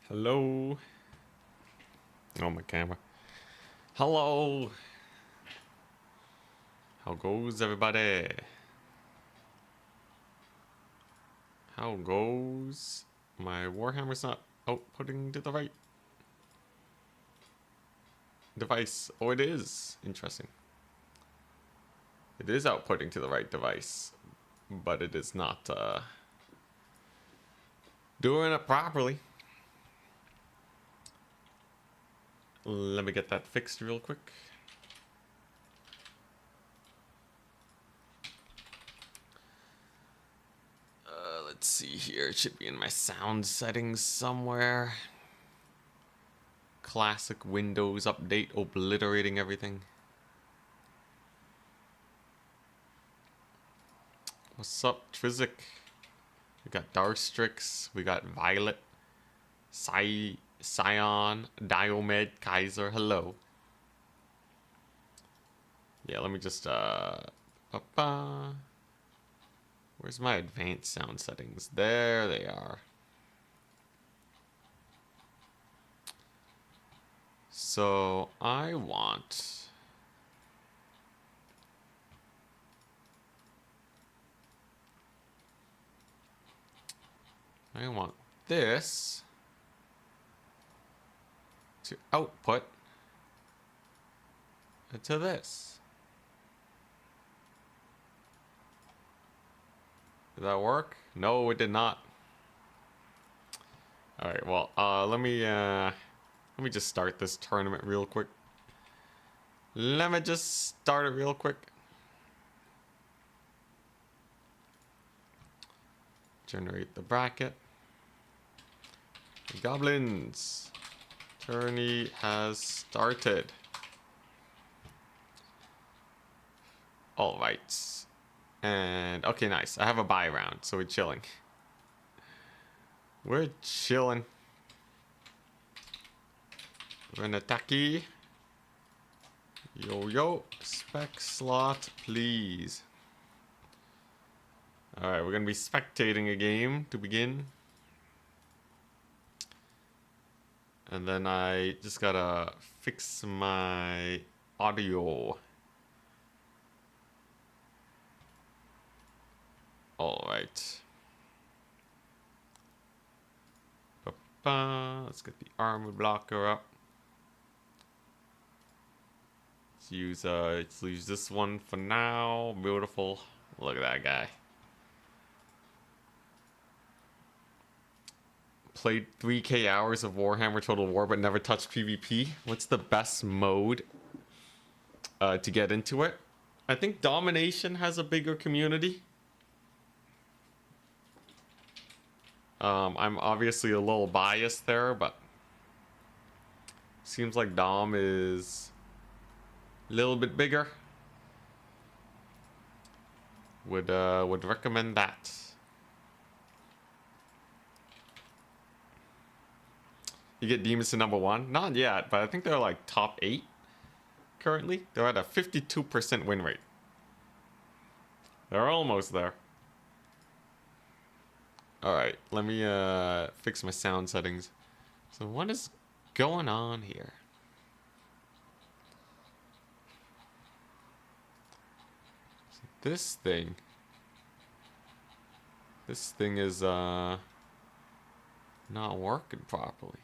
Hello. Oh, my camera. Hello. How goes everybody? How goes my Warhammer's not outputting to the right device? Oh, it is. Interesting. It is outputting to the right device, but it is not doing it properly. Let me get that fixed real quick. Let's see here. It should be in my sound settings somewhere. Classic Windows update obliterating everything. What's up, Trizik? We got Darstrix, we got Violet, Scion, Diomed, Kaiser, hello. Yeah, let me just, where's my advanced sound settings? There they are. So, I want this to output to this. Did that work? No, it did not. All right, well, let me just start this tournament real quick. Let me just start it real quick. Generate the bracket. Goblins. Tourney has started. All right. And okay, nice. I have a buy round, so we're chilling. We're chilling. Renataki. Yo, spec slot, please. Alright, we're gonna be spectating a game to begin. And then I just gotta fix my audio. Alright. Let's get the armor blocker up. Let's use this one for now. Beautiful. Look at that guy. Played 3K hours of Warhammer Total War but never touched PvP. What's the best mode to get into it? I think Domination has a bigger community. I'm obviously a little biased there, but seems like Dom is a little bit bigger. Would recommend that. You get demons to #1? Not yet, but I think they're like top 8 currently. They're at a 52% win rate. They're almost there. Alright, let me fix my sound settings. So what is going on here? So this thing is not working properly.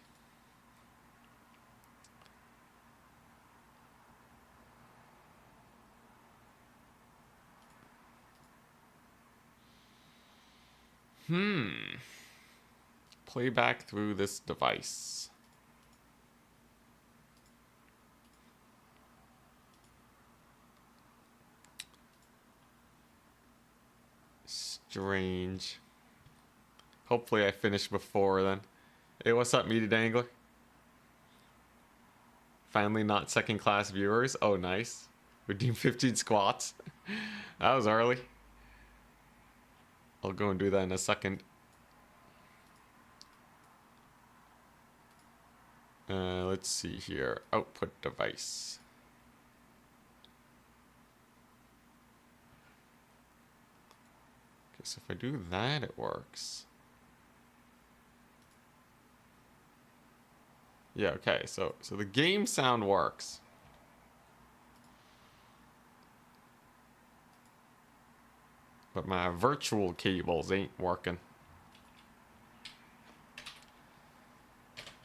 Playback through this device. Strange. Hopefully I finish before then. Hey, what's up, Meaty Dangler? Finally not second class viewers. Oh, nice. Redeem 15 squats. That was early. I'll go and do that in a second. Let's see here. Output device. Okay, so if I do that, it works. Yeah, okay, so the game sound works. But my virtual cables ain't working.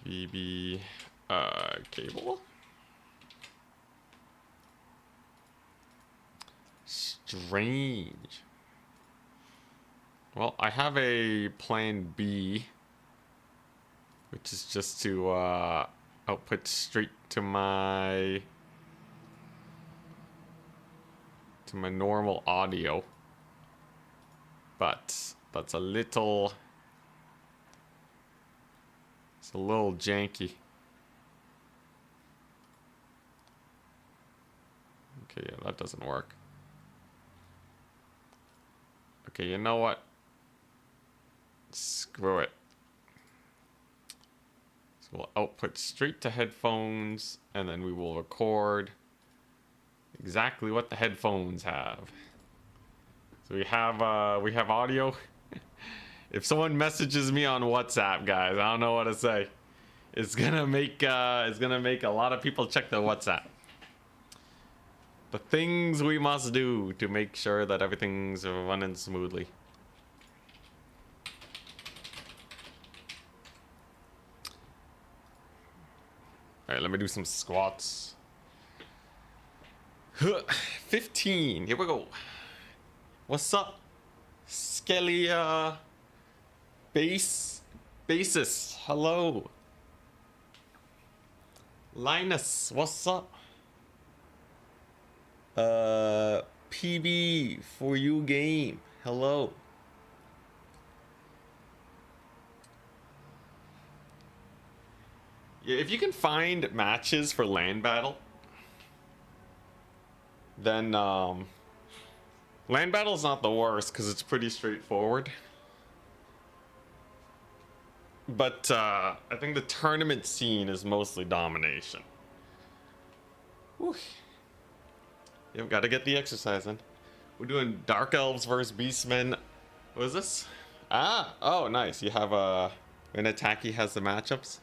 VB cable. Strange. Well, I have a plan B, which is just to output straight to my normal audio. But that's a little janky. Okay, yeah, that doesn't work. Okay, you know what? Screw it. So we'll output straight to headphones, and then we will record exactly what the headphones have. So we have audio. If someone messages me on WhatsApp, guys, I don't know what to say. It's gonna make a lot of people check their WhatsApp. The things we must do to make sure that everything's running smoothly. Alright, let me do some squats. 15, here we go. What's up? Skelly, Basis, hello. Linus, what's up? PB for you game, hello. Yeah, if you can find matches for land battle, then land battle is not the worst because it's pretty straightforward. But I think the tournament scene is mostly domination. Whew. You've got to get the exercise in. We're doing Dark Elves versus Beastmen. What is this? Ah, oh, nice. You have an attacky has the matchups.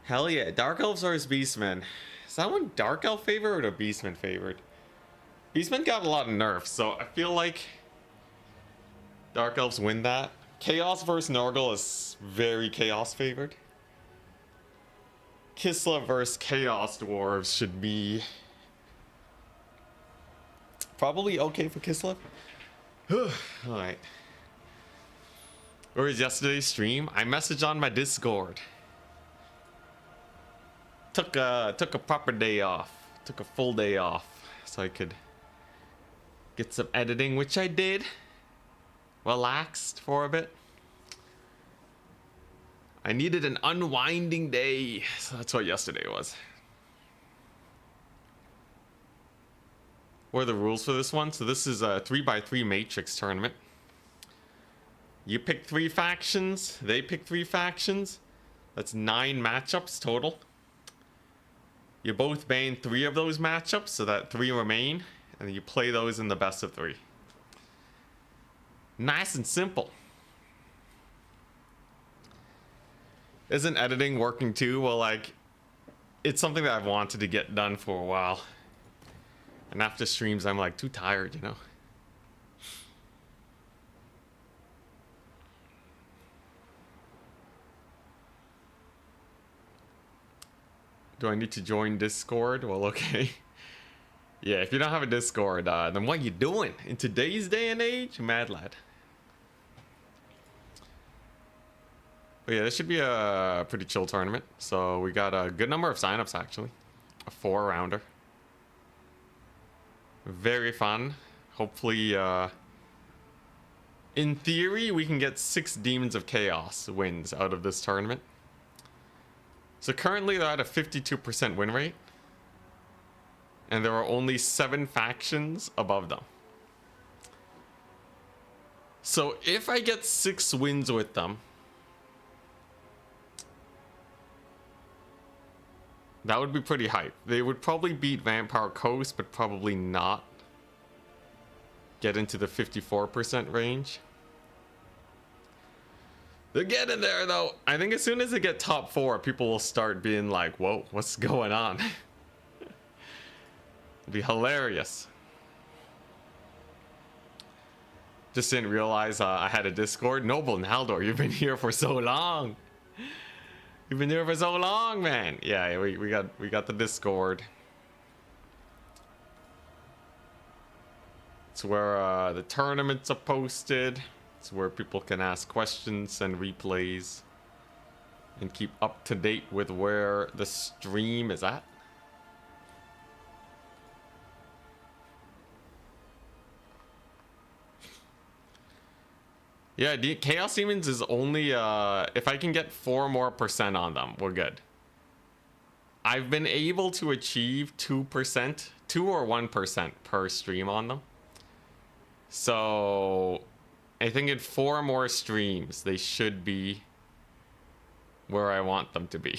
Hell yeah, Dark Elves versus Beastmen. Is that one Dark Elf favored or Beastmen favored? Beastmen got a lot of nerfs, so I feel like Dark Elves win that. Chaos versus Nurgle is very Chaos favored. Kislev versus Chaos Dwarfs should be probably okay for Kislev. Alright. Where was yesterday's stream? I messaged on my Discord. Took a proper day off. Took a full day off so I could get some editing, which I did. Relaxed for a bit. I needed an unwinding day, so that's what yesterday was. What are the rules for this one? So this is a 3x3 matrix tournament. You pick 3 factions, they pick 3 factions. That's 9 matchups total. You both ban 3 of those matchups so that 3 remain, and then you play those in the best of 3. Nice and simple. Isn't editing working too? Well, like, it's something that I've wanted to get done for a while. And after streams, I'm like too tired, you know? Do I need to join Discord? Well, okay. Yeah, if you don't have a Discord, then what you doing? In today's day and age? Mad lad. But yeah, this should be a pretty chill tournament. So we got a good number of signups, actually. A 4-rounder. Very fun. Hopefully, in theory, we can get 6 Demons of Chaos wins out of this tournament. So currently they're at a 52% win rate. And there are only 7 factions above them. So if I get 6 wins with them, that would be pretty hype. They would probably beat Vampire Coast, but probably not get into the 54% range. They're getting there though. I think as soon as they get top 4, people will start being like, whoa, what's going on? It'd be hilarious. Just didn't realize I had a Discord. Noble and Haldor, you've been here for so long. You've been here for so long, man. Yeah, we got the Discord. It's where the tournaments are posted. It's where people can ask questions and replays and keep up to date with where the stream is at. Yeah, Chaos Demons is only, if I can get 4% more on them, we're good. I've been able to achieve 2%, 2 or 1% per stream on them. So, I think in 4 more streams, they should be where I want them to be.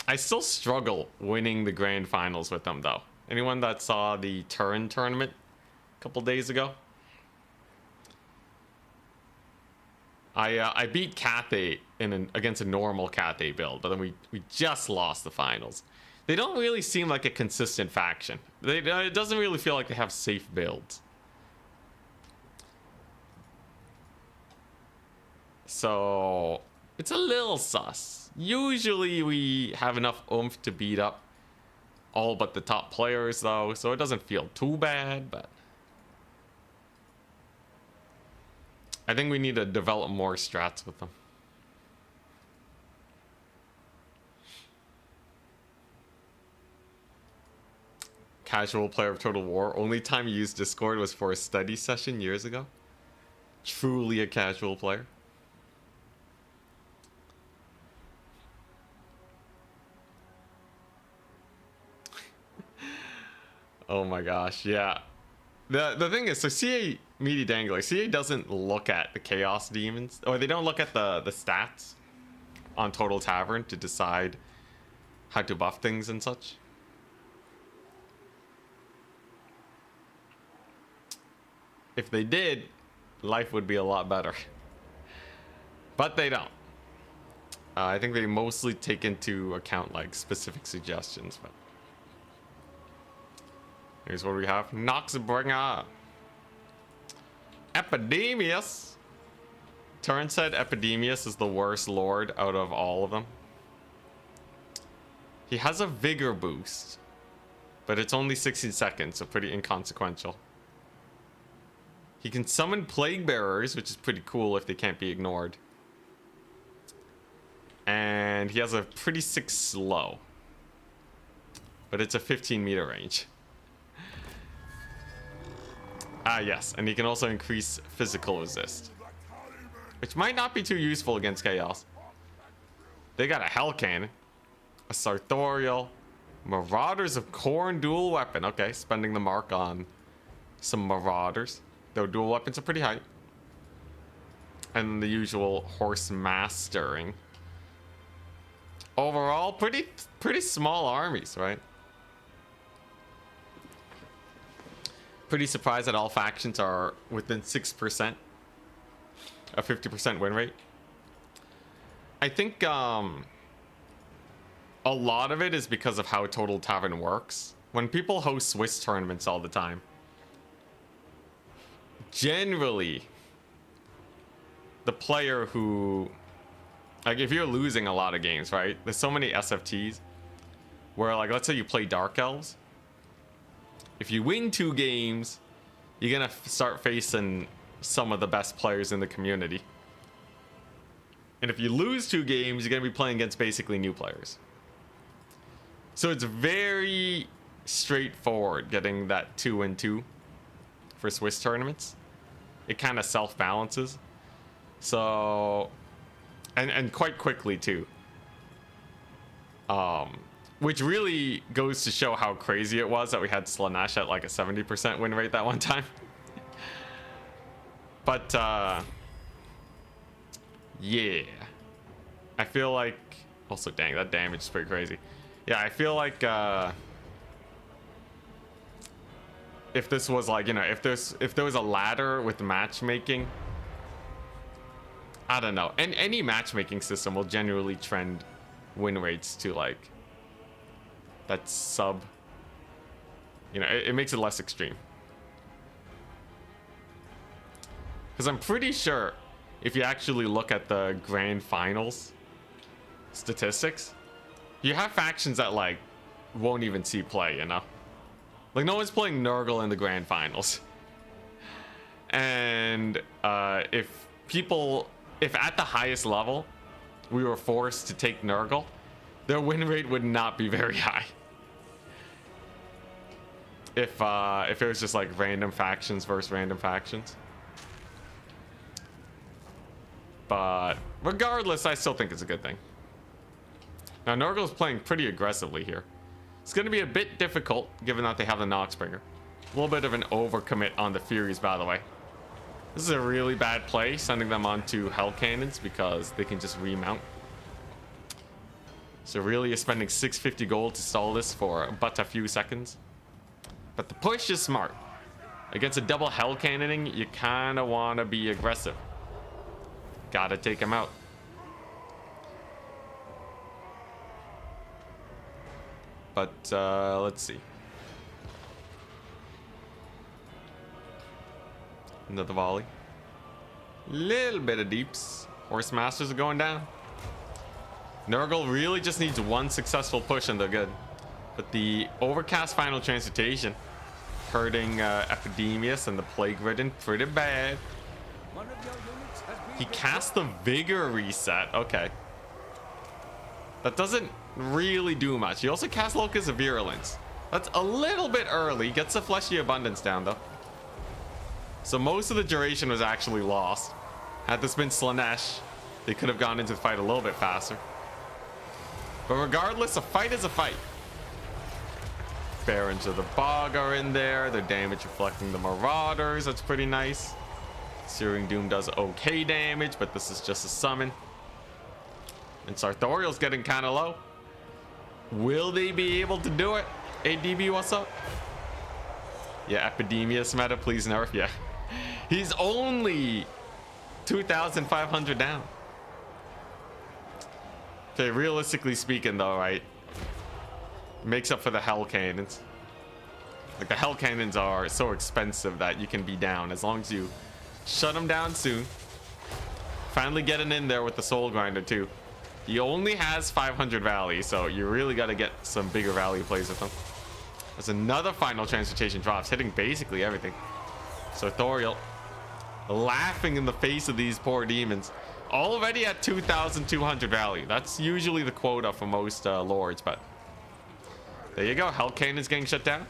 I still struggle winning the grand finals with them, though. Anyone that saw the Turin tournament a couple days ago? I beat Cathay against a normal Cathay build, but then we just lost the finals. They don't really seem like a consistent faction. It doesn't really feel like they have safe builds. So it's a little sus. Usually we have enough oomph to beat up all but the top players though, so it doesn't feel too bad, but I think we need to develop more strats with them. Casual player of Total War. Only time you used Discord was for a study session years ago. Truly a casual player. Oh my gosh, yeah. The thing is, so CA Meaty Dangler, CA doesn't look at the Chaos Demons, or they don't look at the stats on Total Tavern to decide how to buff things and such. If they did, life would be a lot better. But they don't. I think they mostly take into account like specific suggestions, but here's what we have. Noxbringer. Epidemius. Turin said Epidemius is the worst lord out of all of them. He has a vigor boost, but it's only 16 seconds, so pretty inconsequential. He can summon plague bearers, which is pretty cool if they can't be ignored. And he has a pretty sick slow, but it's a 15-meter range. Ah, yes, and he can also increase physical resist, which might not be too useful against Chaos. They got a Hell Cannon, a Sartorial, Marauders of Khorne dual weapon. Okay, spending the mark on some Marauders, though dual weapons are pretty high. And the usual Horse Mastering. Overall, pretty small armies, right? Pretty surprised that all factions are within 6%, a 50% win rate. I think a lot of it is because of how Total Tavern works. When people host Swiss tournaments all the time, generally the player who, like, if you're losing a lot of games, right? There's so many SFTs where, like, let's say you play Dark Elves. If you win 2 games, you're gonna start facing some of the best players in the community. And if you lose 2 games, you're gonna be playing against basically new players. So it's very straightforward getting that 2-2 for Swiss tournaments. It kind of self-balances. So, and quite quickly too. Which really goes to show how crazy it was that we had Slaanesh at like a 70% win rate that one time. But, yeah. I feel like... Also, dang, that damage is pretty crazy. Yeah, I feel like, if this was like, you know, if there was a ladder with matchmaking, I don't know. And any matchmaking system will generally trend win rates to like that sub. You know, it makes it less extreme. Because I'm pretty sure if you actually look at the grand finals statistics, you have factions that like won't even see play, you know? Like no one's playing Nurgle in the grand finals. And if at the highest level we were forced to take Nurgle, their win rate would not be very high. If it was just like random factions versus random factions. But regardless, I still think it's a good thing. Now Nurgle's playing pretty aggressively here. It's going to be a bit difficult given that they have the Noxbringer. A little bit of an overcommit on the Furies, by the way. This is a really bad play, sending them onto Hell Cannons because they can just remount. So really you're spending 650 gold to stall this for but a few seconds. But the push is smart. Against a double Hell Cannoning, you kind of want to be aggressive. Gotta take him out. But let's see. Another volley. Little bit of deeps. Horse Masters are going down. Nurgle really just needs one successful push and they're good. But the Overcast Final Transmutation hurting Epidemius and the Plague Ridden pretty bad. He cast the Vigor reset. Okay. That doesn't really do much. He also cast Locus of Virulence. That's a little bit early. Gets the Fleshy Abundance down though. So most of the duration was actually lost. Had this been Slaanesh, they could have gone into the fight a little bit faster. But regardless, a fight is a fight. Barons of the Bog are in there. Their damage reflecting the Marauders. That's pretty nice. Searing Doom does okay damage, but this is just a summon. And Sartorial's getting kind of low. Will they be able to do it? ADB, what's up? Yeah, Epidemius meta, please nerf. Yeah. He's only 2,500 down. Okay, realistically speaking though, right? Makes up for the Hell Cannons. Like the Hell Cannons are so expensive that you can be down as long as you shut them down soon. Finally getting in there with the Soul Grinder too. He only has 500 value, so you really got to get some bigger value plays with him. There's another Final Transmutation drops, hitting basically everything. Sartorial laughing in the face of these poor demons. Already at 2,200 value. That's usually the quota for most lords, but there you go. Hell Cannon's getting shut down.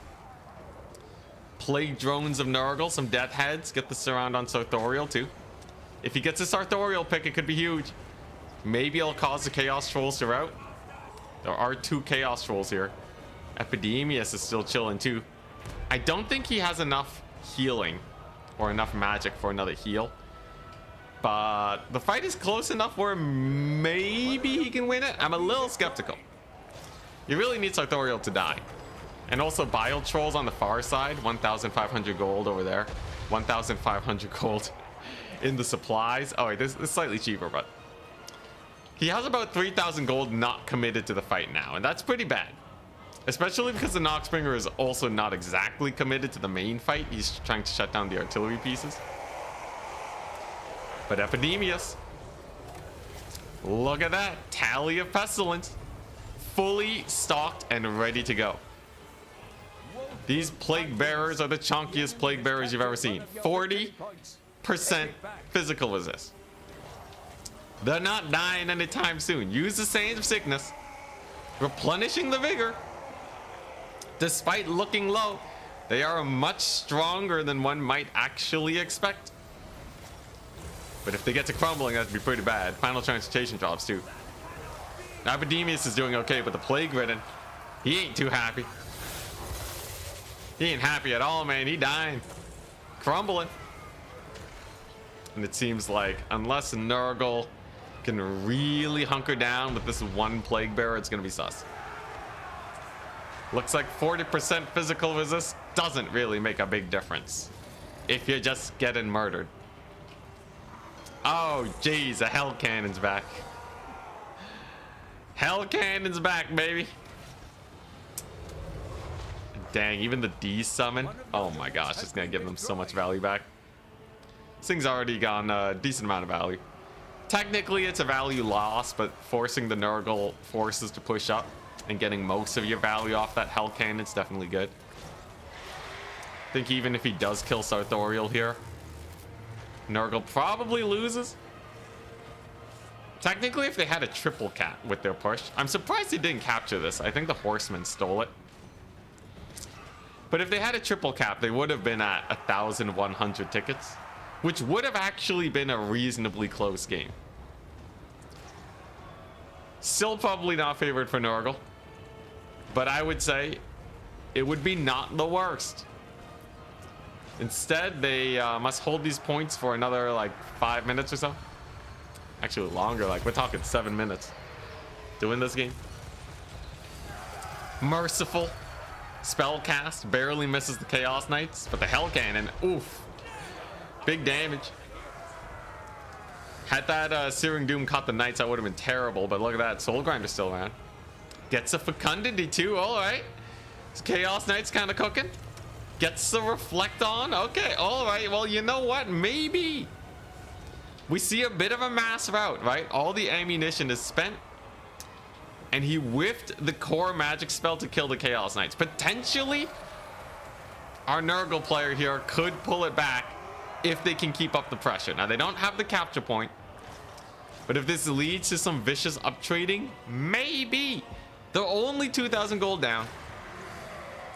Plague Drones of Nurgle, some Death Heads. Get the surround on Sartorial too. If he gets a Sartorial pick, it could be huge. Maybe it'll cause the Chaos Trolls to rout. There are 2 Chaos Trolls here. Epidemius is still chilling too. I don't think he has enough healing or enough magic for another heal. But the fight is close enough where maybe he can win it. I'm a little skeptical. You really need Sartorial to die. And also Bile Trolls on the far side. 1,500 gold over there. 1,500 gold in the supplies. Oh wait, this is slightly cheaper, but he has about 3,000 gold not committed to the fight now, and that's pretty bad. Especially because the Noxbringer is also not exactly committed to the main fight. He's trying to shut down the artillery pieces. But Epidemius, look at that. Tally of Pestilence. Fully stocked and ready to go. These Plague Bearers are the chunkiest Plague Bearers you've ever seen. 40% physical resist. They're not dying anytime soon. Use the Sands of Sickness. Replenishing the vigor. Despite looking low, they are much stronger than one might actually expect. But if they get to crumbling, that'd be pretty bad. Final Transmutation drops too. Epidemius is doing okay, but the Plague Ridden, he ain't too happy. He ain't happy at all, man. He dying. Crumbling. And it seems like unless Nurgle can really hunker down with this one Plague Bearer, it's gonna be sus. Looks like 40% physical resist doesn't really make a big difference if you're just getting murdered. Oh, jeez, a hell cannon's back. Hell cannon's back, baby. Dang, even the D summon. Oh my gosh, it's gonna give them so much value back. This thing's already gone a decent amount of value. Technically, it's a value loss, but forcing the Nurgle forces to push up and getting most of your value off that hell cannon's definitely good. I think even if he does kill Sartorial here, Nurgle probably loses. Technically, if they had a triple cap with their push, I'm surprised they didn't capture this. I think the Horsemen stole it. But if they had a triple cap, they would have been at 1,100 tickets, which would have actually been a reasonably close game. Still probably not favored for Nurgle, but I would say it would be not the worst. Instead, they must hold these points for another like 5 minutes or so. Actually longer, like we're talking 7 minutes to win this game. Merciful spell cast barely misses the Chaos Knights, but the Hell Cannon, oof, big damage. Had that Searing Doom caught the Knights, that would have been terrible, but look at that, Soul Grinder's still around. Gets a Fecundity too, all right. This Chaos Knight's kind of cooking. Gets the Reflect on, okay, all right. Well, you know what, maybe we see a bit of a mass rout, right? All the ammunition is spent, and he whiffed the core magic spell to kill the Chaos Knights. Potentially, our Nurgle player here could pull it back if they can keep up the pressure. Now, they don't have the capture point, but if this leads to some vicious up trading, maybe. They're only 2,000 gold down,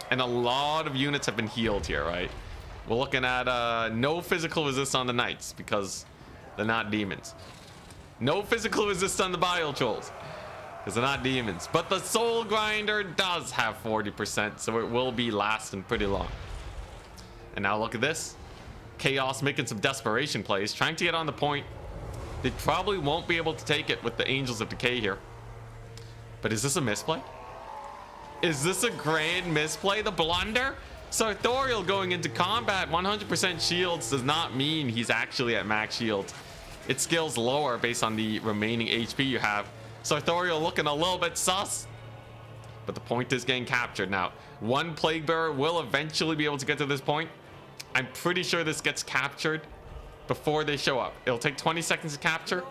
and a lot of units have been healed here, right? We're looking at no physical resist on the Knights because they're not demons. No physical resist on the Bile Trolls because they're not demons. But the Soul Grinder does have 40%, so it will be lasting pretty long. And now look at this. Chaos making some desperation plays, trying to get on the point. They probably won't be able to take it with the Angels of Decay here. But is this a misplay? Is this a grand misplay? The blunder? Sartorial going into combat, 100% shields does not mean he's actually at max shields. It scales lower based on the remaining HP you have. Sartorial looking a little bit sus, but the point is getting captured. Now, one Plague Bearer will eventually be able to get to this point. I'm pretty sure this gets captured before they show up. It'll take 20 seconds to capture,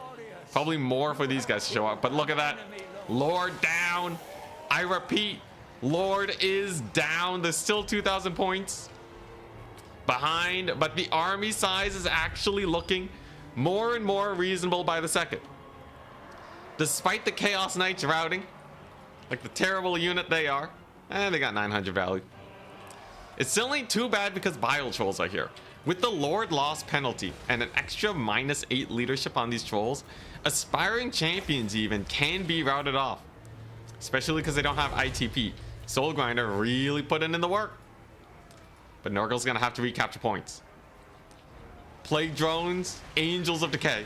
probably more for these guys to show up. But look at that, Lord down. I repeat, Lord is down. There's still 2,000 points behind, but the army size is actually looking more and more reasonable by the second. Despite the Chaos Knights routing, like the terrible unit they are, and they got 900 value. It's still ain't too bad because Bile Trolls are here. With the Lord loss penalty and an extra -8 leadership on these trolls, aspiring champions even can be routed off. Especially because they don't have ITP. Soul Grinder really putting in the work. But Nurgle's gonna have to recapture points. Plague Drones, Angels of Decay.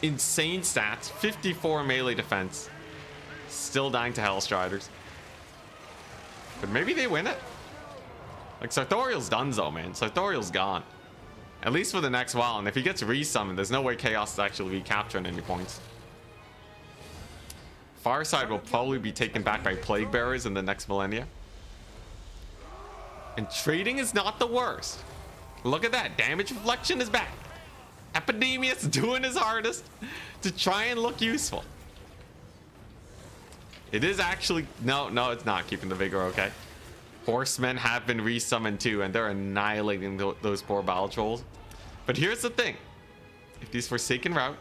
Insane stats, 54 melee defense. Still dying to Hellstriders. But maybe they win it. Like, Sartorial's donezo, man. Sartorial's gone. At least for the next while. And if he gets resummoned, there's no way Chaos is actually recapturing any points. Far side will probably be taken back by Plague Bearers in the next millennia. And trading is not the worst. Look at that. Damage reflection is back. Epidemius doing his hardest to try and look useful. It is actually... No, it's not keeping the vigor okay. Horsemen have been resummoned too, and they're annihilating those poor Bile Trolls. But here's the thing. If these Forsaken rout,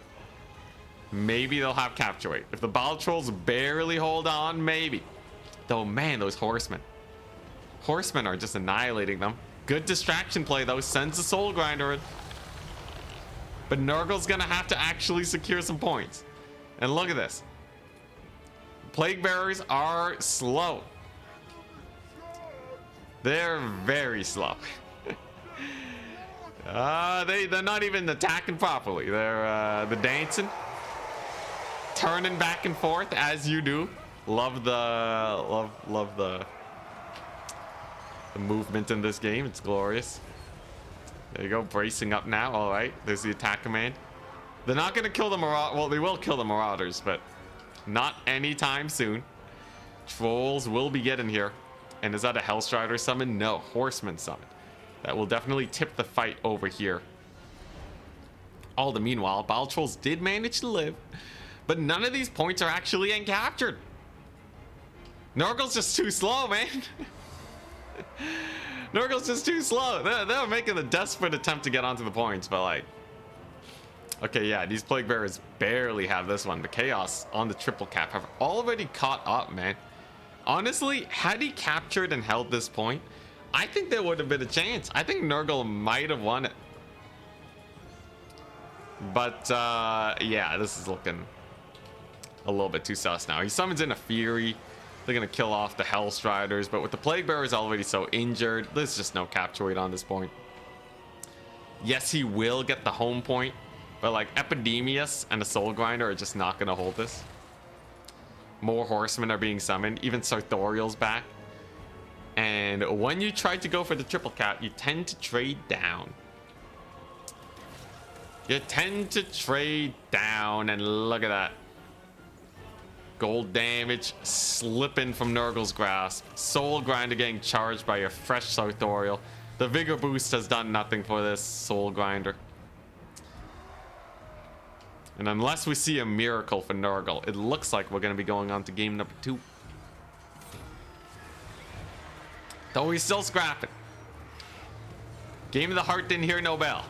maybe they'll have capture weight. If the Bile Trolls barely hold on, maybe. Though, man, those Horsemen. Horsemen are just annihilating them. Good distraction play, though. Sends the Soul Grinder in. But Nurgle's gonna have to actually secure some points. And look at this. Plague Bearers are slow. They're very slow. They're not even attacking properly. They're the dancing, turning back and forth as you do. Love the movement in this game. It's glorious. There you go, bracing up now. All right, there's the attack command. They're not going to kill the Marauders. Well, they will kill the Marauders, but not anytime soon. Trolls will be getting here. And is that a Hellstrider summon? No, Horseman summon. That will definitely tip the fight over here. All the meanwhile, Bile Trolls did manage to live, but none of these points are actually getting captured. Nurgle's just too slow, man. Nurgle's just too slow. They're making a desperate attempt to get onto the points, but like... Okay, yeah, these Plague Bearers barely have this one. The Chaos on the triple cap have already caught up, man. Honestly, had he captured and held this point, I think there would have been a chance. I think Nurgle might have won it. But, yeah, this is looking a little bit too sus now. He summons in a Fury. They're going to kill off the Hellstriders. But with the Plague Bearers already so injured, there's just no capture weight on this point. Yes, he will get the home point. But, like, Epidemius and a Soul Grinder are just not going to hold this. More Horsemen are being summoned. Even Sartorial's back. And when you try to go for the triple cap, you tend to trade down. You tend to trade down, and look at that. Gold damage slipping from Nurgle's grasp. Soul Grinder getting charged by a fresh Sartorial. The Vigor boost has done nothing for this Soul Grinder. And unless we see a miracle for Nurgle, it looks like we're going to be going on to game number 2. Though he's still scrapping. Game of the Heart didn't hear no bell.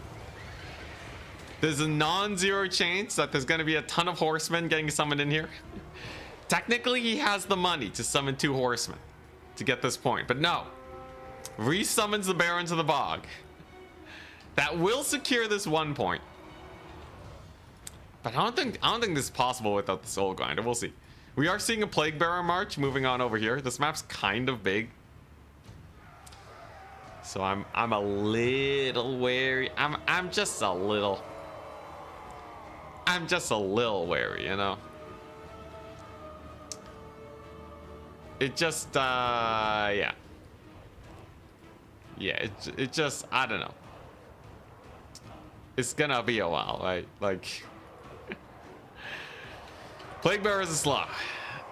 There's a non-zero chance that there's going to be a ton of horsemen getting summoned in here. Technically, he has the money to summon 2 horsemen to get this point, but no. Resummons the Barons of the Bog. That will secure this 1 point. But I don't think this is possible without the Soul Grinder. We'll see. We are seeing a Plague Bearer march moving on over here. This map's kind of big. So I'm a little wary. I'm just a little wary, you know. It just yeah. Yeah, it just, I don't know. It's gonna be a while, right? Like Plague Bearers is slow.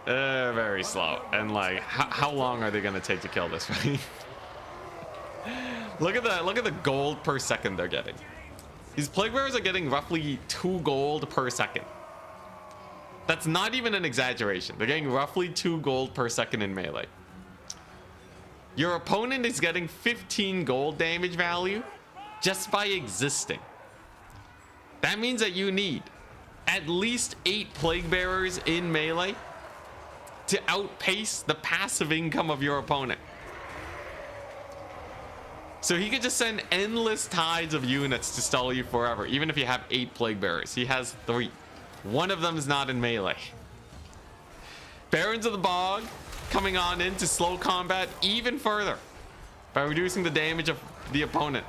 Very slow. And like how long are they gonna take to kill this, right? Look at the gold per second they're getting. These Plague Bearers are getting roughly 2 gold per second. That's not even an exaggeration. They're getting roughly 2 gold per second in melee. Your opponent is getting 15 gold damage value just by existing. That means that you need at least 8 Plague Bearers in melee to outpace the passive income of your opponent. So he could just send endless tides of units to stall you forever, even if you have 8 Plague Bearers. He has 3. One of them is not in melee. Barons of the Bog coming on in to slow combat even further by reducing the damage of the opponent.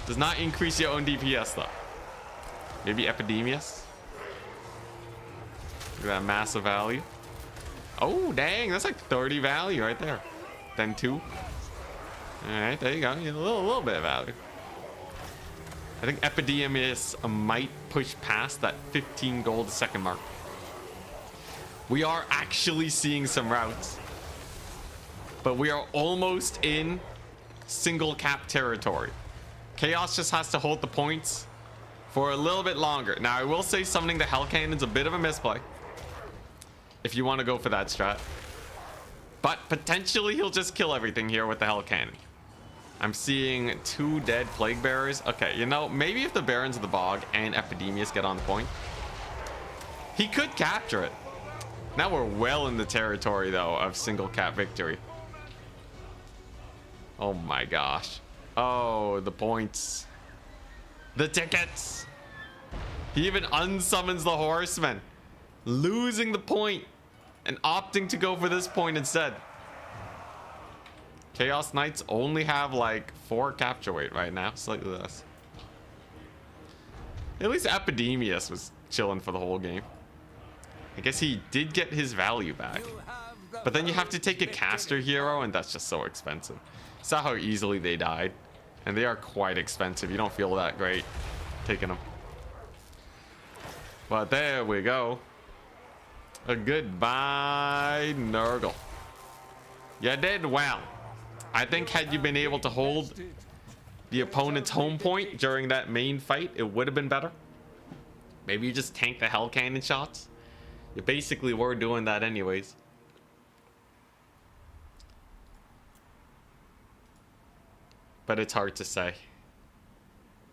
Does not increase your own DPS though. Maybe Epidemius. Look at that massive value. Oh dang, that's like 30 value right there. Then 2. Alright, there you go. A little bit of value. I think Epidemius might push past that 15 gold a second mark. We are actually seeing some routes. But we are almost in single cap territory. Chaos just has to hold the points for a little bit longer. Now, I will say summoning the Hell Cannon's a bit of a misplay if you want to go for that strat. But potentially he'll just kill everything here with the Hell Cannon. I'm seeing 2 dead Plague Bearers. Okay, you know, maybe if the Barons of the Bog and Epidemius get on the point, he could capture it. Now we're well in the territory, though, of single cap victory. Oh my gosh. Oh, the points. The tickets. He even unsummons the Horsemen, losing the point and opting to go for this point instead. Chaos Knights only have like 4 capture weight right now. Slightly less. At least Epidemius was chilling for the whole game. I guess he did get his value back. But then you have to take a caster hero, and that's just so expensive. Saw how easily they died. And they are quite expensive. You don't feel that great taking them. But there we go. A goodbye, Nurgle. You did well. I think had you been able to hold the opponent's home point during that main fight, it would have been better. Maybe you just tank the hell cannon shots. You basically were doing that anyways. But it's hard to say.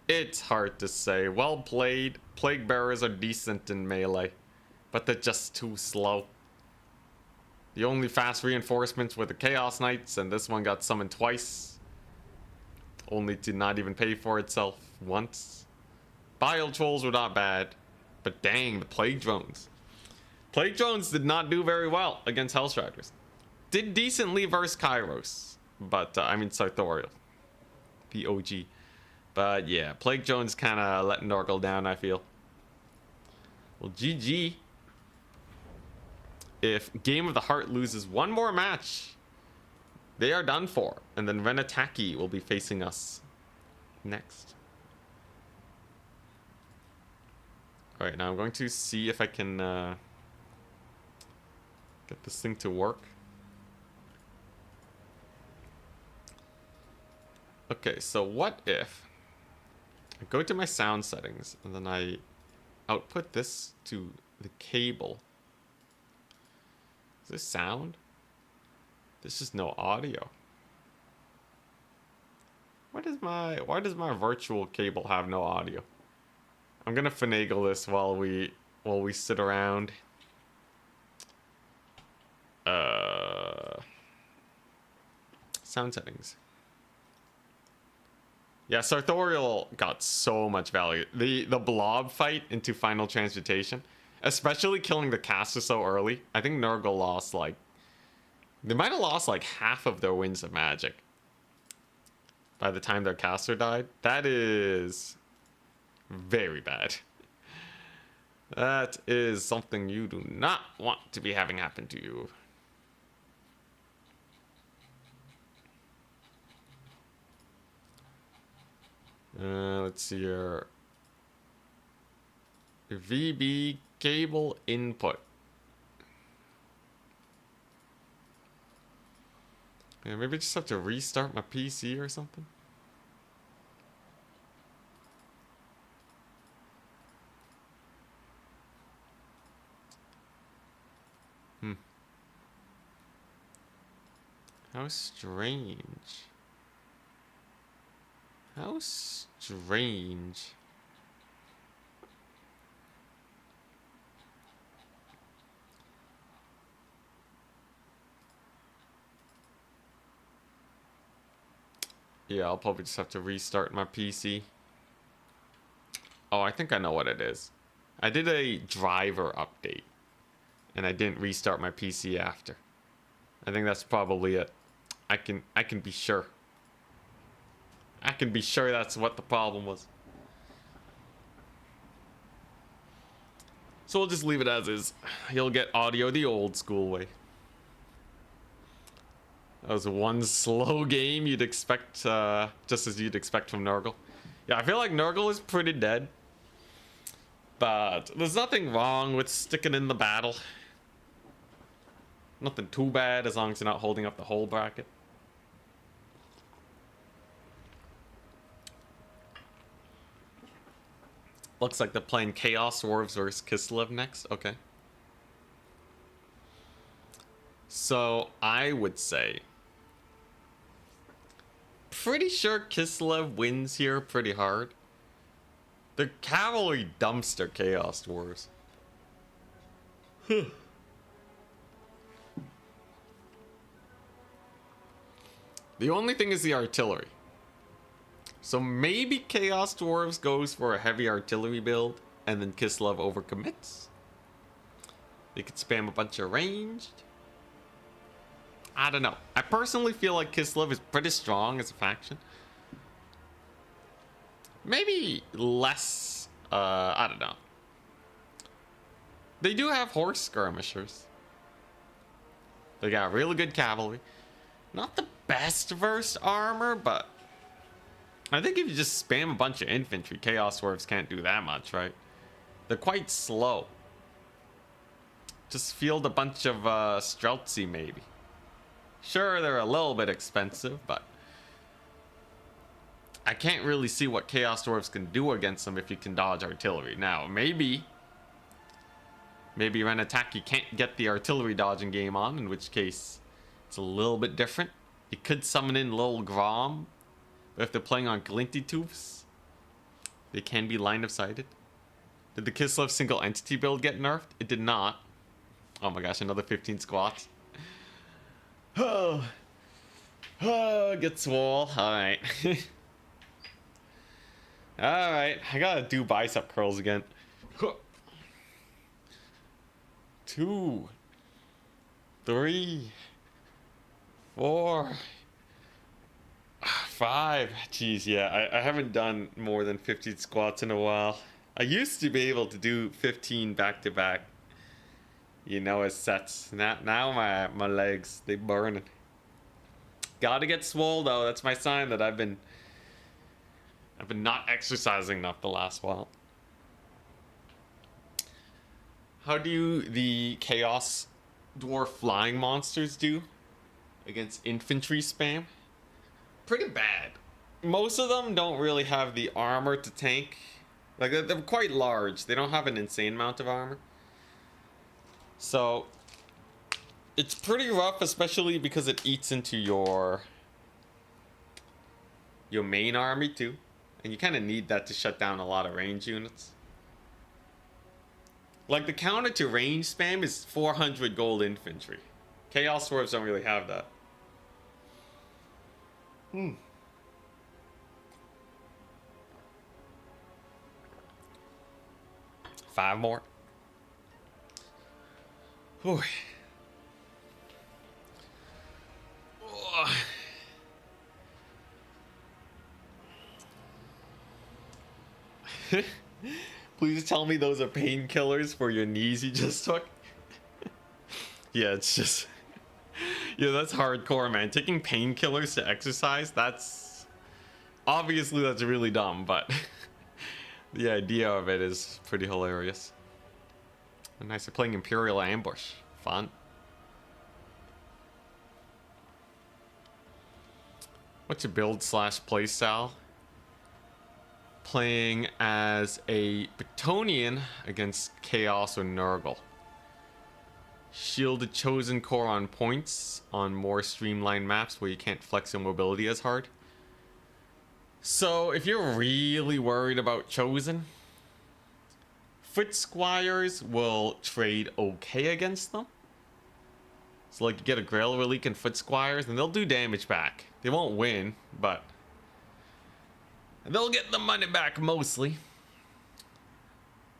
It's hard to say. Well played. Plague Bearers are decent in melee, but they're just too slow. The only fast reinforcements were the Chaos Knights, and this one got summoned twice, only to not even pay for itself once. Bile Trolls were not bad, but dang, the Plague Drones. Plague Drones did not do very well against Hellstriders. Did decently versus Kairos, but I mean Sartorial, the OG. But yeah, Plague Drones kind of let Nurgle down, I feel. Well, GG. If Game of the Heart loses one more match, they are done for. And then Renataki will be facing us next. Alright, now I'm going to see if I can get this thing to work. Okay, so what if I go to my sound settings and then I output this to the cable. Is this sound? This is no audio. Why does my virtual cable have no audio? I'm gonna finagle this while we sit around. Sound settings. Yeah, Sartorial got so much value. The blob fight into Final Transmutation, especially killing the caster so early. I think Nurgle lost like... They might have lost like half of their Winds of Magic by the time their caster died. That is very bad. That is something you do not want to be having happen to you. Let's see here. VB cable input. Yeah, maybe I just have to restart my PC or something. How strange. How strange. Yeah, I'll probably just have to restart my PC. Oh, I think I know what it is. I did a driver update, and I didn't restart my PC after. I think that's probably it. I can be sure. I can be sure that's what the problem was. So we'll just leave it as is. You'll get audio the old school way. That was one slow game you'd expect, just as you'd expect from Nurgle. Yeah, I feel like Nurgle is pretty dead. But there's nothing wrong with sticking in the battle. Nothing too bad as long as you're not holding up the whole bracket. Looks like they're playing Chaos Dwarfs versus Kislev next. Okay. So I would say... Pretty sure Kislev wins here pretty hard. The cavalry dumpster Chaos Dwarfs. The only thing is the artillery. So maybe Chaos Dwarves goes for a heavy artillery build, and then Kislev overcommits. They could spam a bunch of ranged. I don't know. I personally feel like Kislev is pretty strong as a faction. Maybe less, I don't know. They do have horse skirmishers. They got really good cavalry. Not the best versed armor, but I think if you just spam a bunch of infantry, Chaos Dwarfs can't do that much, right? They're quite slow. Just field a bunch of Streltsy maybe. Sure, they're a little bit expensive, but I can't really see what Chaos Dwarfs can do against them if you can dodge artillery. Now, maybe when attack you can't get the artillery dodging game on, in which case it's a little bit different. You could summon in Lil Grom, but if they're playing on Glinty Tooths, they can be line of sighted. Did the Kislev single entity build get nerfed? It did not. Oh my gosh, another 15 squats. Oh, get swole. Alright. Alright, I gotta do bicep curls again. 2, 3, 4, 5. Jeez, yeah, I haven't done more than 15 squats in a while. I used to be able to do 15 back to back, you know, as sets. Now my legs, they burning. Gotta get swole though. That's my sign that I've been not exercising enough the last while. How do the Chaos Dwarf flying monsters do against infantry spam? Pretty bad. Most of them don't really have the armor to tank. Like, they're quite large. They don't have an insane amount of armor. So, it's pretty rough, especially because it eats into your main army too. And you kind of need that to shut down a lot of range units. Like, the counter to range spam is 400 gold infantry. Chaos Dwarves don't really have that. 5 more. Whew. Please tell me those are painkillers for your knees you just took. Yeah, it's just... Yeah, that's hardcore, man. Taking painkillers to exercise, that's... Obviously, that's really dumb, but... The idea of it is pretty hilarious. And nice, they're playing Imperial Ambush. Fun. What's your build / playstyle? Playing as a Bretonnian against Chaos or Nurgle. Shielded Chosen Core on points on more streamlined maps where you can't flex your mobility as hard. So if you're really worried about Chosen, Foot Squires will trade okay against them. So like you get a Grail Relic and Foot Squires and they'll do damage back. They won't win, but they'll get the money back mostly.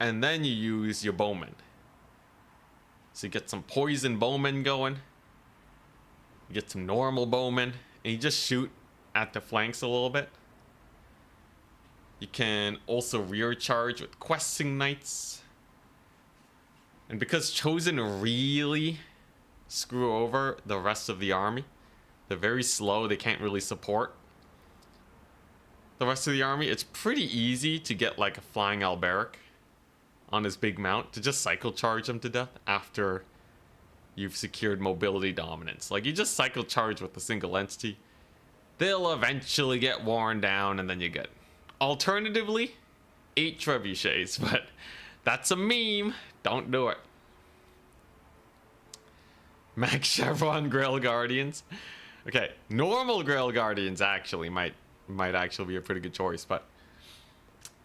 And then you use your Bowmen. So you get some Poison Bowmen going. You get some normal Bowmen. And you just shoot at the flanks a little bit. You can also rear charge with Questing Knights. And because Chosen really screw over the rest of the army, they're very slow, they can't really support the rest of the army, it's pretty easy to get like a Flying Alberic on his big mount to just cycle charge them to death after you've secured mobility dominance. Like, you just cycle charge with a single entity, they'll eventually get worn down and then you get... Alternatively, 8 trebuchets, but that's a meme. Don't do it. Max Chevron Grail Guardians. Okay, normal Grail Guardians actually might actually be a pretty good choice, but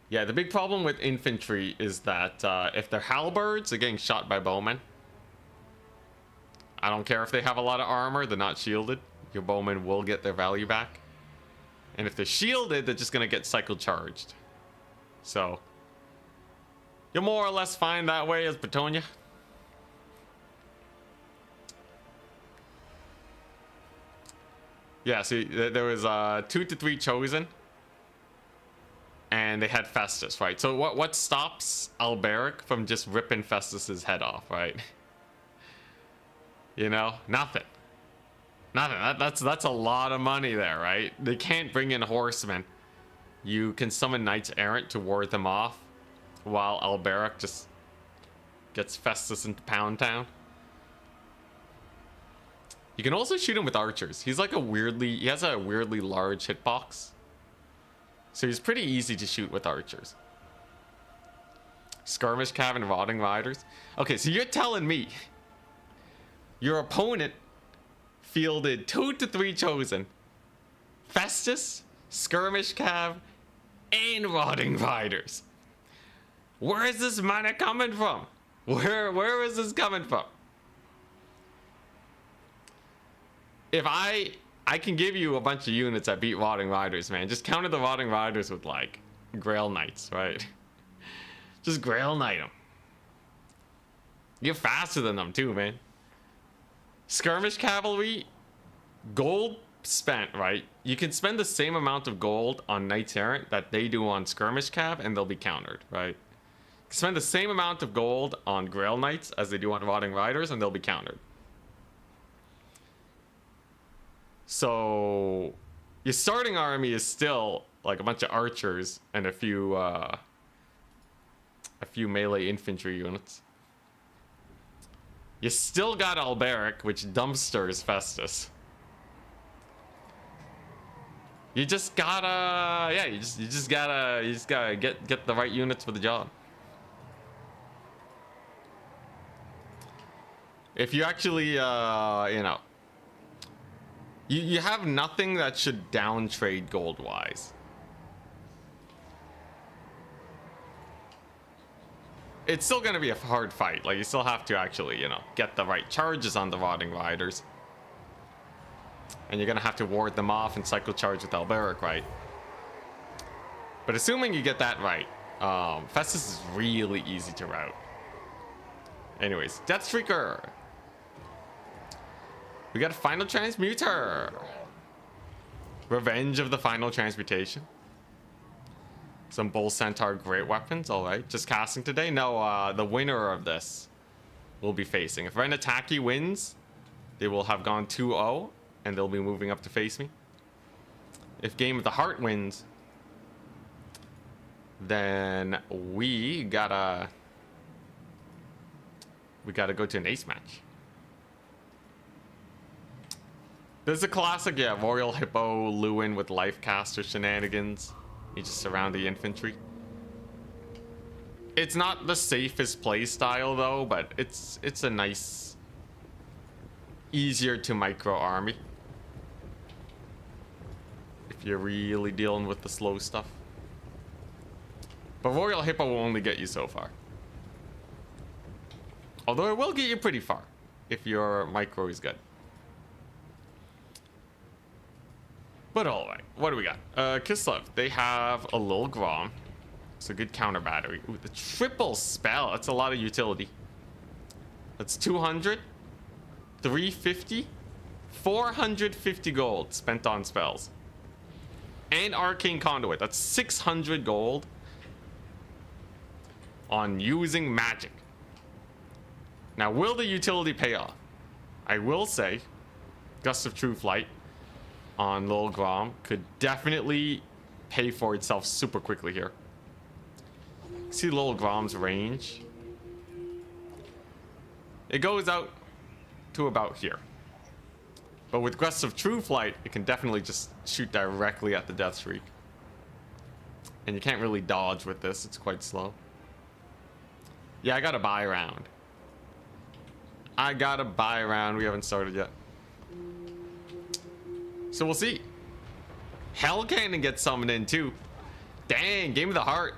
yeah, the big problem with infantry is that if they're halberds, they're getting shot by bowmen. I don't care if they have a lot of armor, they're not shielded. Your bowmen will get their value back. And if they're shielded, they're just going to get cycle charged. So, you're more or less fine that way as Bretonnia. Yeah, so there was 2 to 3 Chosen. And they had Festus, right? So what stops Alberic from just ripping Festus's head off, right? You know, nothing. Nothing. That's a lot of money there, right? They can't bring in horsemen. You can summon Knights Errant to ward them off, while Alberic just gets Festus into Pound Town. You can also shoot him with archers. He's like he has a weirdly large hitbox. So he's pretty easy to shoot with archers. Skirmish Cav and Rotting Riders. Okay, so you're telling me your opponent fielded 2 to 3 chosen. Festus, Skirmish Cav, and Rotting Riders. Where is this mana coming from? Where is this coming from? If I can give you a bunch of units that beat Rotting Riders, man. Just counter the Rotting Riders with like Grail Knights, right? Just Grail Knight them. You're faster than them too, man. Skirmish Cavalry, gold spent, right? You can spend the same amount of gold on Knights Errant that they do on Skirmish Cav and they'll be countered, right? You can spend the same amount of gold on Grail Knights as they do on Rotting Riders and they'll be countered. So your starting army is still like a bunch of archers and a few melee infantry units. You still got Alberic, which dumpsters Festus. You just gotta, yeah, you just gotta get the right units for the job. If you actually, you know, you have nothing that should down trade gold wise. It's still gonna be a hard fight. Like, you still have to actually, you know, get the right charges on the Rotting Riders. And you're gonna have to ward them off and cycle charge with Alberic, right? But assuming you get that right, Festus is really easy to route. Anyways, Deathstreaker. We got a Final Transmuter. Revenge of the Final Transmutation. Some Bull Centaur great weapons, alright. Just casting today? No, the winner of this will be facing. If Renataki wins, they will have gone 2-0 and they'll be moving up to face me. If Game of the Heart wins, then we gotta go to an ace match. There's a classic, yeah, Royal Hippo Lewin with Lifecaster shenanigans. You just surround the infantry. It's not the safest play style though, but it's a nice, easier to micro army. If you're really dealing with the slow stuff. But Royal Hippo will only get you so far. Although it will get you pretty far if your micro is good. But alright, what do we got? Kislev, they have a little Grom. It's a good counter battery. Ooh, the triple spell. That's a lot of utility. That's 200, 350, 450 gold spent on spells. And Arcane Conduit. That's 600 gold on using magic. Now, will the utility pay off? I will say, Gust of True Flight on Lil Grom could definitely pay for itself super quickly here. See Lil Grom's range. It goes out to about here. But with Gust of True Flight, it can definitely just shoot directly at the Deathstreak. And you can't really dodge with this, it's quite slow. Yeah, I gotta buy around. We haven't started yet. So we'll see. Hell Cannon gets summoned in too. Dang, Game of the Heart.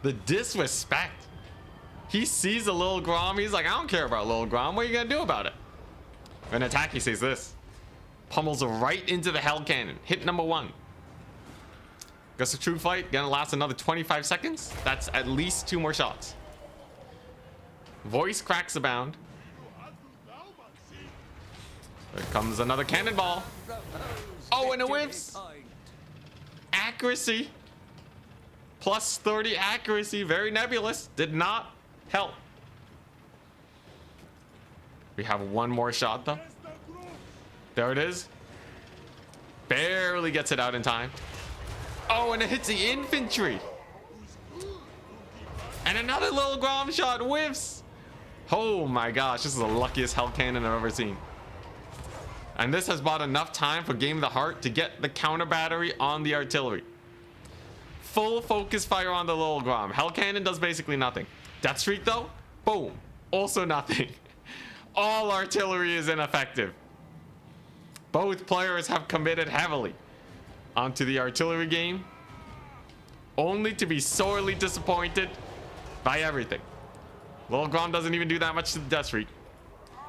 The disrespect. He sees a little Grom. He's like, I don't care about little Grom. What are you gonna do about it? An attack, he says this. Pummels right into the Hell Cannon. Hit number 1. Gust of True Flight. Gonna last another 25 seconds. That's at least 2 more shots. Voice cracks abound. There comes another cannonball. Oh, and it whiffs. Accuracy. Plus 30 accuracy. Very nebulous. Did not help. We have one more shot though. There it is. Barely gets it out in time. Oh, and it hits the infantry. And another little Grom shot whiffs. Oh my gosh, this is the luckiest Hell Cannon I've ever seen. And this has bought enough time for Game of the Heart to get the counter battery on the artillery. Full focus fire on the little Grom. Hell Cannon does basically nothing. Death Streak though, boom, also nothing. All artillery is ineffective. Both players have committed heavily onto the artillery game, only to be sorely disappointed by everything. Little Grom doesn't even do that much to the Death Streak.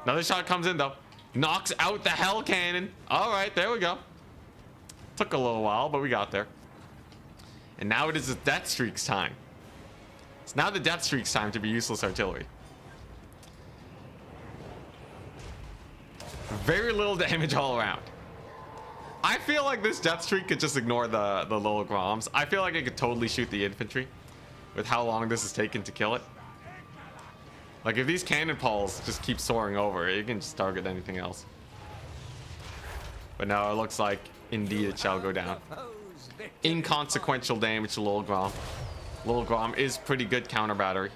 Another shot comes in though. Knocks out the Hell Cannon. All right, there we go. Took a little while, but we got there. And now it is the Death Streak's time. It's now the Death Streak's time to be useless artillery. Very little damage all around. I feel like this Death Streak could just ignore the little Groms. I feel like it could totally shoot the infantry with how long this has taken to kill it. Like if these cannon balls just keep soaring over, it can just target anything else. But no, it looks like indeed it shall go down. Inconsequential damage to Little Grom. Little Grom is pretty good counter battery.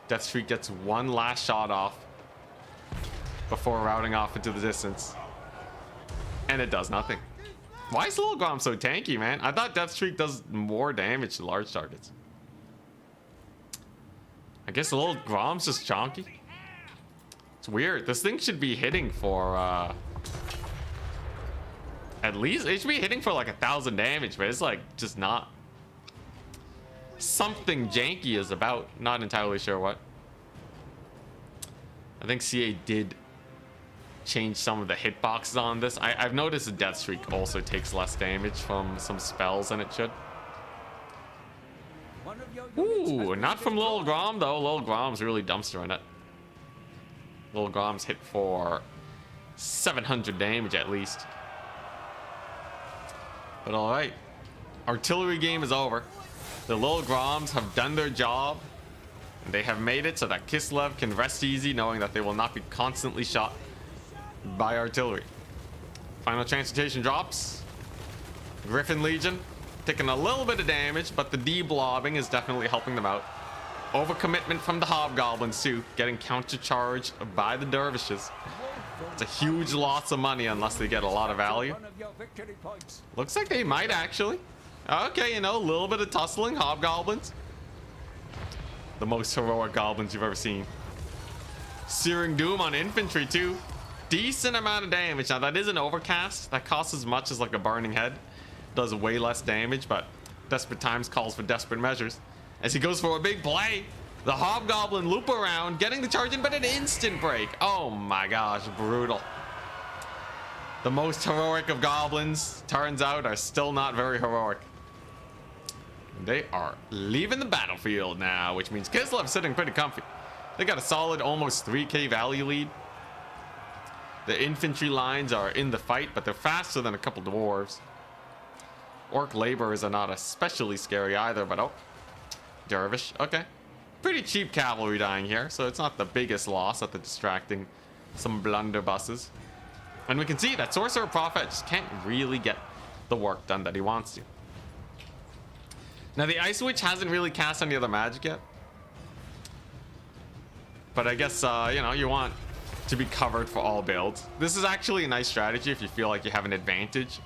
Death Streak gets one last shot off before routing off into the distance. And it does nothing. Why is Little Grom so tanky, man? I thought Death Streak does more damage to large targets. I guess the Little Grom's just chonky. It's weird. This thing should be hitting for at least it should be hitting for like 1,000 damage, but it's like just not. Something janky is about. Not entirely sure what. I think CA did change some of the hitboxes on this. I've noticed the Death Streak also takes less damage from some spells than it should. Ooh, not from Little Grom though. Little Grom's really dumpstering it. Little Grom's hit for 700 damage at least. But alright. Artillery game is over. The Little Groms have done their job. And they have made it so that Kislev can rest easy knowing that they will not be constantly shot by artillery. Final Transmutation drops. Griffin Legion taking a little bit of damage, but the de-blobbing is definitely helping them out. Overcommitment from the Hobgoblins too, getting countercharged by the Dervishes. It's a huge loss of money unless they get a lot of value. Looks like they might actually. Okay, you know, a little bit of tussling. Hobgoblins. The most heroic goblins you've ever seen. Searing Doom on infantry too. Decent amount of damage. Now that is an overcast. That costs as much as like a burning head. Does way less damage, but desperate times calls for desperate measures. As he goes for a big play. The Hobgoblin loop around, getting the charge in, but an instant break. Oh my gosh, brutal. The most heroic of goblins, turns out, are still not very heroic. They are leaving the battlefield now, which means Kislev's sitting pretty comfy. They got a solid almost 3k value lead. The infantry lines are in the fight, but they're faster than a couple dwarves. Orc laborers are not especially scary either, but oh, Dervish, okay. Pretty cheap cavalry dying here, so it's not the biggest loss at the distracting some blunderbusses. And we can see that Sorcerer Prophet just can't really get the work done that he wants to. Now the Ice Witch hasn't really cast any other magic yet. But I guess, you know, you want to be covered for all builds. This is actually a nice strategy if you feel like you have an advantage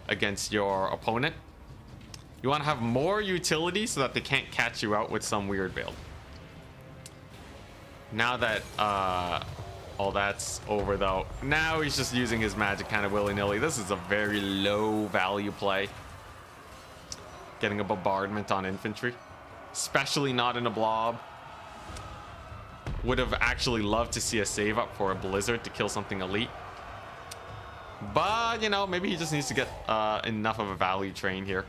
against your opponent. You want to have more utility so that they can't catch you out with some weird build. Now that all that's over though, now he's just using his magic kind of willy-nilly. This is a very low value play. Getting a bombardment on infantry, especially not in a blob. Would have actually loved to see a save up for a blizzard to kill something elite. But, you know, maybe he just needs to get enough of a value train here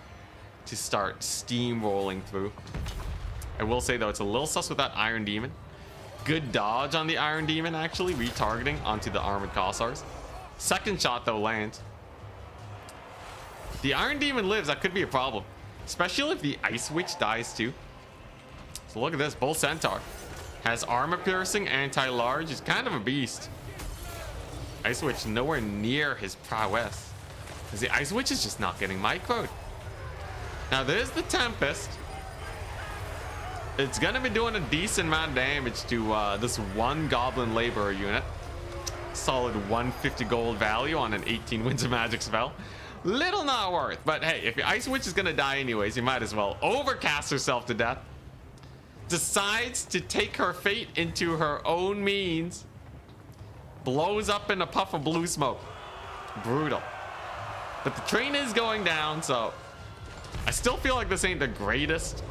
to start steamrolling through. I will say, though, it's a little sus with that Iron Demon. Good dodge on the Iron Demon, actually, retargeting onto the Armored Cossars. Second shot, though, lands. If the Iron Demon lives, that could be a problem. Especially if the Ice Witch dies, too. So look at this. Bull Centaur has armor piercing, anti-large. He's kind of a beast. Ice Witch nowhere near his prowess, because the Ice Witch is just not getting microed. Now there's the Tempest. It's gonna be doing a decent amount of damage to this one goblin laborer unit. Solid 150 gold value on an 18 winds of magic spell. Little not worth, but hey, if your Ice Witch is gonna die anyways, you might as well overcast herself to death. Decides to take her fate into her own means. Blows up in a puff of blue smoke. Brutal. But the train is going down, so I still feel like this ain't the greatest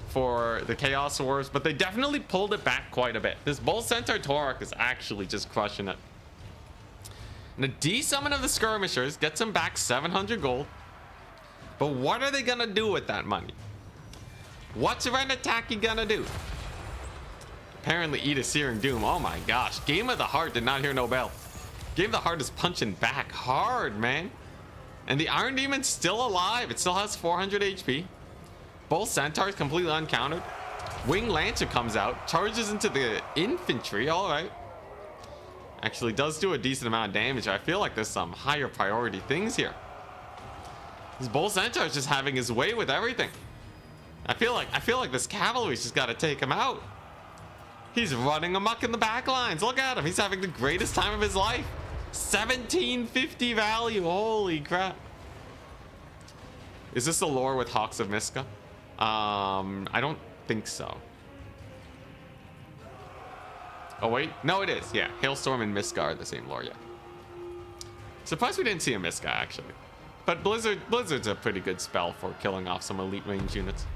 for the Chaos Dwarfs, but they definitely pulled it back quite a bit. This Bull Centaur Torok is actually just crushing it. And the D-summon of the Skirmishers gets them back 700 gold. But what are they gonna do with that money? What's Renataki gonna do? Apparently eat a Searing Doom. Oh my gosh. Game of the Heart did not hear no bell. Game of the Heart is punching back hard, man. And the Iron Demon's still alive. It still has 400 HP. Bull Centaur is completely uncountered. Wing Lancer comes out, charges into the infantry. All right. Actually does do a decent amount of damage. I feel like there's some higher priority things here. This Bull Centaur is just having his way with everything. I feel like this cavalry's just got to take him out. He's running amok in the back lines. Look at him. He's having the greatest time of his life. 1750 value. Holy crap. Is this the lore with Hawks of Miska? I don't think so. Oh wait, no it is. Yeah, Hailstorm and Miska are the same lore, yeah. Surprised we didn't see a Miska actually. But Blizzard's a pretty good spell for killing off some elite range units.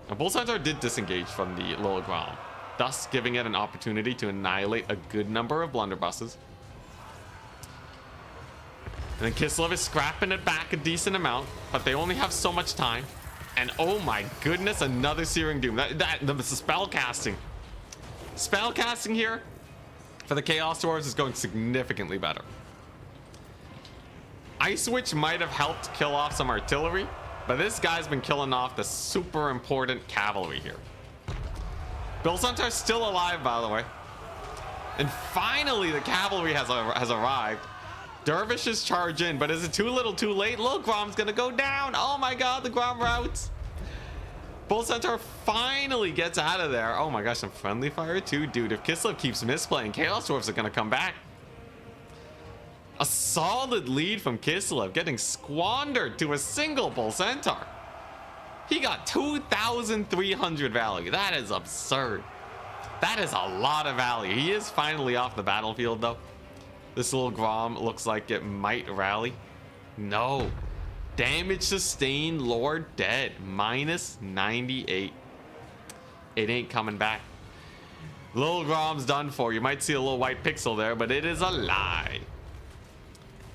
Now Bull Centaur did disengage from the Lil Grom, thus giving it an opportunity to annihilate a good number of blunderbusses. And then Kislev is scrapping it back a decent amount, but they only have so much time. And oh my goodness, another Searing Doom. The spell casting. Spell casting here for the Chaos Dwarfs is going significantly better. Ice Witch might have helped kill off some artillery, but this guy's been killing off the super important cavalry here. Bull Centaur's still alive, by the way. And finally, the cavalry has arrived. Dervishes charge in, but is it too little too late? Lil Grom's gonna go down. Oh my god, the Grom routes. Bull Centaur finally gets out of there. Oh my gosh, some friendly fire too. Dude, if Kislev keeps misplaying, Chaos Dwarfs are gonna come back. A solid lead from Kislev, getting squandered to a single Bull Centaur. He got 2,300 value. That is absurd. That is a lot of value. He is finally off the battlefield though. This little Grom looks like it might rally. No. Damage sustained, Lord dead. Minus 98. It ain't coming back. Little Grom's done for. You might see a little white pixel there, but it is a lie.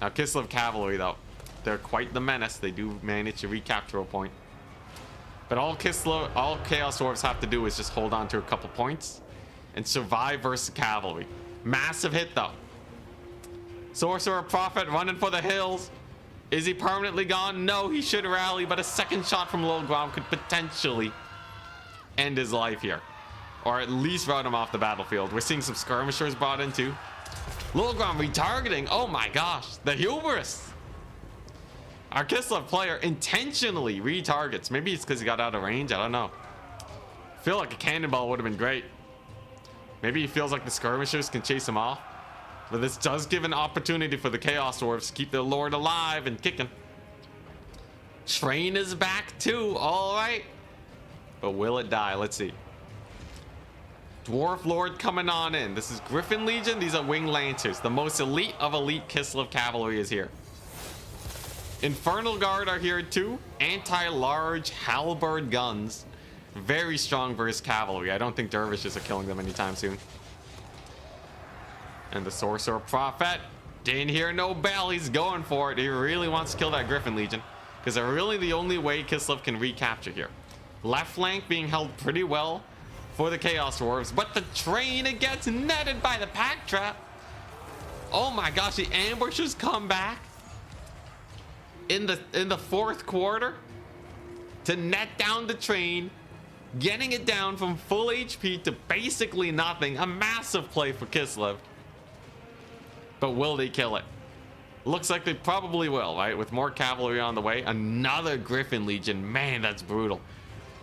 Now Kislev Cavalry though, they're quite the menace. They do manage to recapture a point. But all Chaos Dwarfs have to do is just hold on to a couple points and survive versus cavalry. Massive hit though. Sorcerer Prophet running for the hills. Is he permanently gone? No, he should rally, but a second shot from Lil Grom could potentially end his life here. Or at least rout him off the battlefield. We're seeing some skirmishers brought in too. Lil Grom retargeting. Oh my gosh, the hubris. Our Kislev player intentionally retargets. Maybe it's because he got out of range. I don't know. I feel like a cannonball would have been great. Maybe he feels like the skirmishers can chase him off. But this does give an opportunity for the Chaos Dwarfs to keep their Lord alive and kicking. Train is back too. All right. But will it die? Let's see. Dwarf Lord coming on in. This is Griffin Legion. These are Wing Lancers. The most elite of elite Kislev Cavalry is here. Infernal Guard are here too. Anti-large halberd guns. Very strong versus cavalry. I don't think dervishes are killing them anytime soon. And the Sorcerer Prophet didn't hear no bell. He's going for it. He really wants to kill that Griffin Legion because they're really the only way Kislev can recapture here. Left flank being held pretty well for the Chaos Dwarfs, but the train, it gets netted by the pack trap. Oh my gosh, the ambushers come back in the fourth quarter to net down the train, getting it down from full HP to basically nothing. A massive play for Kislev. But will they kill it? Looks like they probably will, right? With more cavalry on the way. Another Griffin Legion. Man, that's brutal.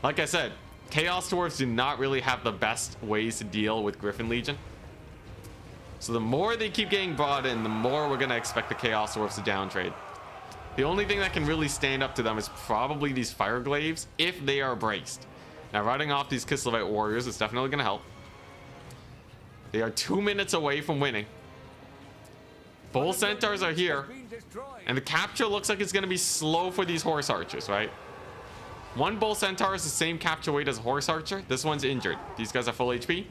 Like I said, Chaos Dwarfs do not really have the best ways to deal with Griffin Legion. So the more they keep getting brought in, the more we're going to expect the Chaos Dwarfs to downtrade. The only thing that can really stand up to them is probably these Fire Glaives if they are braced. Now, riding off these Kislevite warriors is definitely going to help. They are 2 minutes away from winning. Bull Centaurs are here. And the capture looks like it's going to be slow for these Horse Archers, right? One Bull Centaur is the same capture weight as a Horse Archer. This one's injured. These guys are full HP.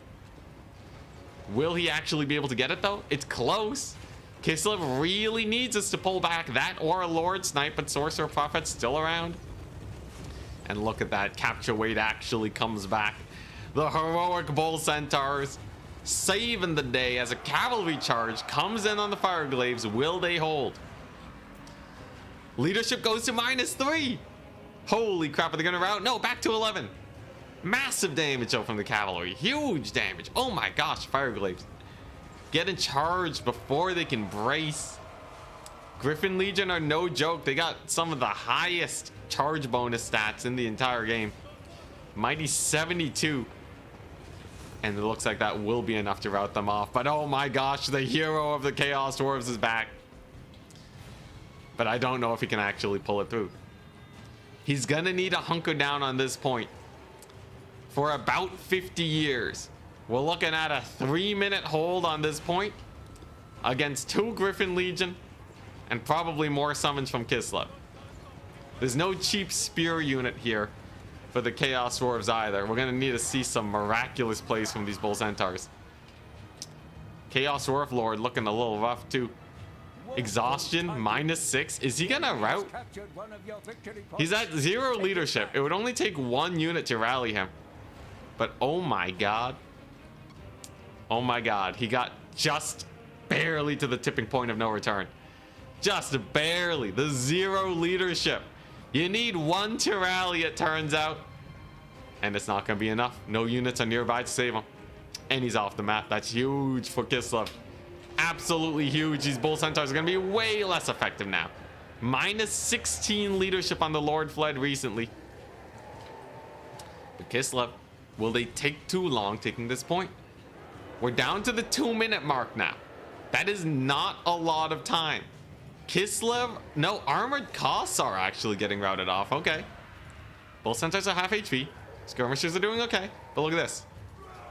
Will he actually be able to get it, though? It's close. Kislev really needs us to pull back that or a Lord Snipe, but Sorcerer Prophet's still around. And look at that. Capture weight actually comes back. The heroic Bull Centaurs saving the day as a cavalry charge comes in on the Fire Glaives. Will they hold? Leadership goes to -3. Holy crap, are they gonna rout? No, back to 11. Massive damage though from the cavalry. Huge damage. Oh my gosh, Fire Glaives. Getting charged before they can brace. Griffin Legion are no joke. They got some of the highest charge bonus stats in the entire game. Mighty 72. And it looks like that will be enough to rout them off. But oh my gosh, the hero of the Chaos Dwarfs is back. But I don't know if he can actually pull it through. He's gonna need to hunker down on this point for about 50 years. We're looking at a 3-minute hold on this point against 2 Griffin Legion and probably more summons from Kislev. There's no cheap spear unit here for the Chaos Dwarves either. We're gonna need to see some miraculous plays from these Bull Centaurs. Chaos Dwarf Lord looking a little rough too. Exhaustion -6. Is he gonna rout? He's at 0 leadership. It would only take 1 unit to rally him. But oh my god. Oh my god. He got just barely to the tipping point of no return. Just barely. The 0 leadership. You need 1 to rally, it turns out. And it's not gonna be enough. No units are nearby to save him. And he's off the map. That's huge for Kislev. Absolutely huge. These Bull Centaurs are going to be way less effective now. -16 leadership on the Lord Fled recently. But Kislev, will they take too long taking this point? We're down to the 2-minute mark now. That is not a lot of time. Kislev, no, Armored Costs are actually getting routed off. Okay. Bull Centaurs are half HP. Skirmishers are doing okay. But look at this.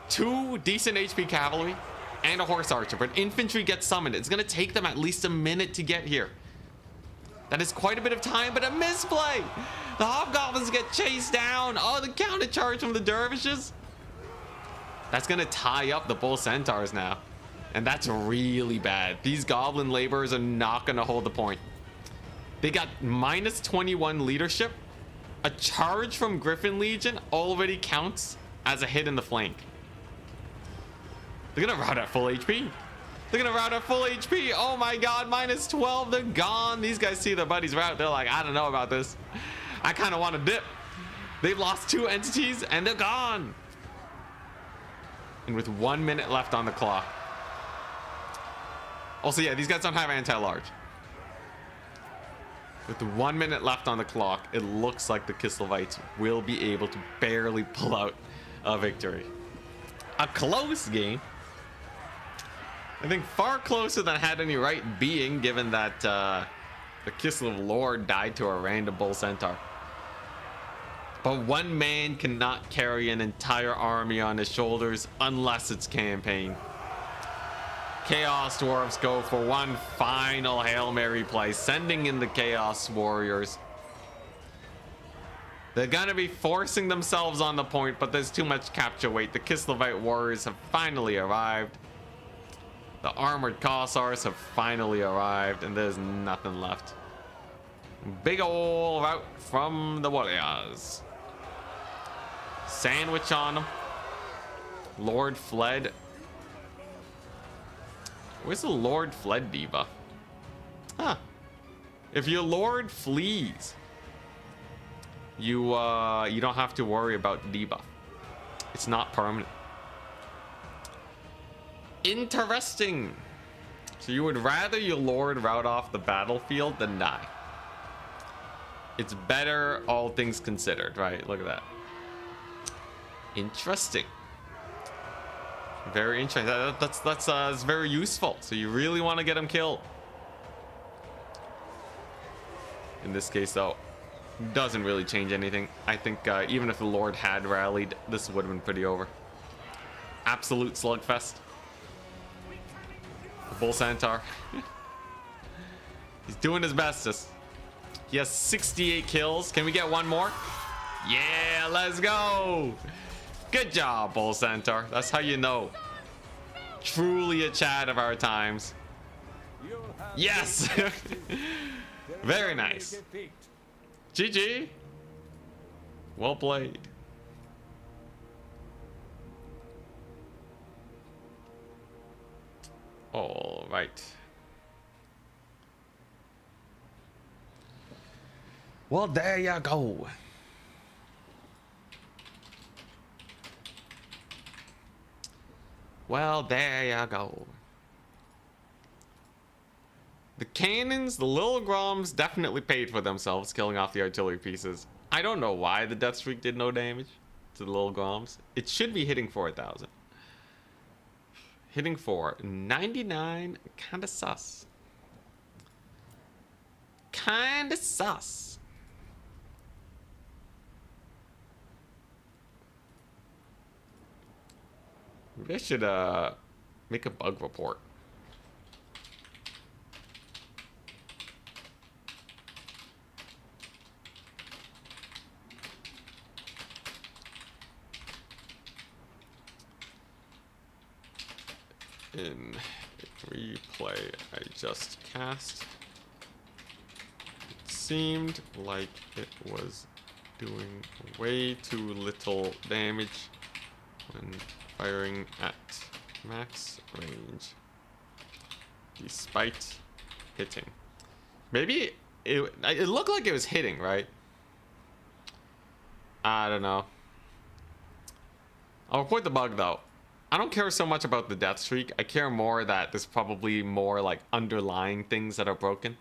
2 decent HP cavalry and a Horse Archer, but infantry gets summoned. It's gonna take them at least a minute to get here. That is quite a bit of time, but a misplay. The Hobgoblins get chased down. Oh, the counter charge from the Dervishes. That's gonna tie up the Bull Centaurs now. And that's really bad. These Goblin laborers are not gonna hold the point. They got -21 leadership. A charge from Griffin Legion already counts as a hit in the flank. They're gonna rout at full HP. They're gonna rout at full HP. Oh my god, -12. They're gone. These guys see their buddies rout. They're like, I don't know about this. I kind of want to dip. They've lost 2 entities and they're gone. And with 1 minute left on the clock. Also, yeah, these guys don't have anti-large. With 1 minute left on the clock, it looks like the Kislevites will be able to barely pull out a victory. A close game. I think far closer than had any right being, given that the Kislev Lord died to a random Bull Centaur. But one man cannot carry an entire army on his shoulders unless it's campaign. Chaos Dwarfs go for one final Hail Mary play, sending in the Chaos Warriors. They're gonna be forcing themselves on the point, but there's too much capture weight. The Kislevite Warriors have finally arrived. The Armored Cossars have finally arrived, and there's nothing left. Big ol' rout from the Warriors. Sandwich on them. Lord Fled. Where's the Lord Fled debuff? Huh. If your Lord flees, you don't have to worry about the debuff. It's not permanent. Interesting. So you would rather your Lord rout off the battlefield than die. It's better, all things considered, right? Look at that. Interesting. Very interesting. That's very useful. So you really want to get him killed. In this case, though, doesn't really change anything. I think even if the Lord had rallied, this would have been pretty over. Absolute slugfest. The Bull Centaur. He's doing his bestest. He has 68 kills. Can we get one more? Yeah, let's go. Good job, Bull Centaur. That's how you know. Truly a Chad of our times. Yes. Very nice. GG. Well played. All right. Well, there you go. Well, there you go. The cannons, the little Groms definitely paid for themselves killing off the artillery pieces. I don't know why the death streak did no damage to the little Groms. It should be hitting 4,000. Hitting for 99, kinda sus. Kinda sus. Maybe I should make a bug report. In replay I just cast, it seemed like it was doing way too little damage when firing at max range despite hitting. Maybe it looked like it was hitting, right? I don't know. I'll report the bug though. I don't care so much about the death streak. I care more that there's probably more like underlying things that are broken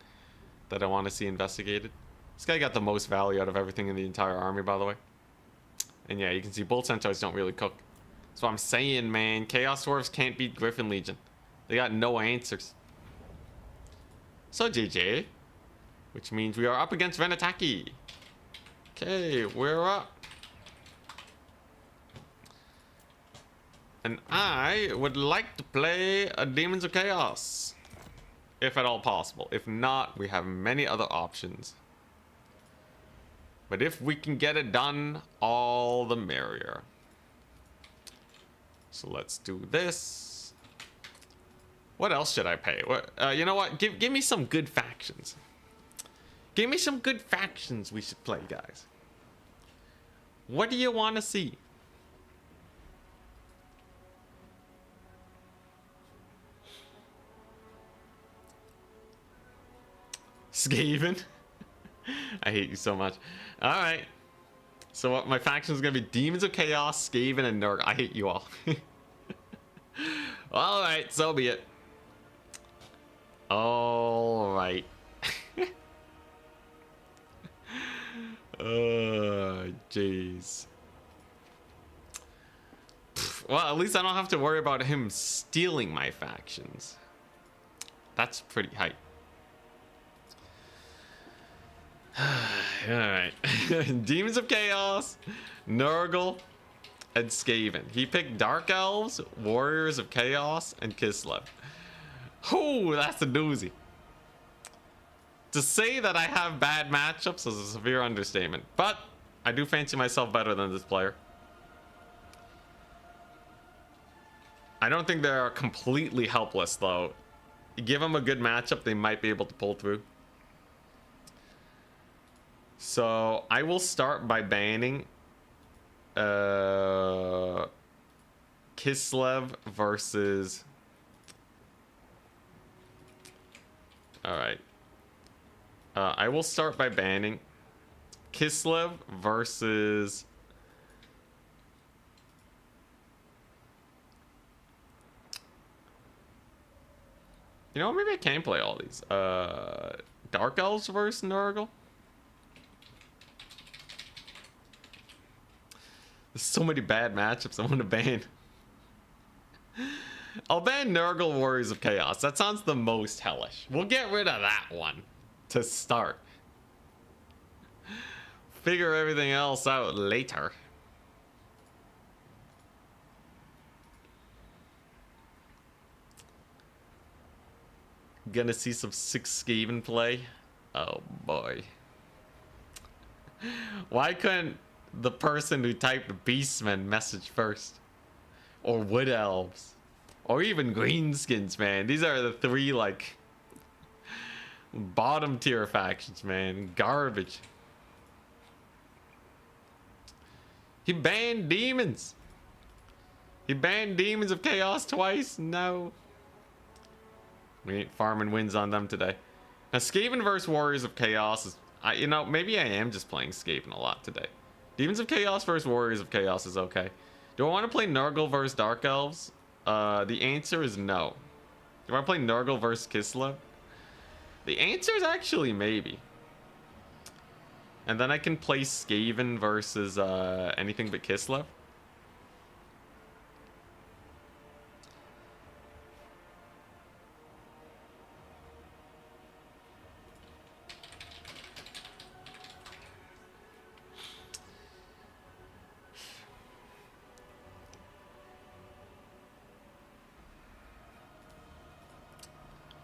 that I want to see investigated. This guy got the most value out of everything in the entire army, by the way. And yeah, you can see Bull Centaurs don't really cook. That's what I'm saying, man. Chaos Dwarfs can't beat Griffin Legion. They got no answers. So GG. Which means we are up against Venataki. Okay, we're up. And I would like to play a Demons of Chaos. If at all possible. If not, we have many other options. But if we can get it done, all the merrier. So let's do this. What else should I pay? What, you know what? Give me some good factions. Give me some good factions we should play, guys. What do you want to see? Skaven. I hate you so much. Alright. So what my faction is going to be Demons of Chaos, Skaven, and Nurgle. I hate you all. Alright, so be it. Alright. Oh, jeez. Well, at least I don't have to worry about him stealing my factions. That's pretty hype. Alright. Demons of Chaos, Nurgle, and Skaven. He picked Dark Elves, Warriors of Chaos, and Kislev. Oh, that's a doozy. To say that I have bad matchups is a severe understatement, but I do fancy myself better than this player. I don't think they're completely helpless, though. Give them a good matchup, they might be able to pull through. So I will start by banning Kislev versus... Alright. I will start by banning Kislev versus... You know, maybe I can play all these. Dark Elves versus Nurgle. so many bad matchups I want to ban. I'll ban Nurgle Warriors of Chaos. That sounds the most hellish. We'll get rid of that one to start. Figure everything else out later. Gonna see some 6 Skaven play. Oh boy. Why couldn't the person who typed Beastmen message first? Or Wood Elves? Or even Greenskins, man. These are the 3, like, bottom tier factions, man. Garbage. He banned demons. He banned Demons of Chaos twice. No. We ain't farming wins on them today. Now, Skaven versus Warriors of Chaos is... you know, maybe I am just playing Skaven a lot today. Demons of Chaos versus Warriors of Chaos is okay. Do I want to play Nurgle versus Dark Elves? The answer is no. Do I want to play Nurgle versus Kislev? The answer is actually maybe. And then I can play Skaven versus anything but Kislev.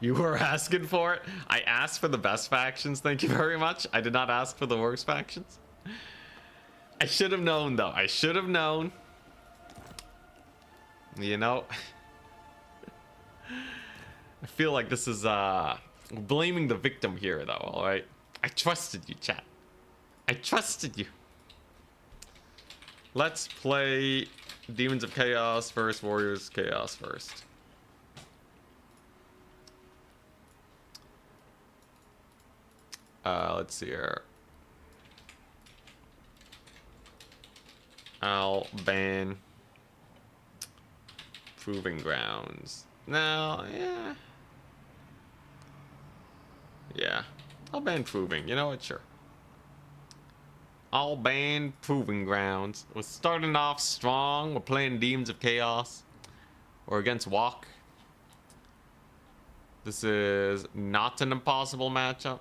You were asking for it? I asked for the best factions, thank you very much. I did not ask for the worst factions. I should have known, though. I should have known. You know? I feel like this is, blaming the victim here, though, alright? I trusted you, chat. I trusted you. Let's play Demons of Chaos versus Warriors of Chaos first. Let's see here. I'll ban Proving Grounds. No, yeah. Yeah. I'll ban Proving. You know what? Sure. I'll ban Proving Grounds. We're starting off strong. We're playing Demons of Chaos. We're against Walk. This is not an impossible matchup.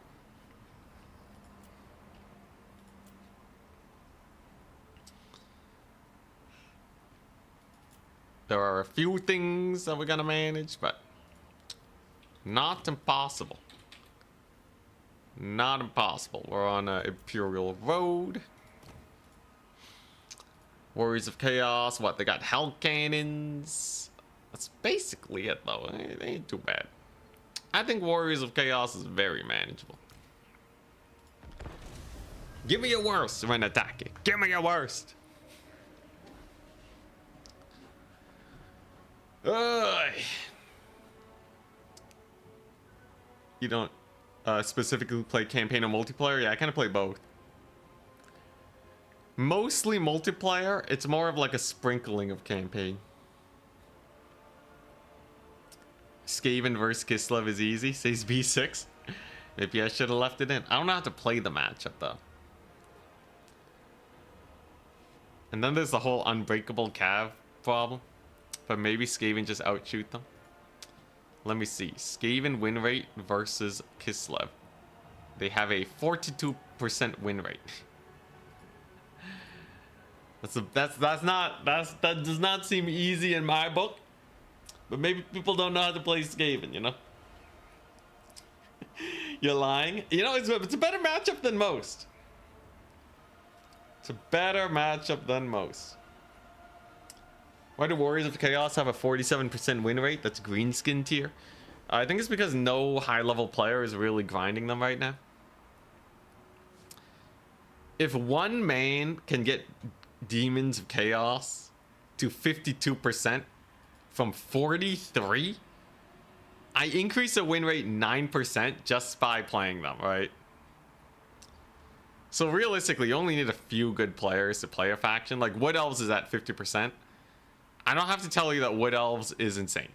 There are a few things that we're gonna manage, but not impossible. Not impossible. We're on an Imperial Road. Warriors of Chaos. What? They got Hell Cannons. That's basically it, though. It ain't too bad. I think Warriors of Chaos is very manageable. Give me your worst when attacking. Give me your worst. You don't specifically play campaign or multiplayer? Yeah, I kind of play both. Mostly multiplayer. It's more of like a sprinkling of campaign. Skaven versus Kislev is easy, says B6. Maybe I should have left it in. I don't know how to play the matchup though. And then there's the whole unbreakable cav problem. But maybe Skaven just outshoot them. Let me see. Skaven win rate versus Kislev. They have a 42% win rate. That does not seem easy in my book. But maybe people don't know how to play Skaven, you know? You're lying. You know, it's a better matchup than most. It's a better matchup than most. Why do Warriors of Chaos have a 47% win rate? That's greenskin tier. I think it's because no high-level player is really grinding them right now. If one man can get Demons of Chaos to 52% from 43, I increase the win rate 9% just by playing them, right? So realistically, you only need a few good players to play a faction. Like Wood Elves is at 50%. I don't have to tell you that Wood Elves is insane.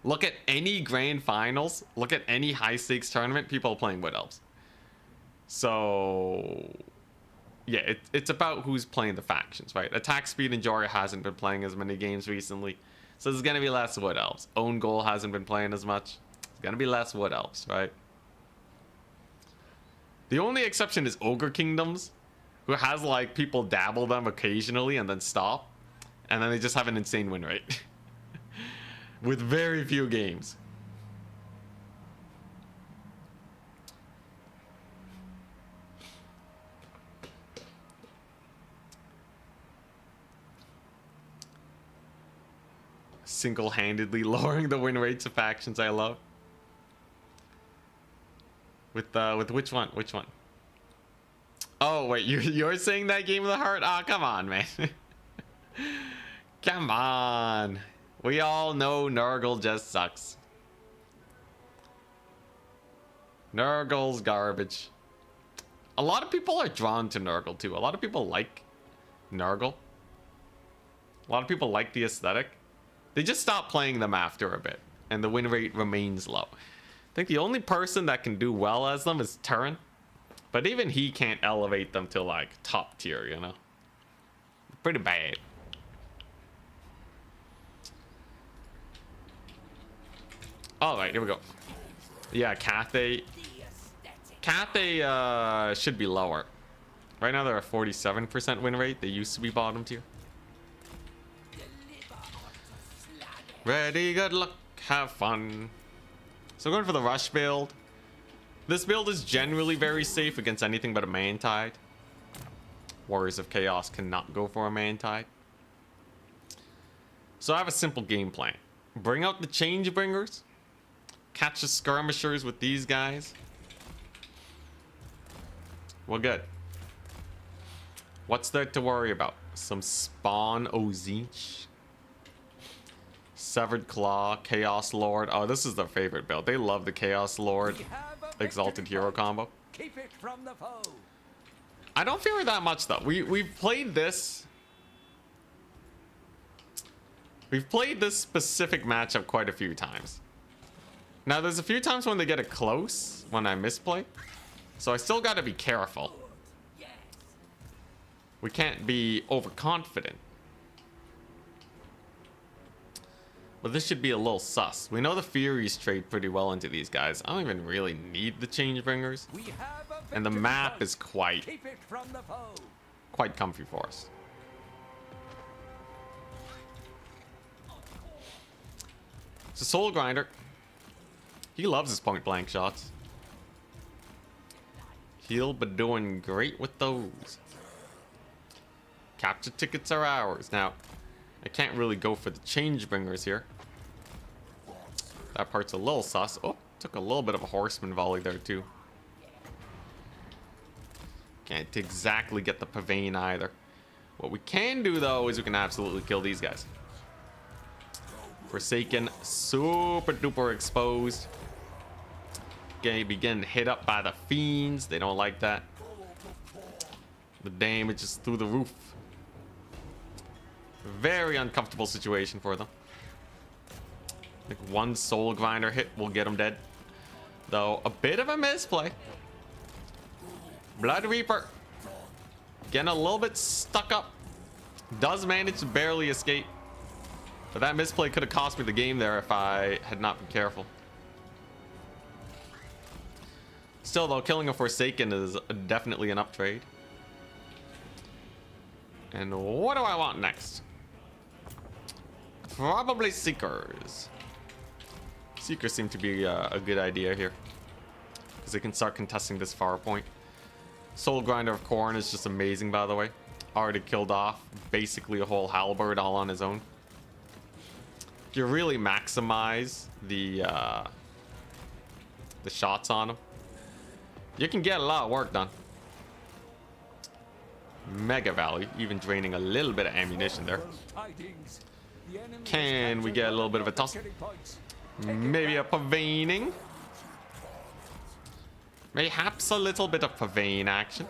Look at any grand finals. Look at any high stakes tournament. People are playing Wood Elves. So yeah, it's about who's playing the factions, right? Attack speed and Jorah hasn't been playing as many games recently, so there's gonna be less Wood Elves. Own Goal hasn't been playing as much. It's gonna be less Wood Elves, right? The only exception is Ogre Kingdoms, who has like people dabble them occasionally and then stop, and then they just have an insane win rate with very few games. Single-handedly lowering the win rates of factions I love. With which one? Which one? Oh wait, you're saying that Game of the Heart? Oh, come on, man. Come on. We all know Nurgle just sucks. Nurgle's garbage. A lot of people are drawn to Nurgle too. A lot of people like Nurgle. A lot of people like the aesthetic. They just stop playing them after a bit, and the win rate remains low. I think the only person that can do well as them is Turin, but even he can't elevate them to like top tier, you know? Pretty bad. Alright, here we go. Yeah, Cathay should be lower. Right now they're a 47% win rate. They used to be bottom tier. Ready, good luck, have fun. So going for the rush build. This build is generally very safe against anything but a Mantide. Warriors of Chaos cannot go for a Mantide. So I have a simple game plan. Bring out the Changebringers. Catch the skirmishers with these guys. We're good. What's there to worry about? Some spawn Ozinch. Severed Claw, Chaos Lord. Oh, this is their favorite build. They love the Chaos Lord Exalted Hero combo. Keep it from the foe. I don't fear it that much though. We've played this. We've played this specific matchup quite a few times. Now there's a few times when they get it close when I misplay. So I still gotta be careful. We can't be overconfident. But this should be a little sus. We know the Furies trade pretty well into these guys. I don't even really need the Changebringers. And the map is quite comfy for us. It's a Soul Grinder. He loves his point blank shots. He'll be doing great with those. Capture tickets are ours. Now, I can't really go for the Changebringers here. That part's a little sus. Oh, took a little bit of a horseman volley there too. Can't exactly get the Pavane either. What we can do though is we can absolutely kill these guys. Forsaken, super duper exposed. Gonna be getting hit up by the fiends. They don't like that. The damage is through the roof. Very uncomfortable situation for them. I think one Soul Grinder hit will get them dead. Though, a bit of a misplay. Blood Reaper. Getting a little bit stuck up. Does manage to barely escape. But that misplay could have cost me the game there if I had not been careful. Still though, killing a Forsaken is definitely an uptrade. And what do I want next? Probably Seekers. Seekers seem to be a good idea here, because they can start contesting this far point. Soul Grinder of Khorne is just amazing, by the way. Already killed off basically a whole halberd all on his own. If you really maximize the shots on him, you can get a lot of work done. Mega value, even draining a little bit of ammunition there. Can we get a little bit of a toss? Maybe a Pavaning. Mayhaps a little bit of Pavane action.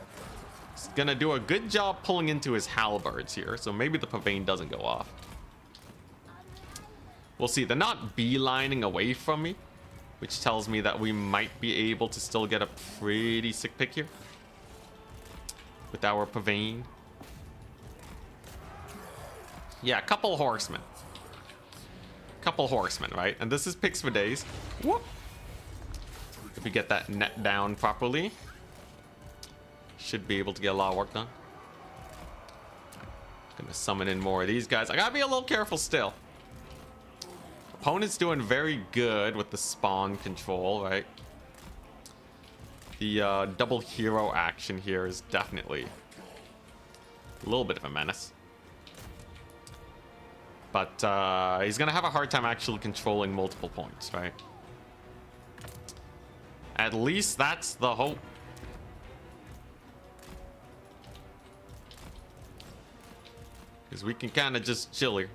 He's gonna do a good job pulling into his halberds here, so maybe the Pavane doesn't go off. We'll see. They're not beelining away from me, which tells me that we might be able to still get a pretty sick pick here. with our pavane. Yeah, a couple horsemen. Couple horsemen, right? And this is picks for days. Whoop. If we get that net down properly, should be able to get a lot of work done. Gonna summon in more of these guys. I gotta be a little careful still. Opponent's doing very good with the spawn control, right? The double hero action here is definitely a little bit of a menace. But he's gonna have a hard time actually controlling multiple points, right? At least that's the hope. Because we can kind of just chill here.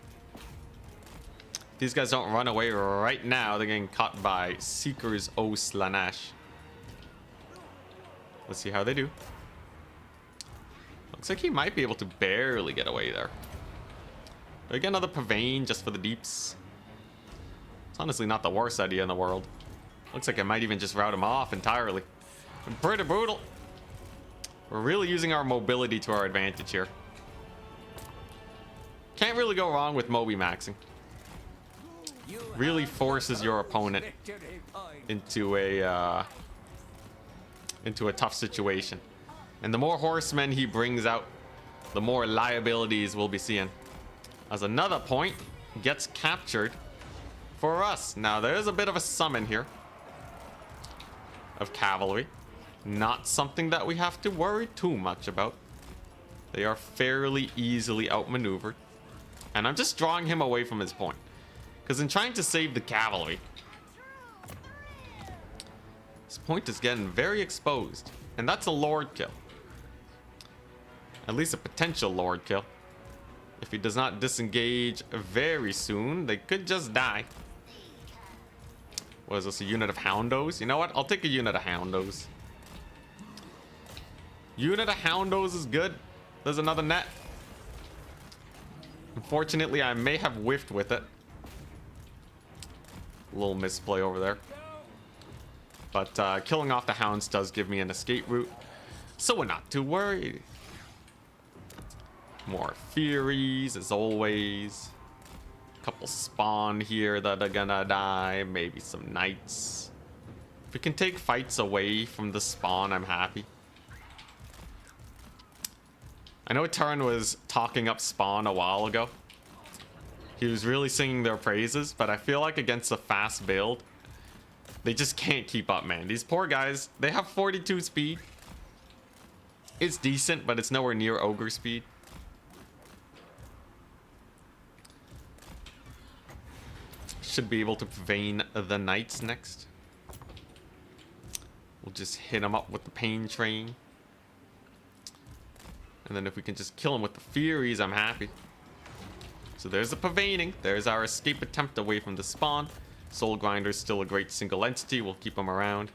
These guys don't run away right now. They're getting caught by Seeker's O Slaanesh. Let's see how they do. Looks like he might be able to barely get away there. Do I get another pavane just for the deeps? It's honestly not the worst idea in the world. Looks like I might even just route him off entirely. Pretty brutal. We're really using our mobility to our advantage here. Can't really go wrong with Moby maxing. Really forces your opponent into a tough situation. And the more horsemen he brings out, the more liabilities we'll be seeing. As another point gets captured for us. Now there's a bit of a summon here of cavalry. Not something that we have to worry too much about. They are fairly easily outmaneuvered. And I'm just drawing him away from his point. Because in trying to save the cavalry, his point is getting very exposed. And that's a lord kill. At least a potential lord kill. If he does not disengage very soon, they could just die. What is this, a unit of houndos? You know what? I'll take a unit of houndos. Unit of houndos is good. There's another net. Unfortunately, I may have whiffed with it. A little misplay over there. But killing off the hounds does give me an escape route. So we're not too worried. More Furies, as always. Couple spawn here that are gonna die. Maybe some knights. If we can take fights away from the spawn, I'm happy. I know Turin was talking up spawn a while ago. He was really singing their praises, but I feel like against a fast build, they just can't keep up, man. These poor guys, they have 42 speed. It's decent, but it's nowhere near ogre speed. Should be able to pavane the knights next. We'll just hit them up with the pain train. And then if we can just kill them with the Furies, I'm happy. So there's the pavaning. There's our escape attempt away from the spawn. Soul Grinder's still a great single entity. We'll keep him around.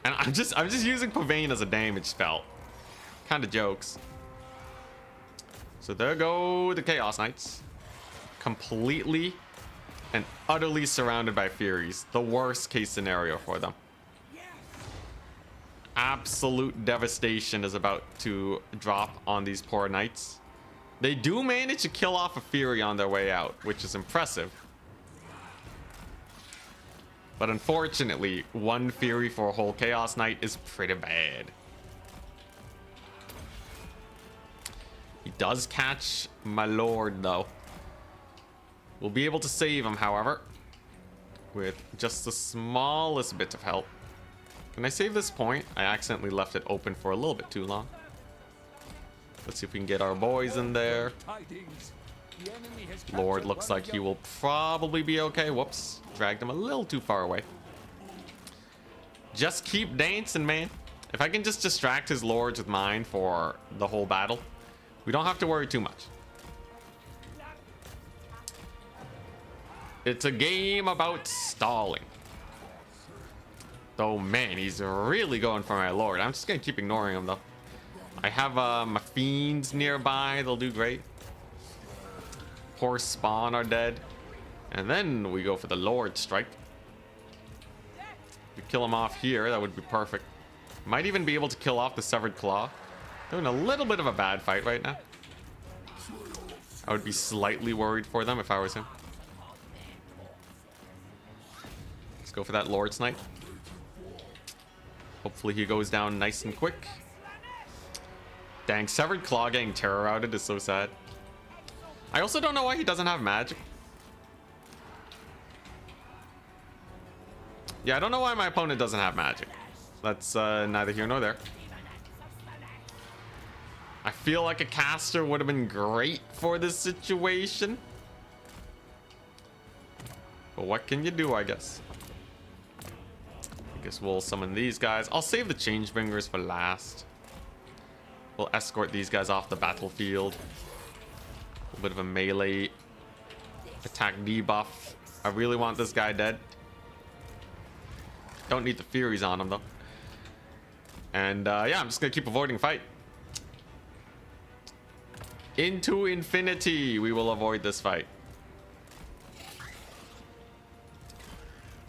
And I'm just using pavane as a damage spell. Kind of jokes. So there go the Chaos Knights. Completely and utterly surrounded by Furies. The worst case scenario for them. Absolute devastation is about to drop on these poor knights. They do manage to kill off a Fury on their way out, which is impressive. But unfortunately, one Fury for a whole Chaos Knight is pretty bad. He does catch my lord, though. We'll be able to save him, however, with just the smallest bit of help. Can I save this point? I accidentally left it open for a little bit too long. Let's see if we can get our boys in there. Lord looks like he will probably be okay. Whoops. Dragged him a little too far away. Just keep dancing, man. If I can just distract his lords with mine for the whole battle, we don't have to worry too much. It's a game about stalling. Oh man, he's really going for my lord. I'm just gonna keep ignoring him though. I have my fiends nearby. They'll do great. Poor spawn are dead. And then we go for the lord strike. If we kill him off here, that would be perfect. Might even be able to kill off the Severed Claw. Doing a little bit of a bad fight right now. I would be slightly worried for them if I was him. Let's go for that Lord Snipe. Hopefully he goes down nice and quick. Dang, Severed Claw getting terror routed is so sad. I also don't know why he doesn't have magic. Yeah, I don't know why my opponent doesn't have magic. That's neither here nor there. I feel like a caster would have been great for this situation. But what can you do, I guess? I guess we'll summon these guys. I'll save the Changebringers for last. We'll escort these guys off the battlefield. A little bit of a melee attack debuff. I really want this guy dead. Don't need the Furies on him, though. And yeah, I'm just going to keep avoiding fight. Into infinity, we will avoid this fight.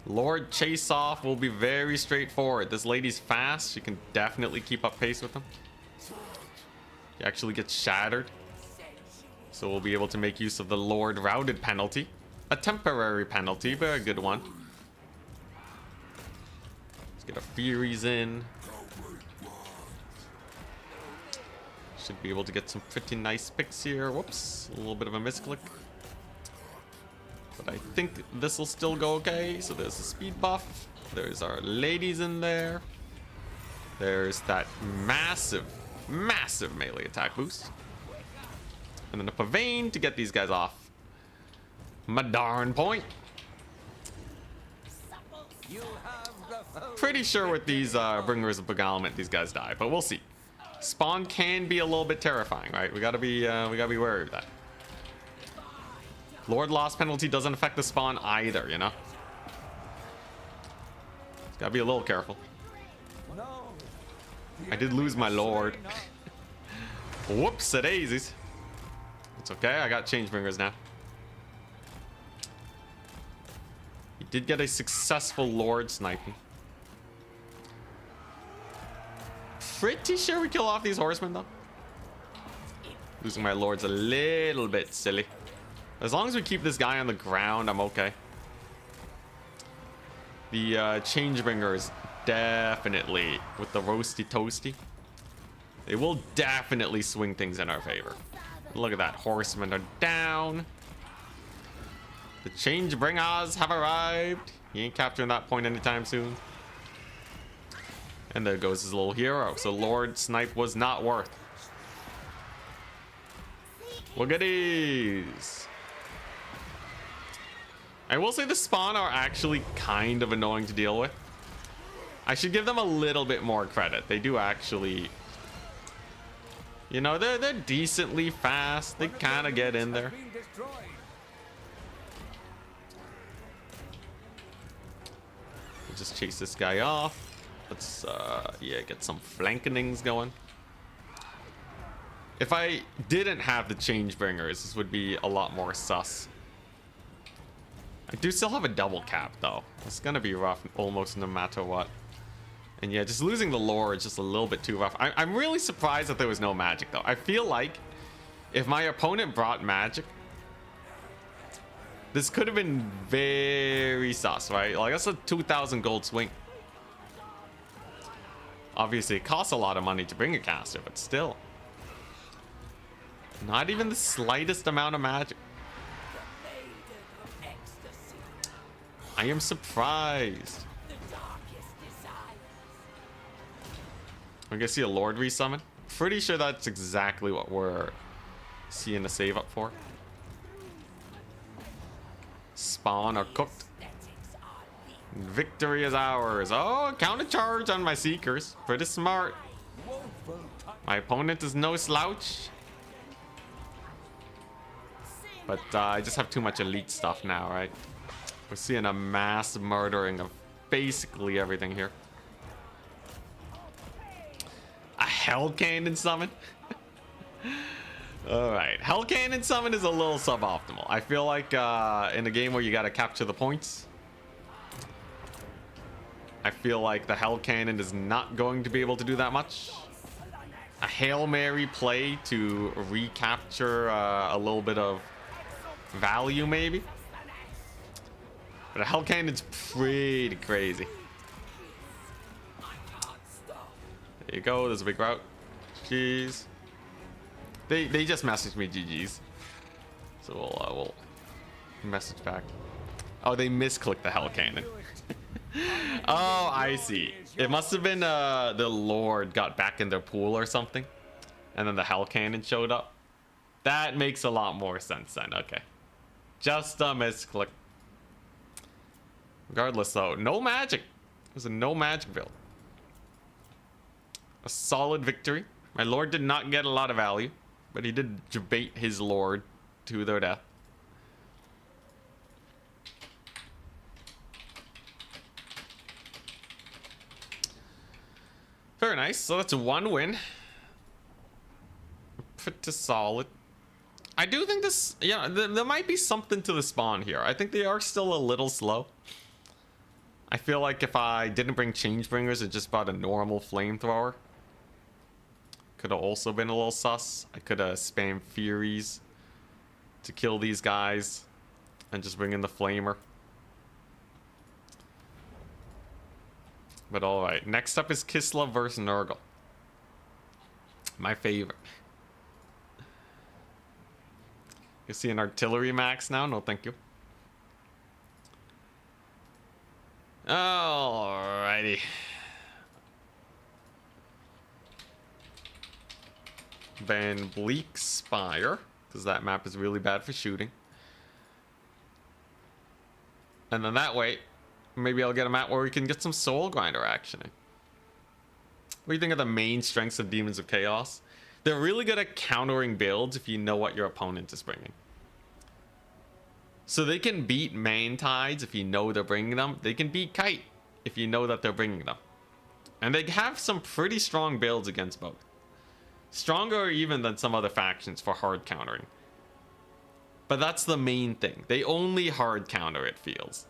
Lord Chase Off will be very straightforward. This lady's fast. She can definitely keep up pace with him. He actually gets shattered. So we'll be able to make use of the Lord Routed penalty. A temporary penalty, but a good one. Let's get our Furies in. Should be able to get some pretty nice picks here. Whoops, a little bit of a misclick. But I think this will still go okay. So there's a speed buff. There's our ladies in there. There's that massive, massive melee attack boost. And then a Pavane to get these guys off. My darn point. Pretty sure with these Bringers of Beguilement, these guys die, but we'll see. Spawn can be a little bit terrifying, right? We gotta be wary of that. Lord Loss penalty doesn't affect the spawn either, you know? Gotta be a little careful. I did lose my Lord. Whoops, a daisies. It's okay, I got Changebringers now. He did get a successful Lord sniping. Pretty sure we kill off these horsemen, though. Losing my Lord's a little bit silly. As long as we keep this guy on the ground, I'm okay. The Changebringers definitely, with the roasty toasty, they will definitely swing things in our favor. Look at that. Horsemen are down. The Changebringers have arrived. He ain't capturing that point anytime soon. And there goes his little hero. So Lord Snipe was not worth. Look at these. I will say the spawn are actually kind of annoying to deal with. I should give them a little bit more credit. They do actually, you know, they're decently fast. They kind of get in there. We'll just chase this guy off. Let's yeah, get some flankings going. If I didn't have the Changebringers, this would be a lot more sus. I do still have a double cap though. It's gonna be rough almost no matter what. And yeah, just losing the lore is just a little bit too rough. I'm really surprised that there was no magic though. I feel like if my opponent brought magic, this could have been very sus, right? Like that's a 2,000 gold swing. Obviously, it costs a lot of money to bring a caster, but still. Not even the slightest amount of magic. I am surprised. I'm gonna see a Lord resummon. Pretty sure that's exactly what we're seeing a save up for. Spawn are cooked. Victory is ours. Oh, counter charge on my Seekers. Pretty smart. My opponent is no slouch. But I just have too much elite stuff now, right? We're seeing a mass murdering of basically everything here. A Hell Cannon summon? Alright, Hell Cannon summon is a little suboptimal. I feel like in a game where you gotta capture the points, I feel like the Hell Cannon is not going to be able to do that much. A Hail Mary play to recapture a little bit of value, maybe. But a Hell Cannon's pretty crazy. There you go. There's a big route. Jeez. They just messaged me GG's. So we'll message back. Oh, they misclicked the Hell Cannon. Oh, I see. It must have been the Lord got back in their pool or something. And then the Hell Cannon showed up. That makes a lot more sense then. Okay. Just a misclick. Regardless though, no magic. It was a no magic build. A solid victory. My Lord did not get a lot of value, but he did debate his Lord to their death. Very nice. So that's one win. Pretty solid. I do think this, yeah, there might be something to the spawn here. I think they are still a little slow. I feel like if I didn't bring Changebringers and just bought a normal flamethrower, could have also been a little sus. I could have spammed Furies to kill these guys and just bring in the Flamer. But alright, next up is Kislev versus Nurgle. My favorite. You see an artillery max now? No, thank you. Alrighty. Ban Bleak Spire, because that map is really bad for shooting. And then that way, maybe I'll get a map where we can get some Soul Grinder action in. What do you think of the main strengths of Demons of Chaos? They're really good at countering builds if you know what your opponent is bringing. So they can beat Main Tides if you know they're bringing them. They can beat Kite if you know that they're bringing them. And they have some pretty strong builds against both. Stronger even than some other factions for hard countering. But that's the main thing. They only hard counter, it feels.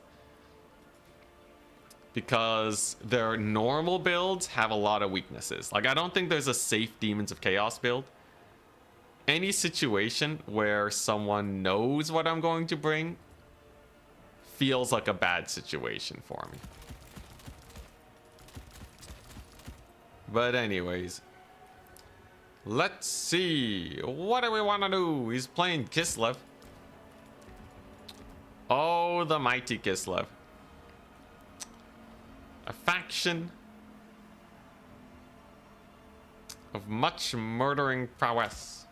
Because their normal builds have a lot of weaknesses. Like, I don't think there's a safe Demons of Chaos build. Any situation where someone knows what I'm going to bring feels like a bad situation for me. But anyways, let's see. What do we want to do? He's playing Kislev. Oh, the mighty Kislev. A faction of much murdering prowess.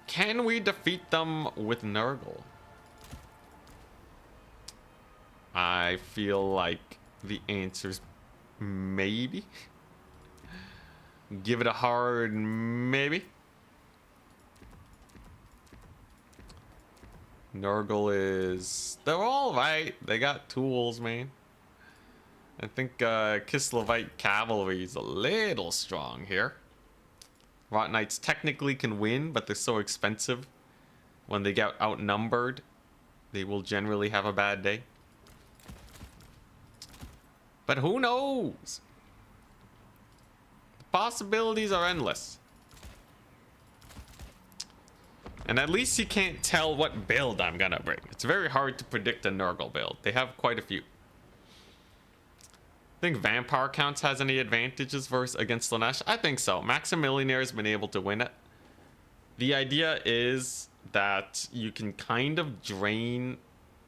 Can we defeat them with Nurgle? I feel like the answer's maybe. Give it a hard maybe. Nurgle is... They're all right. They got tools, man. I think Kislevite Cavalry is a little strong here. Rot Knights technically can win, but they're so expensive. When they get outnumbered, they will generally have a bad day. But who knows? The possibilities are endless. And at least you can't tell what build I'm gonna bring. It's very hard to predict a Nurgle build. They have quite a few. Think Vampire Counts has any advantages against Slaanesh? I think so. Maximillionaire has been able to win it. The idea is that you can kind of drain...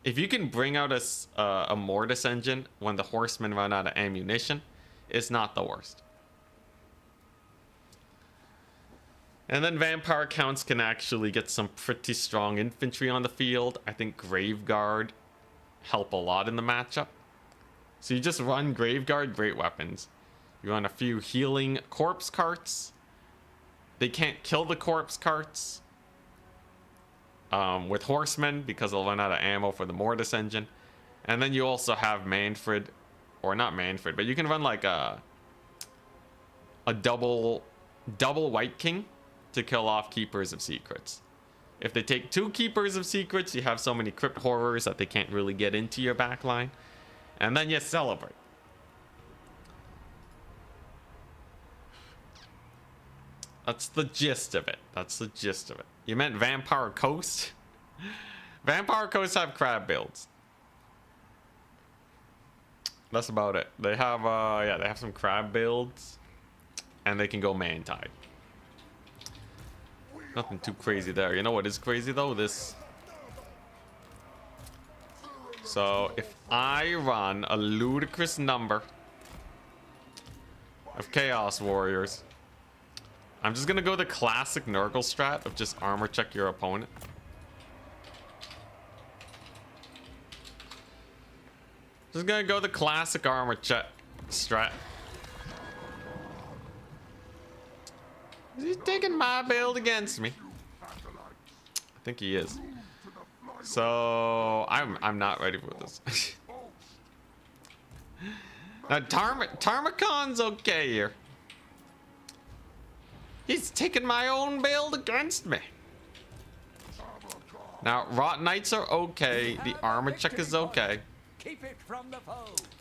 If you can bring out a Mortis engine when the horsemen run out of ammunition, it's not the worst. And then Vampire Counts can actually get some pretty strong infantry on the field. I think Graveguard help a lot in the matchup. So you just run Graveguard, great weapons. You run a few healing corpse carts. They can't kill the corpse carts with horsemen because they'll run out of ammo for the Mortis engine. And then you also have Manfred, or not Manfred, but you can run like a double White King to kill off Keepers of Secrets. If they take 2 Keepers of Secrets, you have so many Crypt Horrors that they can't really get into your backline. And then you celebrate. That's the gist of it. That's the gist of it. You meant Vampire Coast? Vampire Coast have crab builds. That's about it. They have, yeah, they have some crab builds. And they can go man-tide. Nothing too crazy there. You know what is crazy, though? This. So, if I run a ludicrous number of Chaos Warriors, I'm just gonna go the classic Nurgle strat of just armor check your opponent. Just gonna go the classic armor check strat. He's taking my build against me. I think he is. So I'm not ready for this. Now Tarmacon's okay here. He's taking my own build against me. Now Rot Knights are okay. The armor check is okay.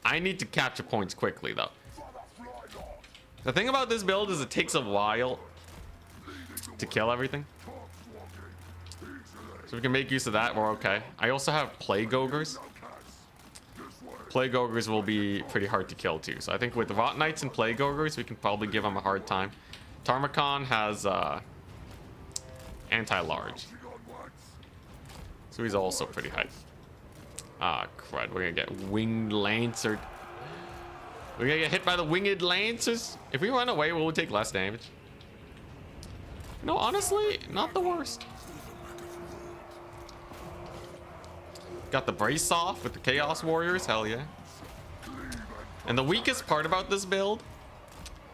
I need to capture points quickly though. The thing about this build is it takes a while to kill everything. So if we can make use of that, we're okay. I also have Plague Ogres. Plague Ogres will be pretty hard to kill too. So I think with Rot Knights and Plague Ogres, we can probably give them a hard time. Tarmacon has anti-large. So he's also pretty high. Ah, crud. We're gonna get winged lancered. We're gonna get hit by the winged lancers. If we run away, will we take less damage? No, honestly, not the worst. Got the brace off with the Chaos Warriors. Hell yeah. And the weakest part about this build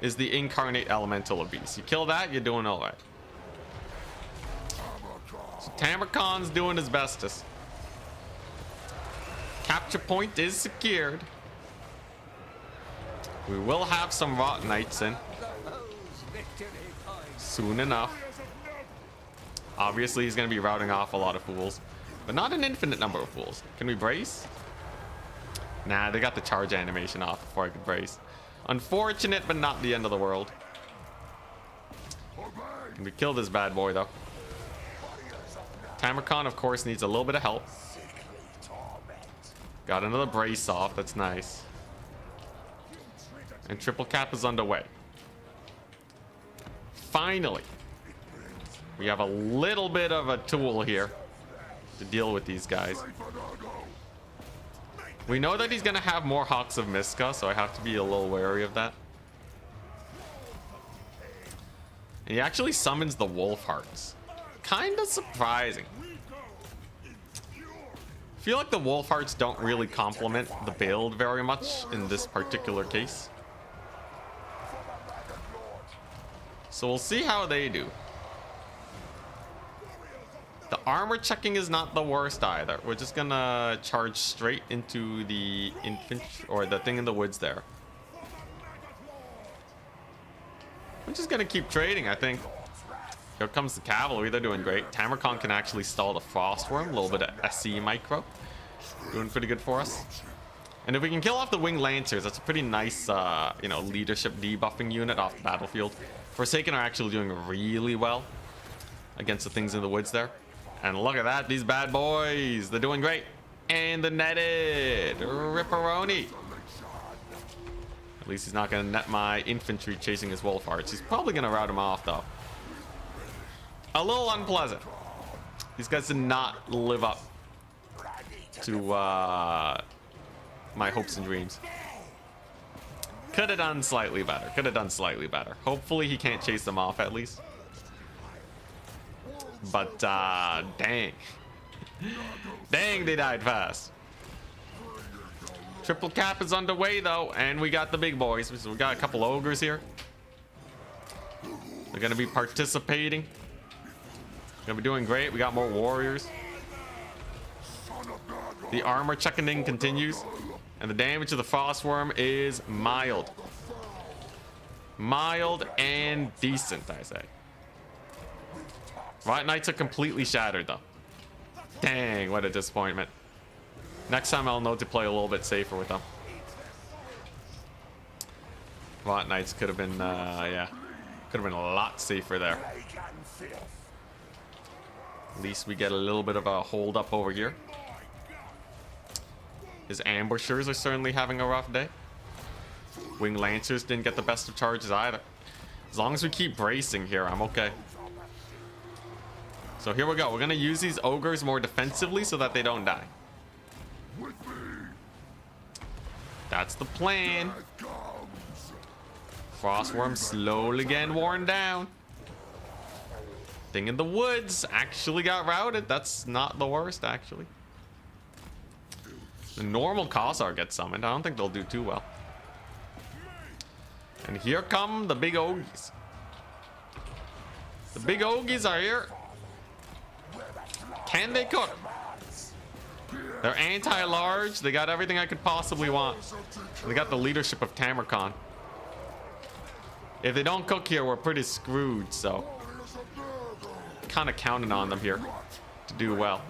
is the Incarnate Elemental Beast. You kill that, you're doing all right. So Tamarcon's doing his bestest. Capture point is secured. We will have some Rot Knights in soon enough. Obviously, he's going to be routing off a lot of fools, but not an infinite number of fools. Can we brace? Nah, they got the charge animation off before I could brace. Unfortunate, but not the end of the world. Can we kill this bad boy, though? Tamarcon, of course, needs a little bit of help. Got another brace off. That's nice. And triple cap is underway. Finally, we have a little bit of a tool here to deal with these guys. We know that he's going to have more Hawks of Miska, so I have to be a little wary of that. And he actually summons the Wolf Hearts. Kind of surprising. I feel like the Wolf Hearts don't really complement the build very much in this particular case. So we'll see how they do. The armor checking is not the worst either. We're just gonna charge straight into the infantry or the thing in the woods there. I'm just gonna keep trading, I think. Here comes the cavalry. They're doing great. Tamarcon can actually stall the Frostworm. A little bit of SC micro. Doing pretty good for us. And if we can kill off the Winged Lancers, that's a pretty nice, you know, leadership debuffing unit off the battlefield. Forsaken are actually doing really well against the things in the woods there. And look at that, these bad boys. They're doing great. And the netted. Ripperoni. At least he's not going to net my infantry chasing his Wolf Hearts. He's probably going to rout him off, though. A little unpleasant. These guys did not live up to my hopes and dreams. Could have done slightly better. Could have done slightly better. Hopefully he can't chase them off at least. But dang. Dang, they died fast. Triple cap is underway though, and we got the big boys. So we got a couple ogres here. They're gonna be participating. Gonna be doing great. We got more warriors. The armor checking continues. And the damage of the Frostworm is mild. Mild and decent, I say. Right Knights are completely shattered, though. Dang, what a disappointment. Next time I'll know to play a little bit safer with them. Right Knights could have been, yeah. Could have been a lot safer there. At least we get a little bit of a hold up over here. His ambushers are certainly having a rough day. Wing Lancers didn't get the best of charges either. As long as we keep bracing here, I'm okay. So here we go. We're going to use these ogres more defensively so that they don't die. That's the plan. Frostworm slowly getting worn down. Thing in the woods actually got routed. That's not the worst, actually. The normal Khazar gets summoned. I don't think they'll do too well. And here come the big Ogies. The big Ogies are here. Can they cook? They're anti-large. They got everything I could possibly want. They got the leadership of Tamarkon. If they don't cook here, we're pretty screwed, so kind of counting on them here to do well.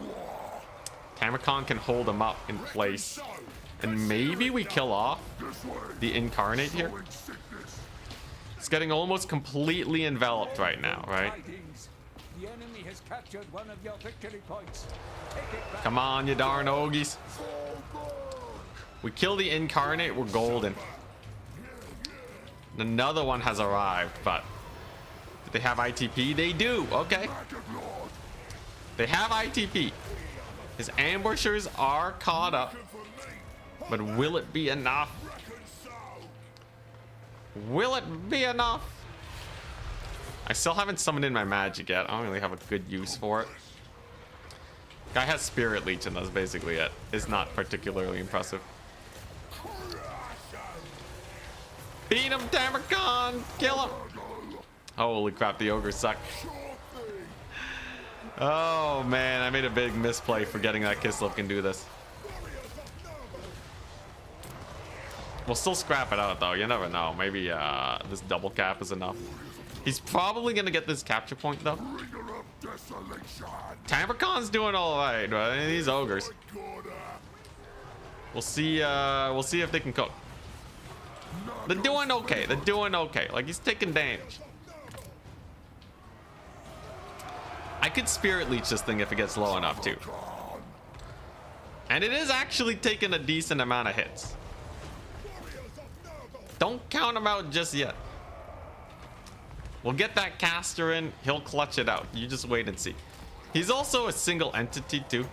Tamarkon can hold them up in place. And maybe we kill off the Incarnate here. It's getting almost completely enveloped right now, right? The enemy has captured one of your victory points. Come on, you darn Ogies. We kill the Incarnate, we're golden. Another one has arrived, but do they have ITP? They do. Okay. They have ITP. His ambushers are caught up. But will it be enough? Will it be enough? I still haven't summoned in my magic yet. I don't really have a good use for it. Guy has Spirit Leech and that's basically it. It's not particularly impressive. Beat him, Tamarkon! Kill him! Holy crap, the ogres suck. Oh man, I made a big misplay forgetting that Kislev can do this. We'll still scrap it out though, you never know. Maybe this double cap is enough. He's probably gonna get this capture point though. Tamarkon's doing alright, right? These ogres. We'll see if they can cook. They're doing okay. They're doing okay. Like, he's taking damage. I could Spirit Leech this thing if it gets low enough, too. And it is actually taking a decent amount of hits. Don't count him out just yet. We'll get that caster in. He'll clutch it out. You just wait and see. He's also a single entity, too.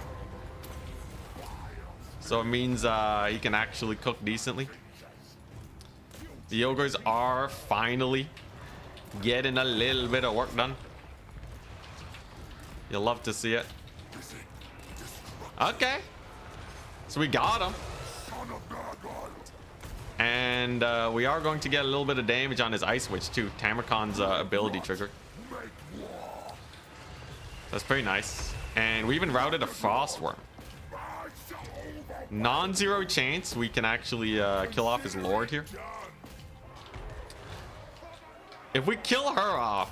So it means he can actually cook decently. The ogres are finally getting a little bit of work done. You'll love to see it. Okay. So we got him. And we are going to get a little bit of damage on his Ice Witch too. Tamarkon's ability trigger. That's pretty nice. And we even routed a Frostworm. Non-zero chance we can actually kill off his Lord here. If we kill her off,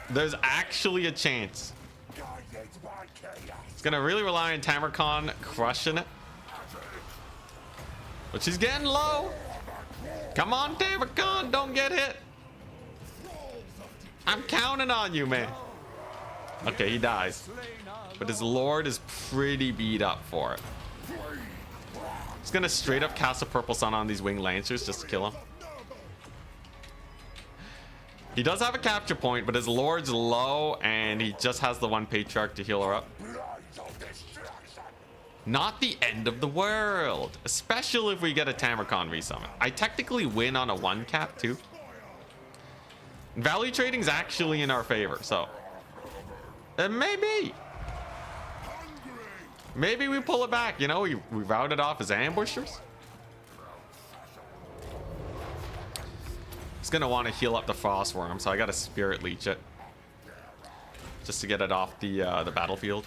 there's actually a chance. It's gonna really rely on Tamarkon crushing it. But she's getting low. Come on, Tamarkon, don't get hit. I'm counting on you, man. Okay, he dies. But his Lord is pretty beat up for it. He's gonna straight up cast a Purple Sun on these Winged Lancers just to kill him. He does have a capture point, but his Lord's low, and he just has the one Patriarch to heal her up. Not the end of the world, especially if we get a Tamarkon resummon. I technically win on a 1 cap too. Value trading's actually in our favor, so maybe we pull it back. You know, we routed off his ambushers. He's gonna want to heal up the Frostworm, so I gotta Spirit Leech it just to get it off the battlefield.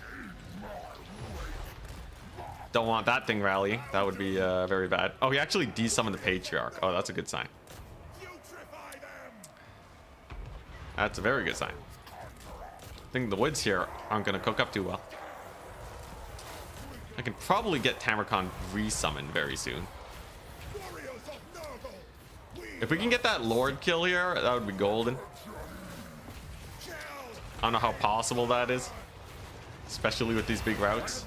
Don't want that thing rallying. That would be very bad. Oh, he actually desummoned the Patriarch. Oh, that's a good sign. That's a very good sign. I think the woods here aren't going to cook up too well. I can probably get Tamarkon re-summoned very soon. If we can get that Lord kill here, that would be golden. I don't know how possible that is, especially with these big routes.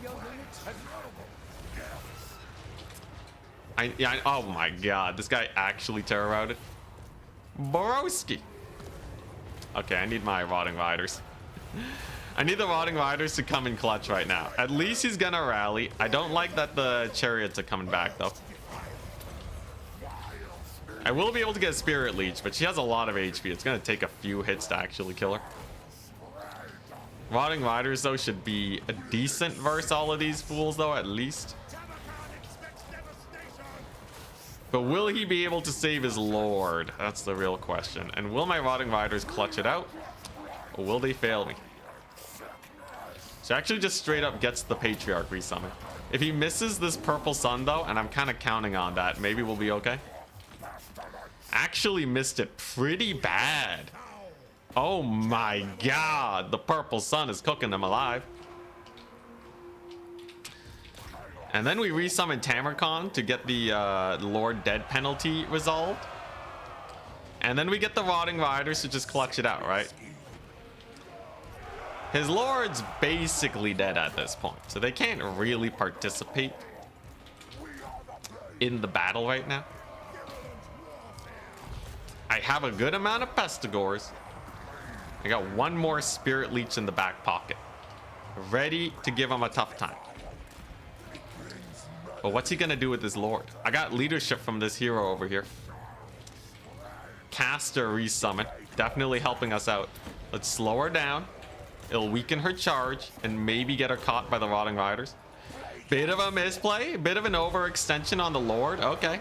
Oh my god, this guy actually terror routed. Borowski. Okay, I need my Rotting Riders. I need the Rotting Riders to come in clutch right now. At least he's gonna rally. I don't like that the Chariots are coming back though. I will be able to get a Spirit Leech, but she has a lot of HP. It's gonna take a few hits to actually kill her. Rotting Riders though should be a decent versus all of these fools though, at least. But will he be able to save his Lord? That's the real question. And will my Rotting Riders clutch it out? Or will they fail me? So actually just straight up gets the Patriarch resummon. If he misses this purple sun though, and I'm kind of counting on that, maybe we'll be okay. Actually missed it pretty bad. Oh my god, the purple sun is cooking them alive. And then we resummon Tamarkon to get the Lord Dead penalty resolved. And then we get the Rotting Riders to just clutch it out, right? His Lord's basically dead at this point, so they can't really participate in the battle right now. I have a good amount of Pestigors. I got one more Spirit Leech in the back pocket, ready to give him a tough time. But what's he gonna do with his Lord? I got leadership from this hero over here. Caster resummon, definitely helping us out. Let's slow her down. It'll weaken her charge and maybe get her caught by the Rotting Riders. Bit of a misplay, bit of an overextension on the Lord. Okay.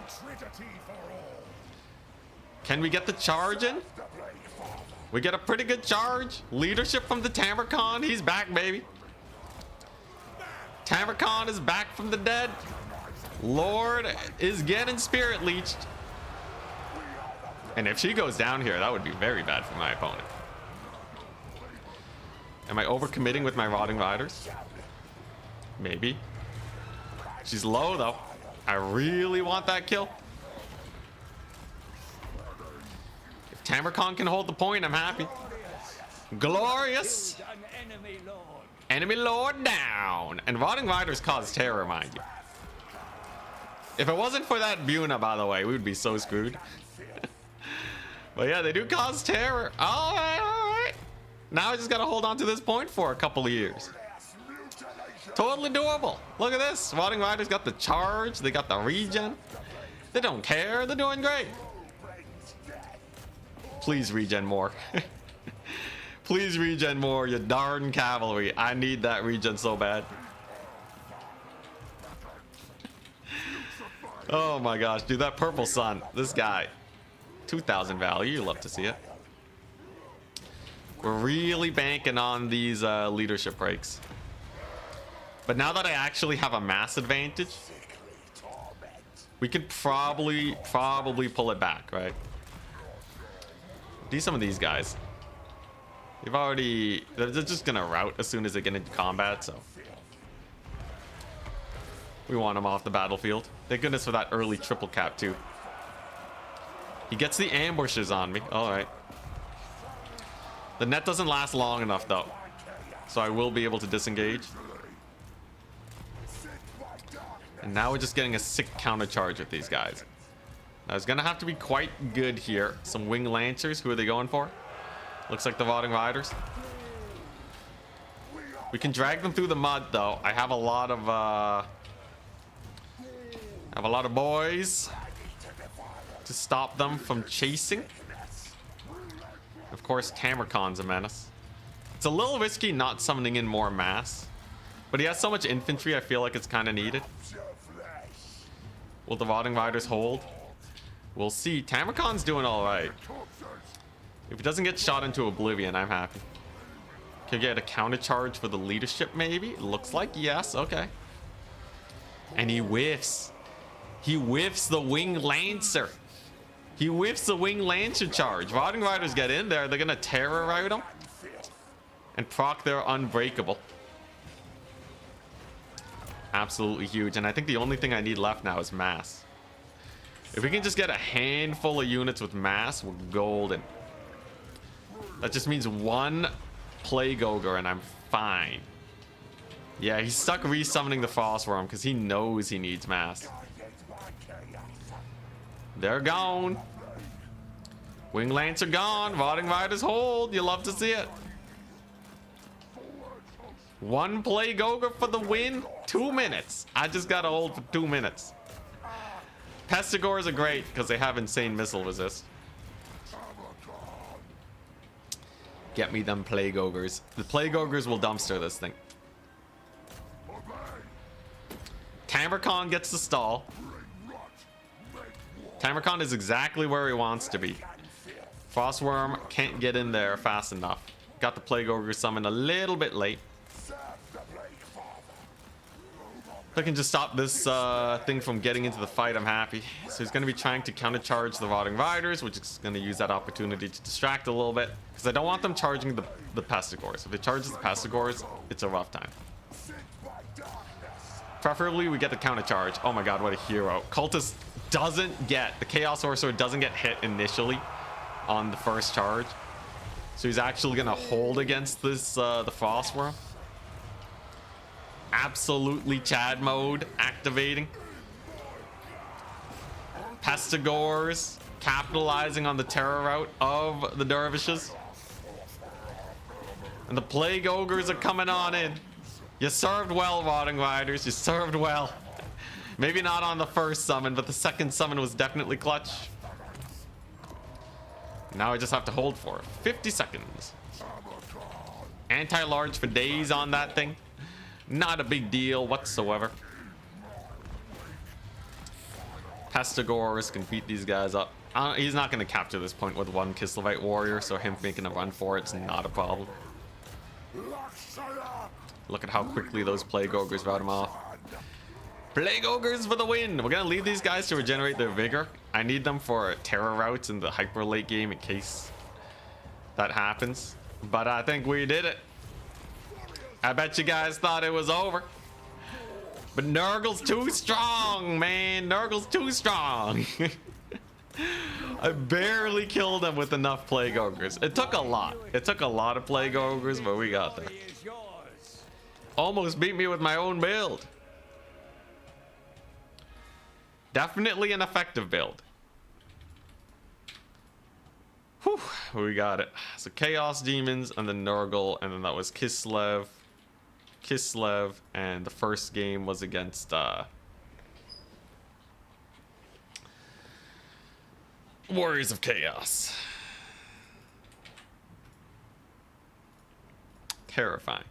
Can we get the charge in? We get a pretty good charge. Leadership from the Tamarkon. He's back, baby. Tamarkon is back from the dead. Lord is getting Spirit Leeched. And if she goes down here, that would be very bad for my opponent. Am I overcommitting with my Rotting Riders? Maybe. She's low, though. I really want that kill. If Tamarkon can hold the point, I'm happy. Glorious. Enemy Lord down. And Rotting Riders cause terror, mind you. If it wasn't for that Buna, by the way, we would be so screwed. But yeah, they do cause terror. All right, all right. Now I just got to hold on to this point for a couple of years. Totally doable. Look at this. Rotting Riders got the charge. They got the regen. They don't care. They're doing great. Please regen more. Please regen more, you darn cavalry. I need that regen so bad. Oh my gosh, dude, that purple sun. This guy. 2,000 value. You love to see it. We're really banking on these leadership breaks. But now that I actually have a mass advantage, we could probably pull it back, right? Do some of these guys. They're just gonna rout as soon as they get into combat, so we want them off the battlefield. Thank goodness for that early triple cap too. He gets the ambushes on me. All right. The net doesn't last long enough though, so I will be able to disengage. And now we're just getting a sick counter charge with these guys. Now it's gonna have to be quite good here. Some wing lancers. Who are they going for? Looks like the Rotting Riders. We can drag them through the mud though. I have a lot of boys to stop them from chasing. Of course, Tamarkon's a menace. It's a little risky not summoning in more mass, but he has so much infantry, I feel like it's kind of needed. Will the Rotting Riders hold? We'll see. Tamarkon's doing all right. If he doesn't get shot into oblivion, I'm happy. Can get a counter charge for the leadership, maybe? It looks like yes. Okay. And he whiffs. He whiffs the wing lancer. He whiffs the wing lancer charge. Rotting Riders get in there. They're gonna terror rout him. and proc their Unbreakable. Absolutely huge. And I think the only thing I need left now is mass. If we can just get a handful of units with mass, we're golden. That just means one Plague Ogre and I'm fine. Yeah, he's stuck resummoning the Frost Worm because he knows he needs mass. They're gone. Wing Lance are gone. Rotting Riders hold. You love to see it. One Plague Ogre for the win. 2 minutes. I just got to hold for 2 minutes. Pestigores are great because they have insane missile resist. Get me them Plague Ogres. The Plague Ogres will dumpster this thing. Tamarcon gets the stall. Tamarcon is exactly where he wants to be. Frostworm can't get in there fast enough. Got the Plague Ogre summoned a little bit late. If I can just stop this thing from getting into the fight, I'm happy. So he's going to be trying to countercharge the Rotting Riders, which is going to use that opportunity to distract a little bit. Because I don't want them charging the Pestigores. If it charges the Pestigores, it's a rough time. Preferably we get the countercharge. Oh my god, what a hero. Cultist doesn't get, the Chaos Sorcerer doesn't get hit initially on the first charge. So he's actually going to hold against this, the Frost Worm. Absolutely Chad mode activating. Pestigores capitalizing on the terror route of the dervishes. And the Plague Ogres are coming on in. You served well, Rotting Riders. You served well. Maybe not on the first summon, but the second summon was definitely clutch. Now I just have to hold for 50 seconds. Anti-large for days on that thing. Not a big deal whatsoever. Pestigores can beat these guys up. He's not going to capture this point with one Kislevite warrior, so him making a run for it's not a problem. Look at how quickly those Plague Ogres rout him off. Plague Ogres for the win! We're going to leave these guys to regenerate their vigor. I need them for terror routes in the hyper late game in case that happens. But I think we did it. I bet you guys thought it was over. But Nurgle's too strong, man. Nurgle's too strong. I barely killed him with enough Plague Ogres. It took a lot. It took a lot of Plague Ogres, but we got there. Almost beat me with my own build. Definitely an effective build. Whew, we got it. So Chaos Demons and then Nurgle, and then that was Kislev, and the first game was against Warriors of Chaos. Terrifying.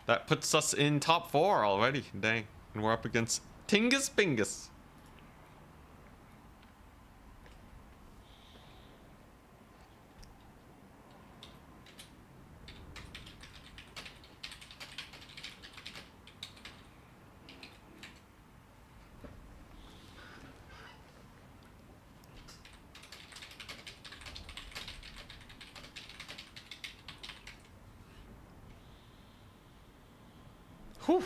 That puts us in top 4 already. Dang. And we're up against Tingus Bingus. Whew.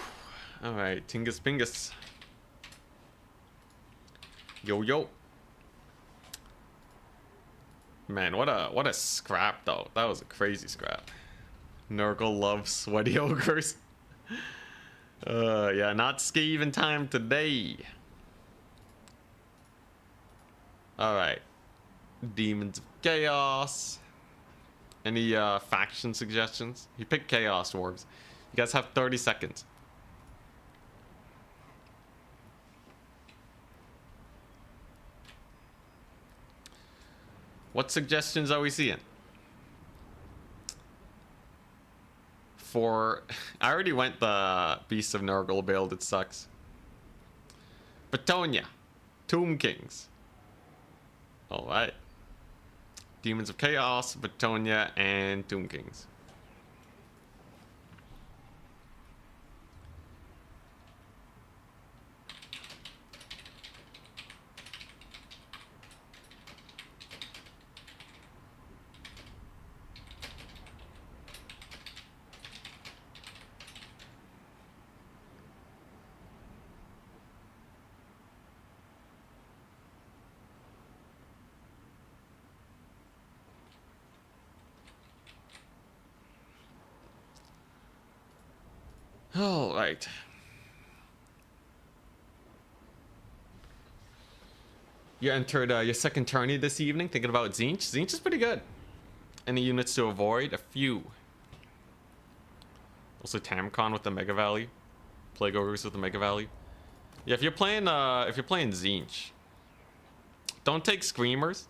All right, Tingus Bingus. Yo yo. Man, what a scrap though. That was a crazy scrap. Nurgle loves sweaty ogres. Yeah, not Skaven time today. All right, Demons of Chaos. Any faction suggestions? He picked Chaos Dwarfs. You guys have 30 seconds. What suggestions are we seeing? I already went the Beast of Nurgle build, it sucks. Bretonnia, Tomb Kings. Alright. Demons of Chaos, Bretonnia, and Tomb Kings. All right. You entered your second tourney this evening. Thinking about Tzeentch. Tzeentch is pretty good. Any units to avoid? A few. Also Tamcon with the mega value. Plague Ogres with the mega value. Yeah, if you're playing Tzeentch, don't take Screamers.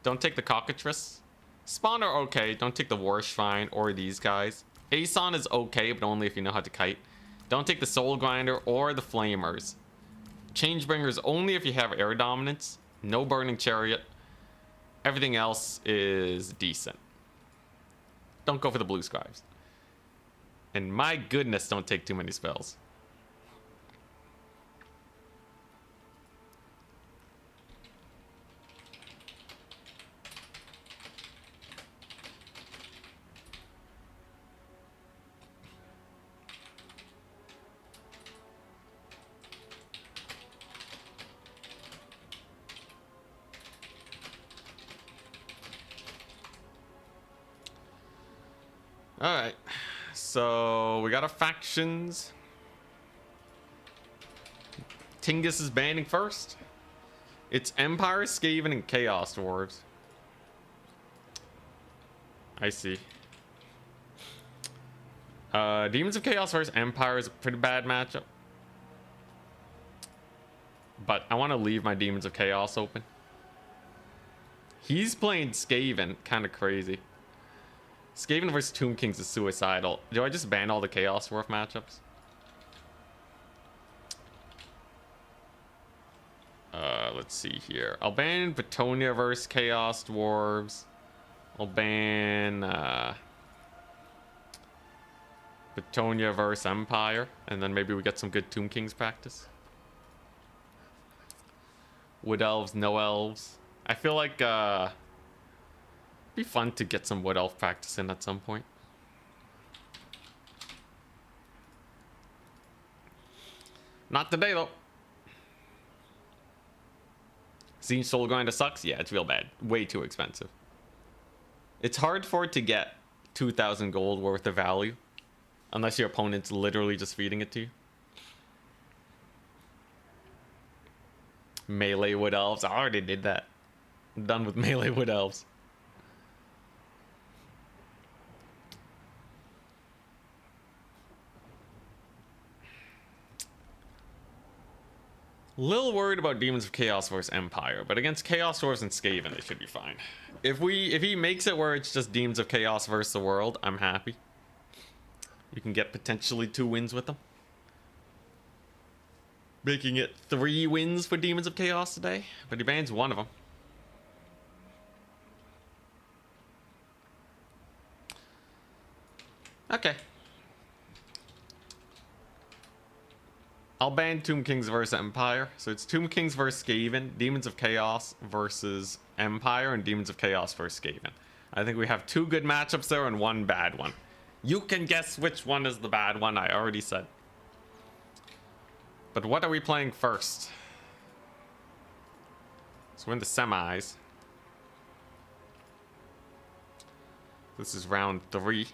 Don't take the Cockatrice. Spawn are okay. Don't take the War Shrine or these guys. Aeson is okay, but only if you know how to kite. Don't take the Soul Grinder or the Flamers. Changebringers only if you have air dominance. No Burning Chariot. Everything else is decent. Don't go for the Blue Scribes. And my goodness, don't take too many spells. Alright, so we got our factions. Tingus is banning first. It's Empire, Skaven, and Chaos Dwarfs. I see. Demons of Chaos versus Empire is a pretty bad matchup. But I want to leave my Demons of Chaos open. He's playing Skaven, kind of crazy. Skaven versus Tomb Kings is suicidal. Do I just ban all the Chaos Dwarf matchups? Let's see here. I'll ban Bretonnia versus Chaos Dwarves. I'll ban Bretonnia versus Empire. And then maybe we get some good Tomb Kings practice. Wood Elves, no Elves. I feel like be fun to get some Wood Elf practice in at some point. Not today though. Tzeentch Soul Grinder sucks? Yeah, it's real bad. Way too expensive. It's hard for it to get 2,000 gold worth of value. Unless your opponent's literally just feeding it to you. Melee Wood Elves. I already did that. I'm done with Melee Wood Elves. Little worried about Demons of Chaos versus Empire, but against Chaos Dwarfs and Skaven, they should be fine. If he makes it where it's just Demons of Chaos versus the world, I'm happy. You can get potentially 2 wins with them. Making it 3 wins for Demons of Chaos today, but he bans one of them. Okay. I'll ban Tomb Kings versus Empire. So it's Tomb Kings versus Skaven, Demons of Chaos versus Empire, and Demons of Chaos versus Skaven. I think we have 2 good matchups there and 1 bad one. You can guess which one is the bad one, I already said. But what are we playing first? So we're in the semis. This is round 3.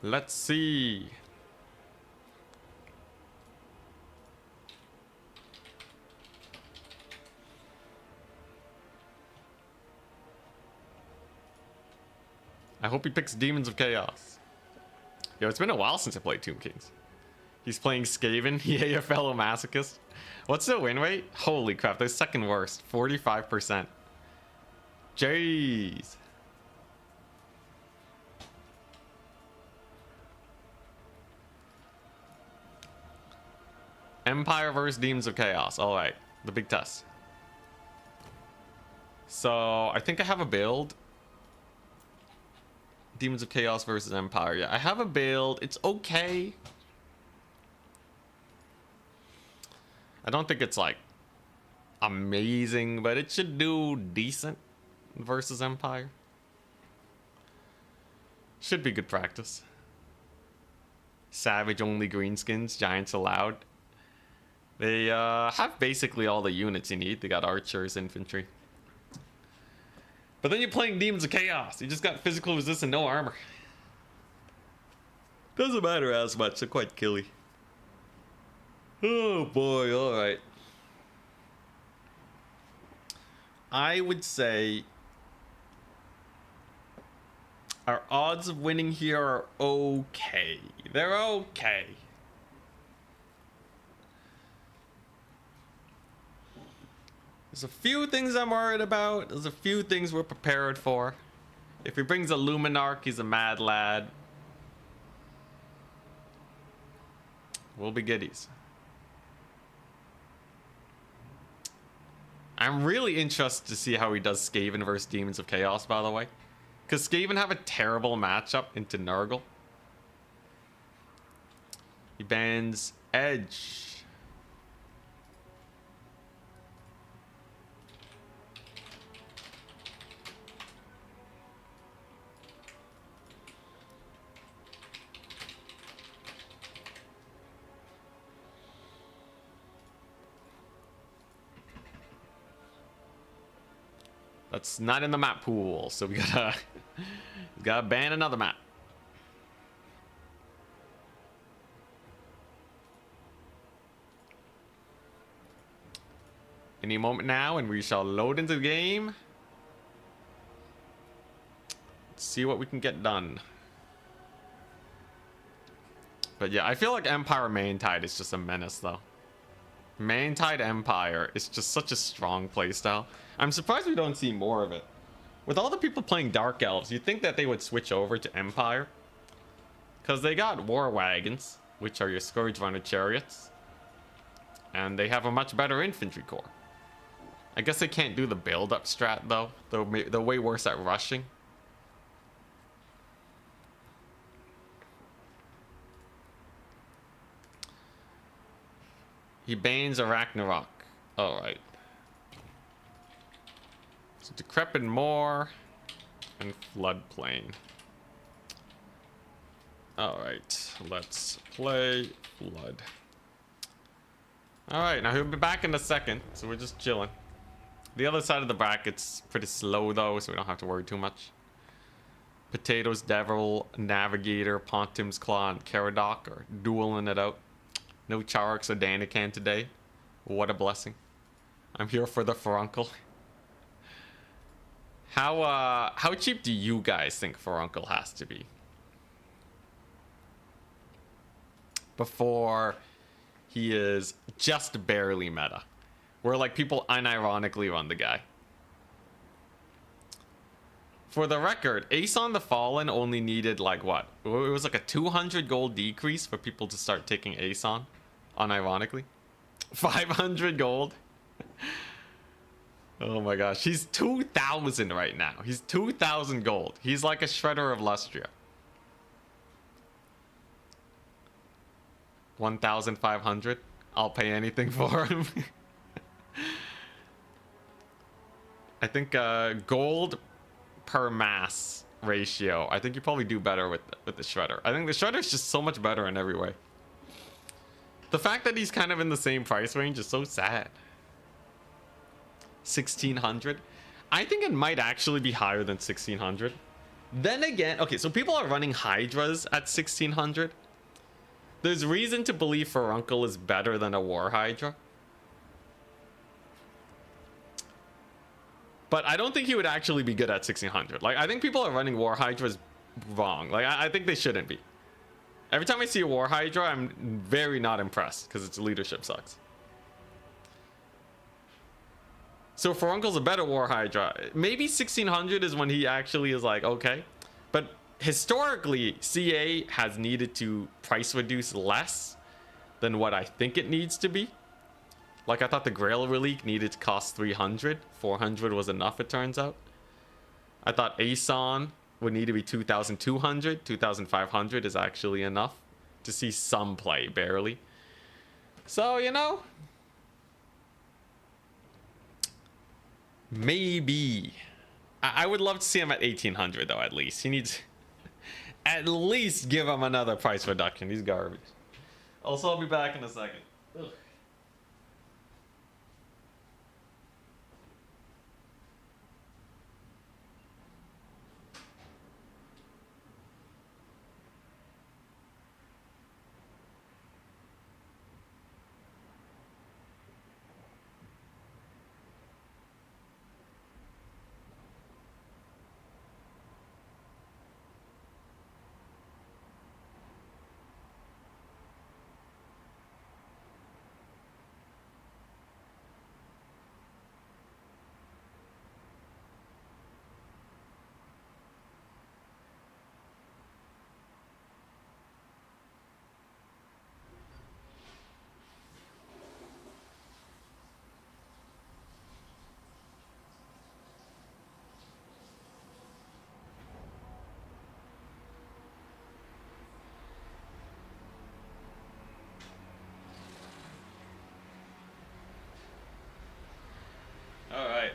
Let's see. I hope he picks Demons of Chaos. Yo, it's been a while since I played Tomb Kings. He's playing Skaven. Yay, a fellow masochist. What's the win rate? Holy crap, they're second worst. 45%. Jeez. Empire versus Demons of Chaos. Alright, the big test. So, I think I have a build. Demons of Chaos versus Empire. Yeah, I have a build. It's okay. I don't think it's like amazing, but it should do decent versus Empire. Should be good practice. Savage only greenskins, giants allowed. They have basically all the units you need. They got archers, infantry. But then you're playing Demons of Chaos. You just got physical resist and no armor. Doesn't matter as much. They're quite killy. Oh boy, alright. I would say our odds of winning here are okay. They're okay. There's a few things I'm worried about. There's a few things we're prepared for. If he brings a Luminarch, he's a mad lad. We'll be giddies. I'm really interested to see how he does Skaven versus Demons of Chaos, by the way. Because Skaven have a terrible matchup into Nurgle. He bans Edge. That's not in the map pool, so we gotta ban another map. Any moment now, and we shall load into the game. Let's see what we can get done. But yeah, I feel like Empire Main Tide is just a menace, though. Main Tide Empire is just such a strong playstyle. I'm surprised we don't see more of it. With all the people playing Dark Elves, you'd think that they would switch over to Empire. Because they got War Wagons, which are your Scourge Runner chariots. And they have a much better infantry corps. I guess they can't do the build-up strat, though. They're way worse at rushing. He bans a Ragnarok. Alright. So Decrepit Moor and Floodplain. Alright, let's play Flood. Alright, now he'll be back in a second, so we're just chilling. The other side of the bracket's pretty slow though, so we don't have to worry too much. Potatoes, Devil, Navigator, Pontim's Claw, and Caradoc are dueling it out. No Charix or Danican today. What a blessing. I'm here for the Furuncle. How cheap do you guys think Furuncle has to be before he is just barely meta? Where like people unironically run the guy. For the record, Aeson the Fallen only needed like what? It was like a 200 gold decrease for people to start taking Aeson, unironically. 500 gold. Oh my gosh, he's 2,000 right now. He's 2,000 gold. He's like a Shredder of Lustria. 1,500. I'll pay anything for him. I think gold per mass ratio. I think you probably do better with the Shredder. I think the Shredder is just so much better in every way. The fact that he's kind of in the same price range is so sad. 1,600. I think it might actually be higher than 1,600. Then again, okay, so people are running Hydras at 1,600. There's reason to believe Furuncle is better than a War Hydra. But I don't think he would actually be good at 1,600. Like, I think people are running War Hydras wrong. Like, I think they shouldn't be. Every time I see a War Hydra, I'm very not impressed because its leadership sucks. So Furuncle's a better War Hydra. Maybe 1,600 is when he actually is like, okay. But historically, CA has needed to price reduce less than what I think it needs to be. Like, I thought the Grail Relic needed to cost 300. 400 was enough, it turns out. I thought Aeson would need to be 2,200. 2,500 is actually enough to see some play, barely. So, you know, maybe. I would love to see him at 1,800, though, at least. He needs... At least give him another price reduction. He's garbage. Also, I'll be back in a second. Ugh.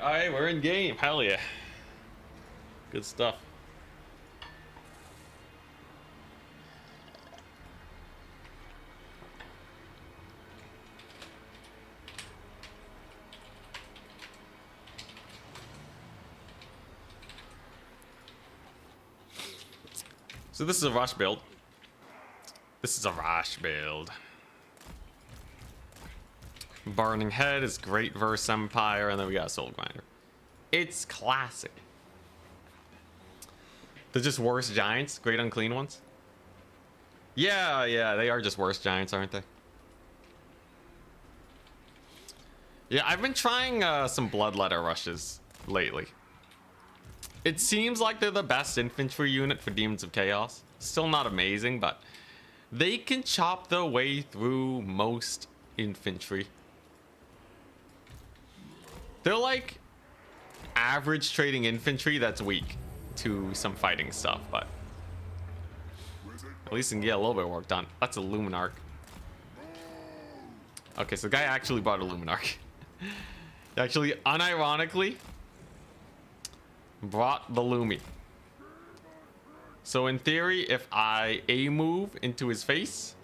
Alright, we're in game. Hell yeah. Good stuff. So this is a rush build. This is a rush build. Burning Head is great versus Empire, and then we got Soul Grinder. It's classic. They're just worse giants, great unclean ones. Yeah, they are just worse giants, aren't they? Yeah, I've been trying some Bloodletter rushes lately. It seems like they're the best infantry unit for Demons of Chaos. Still not amazing, but they can chop their way through most infantry. They're like average trading infantry that's weak to some fighting stuff, but at least you can get a little bit of work done. That's a Luminarch. Okay, so the guy actually brought a Luminarch. Actually, unironically, brought the Lumi. So in theory, if I A-move into his face,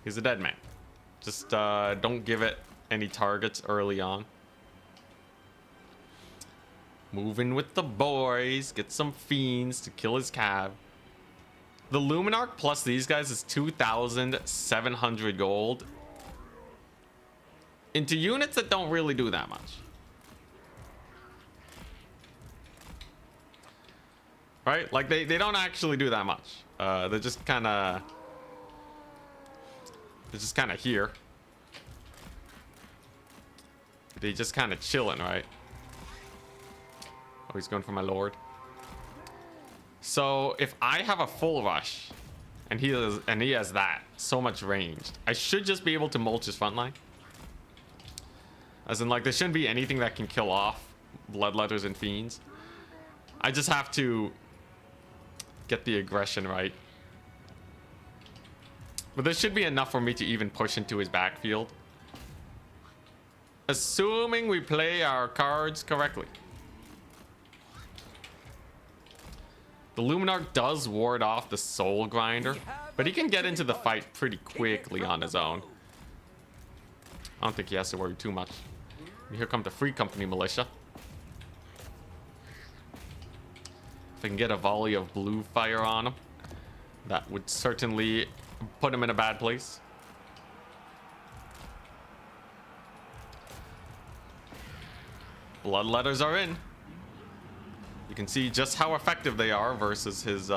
he's a dead man. Just don't give it any targets early on. Moving with the boys, get some fiends to kill his cav. The Luminarch plus these guys is 2,700 gold into units that don't really do that much. Right? Like they don't actually do that much. They're just kind of here. They just kind of chilling, right? Oh, he's going for my lord. So if I have a full rush, and he has that so much range, I should just be able to mulch his front line. As in, like, there shouldn't be anything that can kill off Bloodletters and Fiends. I just have to get the aggression right. But there should be enough for me to even push into his backfield. Assuming we play our cards correctly. The Luminarch does ward off the Soul Grinder, but he can get into the fight pretty quickly on his own. I don't think he has to worry too much. Here come the Free Company Militia. If I can get a volley of blue fire on him, that would certainly put him in a bad place. Bloodletters are in. You can see just how effective they are versus his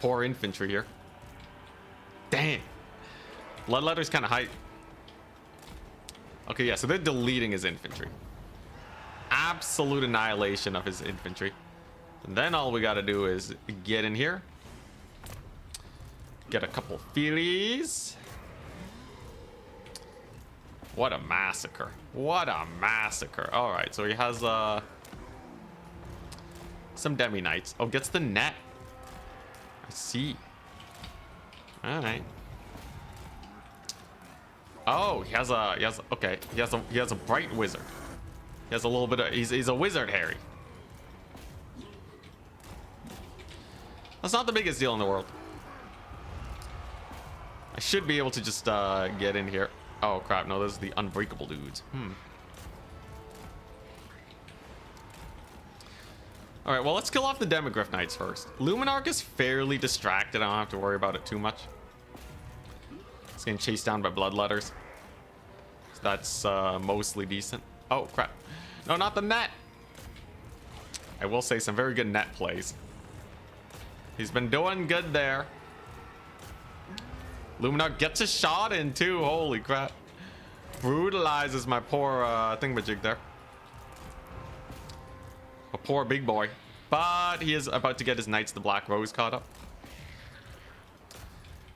poor infantry here. Damn. Bloodletter's kind of hype. Okay, yeah, so they're deleting his infantry. Absolute annihilation of his infantry. And then all we gotta do is get in here. Get a couple Feelies. What a massacre. What a massacre. Alright, so he has some Demi Knights. Oh, gets the net. I see. Alright. Oh, he has a bright wizard. He has a little bit of he's a wizard Harry. That's not the biggest deal in the world. I should be able to just get in here. Oh crap, no, those are the unbreakable dudes. Alright, well, let's kill off the Demigryph Knights first. Luminarch is fairly distracted. I don't have to worry about it too much. It's getting chased down by Bloodletters. So that's mostly decent. Oh crap. No, not the net. I will say some very good net plays. He's been doing good there. Luminarch gets a shot in too. Holy crap. Brutalizes my poor thingamajig there. A poor big boy. But he is about to get his Knights of the Black Rose caught up.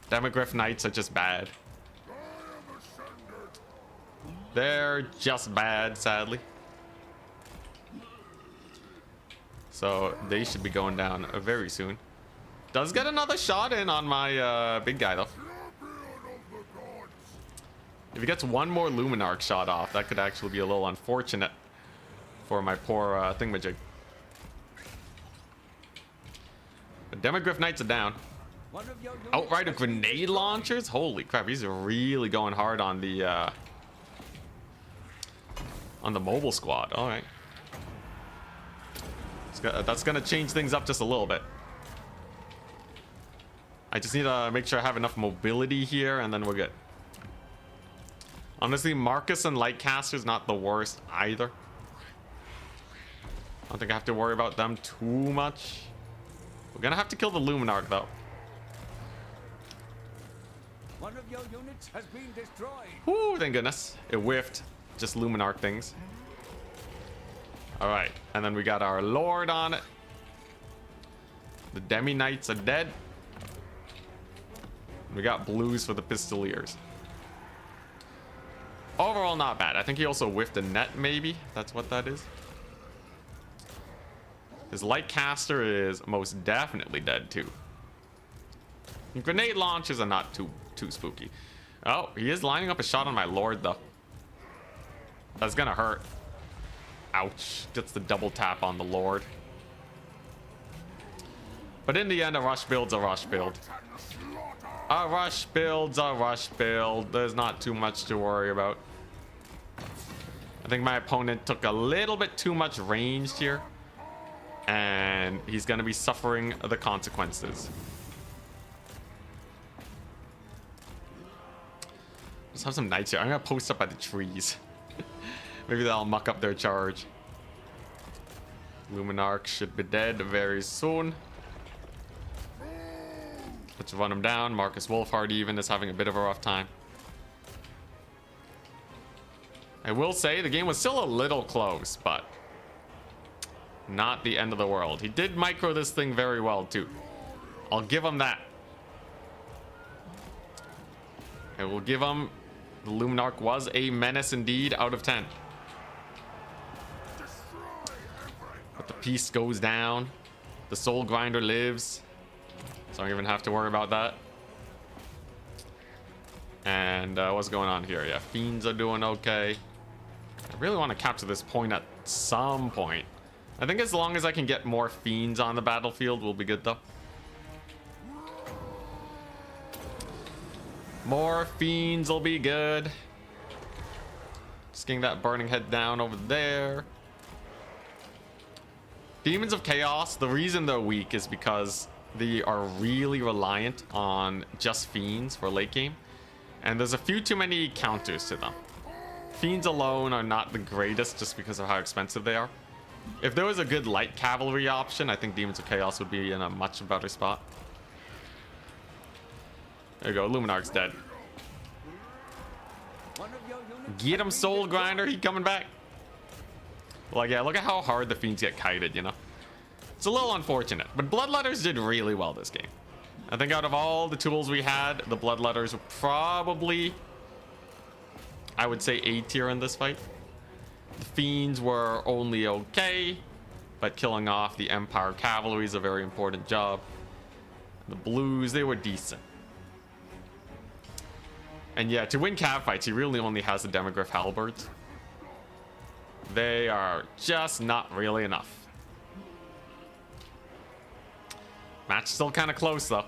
Demigryph Knights are just bad. They're just bad, sadly. So they should be going down very soon. Does get another shot in on my big guy though. If he gets one more Luminarch shot off, that could actually be a little unfortunate for my poor thingamajig. The Demogryph Knights are down. Outrider grenade launchers? Holy crap, he's really going hard on the mobile squad. All right. That's gonna change things up just a little bit. I just need to make sure I have enough mobility here, and then we're good. Honestly, Marcus and Lightcaster's not the worst either. I don't think I have to worry about them too much. We're gonna have to kill the Luminarch though. One of your units has been destroyed. Whoo, thank goodness. It whiffed. Just Luminarch things. Alright, and then we got our Lord on it. The Demi Knights are dead. We got blues for the Pistoliers. Overall, not bad. I think he also whiffed a net, maybe. That's what that is. His Lightcaster is most definitely dead, too. And grenade launchers are not too spooky. Oh, he is lining up a shot on my Lord, though. That's gonna hurt. Ouch. Gets the double tap on the Lord. But in the end, a rush build's a rush build. A rush build's a rush build. There's not too much to worry about. I think my opponent took a little bit too much range here. And he's going to be suffering the consequences. Let's have some knights here. I'm going to post up by the trees. Maybe that'll muck up their charge. Luminarch should be dead very soon. Let's run him down. Marcus Wolfhard even is having a bit of a rough time. I will say the game was still a little close, but not the end of the world. He did micro this thing very well too. I'll give him that. I will give him. The Luminarch was a menace indeed out of 10. But the piece goes down. The Soul Grinder lives. So I don't even have to worry about that. And what's going on here? Yeah, Fiends are doing okay. I really want to capture this point at some point. I think as long as I can get more Fiends on the battlefield, we'll be good though. More Fiends will be good. Just getting that Burning Head down over there. Demons of Chaos, the reason they're weak is because they are really reliant on just Fiends for late game. And there's a few too many counters to them. Fiends alone are not the greatest just because of how expensive they are. If there was a good light cavalry option, I think Demons of Chaos would be in a much better spot. There you go, Luminarch's dead. Get him, Soul Grinder, he coming back. Like, yeah, look at how hard the Fiends get kited, you know? It's a little unfortunate, but Bloodletters did really well this game. I think out of all the tools we had, the Bloodletters were probably, I would say, A tier in this fight. The Fiends were only okay, but killing off the Empire Cavalry is a very important job. The Blues, they were decent. And yeah, to win cav fights, he really only has the Demogryph Halberds. They are just not really enough. Match still kind of close though.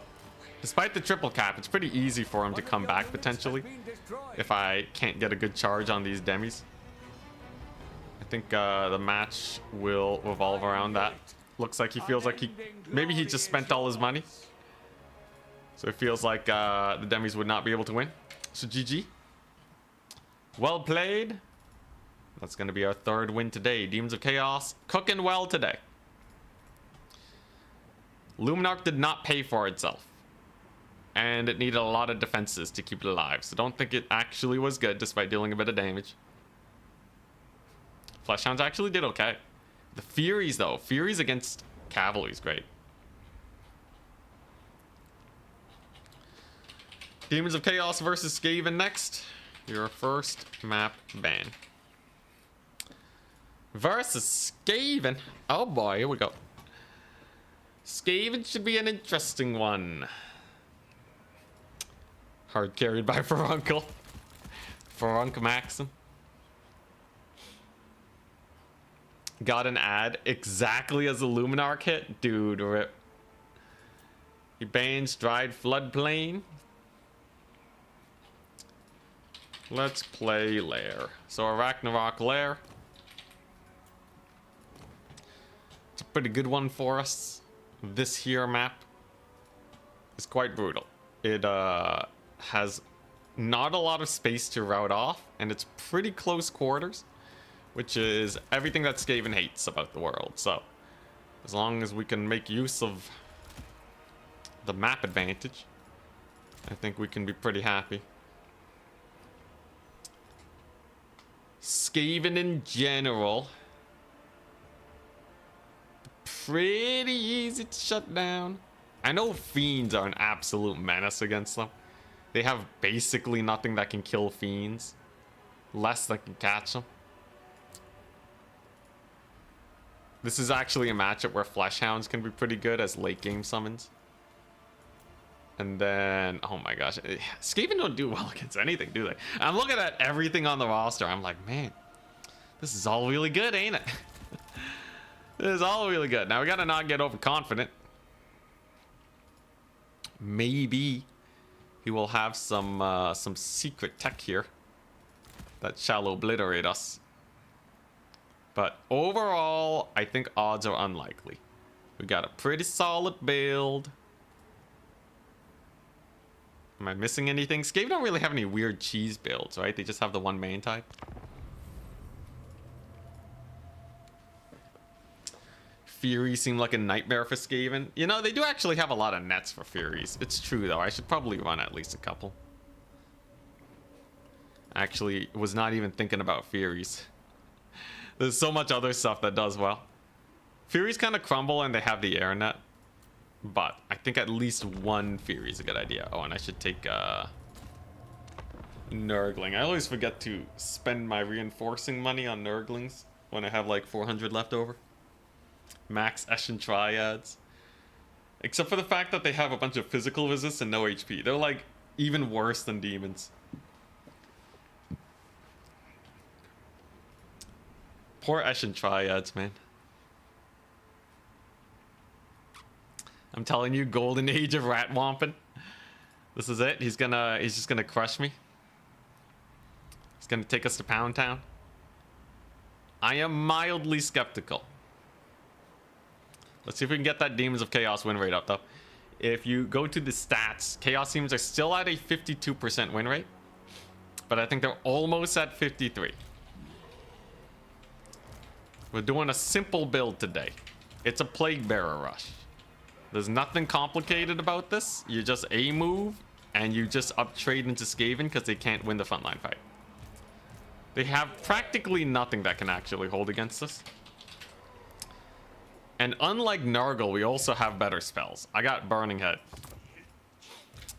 Despite the triple cap, it's pretty easy for him to come back potentially if I can't get a good charge on these demis. I think the match will revolve around that. Looks like he feels like maybe he just spent all his money. So it feels like the demis would not be able to win. So GG. Well played. That's going to be our third win today. Demons of Chaos cooking well today. Luminarch did not pay for itself. And it needed a lot of defenses to keep it alive. So don't think it actually was good despite dealing a bit of damage. Fleshhounds actually did okay. The Furies though. Furies against Cavalry is great. Demons of Chaos versus Skaven next. Your first map ban. Versus Skaven. Oh boy, here we go. Skaven should be an interesting one. Hard carried by Furuncle. Frunk Maxim. Got an ad exactly as the Luminarch hit. Dude, rip. He bans dried floodplain. Let's play Lair. So a Ragnarok Lair. It's a pretty good one for us. This here map is quite brutal. It has not a lot of space to route off, and it's pretty close quarters, which is everything that Skaven hates about the world. So as long as we can make use of the map advantage, I think we can be pretty happy. Skaven in general, pretty easy to shut down. I know Fiends are an absolute menace against them. They have basically nothing that can kill Fiends. Less that can catch them. This is actually a matchup where Fleshhounds can be pretty good as late game summons. And then, oh my gosh, Skaven don't do well against anything, do they? I'm looking at everything on the roster. I'm like, man, this is all really good, ain't it? This is all really good. Now we gotta not get overconfident. Maybe he will have some secret tech here that shall obliterate us. But overall, I think odds are unlikely. We got a pretty solid build. Am I missing anything? Skaven don't really have any weird cheese builds, right? They just have the one main type. Fury seemed like a nightmare for Skaven. You know, they do actually have a lot of nets for Furies. It's true, though. I should probably run at least a couple. Actually, was not even thinking about Furies. There's so much other stuff that does well. Furies kind of crumble and they have the air net. But I think at least one Fury is a good idea. Oh, and I should take Nurgling. I always forget to spend my reinforcing money on Nurglings when I have like 400 left over. Max Eshin Triads. Except for the fact that they have a bunch of physical resist and no HP. They're like even worse than demons. Poor Eshin Triads, man. I'm telling you, golden age of rat womping. This is it. He's just gonna crush me. He's gonna take us to Pound Town. I am mildly skeptical. Let's see if we can get that Demons of Chaos win rate up, though. If you go to the stats, Chaos Demons are still at a 52% win rate, but I think they're almost at 53. We're doing a simple build today. It's a Plague Bearer rush. There's nothing complicated about this. You just A move, and you just up trade into Skaven because they can't win the frontline fight. They have practically nothing that can actually hold against us. And unlike Nurgle, we also have better spells. I got Burning Head,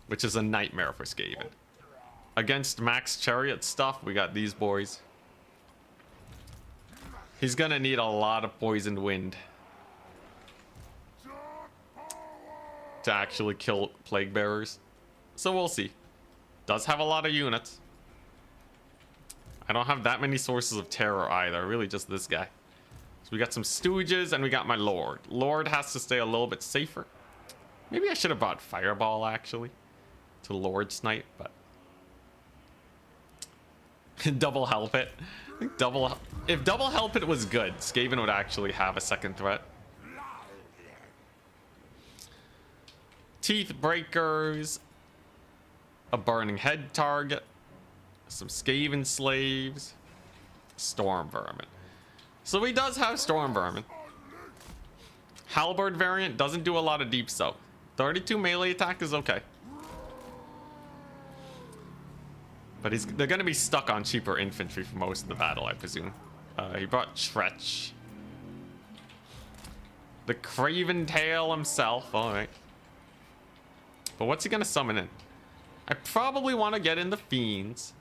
which is a nightmare for Skaven. Against Max Chariot stuff, we got these boys. He's gonna need a lot of Poisoned Wind to actually kill Plague Bearers. So we'll see. Does have a lot of units. I don't have that many sources of terror either. Really just this guy. So we got some Stooges and we got my Lord. Lord has to stay a little bit safer. Maybe I should have bought Fireball actually to Lord Snipe, but double Hell Pit. I think if double Hell Pit was good, Skaven would actually have a second threat. Teeth Breakers, a Burning Head target, some Skaven Slaves, Storm Vermin. So he does have Storm Vermin. Halberd variant doesn't do a lot of deep stuff. 32 melee attack is okay. But they're going to be stuck on cheaper infantry for most of the battle, I presume. He brought Tretch. The Craven Tail himself, alright. But what's he going to summon in? I probably want to get in the Fiends.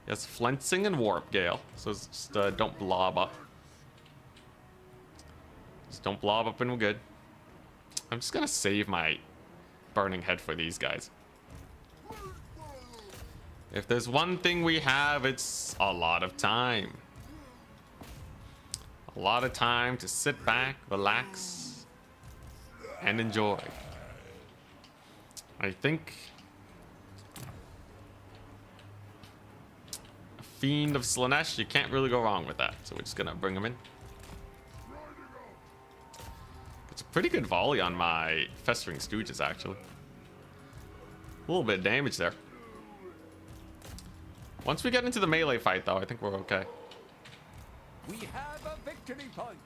He has Flensing and Warp Gale. So just don't blob up. Just don't blob up and we're good. I'm just gonna save my Burning Head for these guys. If there's one thing we have, it's a lot of time. A lot of time to sit back, relax, and enjoy. I think a Fiend of Slaanesh, you can't really go wrong with that. So we're just gonna bring him in. It's a pretty good volley on my Festering Stooges, actually. A little bit of damage there. Once we get into the melee fight, though, I think we're okay. We have a victory point.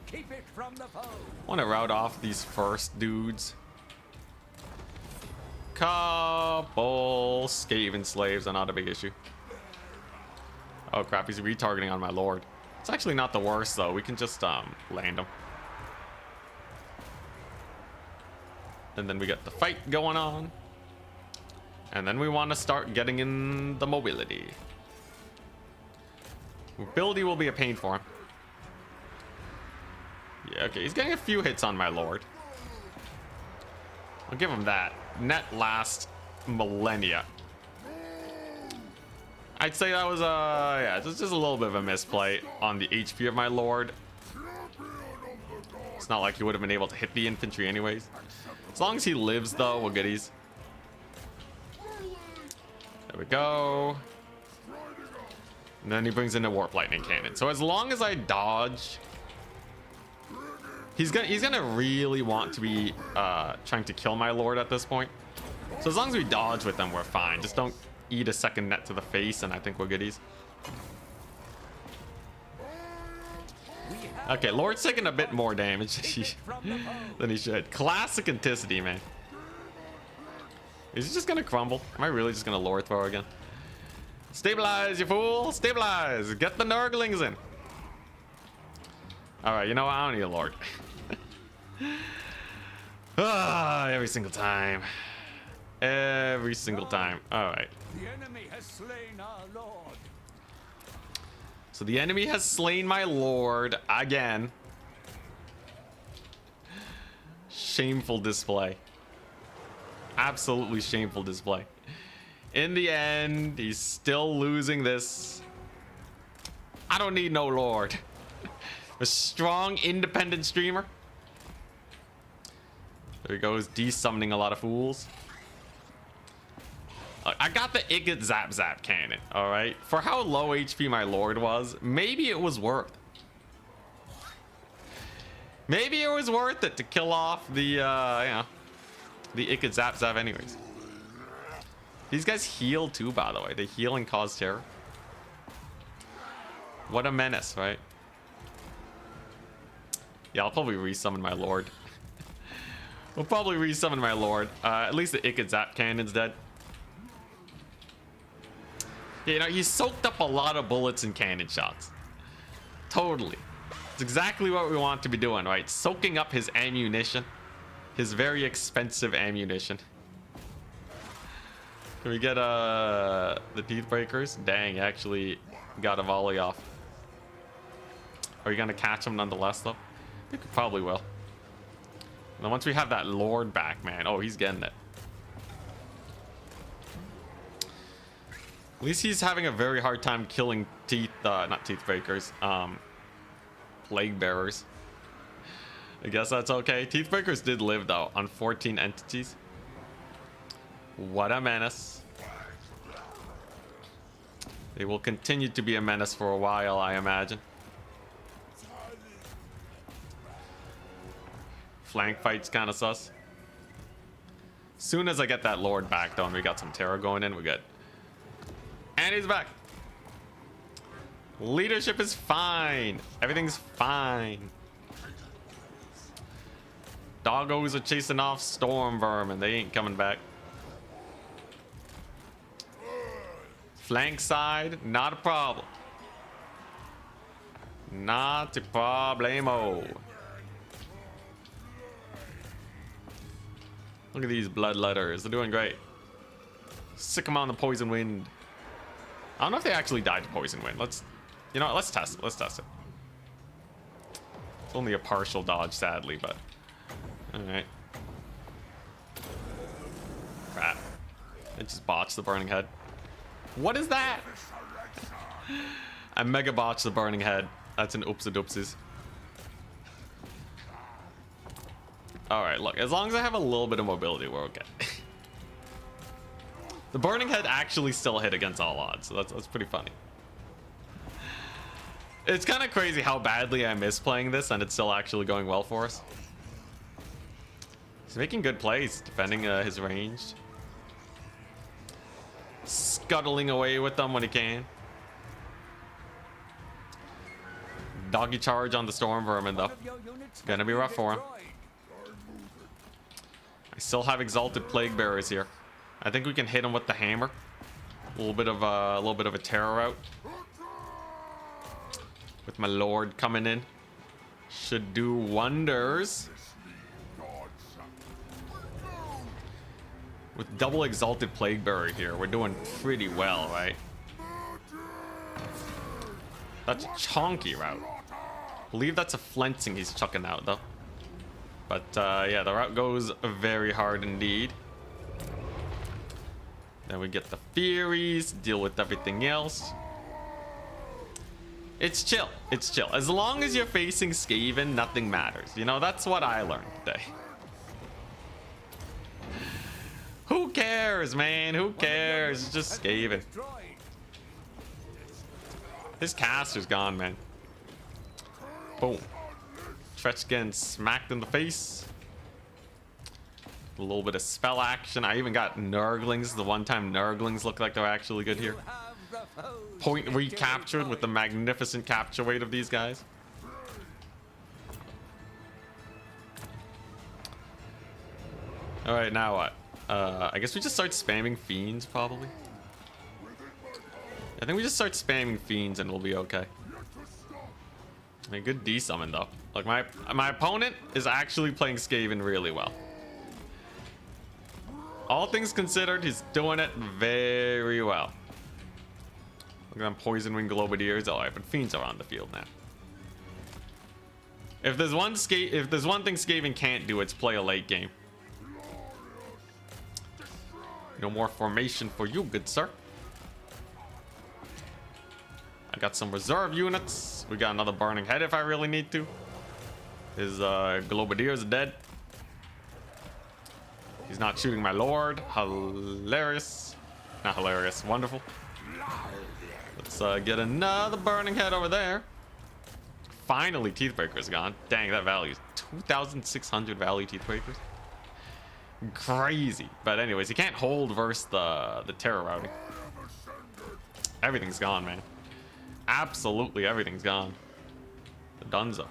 Keep it from the foe. Want to route off these first dudes. Couple Skaven slaves are not a big issue. Oh crap, he's retargeting on my lord. It's actually not the worst though. We can just land him. And then we get the fight going on. And then we want to start getting in the mobility. Mobility will be a pain for him. Yeah, okay, he's getting a few hits on my lord. I'll give him that. Net last millennia. I'd say that was yeah, just a little bit of a misplay on the HP of my lord. It's not like he would have been able to hit the infantry anyways. As long as he lives though, we're goodies. There we go. And then he brings in a warp lightning cannon. So as long as I dodge, he's gonna really want to be trying to kill my lord at this point. So as long as we dodge with them, we're fine. Just don't eat a second net to the face, and I think we're goodies. Okay, Lord's taking a bit more damage than he should. Classic Anticity, man. Is he just gonna crumble? Am I really just gonna Lord throw again? Stabilize, you fool! Stabilize! Get the Nurglings in! Alright, you know what? I don't need a Lord. Every single time. Every single time. Alright. The enemy has slain our lord. So the enemy has slain my lord again. Shameful display. Absolutely shameful display. In the end, he's still losing this. I don't need no lord. A strong, independent streamer. There he goes, de-summoning a lot of fools. I got the Icket Zap Zap cannon, alright? For how low HP my lord was, maybe it was worth. Maybe it was worth it to kill off the, you know, the Icket Zap Zap anyways. These guys heal too, by the way. They heal and cause terror. What a menace, right? Yeah, I'll probably resummon my lord. We'll probably resummon my lord. At least the Icket Zap cannon's dead. You know, he soaked up a lot of bullets and cannon shots. Totally. It's exactly what we want to be doing, right? Soaking up his ammunition. His very expensive ammunition. Can we get the teeth breakers? Dang, actually got a volley off. Are you gonna catch him nonetheless though? I think we probably will. And then once we have that lord back, man. Oh, he's getting it. At least he's having a very hard time killing not teeth breakers, plague bearers. I guess that's okay. Teeth breakers did live though on 14 entities. What a menace. They will continue to be a menace for a while, I imagine. Flank fight's kind of sus. Soon as I get that lord back though, and we got some terror going in, we're good. And he's back. Leadership is fine. Everything's fine. Doggos are chasing off storm vermin. They ain't coming back. Flank side, not a problem. Not a problemo. Look at these bloodletters. They're doing great. Sick them on the poison wind. I don't know if they actually died to poison wind. Let's, you know, let's test it. Let's test it. It's only a partial dodge, sadly, but all right. Crap. It just botched the burning head. What is that? I mega botched the burning head. That's an oopsie doopsies. Alright, look, as long as I have a little bit of mobility, we're okay. The burning head actually still hit against all odds, so that's pretty funny. It's kind of crazy how badly I miss playing this and it's still actually going well for us. He's making good plays, defending his range. Scuttling away with them when he can. Doggy charge on the storm vermin though. Gonna be rough for him. I still have exalted plague bearers here. I think we can hit him with the hammer. A little bit of a terror out. With my lord coming in. Should do wonders. With double exalted plague bearer here, we're doing pretty well, right? That's a chonky route. I believe that's a flensing he's chucking out though. But yeah, the route goes very hard indeed. Then we get the Furies, deal with everything else. It's chill. It's chill. As long as you're facing Skaven, nothing matters. You know, that's what I learned today. Who cares, man? Who cares? It's just Skaven. His caster's gone, man. Boom. Tretch getting smacked in the face. A little bit of spell action. I even got Nurglings. The one-time Nurglings look like they're actually good here. Point recaptured with the magnificent capture weight of these guys. All right, now what? I guess we just start spamming fiends, probably. I think we just start spamming fiends and we'll be okay. I mean, good D-summon though. Like my opponent is actually playing Skaven really well. All things considered, he's doing it very well. Look at them poison wing globadiers. All right, but fiends are on the field now. If there's one thing Skaven can't do, it's play a late game. No more formation for you, good sir. I got some reserve units. We got another burning head if I really need to. His globadier is dead. He's not shooting my lord. Hilarious. Not hilarious. Wonderful. Let's get another burning head over there. Finally, Teethbreaker's gone. Dang, that value is 2,600 value Teethbreakers. Crazy. But anyways, he can't hold versus the terror routing. Everything's gone, man. Absolutely everything's gone. The Dunzo.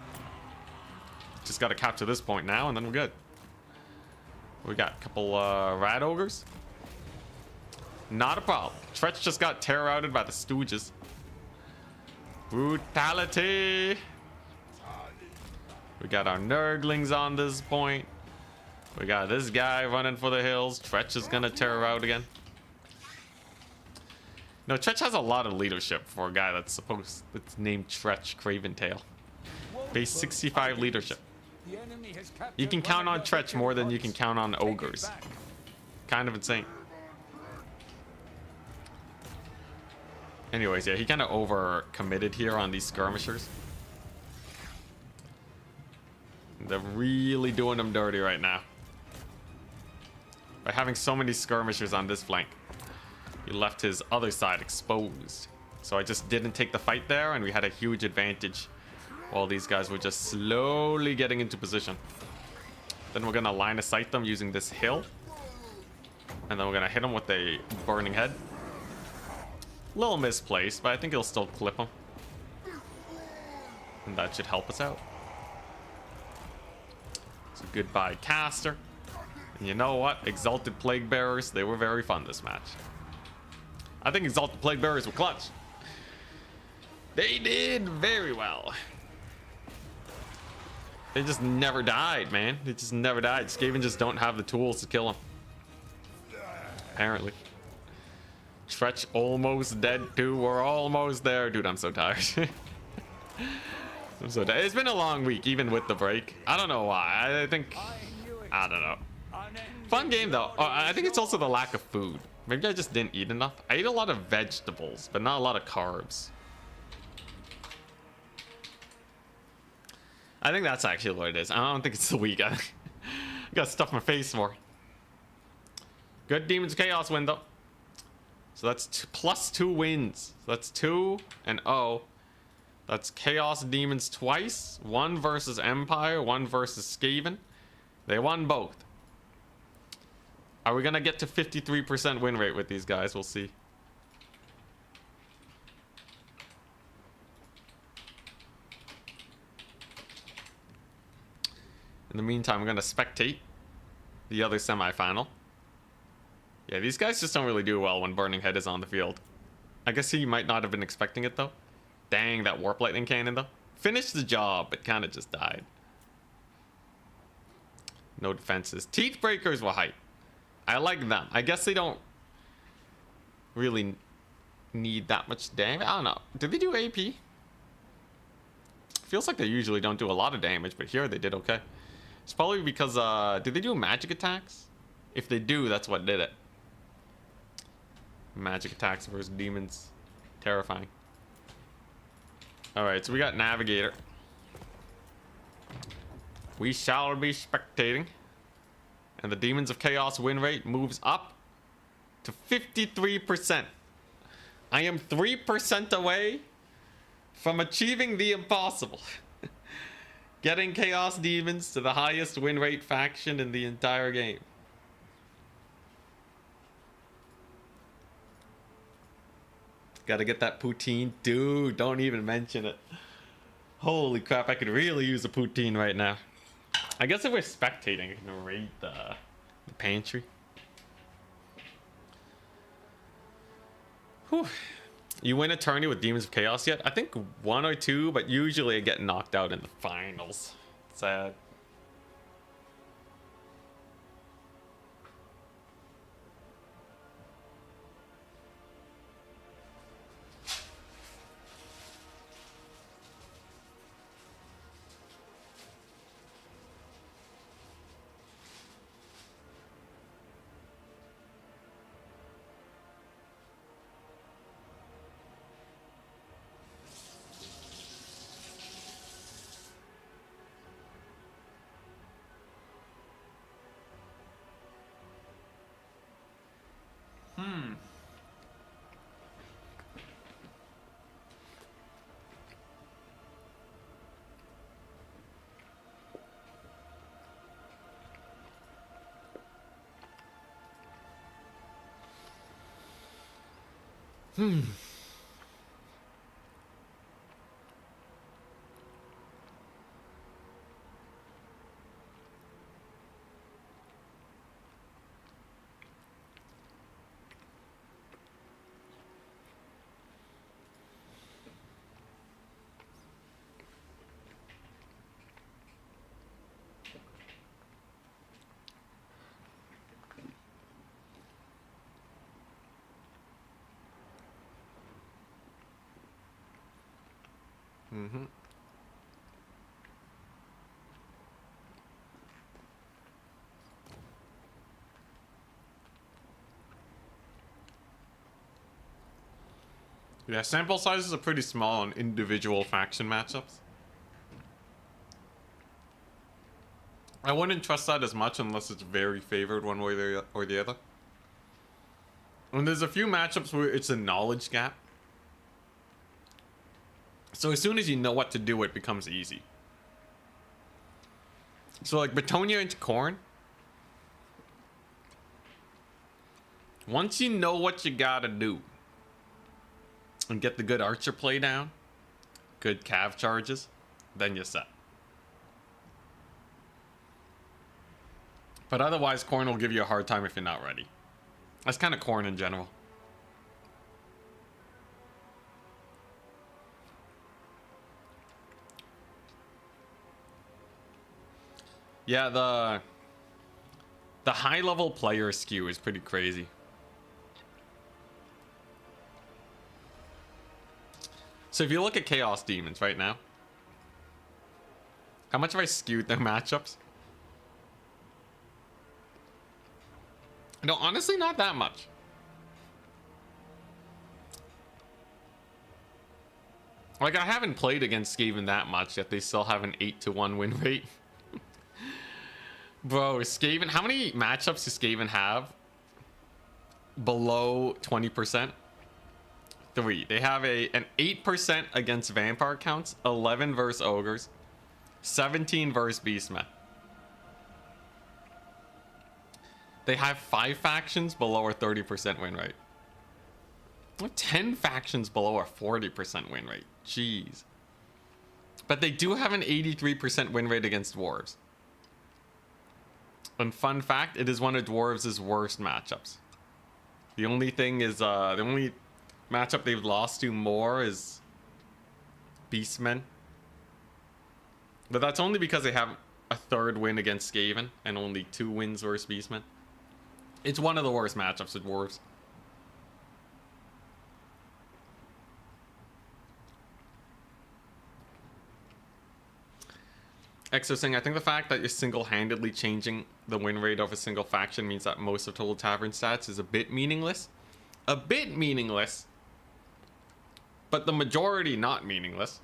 Just got to capture this point now and then we're good. We got a couple rat ogres. Not a problem. Tretch just got terror routed by the Stooges. Brutality. We got our Nurglings on this point. We got this guy running for the hills. Tretch is gonna terror out again. No, Tretch has a lot of leadership for a guy that's named Tretch Craventail. Base 65 leadership. You can count on Tretch more than you can count on ogres. Kind of insane. Anyways, yeah, he kind of over committed here on these skirmishers. They're really doing him dirty right now. By having so many skirmishers on this flank, he left his other side exposed. So I just didn't take the fight there, and we had a huge advantage while these guys were just slowly getting into position. Then we're gonna line of sight them using this hill. And then we're gonna hit him with a burning head. Little misplaced, but I think he'll still clip him. And that should help us out. So goodbye, caster. And you know what? Exalted Plague Bearers, they were very fun this match. I think Exalted Plague Bearers were clutch. They did very well. They just never died, man. They just never died. Skaven just don't have the tools to kill them. Apparently. Tretch almost dead too. We're almost there. Dude, I'm so tired. I'm so tired. It's been a long week, even with the break. I don't know why. I don't know. Fun game though. I think it's also the lack of food. Maybe I just didn't eat enough. I ate a lot of vegetables, but not a lot of carbs. I think that's actually what it is. I don't think it's the week. I got stuff in my face more. Good Demons Chaos win though. So that's +2 wins. So that's 2 and 0. That's Chaos Demons twice. 1 versus Empire, 1 versus Skaven. They won both. Are we gonna get to 53% win rate with these guys? We'll see. In the meantime, I'm gonna spectate the other semifinal. Yeah, these guys just don't really do well when Burning Head is on the field. I guess he might not have been expecting it though. Dang, that Warp Lightning Cannon though. Finished the job, but kind of just died. No defenses. Teeth Breakers were hype. I like them. I guess they don't really need that much damage. I don't know. Do they do AP? Feels like they usually don't do a lot of damage, but here they did okay. It's probably because, do they do magic attacks? If they do, that's what did it. Magic attacks versus demons. Terrifying. Alright, so we got Navigator. We shall be spectating. And the Demons of Chaos win rate moves up to 53%. I am 3% away from achieving the impossible. Getting Chaos Demons to the highest win rate faction in the entire game. Gotta get that poutine. Dude, don't even mention it. Holy crap, I could really use a poutine right now. I guess if we're spectating, I can raid the pantry. Whew. You win a tourney with Demons of Chaos yet? I think 1 or 2, but usually I get knocked out in the finals. Sad. Yeah, sample sizes are pretty small on individual faction matchups. I wouldn't trust that as much unless it's very favored one way or the other. And there's a few matchups where it's a knowledge gap. So as soon as you know what to do, it becomes easy. So like Bretonnia into Khorne. Once you know what you gotta do and get the good archer play down, good cav charges, then you're set. But otherwise, Khorne will give you a hard time if you're not ready. That's kind of Khorne in general. Yeah, the high level player skew is pretty crazy. So if you look at Chaos Demons right now, how much have I skewed their matchups? No, honestly, not that much. Like, I haven't played against Skaven that much, yet they still have an 8-1 win rate. Bro, Skaven, how many matchups does Skaven have below 20%? 3. They have an 8% against vampire counts, 11 versus ogres, 17 versus beastmen. They have 5 factions below a 30% win rate. 10 factions below a 40% win rate. Jeez. But they do have an 83% win rate against dwarves. And fun fact, it is one of dwarves' worst matchups. The only thing is, the only matchup they've lost to more is Beastmen. But that's only because they have a 3rd win against Skaven and only 2 wins versus Beastmen. It's one of the worst matchups with dwarves. Exo saying, I think the fact that you're single-handedly changing the win rate of a single faction means that most of Total Tavern stats is a bit meaningless. A bit meaningless. But the majority not meaningless.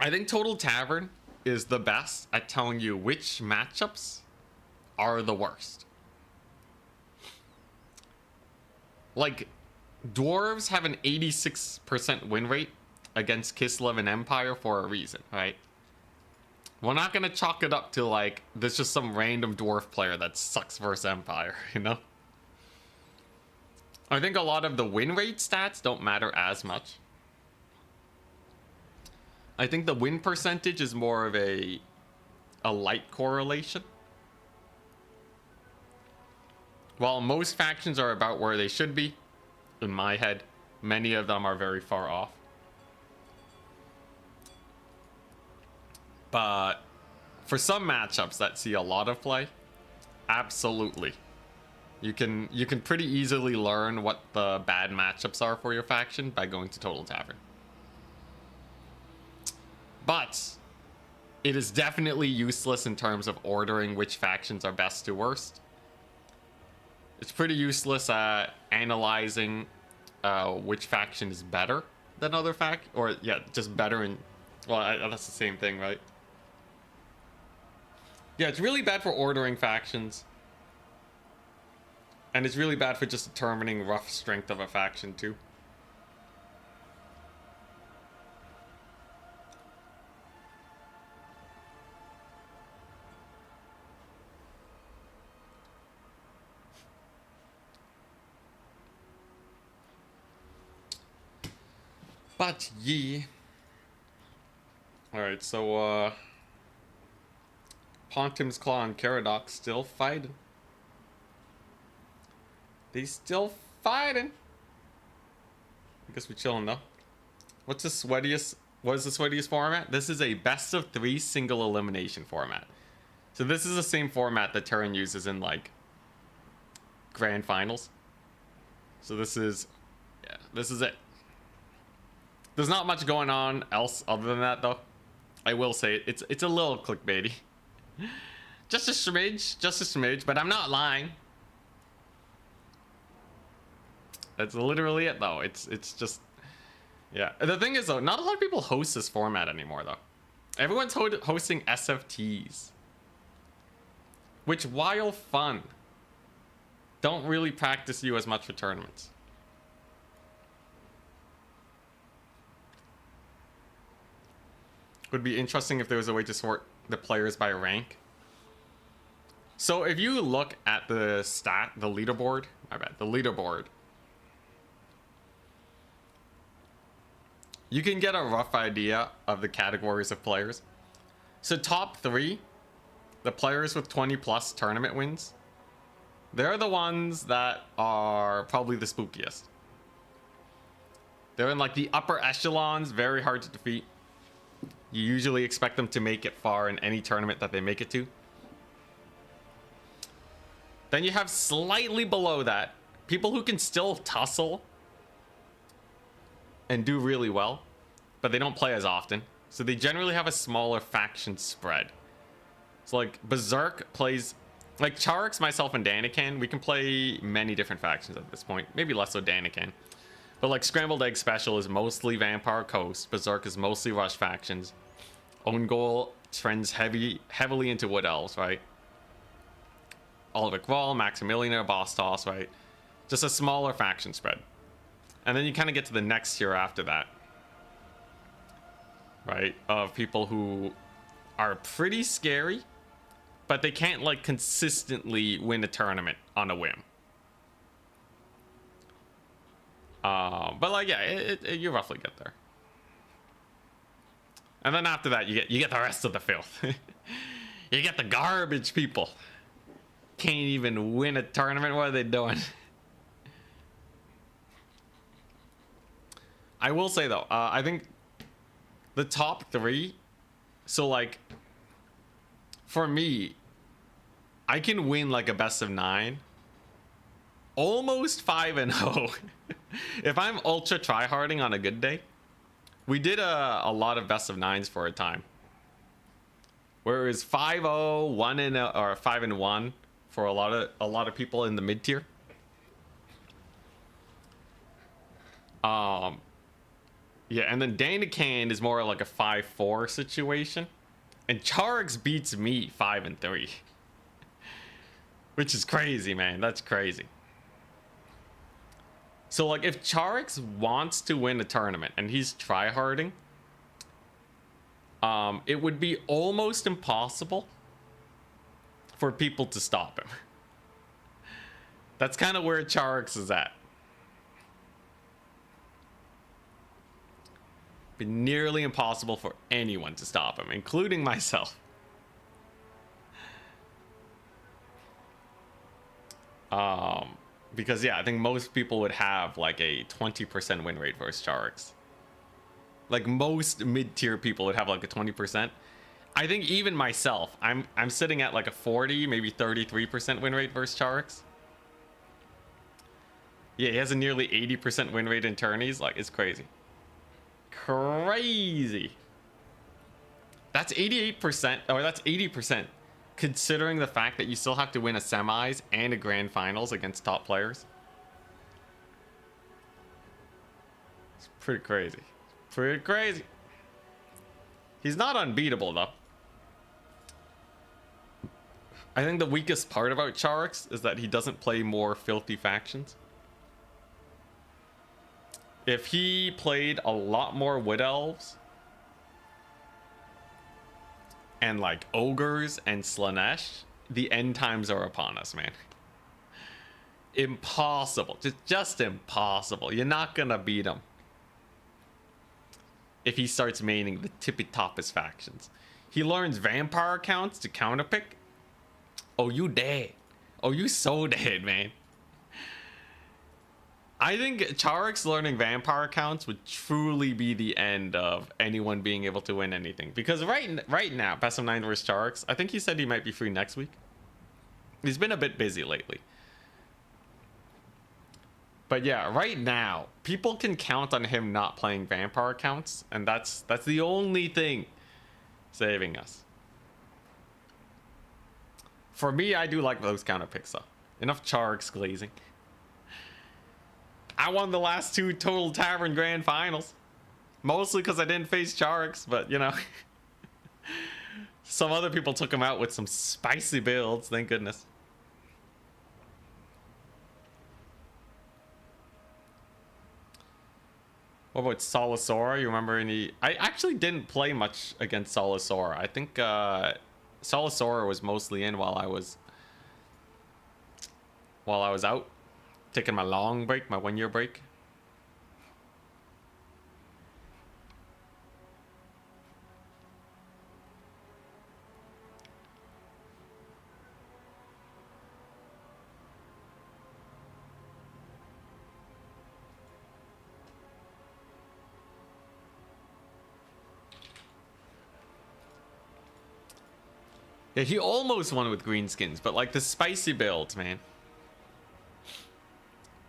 I think Total Tavern is the best at telling you which matchups are the worst. Like, dwarves have an 86% win rate against Kislev and Empire for a reason, right? We're not gonna chalk it up to like there's just some random dwarf player that sucks versus Empire, you know? I think a lot of the win rate stats don't matter as much. I think the win percentage is more of a light correlation. While most factions are about where they should be, in my head, many of them are very far off. But for some matchups that see a lot of play, absolutely. You can pretty easily learn what the bad matchups are for your faction by going to Total Tavern. But it is definitely useless in terms of ordering which factions are best to worst. It's pretty useless at analyzing which faction is better than other or yeah, just better in, well, that's the same thing, right? Yeah, it's really bad for ordering factions. And it's really bad for just determining rough strength of a faction too. But ye. Alright, so Pontim's Claw and Caradoc still fighting. They still fighting. I guess we're chilling though. What's the sweatiest? What is the sweatiest format? This is a best of 3 single elimination format. So this is the same format that Terran uses in like grand finals. So this is, yeah, this is it. There's not much going on else other than that though. I will say it's a little clickbaity. Just a smidge, but I'm not lying. That's literally it though. It's just, yeah. The thing is though, not a lot of people host this format anymore though. Everyone's hosting SFTs, which while fun, don't really practice you as much for tournaments. Would be interesting if there was a way to sort the players by rank. So if you look at the leaderboard, the leaderboard, you can get a rough idea of the categories of players. So top 3, the players with 20+ tournament wins, they're the ones that are probably the spookiest. They're in like the upper echelons, very hard to defeat. You usually expect them to make it far in any tournament that they make it to. Then you have slightly below that, people who can still tussle and do really well, but they don't play as often. So they generally have a smaller faction spread. So like Berserk plays Like Charix, myself, and Daniken, we can play many different factions at this point. Maybe less so Daniken. But like Scrambled Egg Special is mostly Vampire Coast. Berserk is mostly Rush factions. Own Goal trends heavily into Wood Elves, right? Oliver Wall, Maximilianer, Boss Toss, right? Just a smaller faction spread. And then you kind of get to the next tier after that. Right? Of people who are pretty scary, but they can't like consistently win a tournament on a whim. But like, yeah, you roughly get there. And then after that, you get the rest of the filth. You get the garbage people. Can't even win a tournament. What are they doing? I will say though, I think the top 3. So like, for me, I can win like a best of 9, almost 5-0. If I'm ultra tryharding on a good day. We did a lot of best of 9s for a time, where it was 5-0, 1-0, or 5-1 for a lot of people in the mid tier. Yeah, and then Daniken is more like a 5-4 situation, and Charix beats me 5-3, which is crazy, man. That's crazy. So like, if Charix wants to win a tournament and he's tryharding, it would be almost impossible for people to stop him. That's kind of where Charix is at. Be nearly impossible for anyone to stop him, including myself. Because yeah, I think most people would have like a 20% win rate versus Charix. Like most mid-tier people would have like a 20%. I think even myself, I'm sitting at like a 40, maybe 33% win rate versus Charix. Yeah, he has a nearly 80% win rate in tourneys. Like, it's crazy. Crazy. That's 88%, or that's 80%, considering the fact that you still have to win a semis and a grand finals against top players. It's pretty crazy. Pretty crazy. He's not unbeatable though. I think the weakest part about Charix is that he doesn't play more filthy factions. If he played a lot more Wood Elves and like Ogres and Slaanesh, the end times are upon us, man. Impossible. Just impossible. You're not gonna beat him if he starts maining the tippy-toppest factions. He learns vampire accounts to counterpick. Oh, you dead. Oh, you so dead, man. I think Charix learning vampire accounts would truly be the end of anyone being able to win anything. Because right now, best of 9 versus Charix, I think he said he might be free next week. He's been a bit busy lately. But yeah, right now, people can count on him not playing vampire accounts, and that's the only thing saving us. For me, I do like those counter picks though. Enough Charix glazing. I won the last 2 Total Tavern Grand Finals. Mostly because I didn't face Charix, but you know. Some other people took him out with some spicy builds, thank goodness. What about Solisora? You remember any? I actually didn't play much against Solisora. I think Solisora was mostly in while I was out, taking my long break, my 1-year break. Yeah, he almost won with greenskins, but like the spicy builds, man.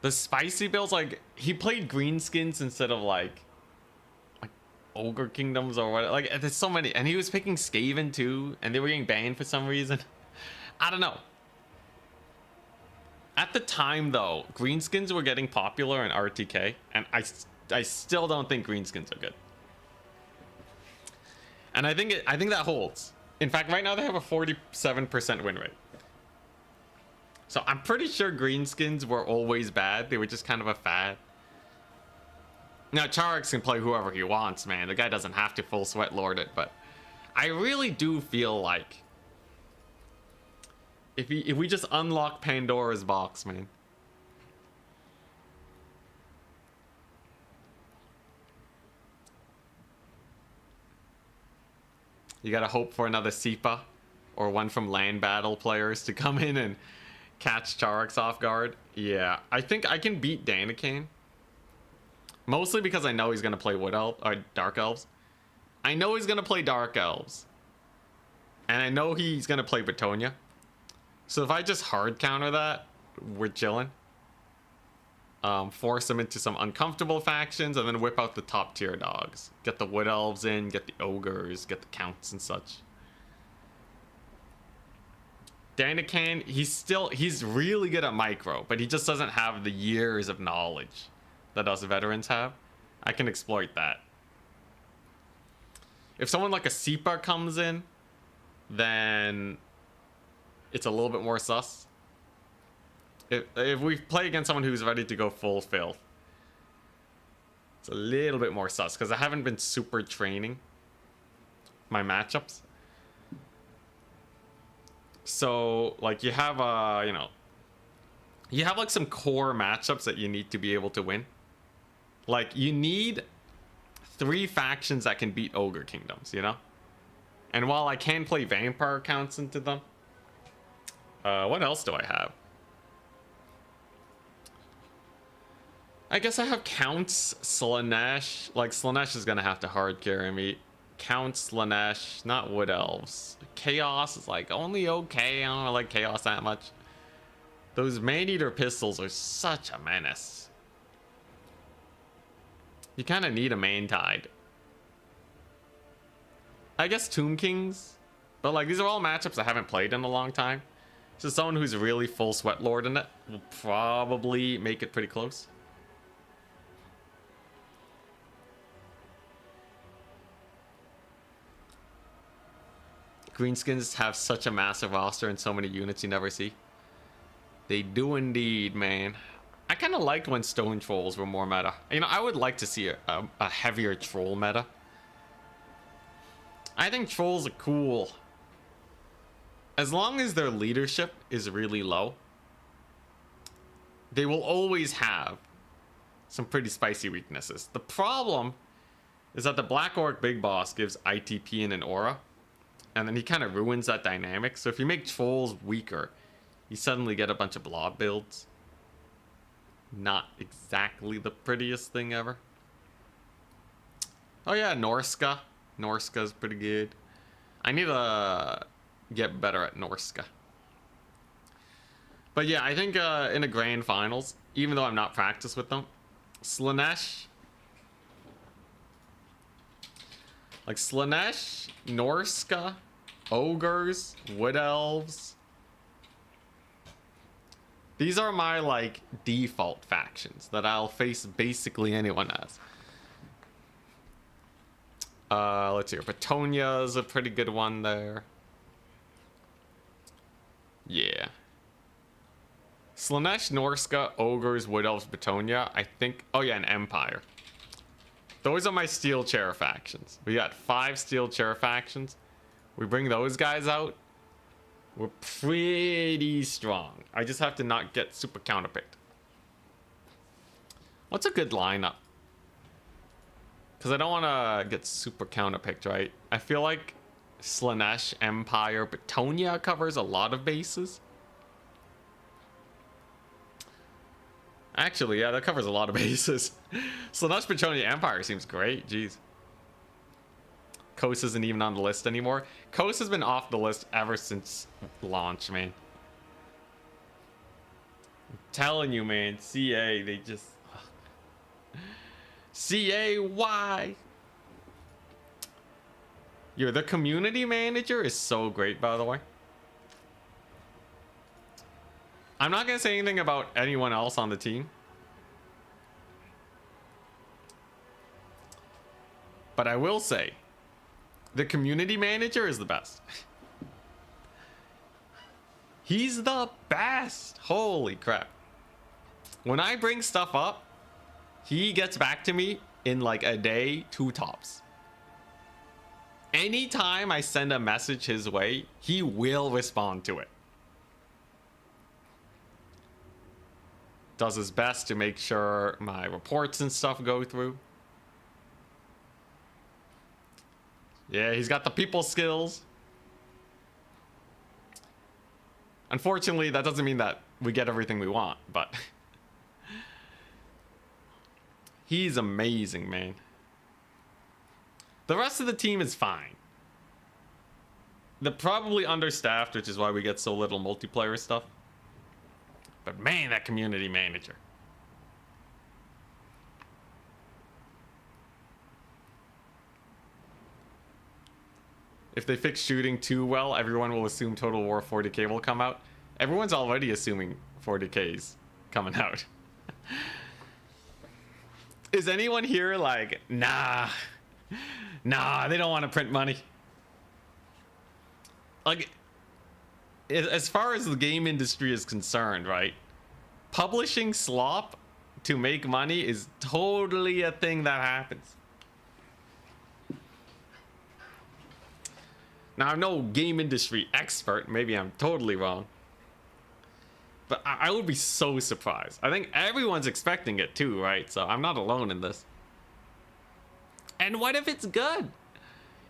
The spicy builds, like he played greenskins instead of like Ogre Kingdoms or what. Like there's so many, and he was picking Skaven too, and they were getting banned for some reason. I don't know. At the time, though, greenskins were getting popular in RTK, and I still don't think greenskins are good. And I think that holds. In fact, right now they have a 47% win rate. So I'm pretty sure greenskins were always bad. They were just kind of a fad. Now Charix can play whoever he wants, man. The guy doesn't have to full sweat lord it, but I really do feel like if we just unlock Pandora's box, man. You gotta hope for another Sipa or one from land battle players to come in and catch Charix off guard. Yeah, I think I can beat Danican. Mostly because I know he's gonna play Wood Elf or Dark Elves. I know he's gonna play Dark Elves. And I know he's gonna play Bretonnia. So if I just hard counter that, we're chilling. Force him into some uncomfortable factions and then whip out the top tier dogs. Get the Wood Elves in, get the Ogres, get the Counts and such. Danican, he's really good at micro, but he just doesn't have the years of knowledge that us veterans have. I can exploit that. If someone like a Sipa comes in, then it's a little bit more sus. If we play against someone who's ready to go full filth, it's a little bit more sus because I haven't been super training my matchups. So like you have you have like some core matchups that you need to be able to win. Like you need 3 factions that can beat Ogre Kingdoms, you know? And while I can play Vampire counts into them, what else do I have? I guess I have Counts, Slaanesh. Like Slaanesh is gonna have to hard carry me. Counts, Slaanesh, not Wood Elves. Chaos is like only okay. I don't like Chaos that much. Those Man-Eater pistols are such a menace. You kind of need a main tide. I guess Tomb Kings, but like these are all matchups I haven't played in a long time. So someone who's really full sweat lord in it will probably make it pretty close. Greenskins have such a massive roster and so many units you never see. They do indeed, man. I kind of liked when Stone Trolls were more meta. You know, I would like to see a heavier troll meta. I think trolls are cool. As long as their leadership is really low, they will always have some pretty spicy weaknesses. The problem is that the Black Orc Big Boss gives ITP and an aura, and then he kind of ruins that dynamic. So if you make trolls weaker, you suddenly get a bunch of blob builds. Not exactly the prettiest thing ever. Oh yeah, Norska. Norska's pretty good. I need to get better at Norska. But yeah, I think in the grand finals, even though I'm not practiced with them, Slaanesh, like Slaanesh, Norska, Ogres, Wood Elves. These are my like default factions that I'll face basically anyone as. Let's see. Bretonnia is a pretty good one there. Yeah. Slaanesh, Norska, Ogres, Wood Elves, Bretonnia. I think. Oh yeah, an Empire. Those are my steel chair factions. We got 5 steel chair factions. We bring those guys out. We're pretty strong. I just have to not get super counterpicked. What's a good lineup? Because I don't want to get super counterpicked, right? I feel like Slaanesh, Empire, Bretonnia covers a lot of bases. Actually, yeah, that covers a lot of bases. Slaanesh, Bretonnia, Empire seems great. Jeez. Kos isn't even on the list anymore. Kos has been off the list ever since launch, man. I'm telling you, man. CA, they just... CA, why? Yo, the community manager is so great, by the way. I'm not gonna say anything about anyone else on the team, but I will say the community manager is the best. He's the best. Holy crap. When I bring stuff up, he gets back to me in like a day, 2 tops. Anytime I send a message his way, he will respond to it. Does his best to make sure my reports and stuff go through. Yeah, he's got the people skills. Unfortunately, that doesn't mean that we get everything we want, but he's amazing, man. The rest of the team is fine. They're probably understaffed, which is why we get so little multiplayer stuff. But man, that community manager. If they fix shooting too well, everyone will assume Total War 40k will come out. Everyone's already assuming 40k's coming out. Is anyone here like, nah, they don't want to print money? Like, as far as the game industry is concerned, right? Publishing slop to make money is totally a thing that happens. Now, I'm no game industry expert. Maybe I'm totally wrong. But I would be so surprised. I think everyone's expecting it too, right? So I'm not alone in this. And what if it's good?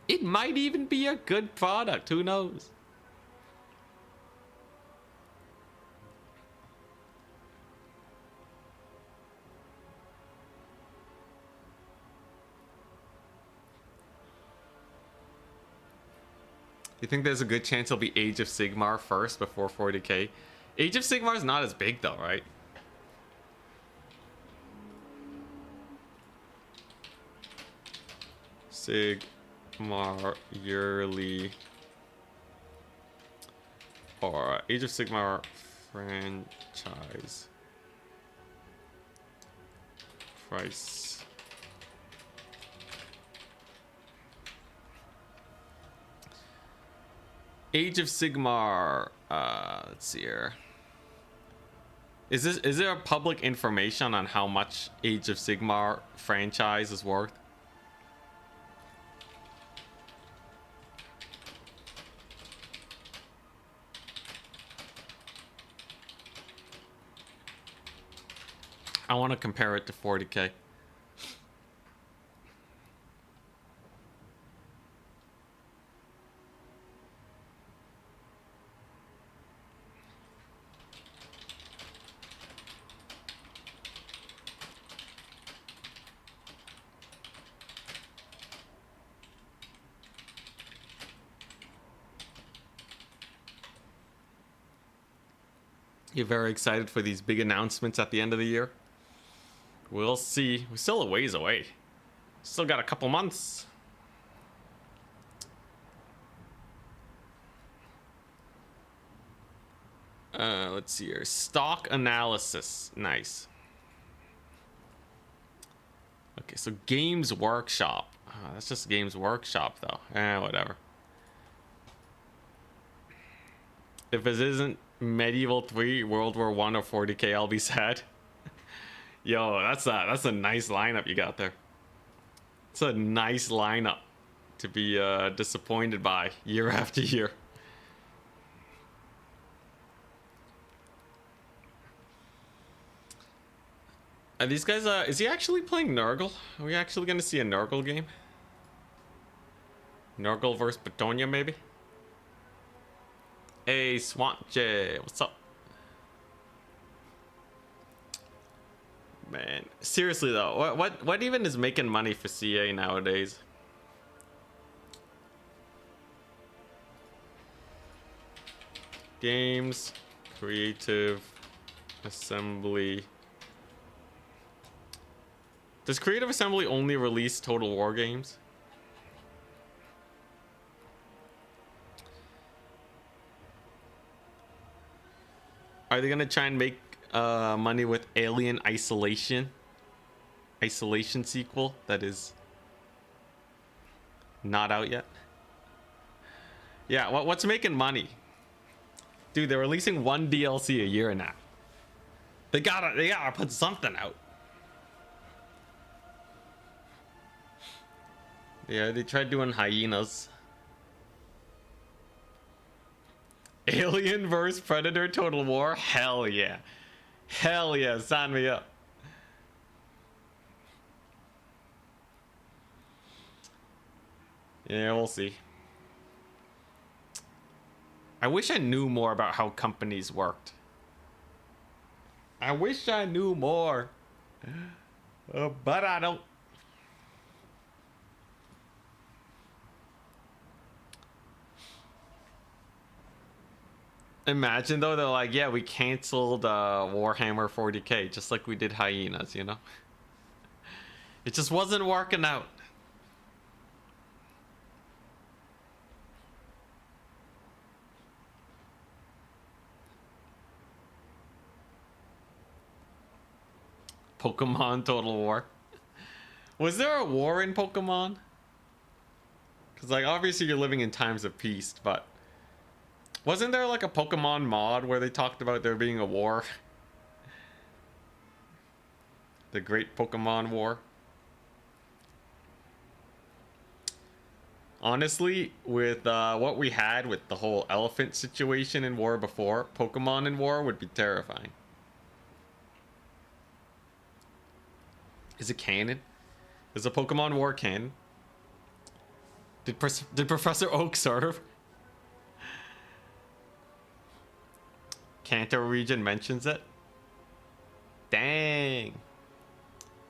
It might even be a good product. Who knows? You think there's a good chance it'll be Age of Sigmar first before 40k? Age of Sigmar is not as big though, right? Sigmar yearly or Age of Sigmar franchise price. Age of Sigmar, let's see here. Is there public information on how much Age of Sigmar franchise is worth? I want to compare it to 40k. You're very excited for these big announcements at the end of the year? We'll see. We're still a ways away. Still got a couple months. Let's see here. Stock analysis. Nice. Okay, so Games Workshop. That's just Games Workshop, though. Whatever. If it isn't Medieval 3, World War 1, or 40k, I'll be sad. Yo, that's a nice lineup you got there. It's a nice lineup to be disappointed by year after year. Are these guys, is he actually playing Nurgle? Are we actually gonna see a Nurgle game? Nurgle versus Bretonnia, maybe? Hey, Swamp J, what's up? Man, seriously though, what even is making money for CA nowadays? Games, Creative Assembly. Does Creative Assembly only release Total War games? Are they gonna try and make money with Alien Isolation? Isolation sequel that is not out yet. Yeah, what's making money? Dude, they're releasing one DLC a year now. They gotta put something out. Yeah, they tried doing hyenas. Alien vs Predator Total War? Hell yeah. Hell yeah, sign me up. Yeah, we'll see. I wish I knew more about how companies worked. I wish I knew more. But I don't. Imagine though, they're like, yeah, we canceled Warhammer 40k just like we did hyenas, you know? It just wasn't working out. Pokemon Total War. Was there a war in Pokemon? Because, like, obviously you're living in times of peace, but wasn't there like a Pokemon mod where they talked about there being a war? The Great Pokemon War. Honestly, with what we had with the whole elephant situation in war before, Pokemon in war would be terrifying. Is it canon? Is a Pokemon War canon? Did Professor Oak serve? Kanto region mentions it. Dang.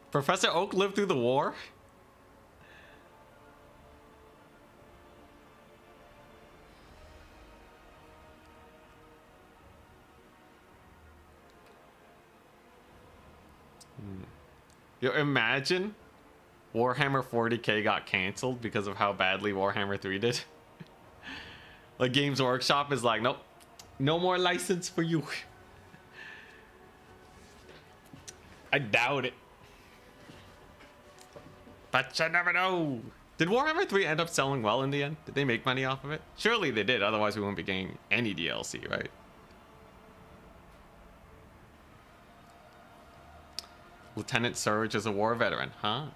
Professor Oak lived through the war? Yo, imagine Warhammer 40k got canceled because of how badly Warhammer 3 did. Like, Games Workshop is like, nope, no more license for you. I doubt it. But you never know. Did Warhammer 3 end up selling well in the end? Did they make money off of it? Surely they did, otherwise we wouldn't be getting any DLC, right? Lieutenant Surge is a war veteran, huh?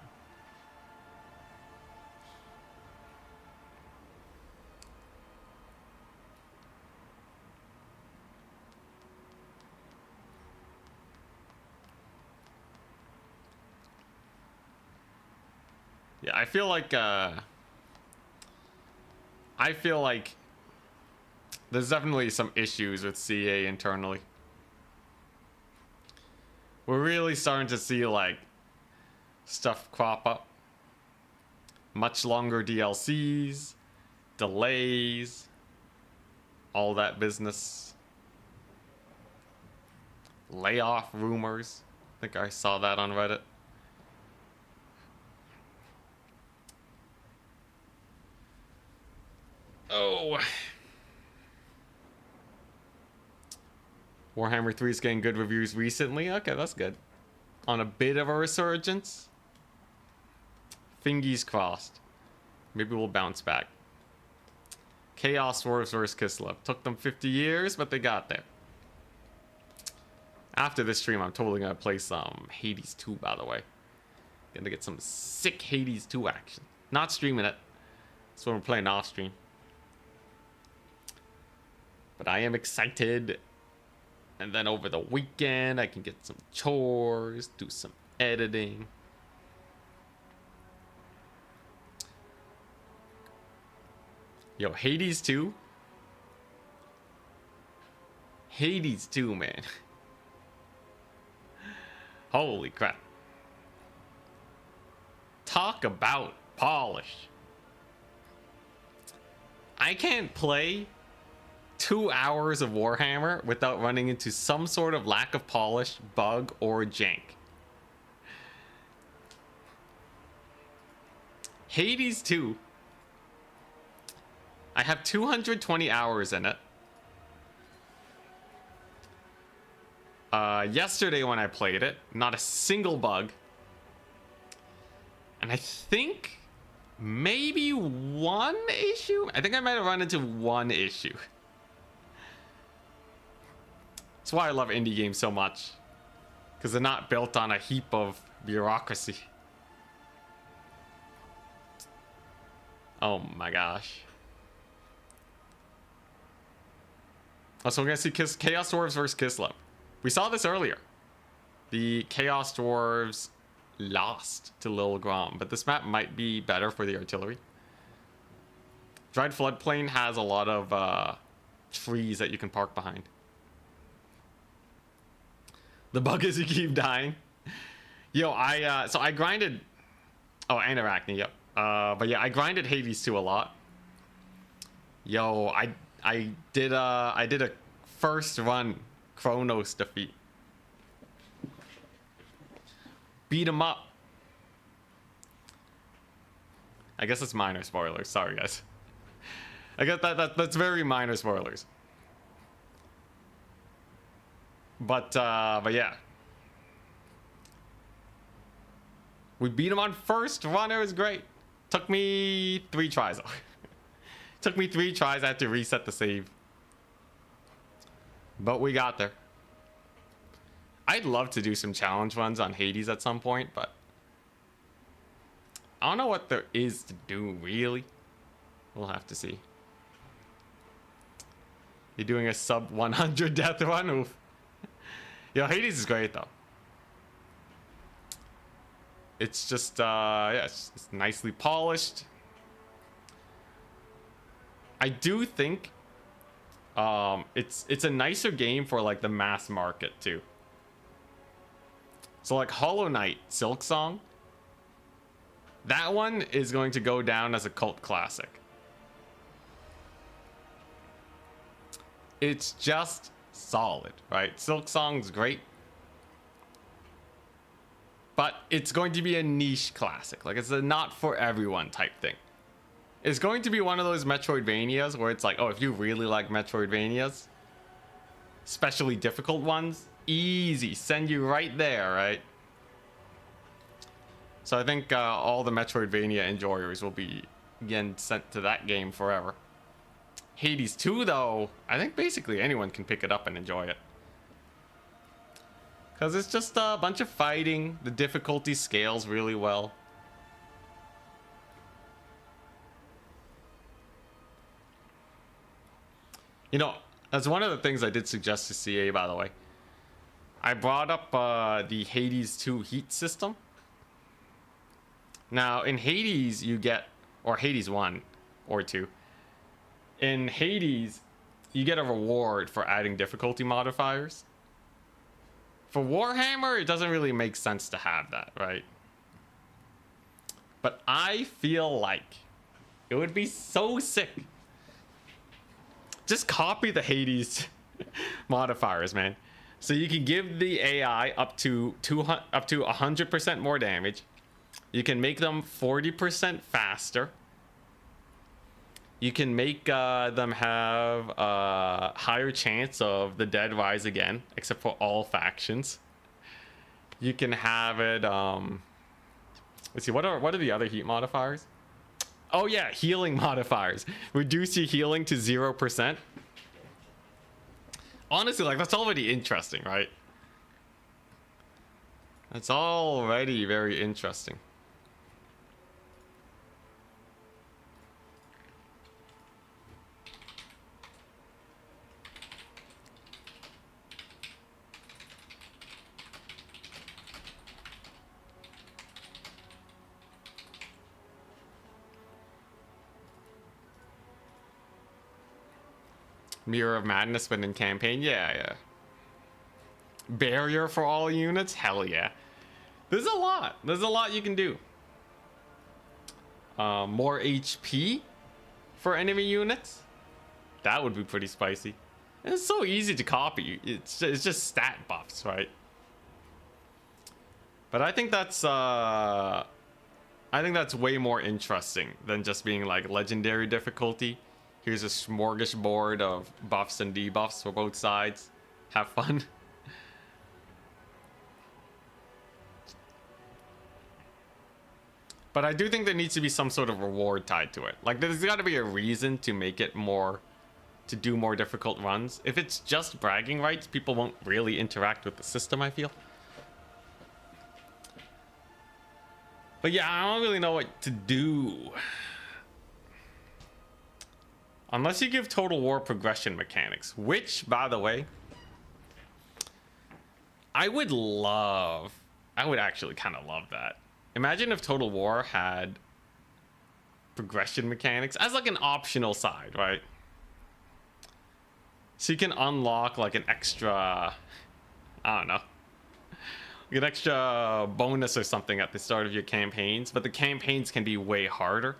Yeah, I feel like there's definitely some issues with CA internally. We're really starting to see like stuff crop up. Much longer DLCs, delays, all that business. Layoff rumors. I think I saw that on Reddit. Oh. Warhammer 3 is getting good reviews recently. Okay, that's good. On a bit of a resurgence. Fingies crossed. Maybe we'll bounce back. Chaos Dwarfs vs Kislev. Took them 50 years, but they got there. After this stream, I'm totally gonna play some Hades 2, by the way. Gonna get some sick Hades 2 action. Not streaming it. That's what we're playing off stream. But I am excited. And then over the weekend, I can get some chores, do some editing. Yo, Hades 2? Hades 2, man. Holy crap. Talk about polish. I can't play 2 hours of Warhammer without running into some sort of lack of polish, bug, or jank. Hades 2. I have 220 hours in it. yesterday when I played it. Not a single bug. And I think maybe one issue. I think I might have run into one issue. That's why I love indie games so much. Because they're not built on a heap of bureaucracy. Oh my gosh. Also, we're going to see Chaos Dwarfs versus Kislev. We saw this earlier. The Chaos Dwarves lost to Lil Grom, but this map might be better for the artillery. Dried Floodplain has a lot of trees that you can park behind. The bug is you keep dying. Yo, so I grinded. Oh, and Arachne, yep. But yeah, I grinded Hades 2 a lot. Yo, I did a first run Chronos defeat. Beat him up. I guess it's minor spoilers. Sorry, guys. I guess that's very minor spoilers. But yeah. We beat him on first run. It was great. Took me 3 tries. Took me 3 tries. I had to reset the save. But we got there. I'd love to do some challenge runs on Hades at some point, but I don't know what there is to do, really. We'll have to see. You're doing a sub 100 death run? Oof. Yo, Hades is great, though. It's just, yeah, it's nicely polished. I do think it's a nicer game for, like, the mass market, too. So, like, Hollow Knight, Silksong, that one is going to go down as a cult classic. It's just solid, right? Silksong's great. But it's going to be a niche classic. Like, it's a not for everyone type thing. It's going to be one of those Metroidvanias where it's like, oh, if you really like Metroidvanias, especially difficult ones, easy, send you right there, right? So I think all the Metroidvania enjoyers will be, again, sent to that game forever. Hades 2, though, I think basically anyone can pick it up and enjoy it. Because it's just a bunch of fighting. The difficulty scales really well. You know, that's one of the things I did suggest to CA, by the way. I brought up the Hades 2 heat system. Now, in Hades, you get, or Hades 1 or 2. In Hades, you get a reward for adding difficulty modifiers. For Warhammer, it doesn't really make sense to have that, right? But I feel like it would be so sick. Just copy the Hades modifiers, man. So you can give the AI up to 100% more damage. You can make them 40% faster. You can make them have a higher chance of the dead rise again, except for all factions. You can have it. Let's see. What are the other heat modifiers? Oh yeah, healing modifiers. Reduce your healing to 0%. Honestly, like, that's already interesting, right? That's already very interesting. Mirror of Madness, but in campaign, yeah. Barrier for all units, hell yeah. There's a lot you can do. More HP for enemy units, that would be pretty spicy. And it's so easy to copy. It's just stat buffs, right? But I think that's way more interesting than just being like legendary difficulty. Here's a smorgasbord of buffs and debuffs for both sides. Have fun. But I do think there needs to be some sort of reward tied to it. Like, there's got to be a reason to make it more, to do more difficult runs. If it's just bragging rights, people won't really interact with the system, I feel. But yeah, I don't really know what to do. Unless you give Total War progression mechanics, which, by the way, I would actually kind of love that. Imagine if Total War had progression mechanics as like an optional side, right? So you can unlock like an extra, I don't know, like an extra bonus or something at the start of your campaigns, but the campaigns can be way harder.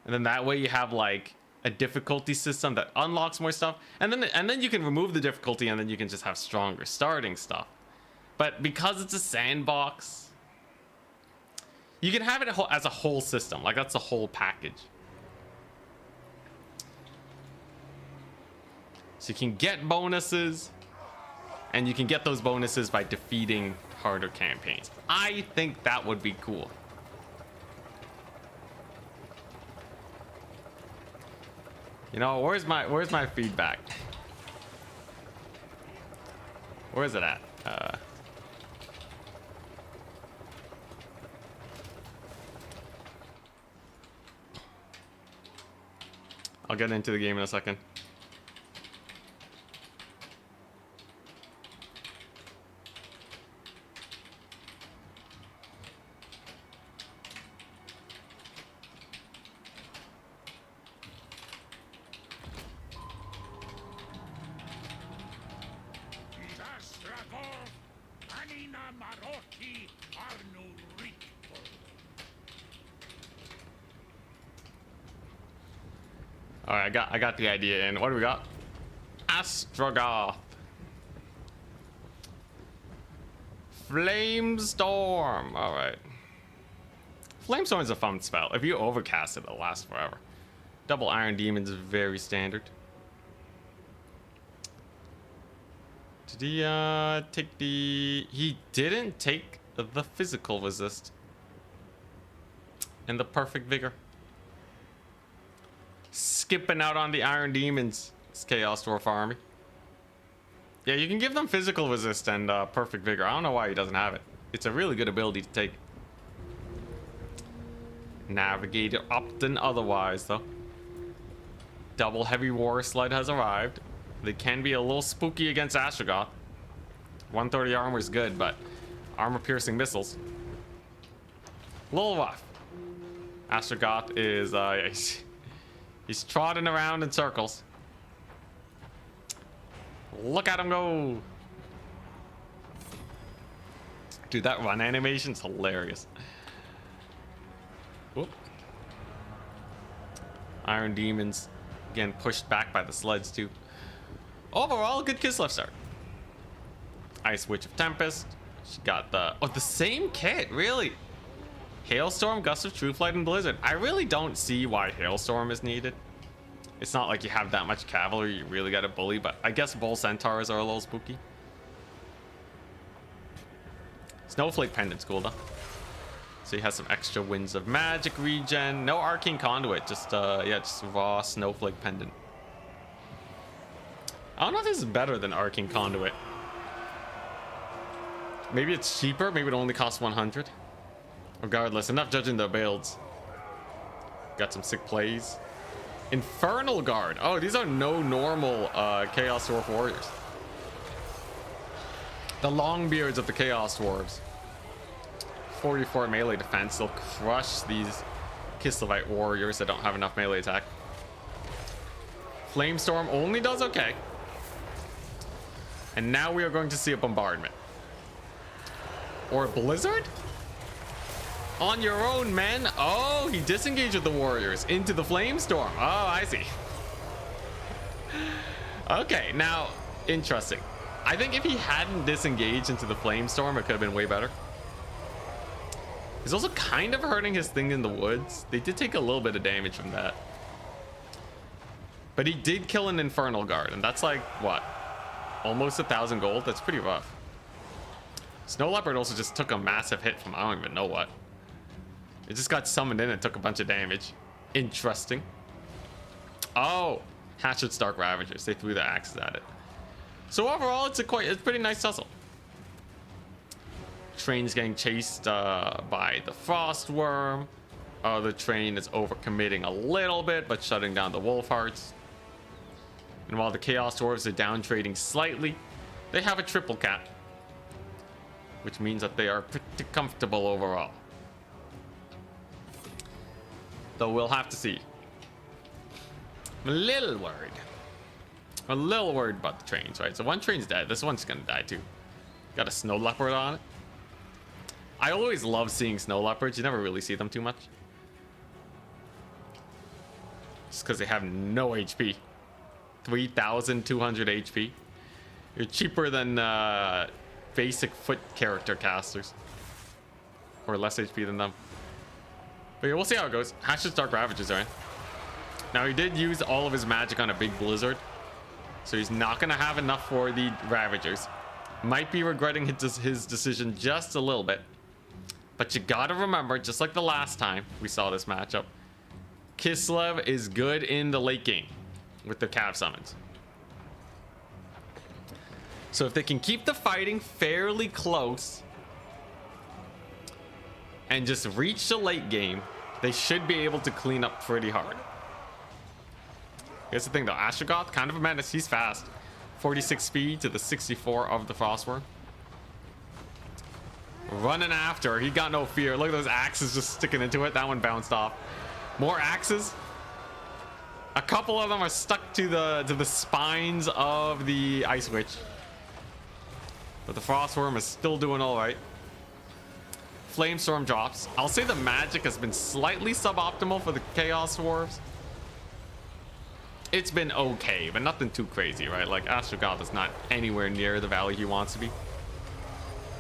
And then that way you have like a difficulty system that unlocks more stuff, and then you can remove the difficulty, and then you can just have stronger starting stuff. But because it's a sandbox, you can have it as a whole system. Like, that's a whole package. So you can get bonuses, and you can get those bonuses by defeating harder campaigns. I think that would be cool. You know, where's my feedback? Where is it at? I'll get into the game in a second. All right, I got the idea in. What do we got? Astrogoth. Flamestorm. All right. Flamestorm is a fun spell. If you overcast it, it'll last forever. Double Iron Demons is very standard. Did he take the... He didn't take the physical resist. And the perfect vigor. Skipping out on the Iron Demons. It's Chaos Dwarf army. Yeah, you can give them physical resist and perfect vigor. I don't know why he doesn't have it. It's a really good ability to take. Navigator Upton otherwise, though. Double Heavy War Sled has arrived. They can be a little spooky against Astrogoth. 130 armor is good, but armor-piercing missiles. A little rough. Astrogoth is... He's trotting around in circles. Look at him go. Dude, that run animation's hilarious. Whoop. Iron Demons, again, pushed back by the sleds, too. Overall, good Kislev start. Ice Witch of Tempest. She got the... Oh, the same kit, really? Hailstorm, Gust of Truthlight, and Blizzard. I really don't see why Hailstorm is needed. It's not like you have that much cavalry you really got to bully, but I guess Bull Centaurs are a little spooky. Snowflake Pendant's cool, though. So he has some extra Winds of Magic regen. No Arcane Conduit, just raw Snowflake Pendant. I don't know if this is better than Arcane Conduit. Maybe it's cheaper, maybe it only costs 100. Regardless, enough judging the builds. Got some sick plays. Infernal Guard. Oh, these are no normal Chaos Dwarf warriors. The Longbeards of the Chaos Dwarves. 44 melee defense. They'll crush these Kislevite warriors that don't have enough melee attack. Flamestorm only does okay. And now we are going to see a bombardment. Or a blizzard? On your own, men. Oh, he disengaged with the warriors into the Flamestorm. Oh, I see. Okay, now, interesting. I think if he hadn't disengaged into the Flamestorm, it could have been way better. He's also kind of hurting his thing in the woods. They did take a little bit of damage from that. But he did kill an Infernal Guard, and that's like, what? Almost 1,000 gold? That's pretty rough. Snow Leopard also just took a massive hit from I don't even know what. It just got summoned in and took a bunch of damage. Interesting. Oh, Hatchet's Dark Ravagers. They threw the axes at it. So overall, it's a pretty nice tussle. Train's getting chased by the Frost Worm. The train is overcommitting a little bit, but shutting down the Wolf Hearts. And while the Chaos Dwarfs are down trading slightly, they have a triple cap, which means that they are pretty comfortable overall. Though we'll have to see. I'm a little worried. A little worried about the trains, right? So one train's dead. This one's gonna die too. Got a Snow Leopard on it. I always love seeing Snow Leopards. You never really see them too much. Just because they have no HP. 3,200 HP. You're cheaper than basic foot character casters. Or less HP than them. But yeah, we'll see how it goes. Hatchet's Dark Ravagers are in. Now he did use all of his magic on a big blizzard. So he's not going to have enough for the Ravagers. Might be regretting his decision just a little bit. But you gotta remember, just like the last time we saw this matchup, Kislev is good in the late game with the Cav summons. So if they can keep the fighting fairly close and just reach the late game, they should be able to clean up pretty hard. Here's the thing though, Astrogoth, kind of a menace. He's fast. 46 speed to the 64 of the Frostworm. Running after, he got no fear. Look at those axes just sticking into it. That one bounced off. More axes. A couple of them are stuck to the spines of the Ice Witch. But the Frostworm is still doing all right. Flamestorm drops. I'll say the magic has been slightly suboptimal for the Chaos Dwarfs. It's been okay, but nothing too crazy, right? Like Astrogoth is not anywhere near the value he wants to be.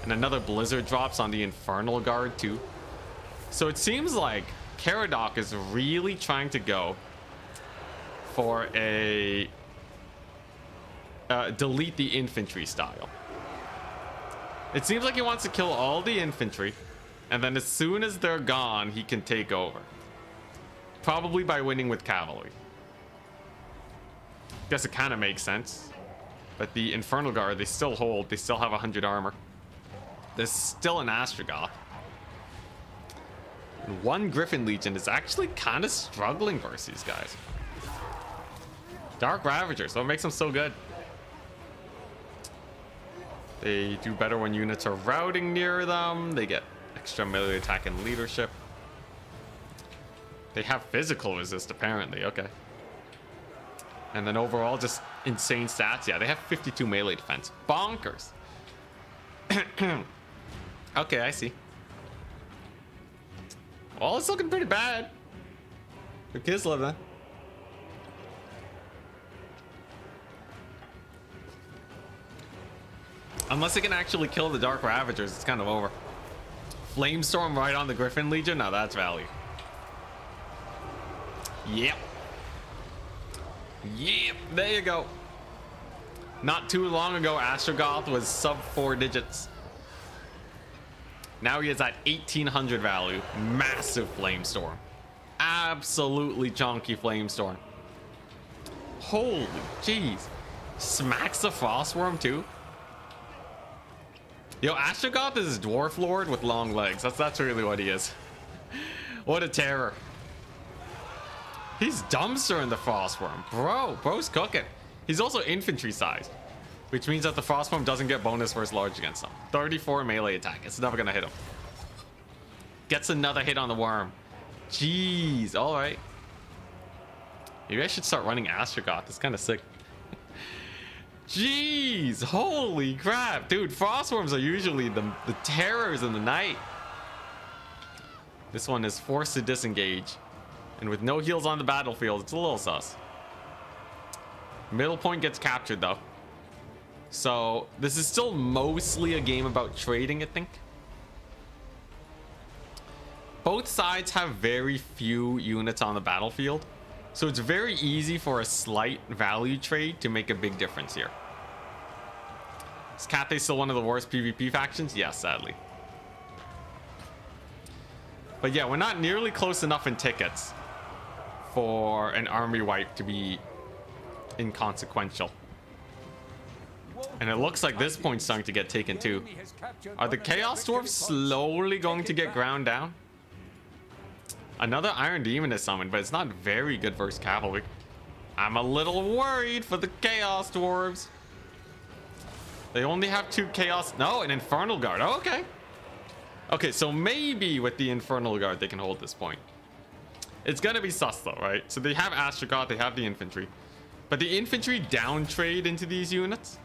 And another blizzard drops on the Infernal Guard too. So it seems like Caradoc is really trying to go for a delete the infantry style. It seems like he wants to kill all the infantry, and then as soon as they're gone, he can take over. Probably by winning with cavalry. Guess it kind of makes sense. But the Infernal Guard, they still hold. They still have 100 armor. There's still an Astrogoth. And one Griffin Legion is actually kind of struggling versus these guys. Dark Ravagers, what makes them so good? They do better when units are routing near them. They get extra melee attack and leadership. They have physical resist, apparently. Okay. And then overall, just insane stats. Yeah, they have 52 melee defense. Bonkers. Okay, I see. Well, it's looking pretty bad for Kislev then. Unless they can actually kill the Dark Ravagers, it's kind of over. Flamestorm right on the Griffin Legion? Now that's value. Yep. Yep, there you go. Not too long ago, Astrogoth was sub 4 digits. Now he is at 1800 value. Massive Flamestorm. Absolutely chunky Flamestorm. Holy jeez. Smacks the Frostworm too. Yo, Astrogoth is a Dwarf Lord with long legs. That's really what he is. What a terror. He's dumpstering the Frostworm. Bro's cooking. He's also infantry sized, which means that the Frostworm doesn't get bonus versus large against him. 34 melee attack. It's never gonna hit him. Gets another hit on the worm. Jeez, alright. Maybe I should start running Astrogoth. It's kind of sick. Jeez, holy crap. Dude, Frostworms are usually the terrors in the night. This one is forced to disengage. And with no heals on the battlefield, it's a little sus. Middle point gets captured though. So this is still mostly a game about trading, I think. Both sides have very few units on the battlefield. So it's very easy for a slight value trade to make a big difference here. Is Cathay still one of the worst PvP factions? Yes, sadly. But yeah, we're not nearly close enough in tickets for an army wipe to be inconsequential. And it looks like this point's starting to get taken too. Are the Chaos Dwarfs slowly going to get ground down? Another Iron Demon is summoned, but it's not very good versus cavalry. I'm a little worried for the Chaos Dwarves. They only have 2 Chaos... No, an Infernal Guard. Oh, okay. Okay, so maybe with the Infernal Guard they can hold this point. It's gonna be sus though, right? So they have Astrogoth, they have the infantry. But the infantry down trade into these units.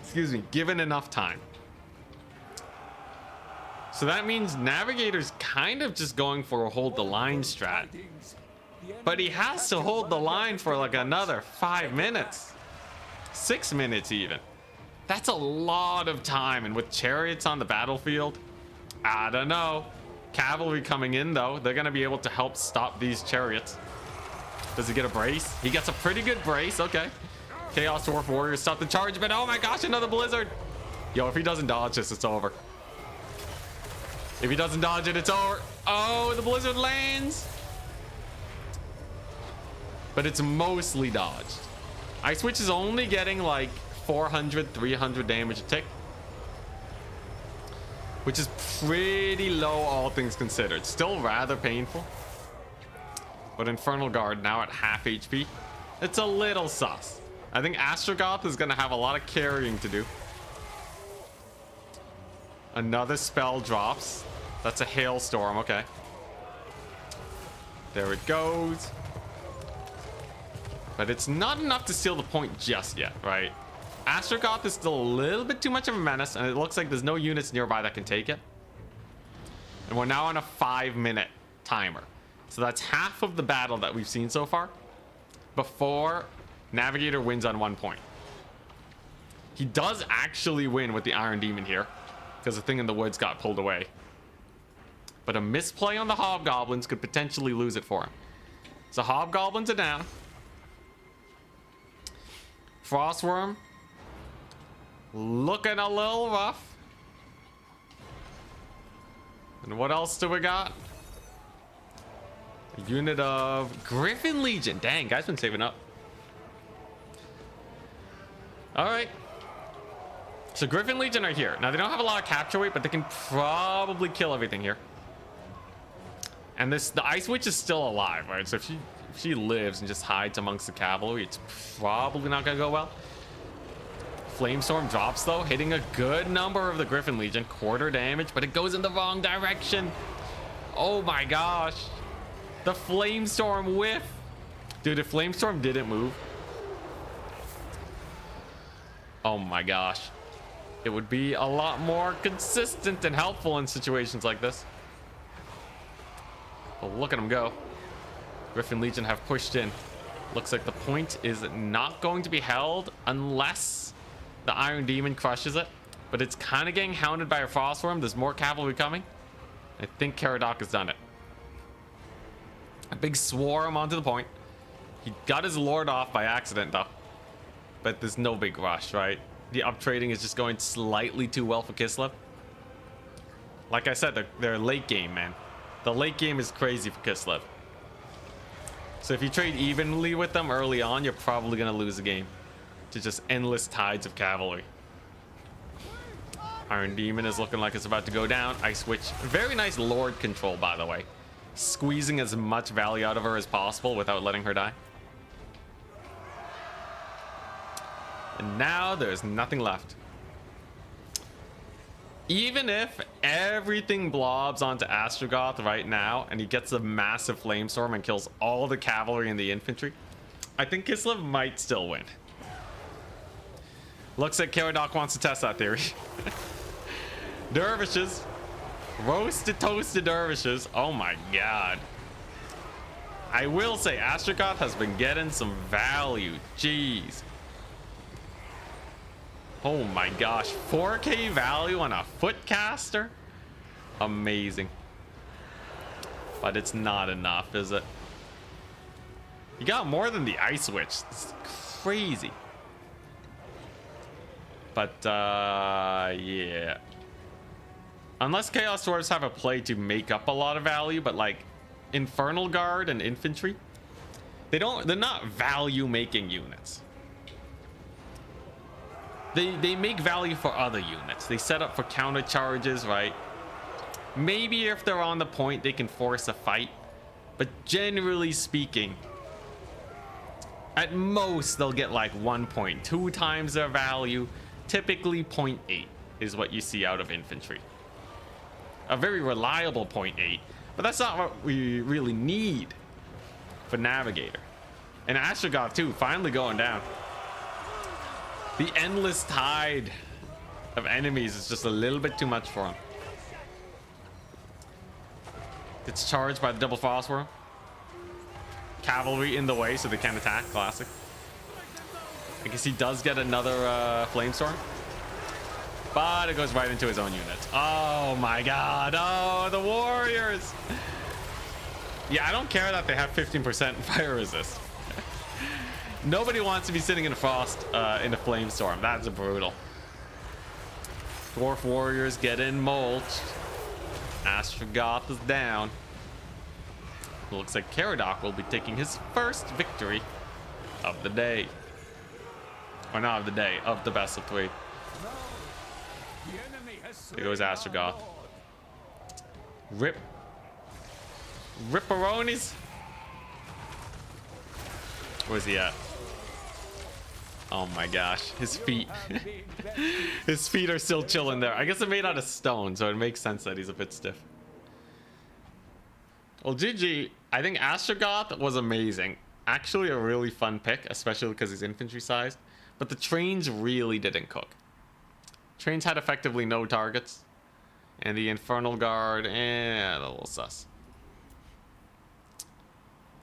Excuse me, given enough time. So that means Navigator's kind of just going for a hold the line strat. But he has to hold the line for like another 5 minutes. 6 minutes even. That's a lot of time. And with chariots on the battlefield, I don't know. Cavalry coming in though, they're going to be able to help stop these chariots. Does he get a brace? He gets a pretty good brace. Okay. Chaos Dwarf Warriors stop the charge, but oh my gosh, another blizzard. Yo, if he doesn't dodge this, it's over. If he doesn't dodge it, it's over. Oh, the blizzard lands. But it's mostly dodged. Ice Witch is only getting like 400, 300 damage a tick. Which is pretty low, all things considered. Still rather painful. But Infernal Guard now at half HP. It's a little sus. I think Astrogoth is going to have a lot of carrying to do. Another spell drops. That's a hailstorm. Okay. There it goes. But it's not enough to steal the point just yet, right? Astrogoth is still a little bit too much of a menace, and it looks like there's no units nearby that can take it. And we're now on a 5-minute timer. So that's half of the battle that we've seen so far before Navigator wins on 1 point. He does actually win with the Iron Demon here because the thing in the woods got pulled away. But a misplay on the Hobgoblins could potentially lose it for him. So Hobgoblins are down. Frostworm looking a little rough. And what else do we got? A unit of Griffin Legion. Dang, guys been saving up. All right. So Griffin Legion are here. Now they don't have a lot of capture weight, but they can probably kill everything here. And the Ice Witch is still alive, right? So if she lives and just hides amongst the cavalry, it's probably not gonna go well. Flamestorm drops though, hitting a good number of the Griffin Legion, quarter damage, but it goes in the wrong direction. Oh my gosh. The Flamestorm whiff. Dude, if Flamestorm didn't move, oh my gosh, it would be a lot more consistent and helpful in situations like this. But look at him go. Griffin Legion have pushed in. Looks like the point is not going to be held unless the Iron Demon crushes it. But it's kind of getting hounded by a Frostworm. There's more cavalry coming. I think Caradoc has done it. A big swarm onto the point. He got his lord off by accident though. But there's no big rush, right? The up trading is just going slightly too well for Kislev. Like I said, they're late game, man. The late game is crazy for Kislev. So if you trade evenly with them early on, you're probably going to lose the game to just endless tides of cavalry. Iron Demon is looking like it's about to go down. Ice Witch, very nice lord control, by the way. Squeezing as much value out of her as possible without letting her die. And now there's nothing left. Even if everything blobs onto Astrogoth right now and he gets a massive Flamestorm and kills all the cavalry and the infantry, I think Kislev might still win. Looks like Caradoc wants to test that theory. Dervishes. Roasted, toasted dervishes. Oh my god. I will say Astrogoth has been getting some value. Jeez. Oh my gosh, 4k value on a footcaster? Amazing. But it's not enough, is it? You got more than the Ice Witch. It's crazy. But, yeah. Unless Chaos Dwarfs have a play to make up a lot of value, but like Infernal Guard and Infantry, they're not value making units. They make value for other units. They set up for counter charges, right? Maybe if they're on the point, they can force a fight. But generally speaking, at most, they'll get like 1.2 times their value. Typically 0.8 is what you see out of infantry. A very reliable 0.8, but that's not what we really need for Navigator. And Astrogoth too, finally going down. The endless tide of enemies is just a little bit too much for him. Gets charged by the double phosphor. Cavalry in the way so they can't attack. Classic. I guess he does get another flamestorm, but it goes right into his own unit. Oh my god. Oh, the warriors. Yeah, I don't care that they have 15% fire resist. Nobody wants to be sitting in a frost in a flamestorm. That's brutal. Dwarf warriors getting mulched. Astrogoth is down. It looks like Caradoc will be taking his first victory of the day. Or not of the day, of the best of 3. There goes Astrogoth. Rip. Ripperonis. Where's he at? Oh my gosh, his feet. His feet are still chilling there. I guess they're made out of stone, so it makes sense that he's a bit stiff. Well, GG. I think Astrogoth was amazing. Actually a really fun pick, especially because he's infantry sized. But the trains really didn't cook. Trains had effectively no targets. And the Infernal Guard, a little sus.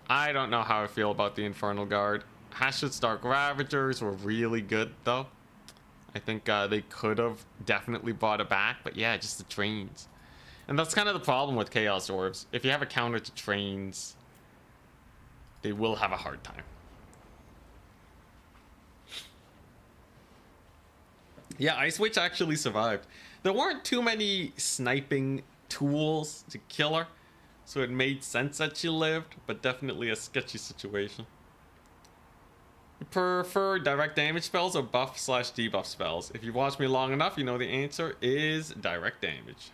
I don't know how I feel about the Infernal Guard. Hashut Stark Ravagers were really good, though. I think they could have definitely brought it back. But yeah, just the trains. And that's kind of the problem with Chaos Dwarfs. If you have a counter to trains, they will have a hard time. Yeah, Ice Witch actually survived. There weren't too many sniping tools to kill her, so it made sense that she lived, but definitely a sketchy situation. You prefer direct damage spells or buff/debuff spells? If you've watched me long enough, you know the answer is direct damage.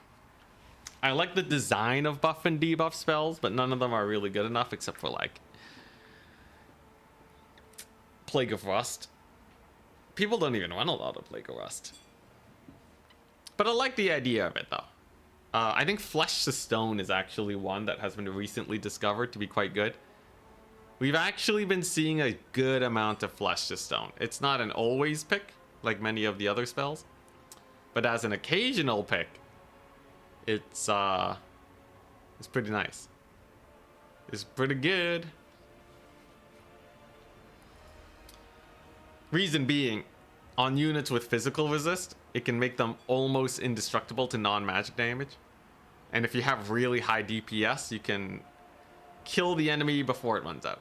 I like the design of buff and debuff spells, but none of them are really good enough except for like Plague of Rust. People don't even run a lot of Plague of Rust. But I like the idea of it though. I think Flesh to Stone is actually one that has been recently discovered to be quite good. We've actually been seeing a good amount of Flesh to Stone. It's not an always pick like many of the other spells, but as an occasional pick, it's pretty nice. It's pretty good. Reason being, on units with physical resist, it can make them almost indestructible to non-magic damage. And if you have really high DPS, you can kill the enemy before it runs out.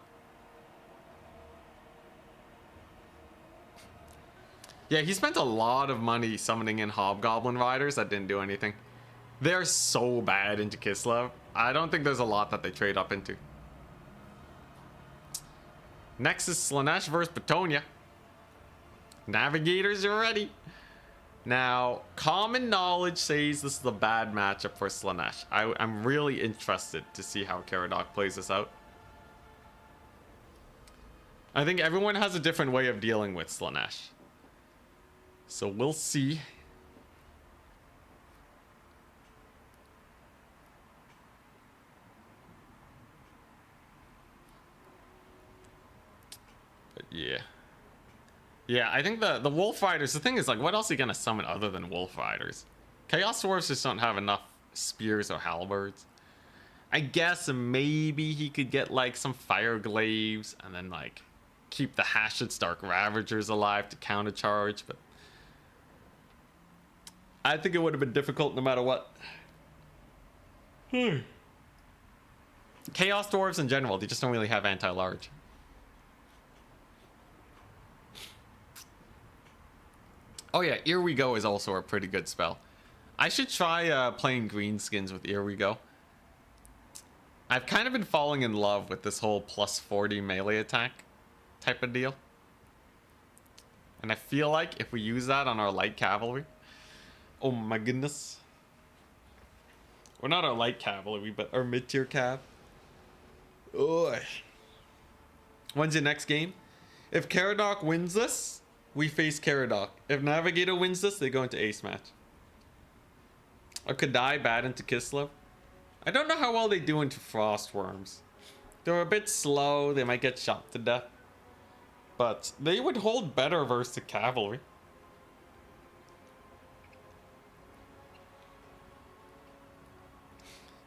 Yeah, he spent a lot of money summoning in Hobgoblin Riders that didn't do anything. They're so bad into Kislev. I don't think there's a lot that they trade up into. Next is Slaanesh versus Bretonnia. Navigators are ready. Now, common knowledge says this is a bad matchup for Slaanesh. I'm really interested to see how Caradoc plays this out. I think everyone has a different way of dealing with Slaanesh. So we'll see. But yeah. Yeah, I think the Wolf Riders, the thing is, like, what else are you gonna summon other than Wolf Riders? Chaos Dwarfs just don't have enough spears or halberds. I guess maybe he could get, like, some Fire Glaives and then, like, keep the Hashut Stark Ravagers alive to countercharge, but I think it would have been difficult no matter what. Chaos Dwarves in general, they just don't really have anti-large. Oh yeah, Here We Go is also a pretty good spell. I should try playing greenskins with Here We Go. I've kind of been falling in love with this whole plus 40 melee attack type of deal. And I feel like if we use that on our light cavalry... Oh my goodness. Or not our light cavalry, but our mid-tier cav. Ugh. When's the next game? If Caradoc wins this, we face Caradoc. If Navigator wins this, they go into ace match. Or Kadai bad into Kislev. I don't know how well they do into Frostworms. They're a bit slow, they might get shot to death. But they would hold better versus the cavalry.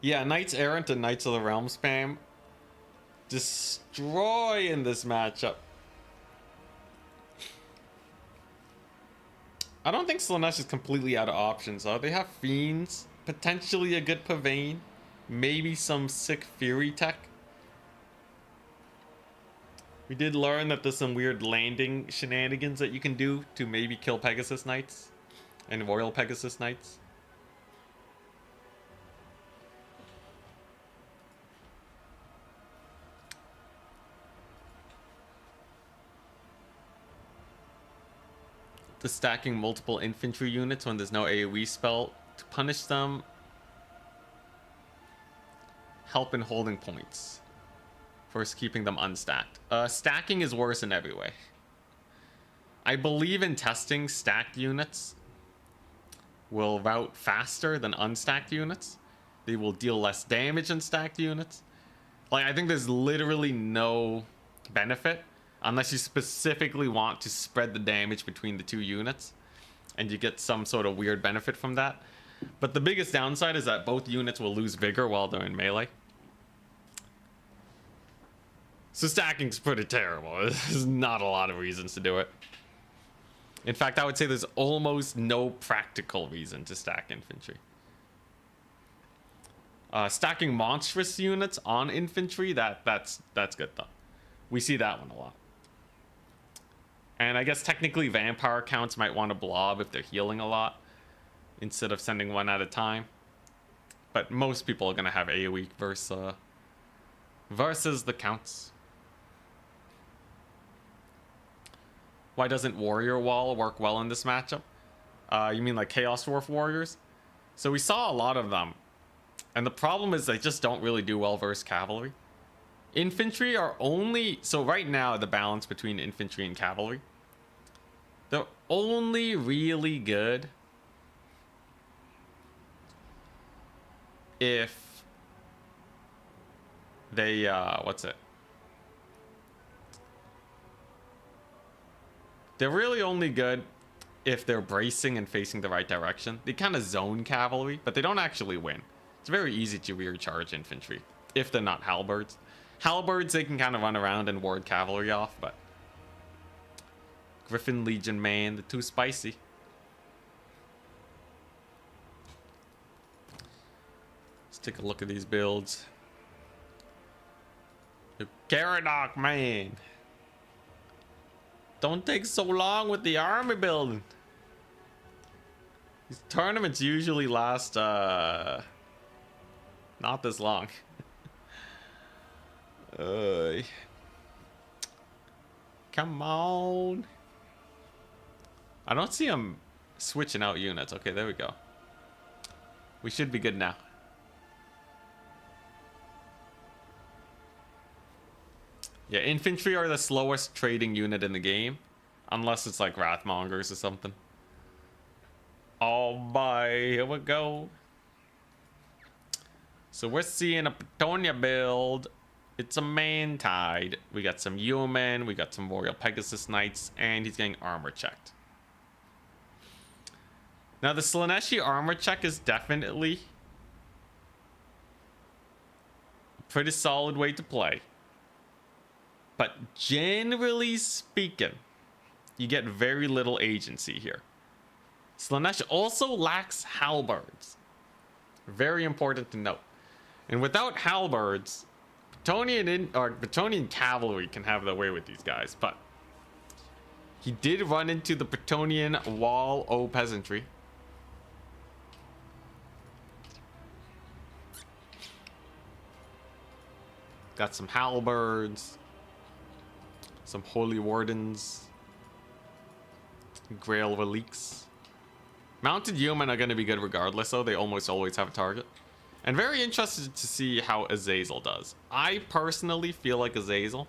Yeah, Knights Errant and Knights of the Realm spam destroy in this matchup. I don't think Slaanesh is completely out of options though. They have Fiends, potentially a good Pavane, maybe some sick Fury tech. We did learn that there's some weird landing shenanigans that you can do to maybe kill Pegasus Knights and Royal Pegasus Knights. The stacking multiple infantry units when there's no AoE spell to punish them. Help in holding points. First, keeping them unstacked. Stacking is worse in every way. I believe in testing stacked units will route faster than unstacked units. They will deal less damage than stacked units. Like, I think there's literally no benefit unless you specifically want to spread the damage between the two units and you get some sort of weird benefit from that. But the biggest downside is that both units will lose vigor while they're in melee. So stacking's pretty terrible. There's not a lot of reasons to do it. In fact, I would say there's almost no practical reason to stack infantry. Stacking monstrous units on infantry, that's good though. We see that one a lot. And I guess technically vampire counts might want to blob if they're healing a lot instead of sending one at a time. But most people are going to have AoE versus the counts. Why doesn't Warrior Wall work well in this matchup? You mean like Chaos Dwarf Warriors? So we saw a lot of them. And the problem is they just don't really do well versus cavalry. Infantry are only... So right now, the balance between infantry and cavalry, they're only really good if they... what's it? They're really only good if they're bracing and facing the right direction. They kind of zone cavalry, but they don't actually win. It's very easy to rear charge infantry if they're not halberds. Halberds, they can kind of run around and ward cavalry off, but Griffin Legion, man, they're too spicy. Let's take a look at these builds. Caradoc, man. Don't take so long with the army building. These tournaments usually last, not this long. Come on. I don't see them switching out units. Okay, there we go. We should be good now. Yeah, infantry are the slowest trading unit in the game. Unless it's like Wrathmongers or something. Oh boy, here we go. So we're seeing a Bretonnia build. It's a man tide. We got some Yeomen, we got some Royal Pegasus Knights, and he's getting armor checked. Now the Slaaneshi armor check is definitely a pretty solid way to play. But generally speaking, you get very little agency here. Slaanesh also lacks halberds. Very important to note. And without halberds, Bretonnian cavalry can have their way with these guys, but He did run into the Bretonnian wall o peasantry. Got some halberds, some holy wardens, grail reliques. Mounted yeomen are going to be good regardless, though. They almost always have a target. And very interested to see how Azazel does. I personally feel like Azazel.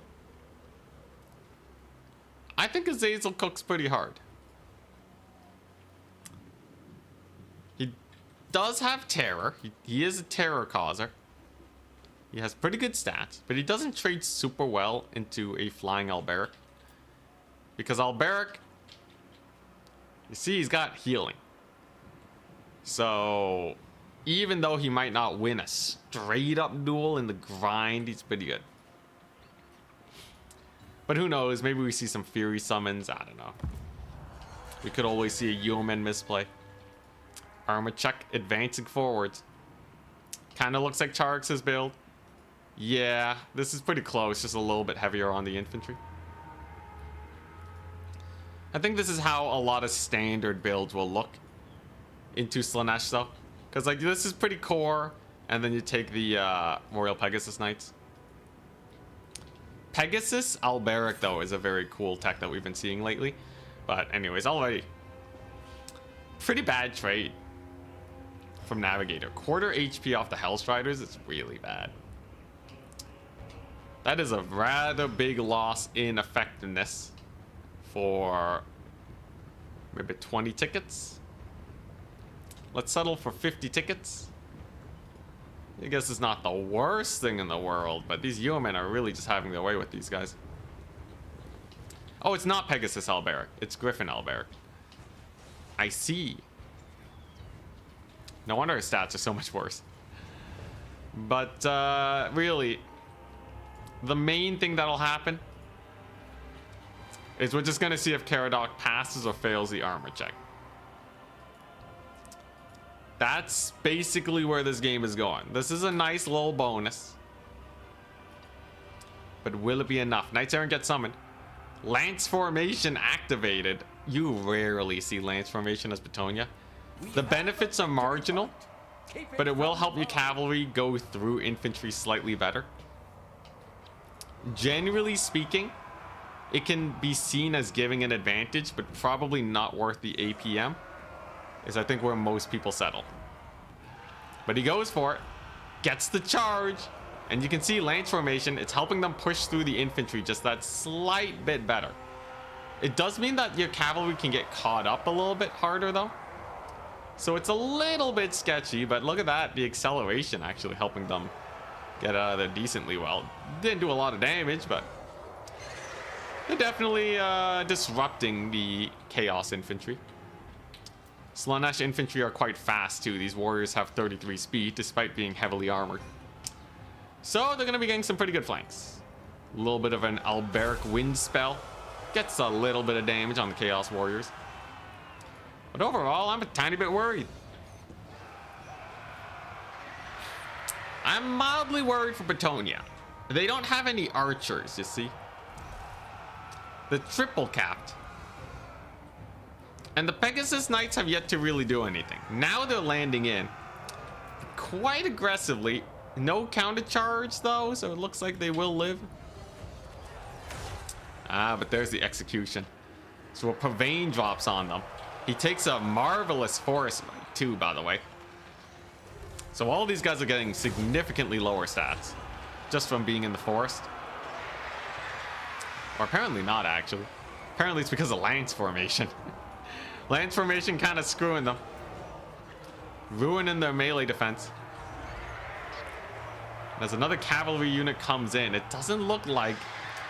I think Azazel cooks pretty hard. He does have terror. He is a terror causer. He has pretty good stats, but he doesn't trade super well into a flying Alberic. Because Alberic, you see, he's got healing. So, even though he might not win a straight up duel in the grind, he's pretty good. But who knows, maybe we see some Fury summons, I don't know. We could always see a yeoman misplay. Armor check advancing forwards. Kind of looks like Charix's build. Yeah, this is pretty close, just a little bit heavier on the infantry. I think this is how a lot of standard builds will look into Slaanesh though. Because like this is pretty core, and then you take the Royal Pegasus Knights. Pegasus Alberic though is a very cool tech that we've been seeing lately. But anyways, already pretty bad trade from Navigator. Quarter HP off the Hellstriders is really bad. That is a rather big loss in effectiveness for maybe 20 tickets. Let's settle for 50 tickets. I guess it's not the worst thing in the world, but these yeomen are really just having their way with these guys. Oh, it's not Pegasus Alberic. It's Griffin Alberic. I see. No wonder his stats are so much worse. But really, the main thing that'll happen is we're just going to see if Caradoc passes or fails the armor check. That's basically where this game is going. This is a nice little bonus. But will it be enough? Knights Errant get summoned. Lance Formation activated. You rarely see Lance Formation as Bretonnia. The benefits are marginal, but it will help your cavalry go through infantry slightly better. Generally speaking, it can be seen as giving an advantage, but probably not worth the APM. Is I think where most people settle. But he goes for it, gets the charge, and you can see Lance Formation, it's helping them push through the infantry just that slight bit better. It does mean that your cavalry can get caught up a little bit harder though. So it's a little bit sketchy, but look at that, the acceleration actually helping them get out of there decently well. Didn't do a lot of damage, but they're definitely disrupting the Chaos infantry. Slaanesh infantry are quite fast too. These warriors have 33 speed despite being heavily armored. So they're going to be getting some pretty good flanks. A little bit of an Alberic wind spell. Gets a little bit of damage on the Chaos warriors. But overall, I'm a tiny bit worried. I'm mildly worried for Bretonnia. They don't have any archers, you see. The triple capped. And the Pegasus Knights have yet to really do anything. Now they're landing in quite aggressively. No counter charge though, so it looks like they will live. Ah, but there's the execution. So a Purvane drops on them. He takes a marvelous forest right too, by the way. So all these guys are getting significantly lower stats just from being in the forest. Or apparently not, actually. Apparently it's because of Lance Formation. Lance Formation kind of screwing them. Ruining their melee defense. As another cavalry unit comes in, it doesn't look like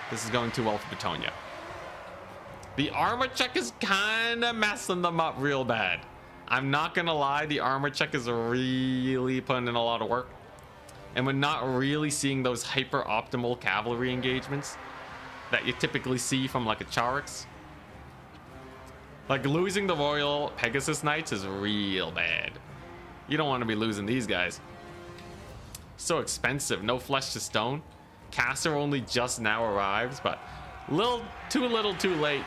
this is going too well for Bretonnia. The armor check is kind of messing them up real bad. I'm not gonna lie, the armor check is really putting in a lot of work. And we're not really seeing those hyper optimal cavalry engagements that you typically see from like a Charix. Like losing the Royal Pegasus Knights is real bad. You don't want to be losing these guys. So expensive, no flesh to stone. Caster only just now arrives, but little too late.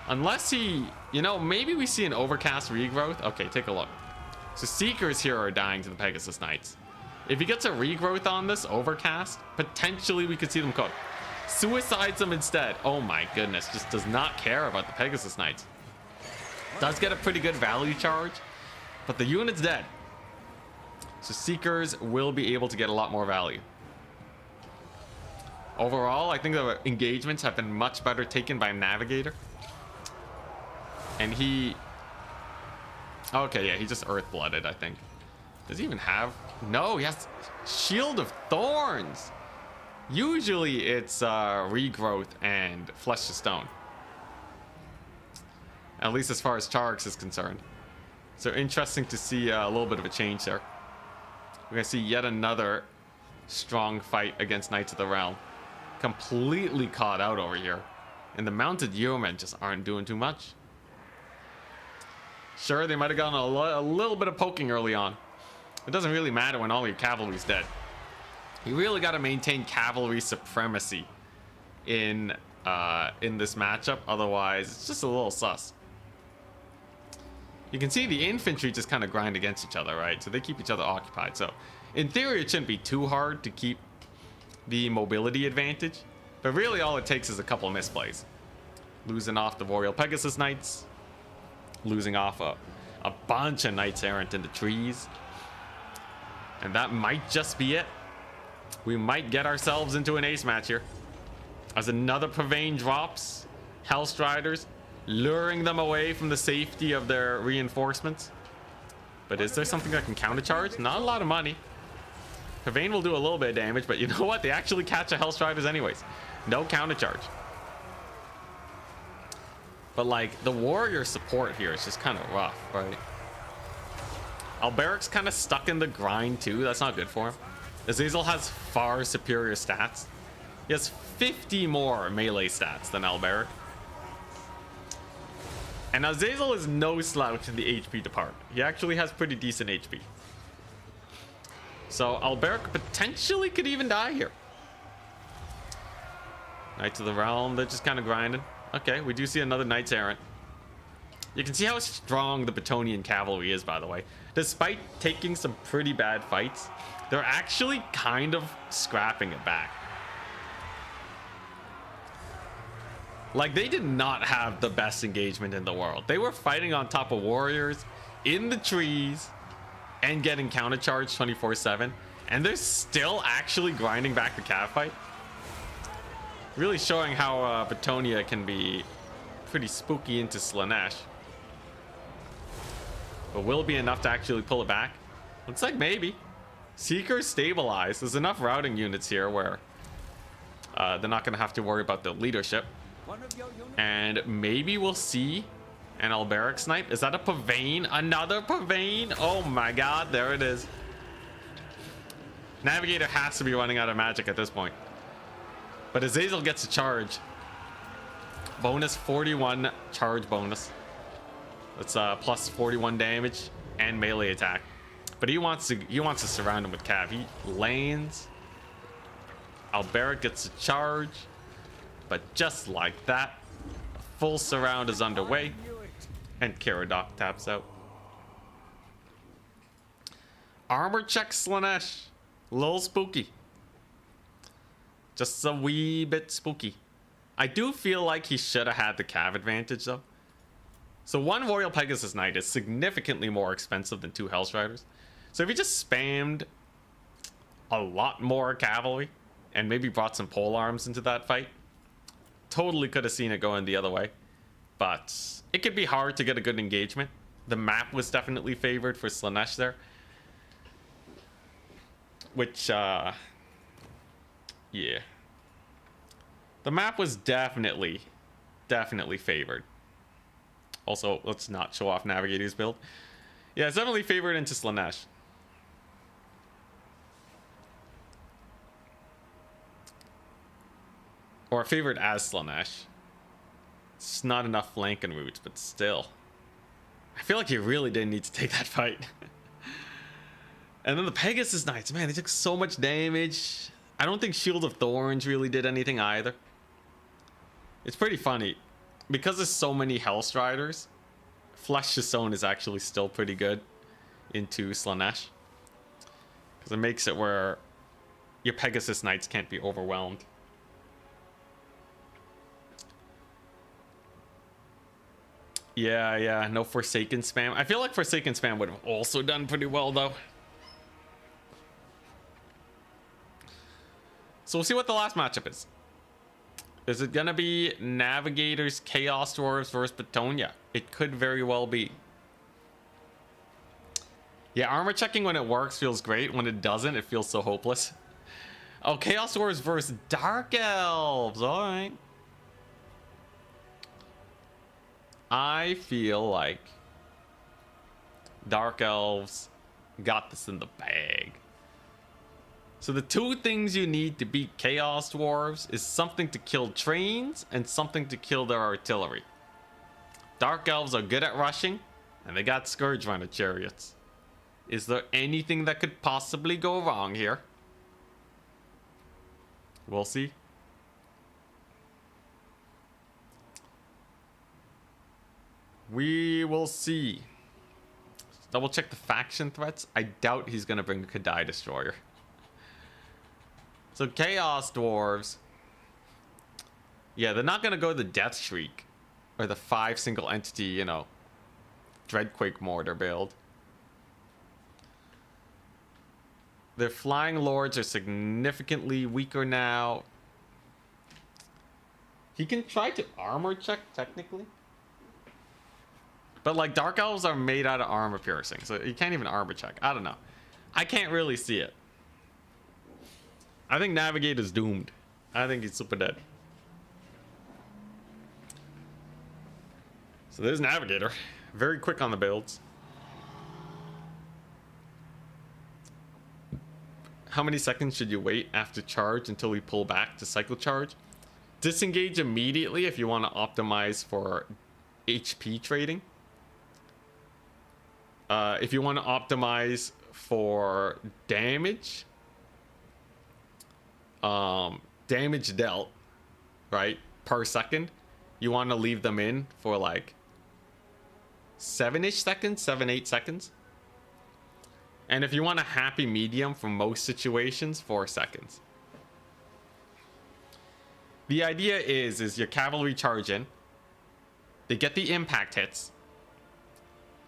Unless he, you know, maybe we see an overcast regrowth. Okay, take a look. So Seekers here are dying to the Pegasus Knights. If he gets a regrowth on this overcast, potentially we could see them cook. Suicides them instead. Oh my goodness, just does not care about the Pegasus Knights. Does get a pretty good value charge, but the unit's dead. So Seekers will be able to get a lot more value. Overall, I think the engagements have been much better taken by Navigator. And he... Okay, yeah, he just Earth-blooded, I think. Does he even have... No, he has Shield of Thorns. Usually it's Regrowth and Flesh to Stone. At least as far as Charix is concerned. So interesting to see a little bit of a change there. We're going to see yet another strong fight against Knights of the Realm. Completely caught out over here. And the mounted yeomen just aren't doing too much. Sure, they might have gotten a little bit of poking early on. It doesn't really matter when all your cavalry's dead. You really got to maintain cavalry supremacy in this matchup. Otherwise, it's just a little sus. You can see the infantry just kind of grind against each other, right? So they keep each other occupied. So in theory, it shouldn't be too hard to keep the mobility advantage. But really, all it takes is a couple of misplays. Losing off the Royal Pegasus Knights. Losing off a bunch of Knights Errant in the trees. And that might just be it. We might get ourselves into an ace match here. As another Purvane drops. Hellstriders, luring them away from the safety of their reinforcements. But is there something that can countercharge? Not a lot of money. Purvane will do a little bit of damage, but you know what? They actually catch a Hellstriders anyways. No countercharge. But like, the warrior support here is just kind of rough, right? Alberic's kind of stuck in the grind too. That's not good for him. Azazel has far superior stats. He has 50 more melee stats than Alberic. And Azazel is no slouch in the HP department. He actually has pretty decent HP. So Alberic potentially could even die here. Knights of the Realm, they're just kind of grinding. Okay, we do see another Knights Errant. You can see how strong the Bretonnian cavalry is, by the way. Despite taking some pretty bad fights, they're actually kind of scrapping it back. Like, they did not have the best engagement in the world. They were fighting on top of warriors, in the trees, and getting countercharged 24/7. And they're still actually grinding back the cav fight. Really showing how Bretonnia can be pretty spooky into Slaanesh. But will it be enough to actually pull it back? Looks like maybe. Seekers stabilized. There's enough routing units here where they're not going to have to worry about the leadership. And maybe we'll see an Alberic snipe. Is that a Purvane? Another Purvane? Oh my god, there it is. Navigator has to be running out of magic at this point. But Azazel gets a charge. Bonus 41 charge bonus. That's plus 41 damage and melee attack. But he wants to surround him with cav. He lanes. Alberic gets a charge. But just like that, a full surround is underway. And Caradoc taps out. Armor check Slaanesh. A little spooky. Just a wee bit spooky. I do feel like he should have had the cav advantage though. So one Royal Pegasus Knight is significantly more expensive than two Hellstriders. So if he just spammed a lot more cavalry and maybe brought some pole arms into that fight, totally could have seen it going the other way. But it could be hard to get a good engagement. The map was definitely favored for Slaanesh there. Which, yeah. The map was definitely favored. Also, let's not show off Navigator's build. Yeah, it's definitely favored into Slaanesh. Or favored as Slaanesh. It's not enough flanking routes, but still. I feel like he really didn't need to take that fight. And then the Pegasus Knights, man, they took so much damage. I don't think Shield of Thorns really did anything either. It's pretty funny. because there's so many Hellstriders, Flesh to Stone is actually still pretty good into Slaanesh. Because it makes it where your Pegasus Knights can't be overwhelmed. Yeah, no Forsaken spam. I feel like Forsaken spam would have also done pretty well, though. So we'll see what the last matchup is. Is it gonna be Navigators, Chaos Dwarfs versus Bretonnia? It could very well be. Yeah, armor checking when it works feels great. When it doesn't, it feels so hopeless. Oh, Chaos Dwarfs versus Dark Elves. All right. I feel like Dark Elves got this in the bag. So the two things you need to beat Chaos Dwarves is something to kill trains and something to kill their artillery. Dark Elves are good at rushing, and they got Scourge Runner chariots. Is there anything that could possibly go wrong here? We'll see. We will see. Double check the faction threats. I doubt he's going to bring a Kadai Destroyer. So Chaos Dwarves. Yeah, they're not going to go the Death Shriek. Or the 5 single entity, you know, Dreadquake Mortar build. Their Flying Lords are significantly weaker now. He can try to armor check, technically. But, like, Dark Elves are made out of armor piercing, so you can't even armor check. I don't know. I can't really see it. I think Navigator's doomed. I think he's super dead. So there's Navigator. Very quick on the builds. How many seconds should you wait after charge until we pull back to cycle charge? Disengage immediately if you want to optimize for HP trading. If you want to optimize for damage, damage dealt, right, per second, you want to leave them in for like 7-ish seconds, 7-8 seconds. And if you want a happy medium for most situations, 4 seconds. The idea is your cavalry charge in, they get the impact hits,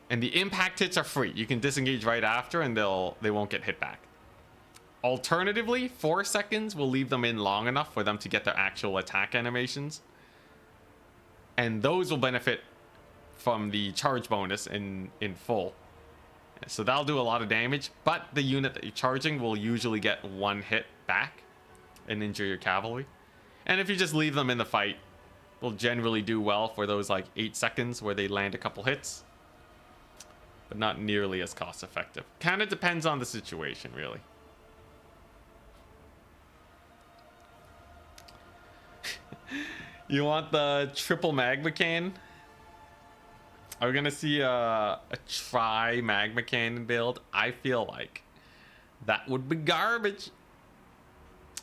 and the impact hits are free. You can disengage right after and they won't get hit back. Alternatively, 4 seconds will leave them in long enough for them to get their actual attack animations. And those will benefit from the charge bonus in full. So that'll do a lot of damage, but the unit that you're charging will usually get 1 hit back and injure your cavalry. And if you just leave them in the fight, they'll generally do well for those like 8 seconds where they land a couple hits. But not nearly as cost effective. Kind of depends on the situation, really. You want the triple magma cannon? Are we gonna see a tri magma cannon build? I feel like that would be garbage.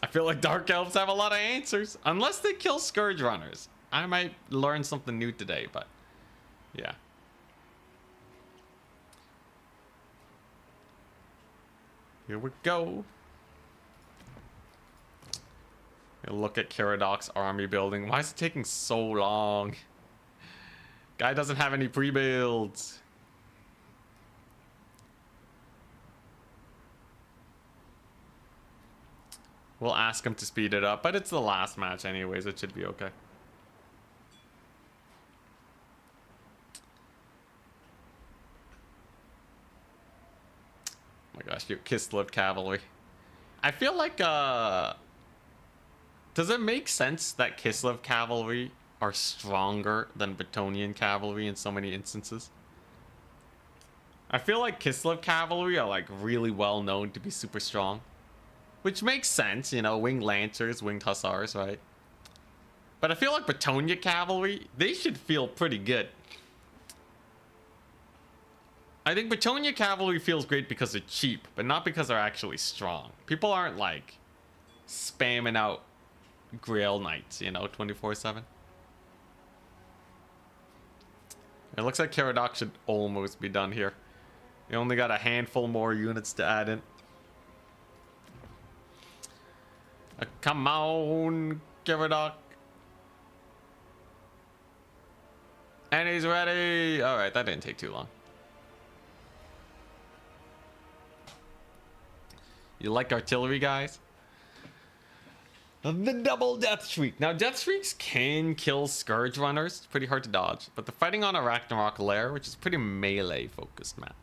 I feel like Dark Elves have a lot of answers. Unless they kill Scourge Runners. I might learn something new today, but yeah. Here we go. Look at Caradoc's army building. Why is it taking so long? Guy doesn't have any pre-builds. We'll ask him to speed it up, but it's the last match anyways. It should be okay. Oh my gosh, you Kislev cavalry. I feel like, does it make sense that Kislev cavalry are stronger than Bretonnian cavalry in so many instances? I feel like Kislev cavalry are like really well known to be super strong. Which makes sense, you know, winged lancers, winged hussars, right? But I feel like Bretonnia cavalry, they should feel pretty good. I think Bretonnia cavalry feels great because they're cheap, but not because they're actually strong. People aren't like spamming out Grail Knights, you know, 24/7. It looks like Caradoc should almost be done here. You only got a handful more units to add in. Come on, Caradoc. And he's ready. All right, that didn't take too long. You like artillery, guys? The double death shriek. Now, death shrieks can kill scourge runners. It's pretty hard to dodge, but they're fighting on a Ragnarok lair, which is pretty melee focused map.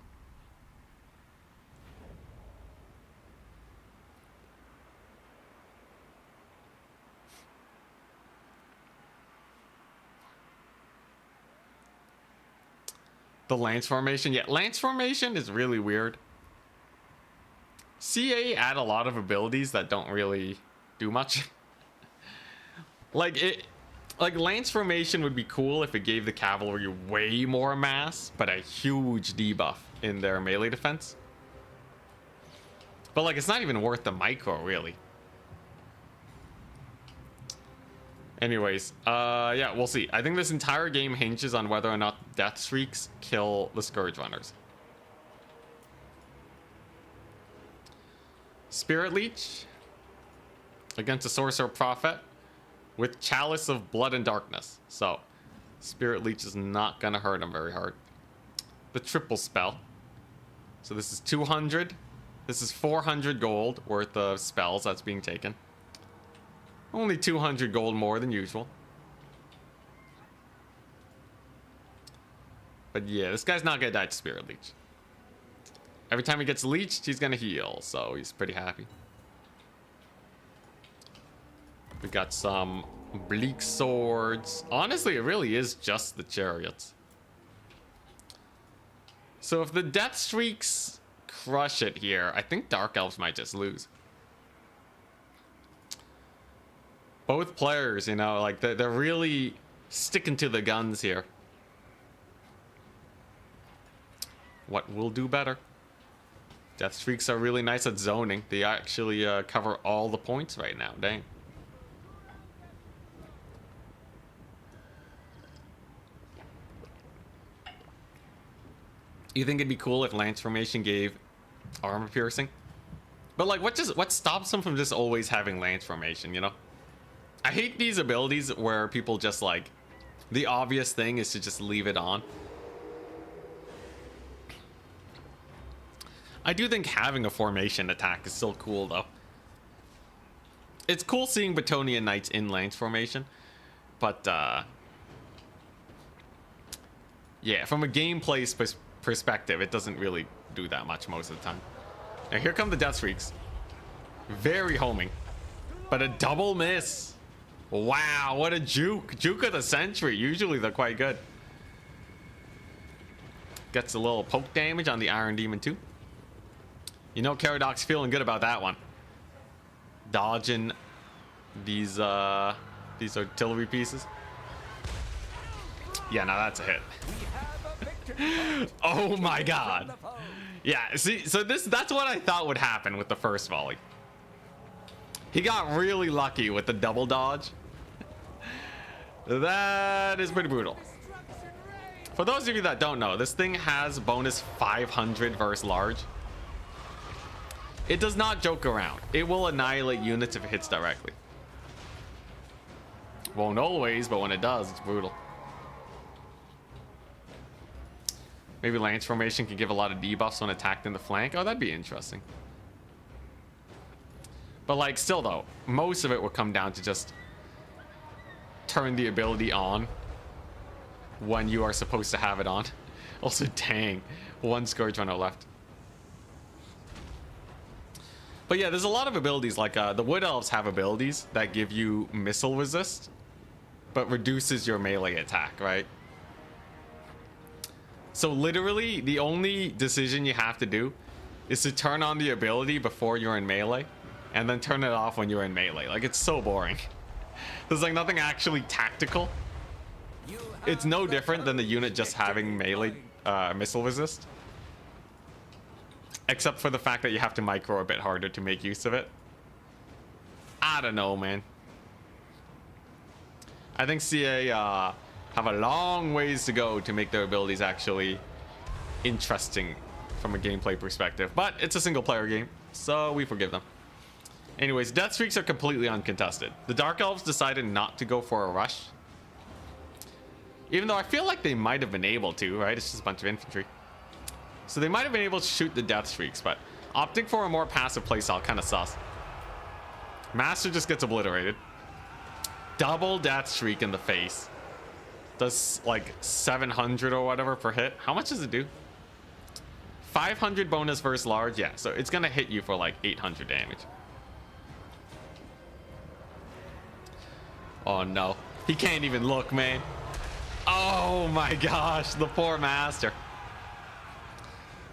The Lance formation. Yeah, Lance formation is really weird. CA add a lot of abilities that don't really do much. Like Lance formation would be cool if it gave the cavalry way more mass, but a huge debuff in their melee defense. But like, it's not even worth the micro, really. Anyways, yeah, we'll see. I think this entire game hinges on whether or not death shrieks kill the scourge runners. Spirit Leech against a Sorcerer Prophet with Chalice of Blood and Darkness. So, Spirit Leech is not gonna hurt him very hard. The triple spell. So this is 200. This is 400 gold worth of spells that's being taken. Only 200 gold more than usual. But yeah, this guy's not gonna die to Spirit Leech. Every time he gets leeched, he's gonna heal, so he's pretty happy. We got some bleak swords. Honestly, it really is just the chariots. So if the death shrieks crush it here, I think Dark Elves might just lose. Both players, you know, like they're really sticking to the guns here. What will do better? Death Streaks are really nice at zoning. They actually cover all the points right now. Dang. You think it'd be cool if Lance Formation gave armor piercing? But like, what stops them from just always having Lance Formation, you know? I hate these abilities where people just like, the obvious thing is to just leave it on. I do think having a formation attack is still cool though. It's cool seeing Bretonnia Knights in Lance formation, but yeah, from a gameplay perspective, it doesn't really do that much most of the time. Now here come the Death Shrieks. Very homing, but a double miss. Wow, what a juke. Juke of the century. Usually they're quite good. Gets a little poke damage on the Iron Demon too. You know Caradoc's feeling good about that one. Dodging these artillery pieces. Yeah, now that's a hit. Oh my god. Yeah, see, so that's what I thought would happen with the first volley. He got really lucky with the double dodge. That is pretty brutal. For those of you that don't know, this thing has bonus 500 versus large. It does not joke around. It will annihilate units if it hits directly. Won't always, but when it does, it's brutal. Maybe Lance Formation can give a lot of debuffs when attacked in the flank. Oh, that'd be interesting. But like, still though, most of it will come down to just turn the ability on when you are supposed to have it on. Also, dang, one Scourge Runner left. But yeah, there's a lot of abilities, like the Wood Elves have abilities that give you missile resist, but reduces your melee attack, right? So literally, the only decision you have to do is to turn on the ability before you're in melee, and then turn it off when you're in melee. Like, it's so boring. There's like nothing actually tactical. It's no different than the unit just having melee missile resist. Except for the fact that you have to micro a bit harder to make use of it. I don't know, man. I think CA have a long ways to go to make their abilities actually interesting from a gameplay perspective. But it's a single player game, so we forgive them. Anyways, death streaks are completely uncontested. The Dark Elves decided not to go for a rush. Even though I feel like they might have been able to, right? It's just a bunch of infantry. So they might have been able to shoot the death streaks, but opting for a more passive playstyle kind of sus. Master just gets obliterated. Double death streak in the face. Does like 700 or whatever per hit. How much does it do? 500 bonus versus large. Yeah, so it's gonna hit you for like 800 damage. Oh no, he can't even look, man. Oh my gosh, the poor master.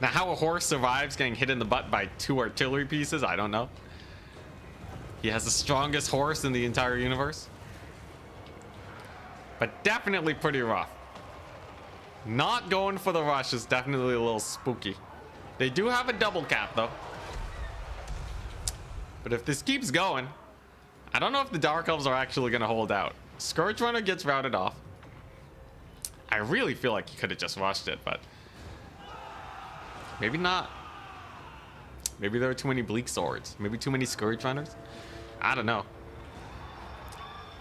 Now how a horse survives getting hit in the butt by 2 artillery pieces, I don't know. He has the strongest horse in the entire universe. But definitely pretty rough. Not going for the rush is definitely a little spooky. They do have a double cap though. But if this keeps going, I don't know if the Dark Elves are actually going to hold out. Scourge Runner gets routed off. I really feel like he could have just rushed it, but maybe not. Maybe there are too many Bleak Swords. Maybe too many Scourge Runners. I don't know.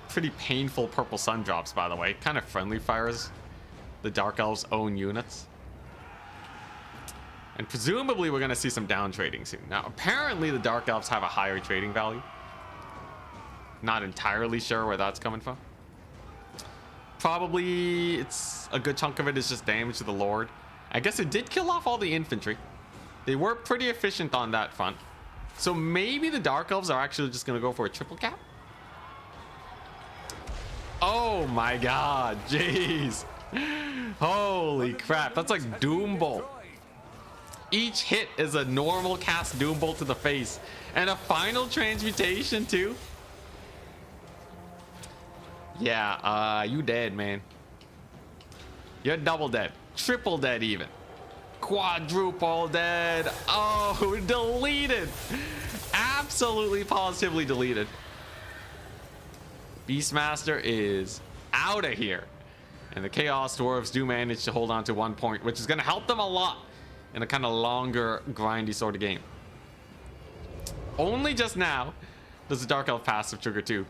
Pretty painful purple sun drops, by the way. Kind of friendly fires the Dark Elves' own units. And presumably we're going to see some down trading soon. Now, apparently the Dark Elves have a higher trading value. Not entirely sure where that's coming from. Probably it's a good chunk of it is just damage to the Lord. I guess it did kill off all the infantry. They were pretty efficient on that front. So maybe the Dark Elves are actually just going to go for a triple cap. Oh my god, jeez. Holy crap, that's like Doom Bolt. Each hit is a normal cast Doom Bolt to the face. And a final transmutation too. Yeah, you dead, man. You're double dead. Triple dead even. Quadruple dead. Oh, deleted. Absolutely positively deleted. Beastmaster is out of here. And the Chaos Dwarfs do manage to hold on to 1 point, which is going to help them a lot in a kind of longer, grindy sort of game. Only just now does the Dark Elf passive trigger too.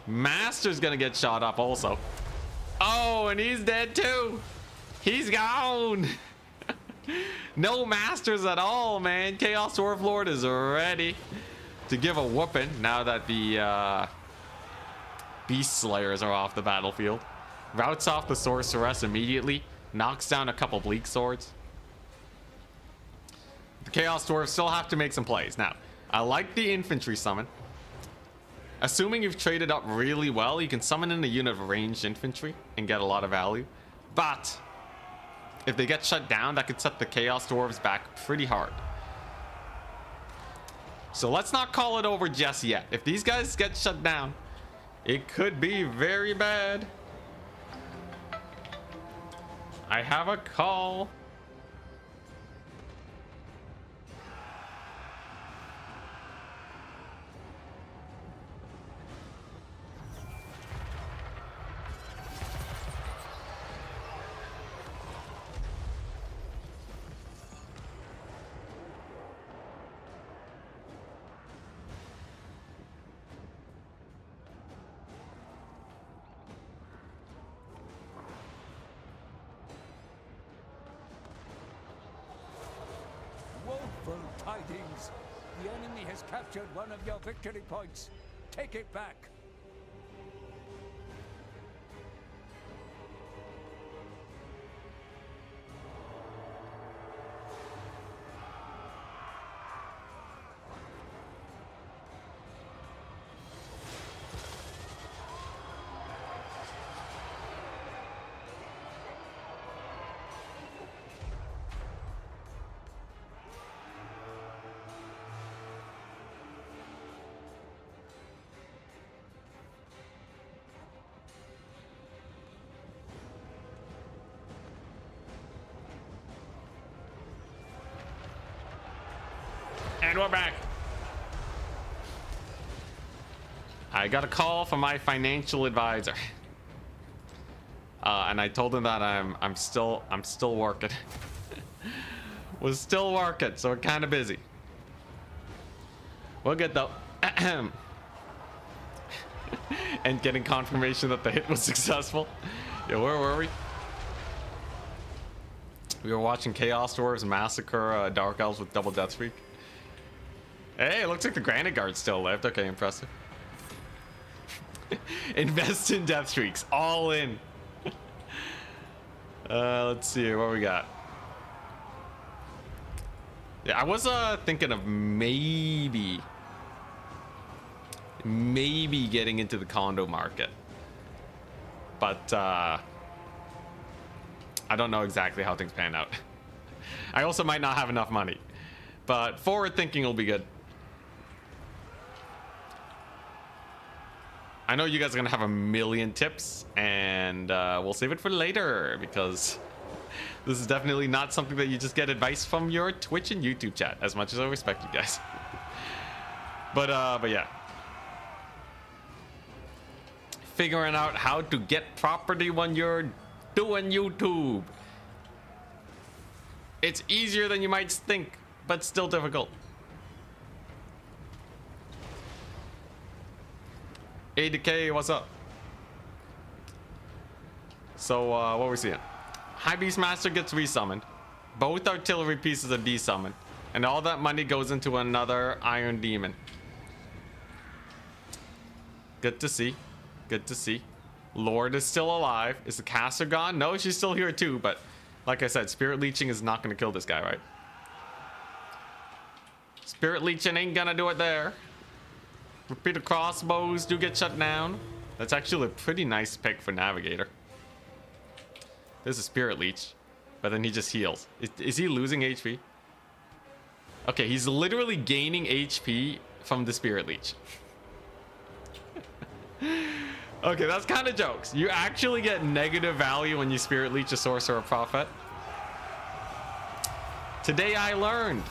Master's going to get shot up also. Oh, and he's dead too. He's gone. No masters at all, man. Chaos Dwarf Lord is ready to give a whooping now that the Beast Slayers are off the battlefield. Routes off the Sorceress immediately. Knocks down a couple Bleak Swords. The Chaos Dwarfs still have to make some plays. Now, I like the infantry summon. Assuming you've traded up really well, you can summon in a unit of ranged infantry and get a lot of value. But if they get shut down, that could set the Chaos Dwarves back pretty hard. So let's not call it over just yet. If these guys get shut down, it could be very bad. I have a call. Woeful tidings. The enemy has captured one of your victory points. Take it back. And we're back. I got a call from my financial advisor. and I told him that I'm still working. Was still working, so we're kind of busy. We'll get though. And getting confirmation that the hit was successful. Yeah, where were we? We were watching Chaos Dwarfs massacre Dark Elves with double death streak. Hey, it looks like the Granite Guard still lived. Okay, impressive. Invest in death streaks, all in. Let's see here, what we got. Yeah, I was thinking of maybe getting into the condo market, but I don't know exactly how things pan out. I also might not have enough money, but forward thinking will be good. I know you guys are gonna have a million tips, and we'll save it for later because this is definitely not something that you just get advice from your Twitch and YouTube chat, as much as I respect you guys. But yeah. Figuring out how to get property when you're doing YouTube. It's easier than you might think, but still difficult. ADK, what's up? So, what are we seeing? High Beastmaster gets resummoned. Both artillery pieces are desummoned. And all that money goes into another Iron Demon. Good to see. Good to see. Lord is still alive. Is the caster gone? No, she's still here too, but like I said, Spirit Leeching is not going to kill this guy, right? Spirit Leeching ain't gonna do it there. Repeater crossbows do get shut down. That's actually a pretty nice pick for Navigator. There's a Spirit Leech, but then he just heals. Is he losing HP? Okay, he's literally gaining HP from the Spirit Leech. Okay, that's kind of jokes. You actually get negative value when you Spirit Leech a Sorcerer Prophet. Today I learned.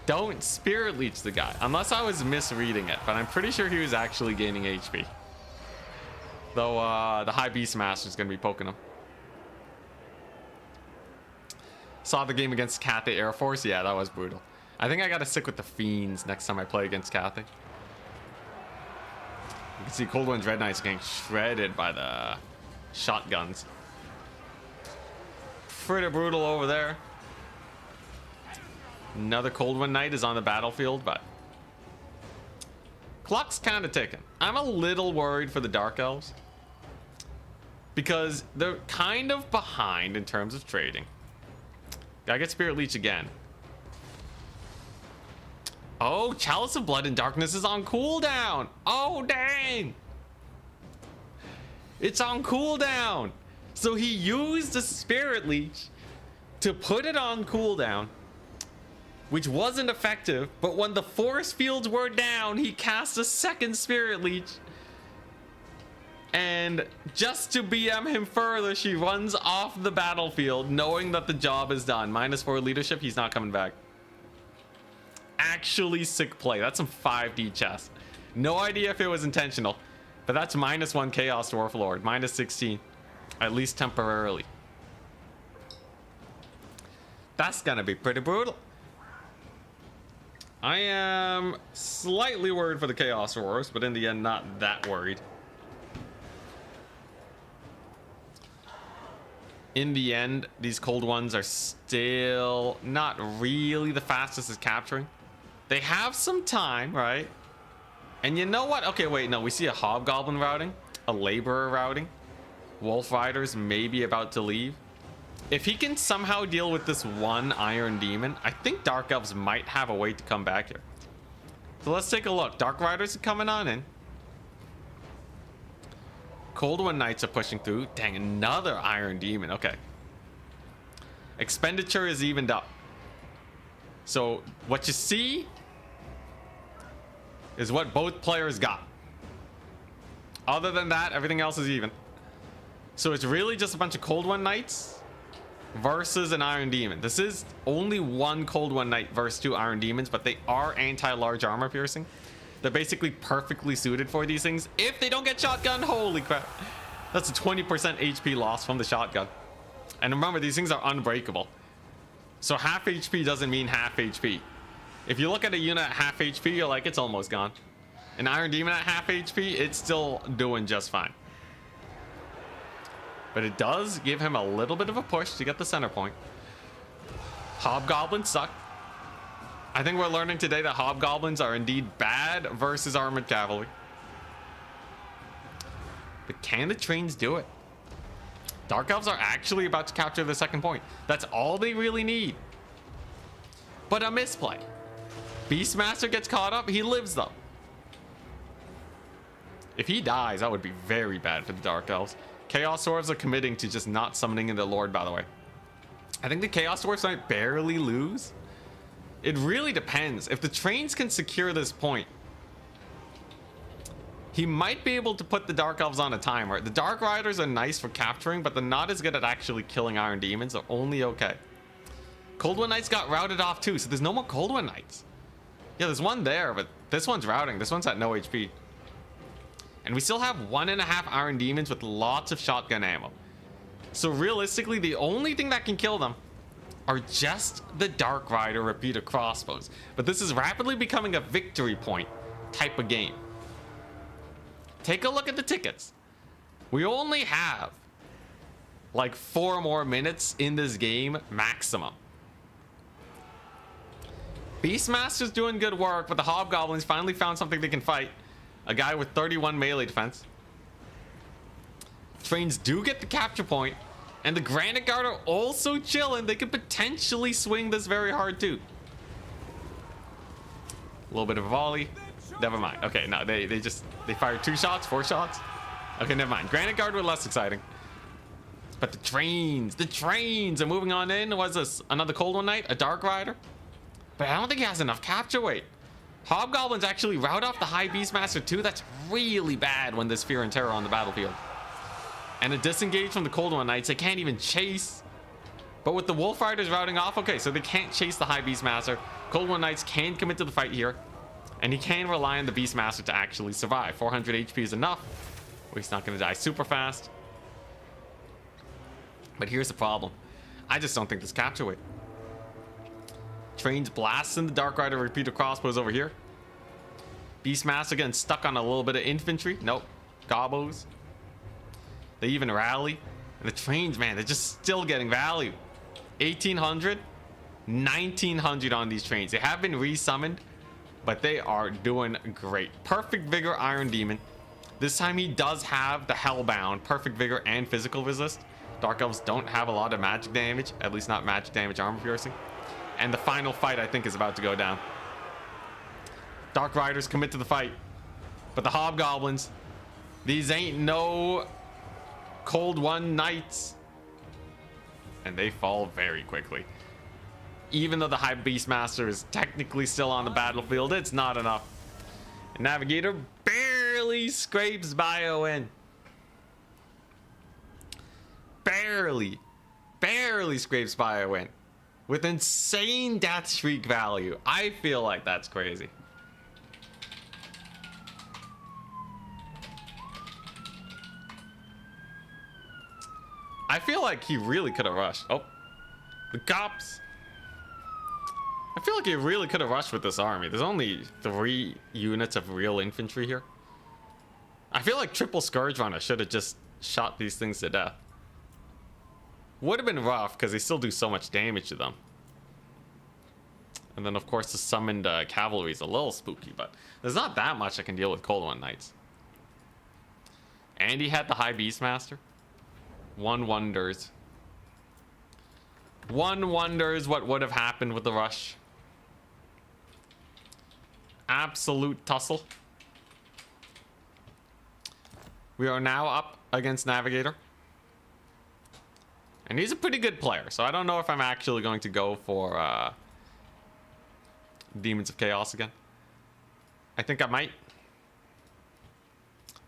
Don't Spirit Leech the guy. Unless I was misreading it, but I'm pretty sure he was actually gaining HP. Though the High Beastmaster is going to be poking him. Saw the game against Cathay Air Force. Yeah, that was brutal. I think I got to stick with the Fiends next time I play against Cathay. You can see Cold One's Red Knights getting shredded by the shotguns. Pretty brutal over there. Another Cold One Knight is on the battlefield, but clock's kind of ticking. I'm a little worried for the Dark Elves because they're kind of behind in terms of trading. Gotta get Spirit Leech again. Oh, Chalice of Blood and Darkness is on cooldown. Oh, dang. It's on cooldown. So he used the Spirit Leech to put it on cooldown, which wasn't effective, but when the force fields were down, he cast a second Spirit Leech. And just to BM him further, she runs off the battlefield, knowing that the job is done. -4 leadership, he's not coming back. Actually sick play. That's some 5D chess. No idea if it was intentional, but that's -1 Chaos Dwarf Lord, -16, at least temporarily. That's gonna be pretty brutal. I am slightly worried for the Chaos Dwarfs, but in the end, not that worried. In the end, these Cold Ones are still not really the fastest at capturing. They have some time, right? And you know what? Okay, wait, no, we see a Hobgoblin routing, a Laborer routing, Wolf Riders maybe about to leave. If he can somehow deal with this one Iron Demon, I think Dark Elves might have a way to come back here. So let's take a look. Dark Riders are coming on in. Cold One Knights are pushing through. Dang, another Iron Demon. Okay. Expenditure is evened up. So what you see is what both players got. Other than that, everything else is even. So it's really just a bunch of Cold One Knights versus an Iron Demon. This is only one Cold One Knight versus 2 Iron Demons, but they are anti-large armor piercing. They're basically perfectly suited for these things if they don't get shotgunned. Holy crap. That's a 20% HP loss from the shotgun. And remember, these things are unbreakable. So half HP doesn't mean half HP. If you look at a unit at half HP, you're like, it's almost gone. An Iron Demon at half HP, it's still doing just fine. But it does give him a little bit of a push to get the center point. Hobgoblins suck. I think we're learning today that Hobgoblins are indeed bad versus armored cavalry. But can the trains do it? Dark Elves are actually about to capture the second point. That's all they really need. But a misplay. Beastmaster gets caught up. He lives though. If he dies, that would be very bad for the Dark Elves. Chaos Dwarfs are committing to just not summoning in their Lord, by the way. I think the Chaos Dwarfs might barely lose. It really depends. If the trains can secure this point, he might be able to put the Dark Elves on a timer. The Dark Riders are nice for capturing, but they're not as good at actually killing Iron Demons. They're only okay. Cold One Knights got routed off too, so there's no more Cold One Knights. Yeah, there's one there, but this one's routing. This one's at no HP. And we still have 1.5 Iron Demons with lots of shotgun ammo. So realistically, the only thing that can kill them are just the Dark Rider repeater crossbows. But this is rapidly becoming a victory point type of game. Take a look at the tickets. We only have like 4 more minutes in this game maximum. Beastmaster's doing good work, but the Hobgoblins finally found something they can fight. A guy with 31 melee defense. Trains do get the capture point, and the Granite Guard are also chilling. They could potentially swing this very hard too. A little bit of a volley. Never mind. Okay, no, they fired 2 shots, 4 shots. Okay, never mind. Granite Guard were less exciting. But the trains are moving on in. Was this another Cold One Knight? A Dark Rider? But I don't think he has enough capture weight. Hobgoblins actually rout off the High Beastmaster too. That's really bad when there's fear and terror on the battlefield. And a disengage from the Cold One Knights. They can't even chase. But with the Wolf Riders routing off, okay, so they can't chase the High Beastmaster. Cold One Knights can commit to the fight here. And he can rely on the Beastmaster to actually survive. 400 HP is enough. Well, he's not going to die super fast. But here's the problem. I just don't think this capture weight. Trains blasting the Dark Rider repeater crossbows over here. Beastmaster getting stuck on a little bit of infantry. Nope. Gobos. They even rally. And the trains, man, they're just still getting value. 1800, 1900 on these trains. They have been resummoned, but they are doing great. Perfect Vigor Iron Demon. This time he does have the Hellbound, Perfect Vigor, and physical resist. Dark Elves don't have a lot of magic damage, at least not magic damage armor piercing. And the final fight, I think, is about to go down. Dark Riders commit to the fight. But the Hobgoblins, these ain't no Cold One Knights. And they fall very quickly. Even though the High Beastmaster is technically still on the battlefield, it's not enough. And Navigator barely scrapes by a win. Barely scrapes by a win. With insane death streak value. I feel like that's crazy. I feel like he really could have rushed. Oh, the cops. I feel like he really could have rushed with this army. There's only 3 units of real infantry here. I feel like Triple Scourge Runner should have just shot these things to death. Would have been rough because they still do so much damage to them. And then, of course, the summoned cavalry is a little spooky, but there's not that much I can deal with Cold One Knights. And he had the High Beastmaster. One wonders what would have happened with the rush. Absolute tussle. We are now up against Navigator. And he's a pretty good player, so I don't know if I'm actually going to go for Demons of Chaos again. I think I might.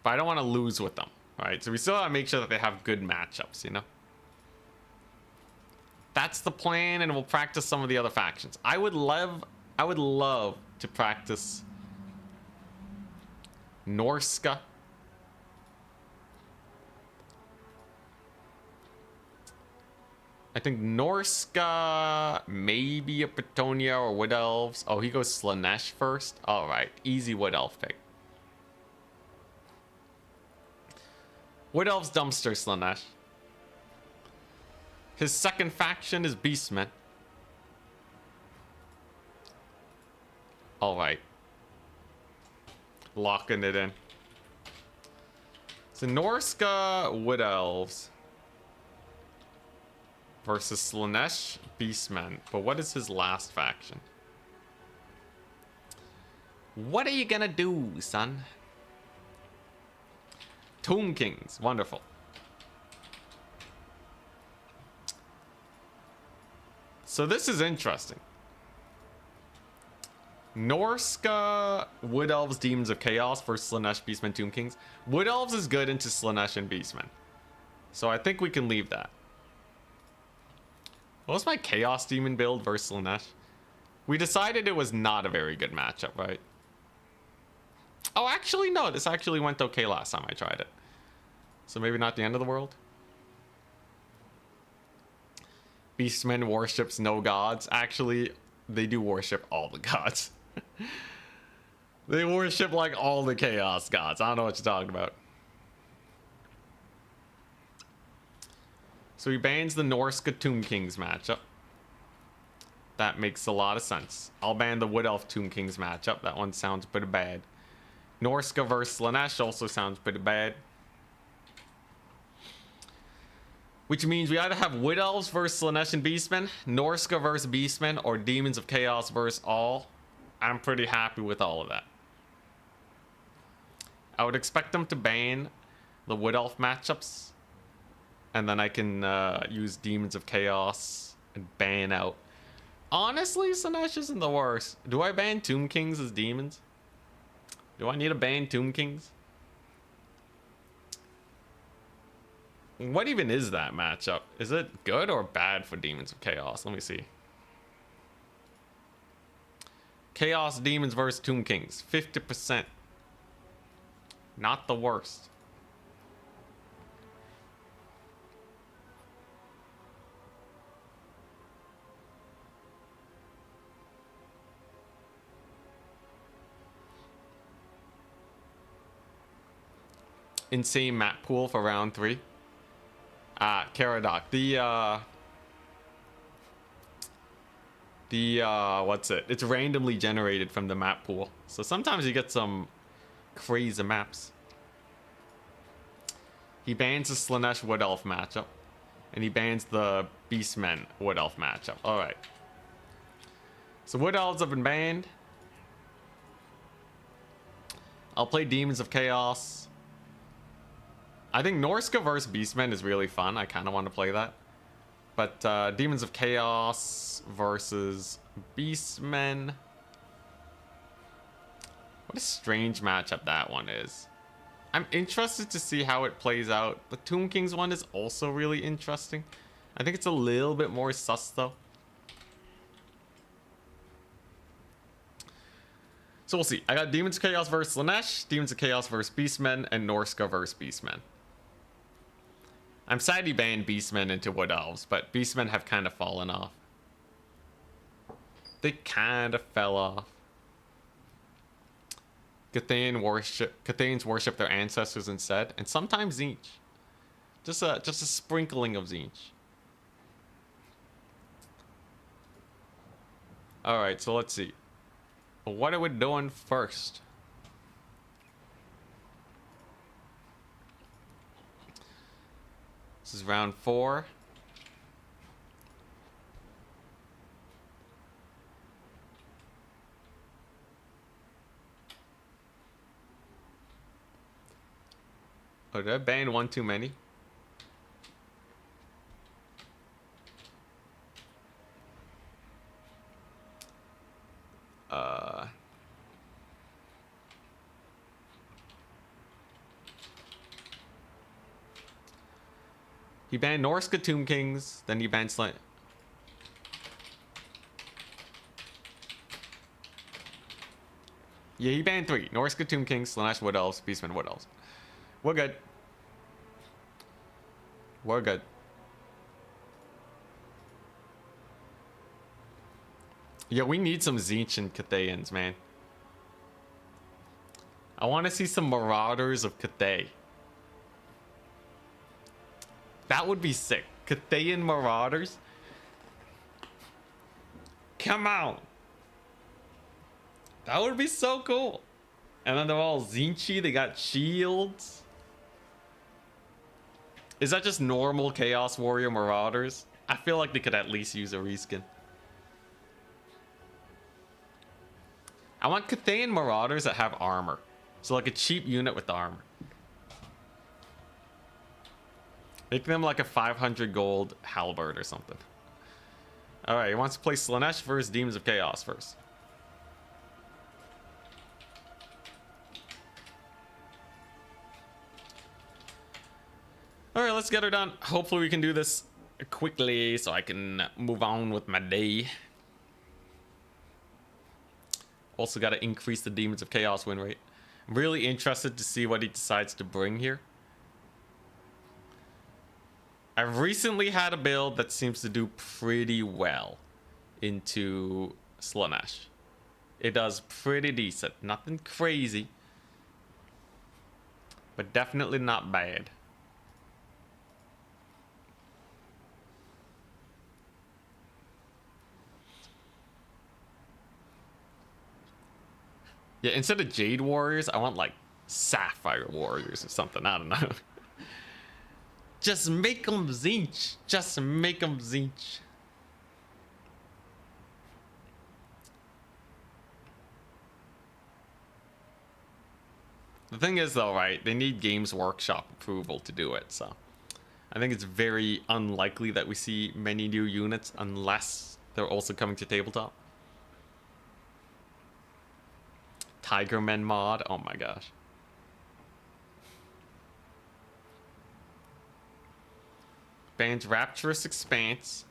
But I don't want to lose with them. Alright, so we still gotta make sure that they have good matchups, you know? That's the plan, and we'll practice some of the other factions. I would love to practice Norska. I think Norska, maybe a Bretonnia or Wood Elves. Oh, he goes Slaanesh first. All right, easy Wood Elf pick. Wood Elves dumpster Slaanesh. His second faction is Beastmen. All right. Locking it in. So Norska Wood Elves versus Slaanesh Beastmen. But what is his last faction? What are you gonna do, son? Tomb Kings. Wonderful. So this is interesting. Norska Wood Elves Demons of Chaos versus Slaanesh Beastmen Tomb Kings. Wood Elves is good into Slaanesh and Beastmen. So I think we can leave that. What was my Chaos Demon build versus Slaanesh? We decided it was not a very good matchup, right? Oh, actually, no. This actually went okay last time I tried it. So maybe not the end of the world. Beastmen worships no gods. Actually, they do worship all the gods. They worship like all the chaos gods. I don't know what you're talking about. So he bans the Norska Tomb Kings matchup. That makes a lot of sense. I'll ban the Wood Elf Tomb Kings matchup. That one sounds pretty bad. Norska versus Slaanesh also sounds pretty bad. Which means we either have Wood Elves versus Slaanesh and Beastmen, Norska versus Beastmen, or Demons of Chaos versus all. I'm pretty happy with all of that. I would expect them to ban the Wood Elf matchups. And then I can use Demons of Chaos and ban out. Honestly, Slaanesh isn't the worst. Do I ban Tomb Kings as demons? Do I need to ban Tomb Kings? What even is that matchup? Is it good or bad for Demons of Chaos? Let me see. Chaos Demons versus Tomb Kings. 50%. Not the worst. Insane map pool for round 3. Caradoc. What's it? It's randomly generated from the map pool. So sometimes you get some crazy maps. He bans the Slaanesh Wood Elf matchup. And he bans the Beastmen Wood Elf matchup. Alright. So Wood Elves have been banned. I'll play Demons of Chaos. I think Norska versus Beastmen is really fun. I kind of want to play that. But Demons of Chaos versus Beastmen. What a strange matchup that one is. I'm interested to see how it plays out. The Tomb Kings one is also really interesting. I think it's a little bit more sus though. So we'll see. I got Demons of Chaos versus Slaanesh, Demons of Chaos versus Beastmen, and Norska versus Beastmen. I'm sad he banned Beastmen into Wood Elves, but Beastmen have kind of fallen off. They kind of fell off. Cathayans worship their ancestors instead, and sometimes Tzeentch. Just a sprinkling of Tzeentch. Alright, so let's see. What are we doing first? This is round 4. Oh, did I ban one too many? He banned Norska Tomb Kings, then he banned Slaanesh. Yeah, he banned 3. Norska Tomb Kings, Slaanesh Wood Elves, Beastmen Wood Elves. We're good. We're good. Yeah, we need some Tzeentch and Cathayans, man. I want to see some Marauders of Cathay. That would be sick. Cathayan Marauders. Come on. That would be so cool. And then they're all Tzeentchy. They got shields. Is that just normal Chaos Warrior Marauders? I feel like they could at least use a reskin. I want Cathayan Marauders that have armor. So like a cheap unit with armor. Make them like a 500 gold halberd or something. Alright, he wants to play Slaanesh versus Demons of Chaos first. Alright, let's get her done. Hopefully we can do this quickly so I can move on with my day. Also got to increase the Demons of Chaos win rate. I'm really interested to see what he decides to bring here. I've recently had a build that seems to do pretty well into Slaanesh. It does pretty decent. Nothing crazy, but definitely not bad. Yeah, instead of Jade Warriors, I want like Sapphire Warriors or something. I don't know. Just make them Tzeentch. Just make them Tzeentch. The thing is though, right, they need Games Workshop approval to do it, so I think it's very unlikely that we see many new units unless they're also coming to tabletop. Tigermen mod, oh my gosh. Bans Rapturous Expanse.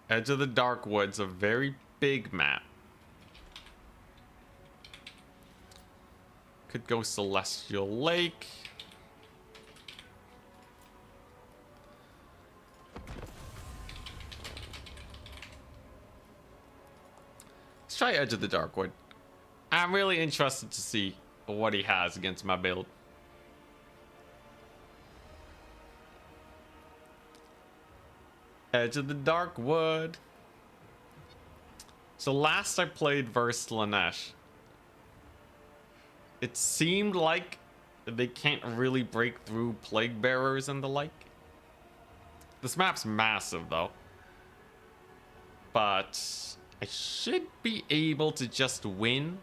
Edge of the Dark Woods, a very big map. Could go Celestial Lake. Let's try Edge of the Darkwood. I'm really interested to see what he has against my build. Edge of the Darkwood. So last I played versus Slaanesh, it seemed like they can't really break through Plague Bearers and the like. This map's massive though, but I should be able to just win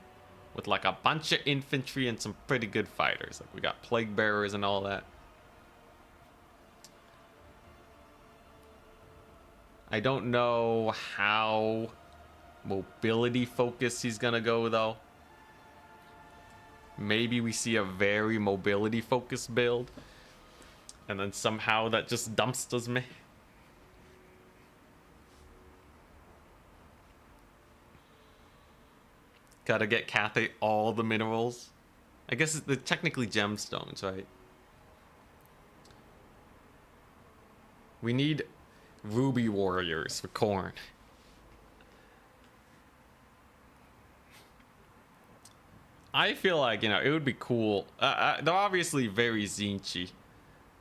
with like a bunch of infantry and some pretty good fighters. Like we got Plague Bearers and all that. I don't know how mobility focused he's gonna go though. Maybe we see a very mobility focused build and then somehow that just dumpsters me. Gotta get Cathay all the minerals. I guess they're technically gemstones, right? We need Ruby Warriors for corn. I feel like, you know, it would be cool. They're obviously very Tzeentchy,